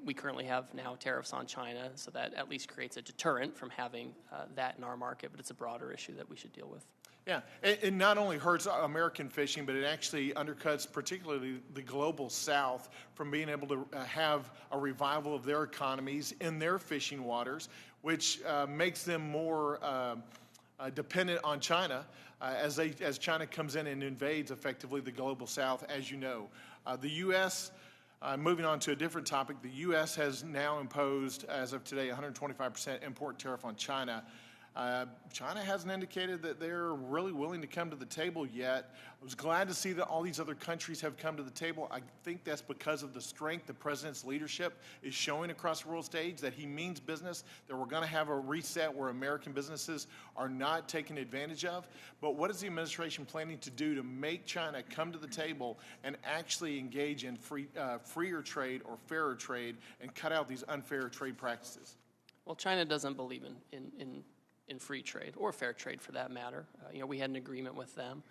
Speaker 3: We currently have now tariffs on China, so that at least creates a deterrent from having that in our market, but it's a broader issue that we should deal with.
Speaker 8: Yeah, it not only hurts American fishing, but it actually undercuts particularly the global South from being able to have a revival of their economies in their fishing waters, which makes them more dependent on China as China comes in and invades effectively the global South, as you know. The U.S., moving on to a different topic, the U.S. has now imposed, as of today, 125% import tariff on China. China hasn't indicated that they're really willing to come to the table yet. I was glad to see that all these other countries have come to the table. I think that's because of the strength the president's leadership is showing across the world stage, that he means business, that we're going to have a reset where American businesses are not taken advantage of. But what is the administration planning to do to make China come to the table and actually engage in freer trade or fairer trade and cut out these unfair trade practices?
Speaker 3: Well, China doesn't believe in free trade, or fair trade for that matter. We had an agreement with them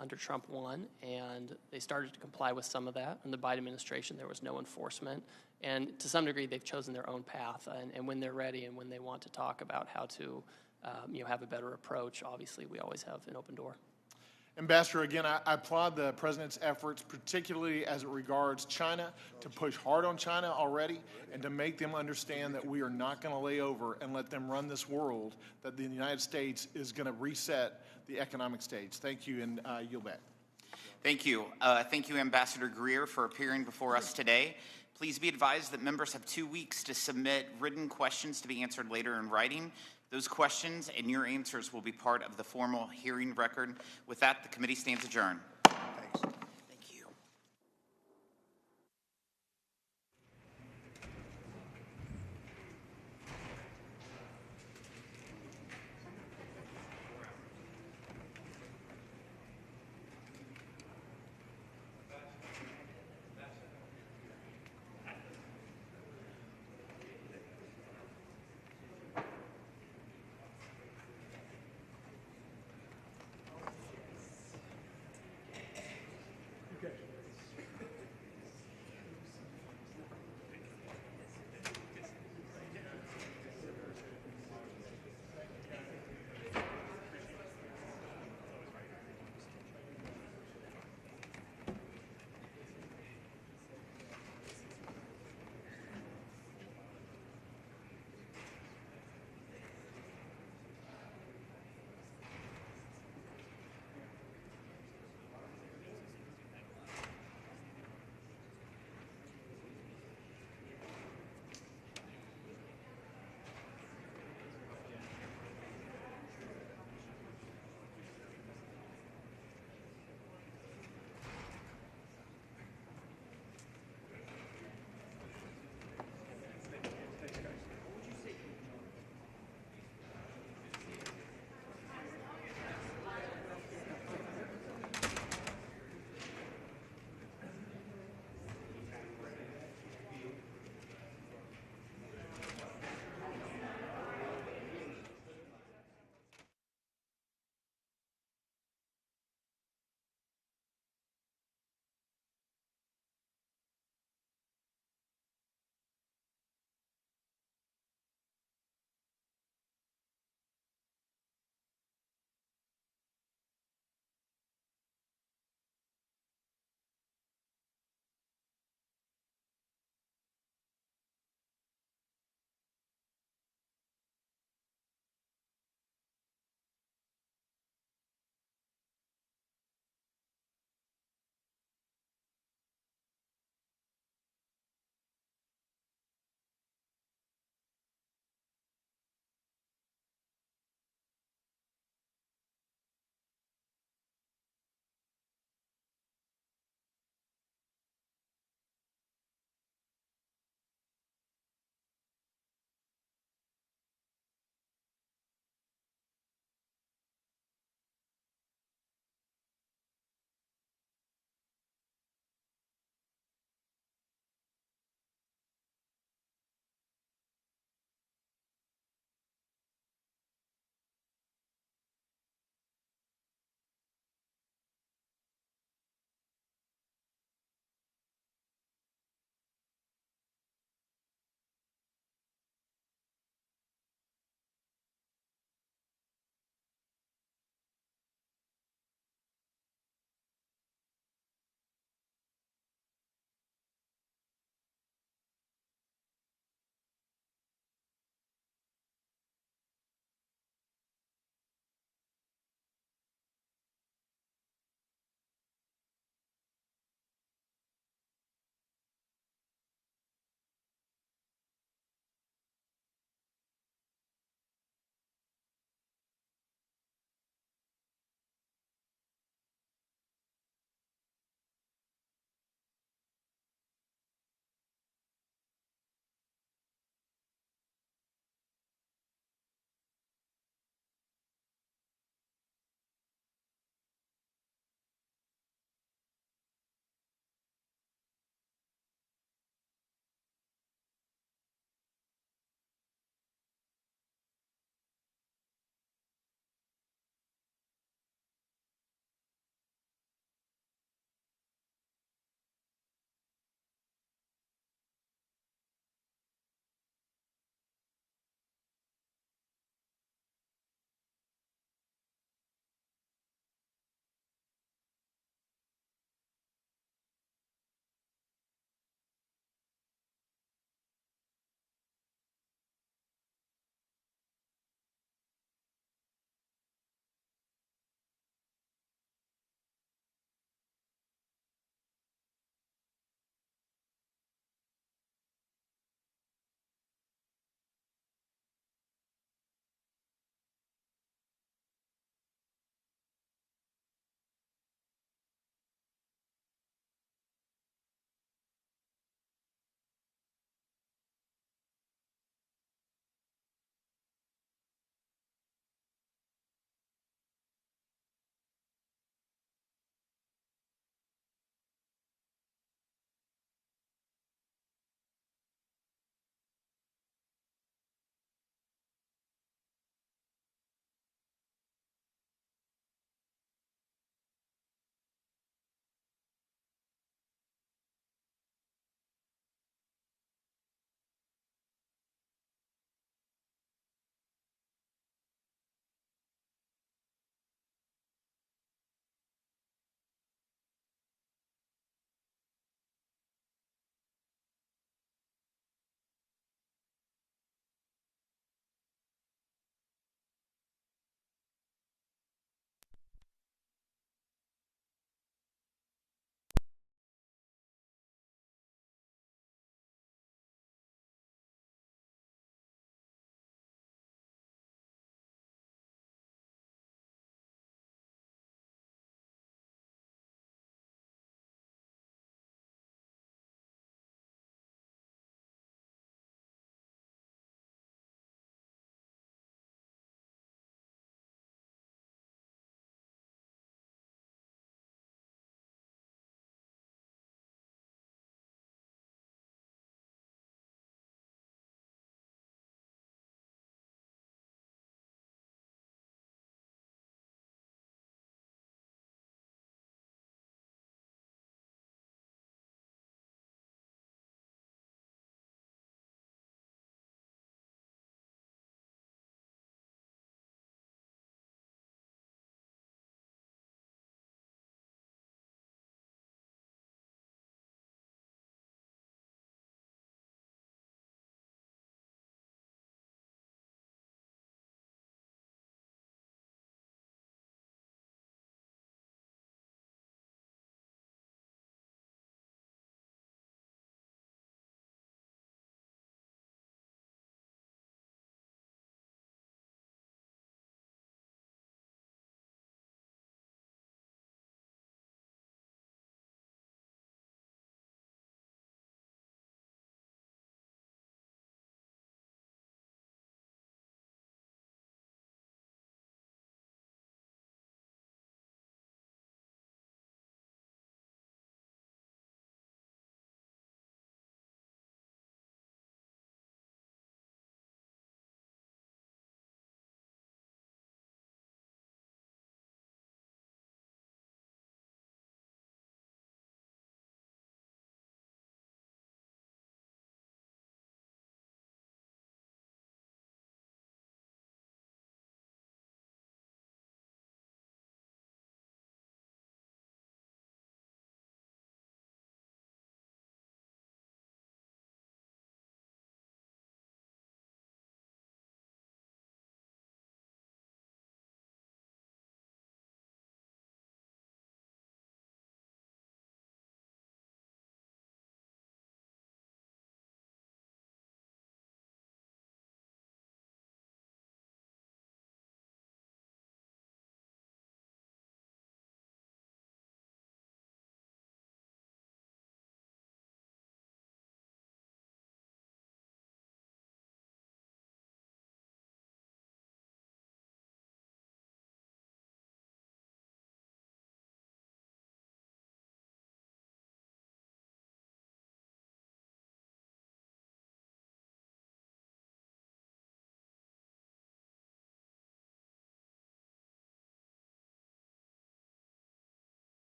Speaker 3: under Trump 1, and they started to comply with some of that. In the Biden administration, there was no enforcement. And to some degree, they've chosen their own path. And when they're ready and when they want to talk about how to have a better approach, obviously we always have an open door.
Speaker 8: Ambassador, again, I applaud the president's efforts, particularly as it regards China, to push hard on China already and to make them understand that we are not going to lay over and let them run this world, that the United States is going to reset the economic stage. Thank you, and yield back.
Speaker 1: Thank you. Thank you, Ambassador Greer, for appearing before us today. Please be advised that members have 2 weeks to submit written questions to be answered later in writing. Those questions and your answers will be part of the formal hearing record. With that, the committee stands adjourned.
Speaker 2: Thanks.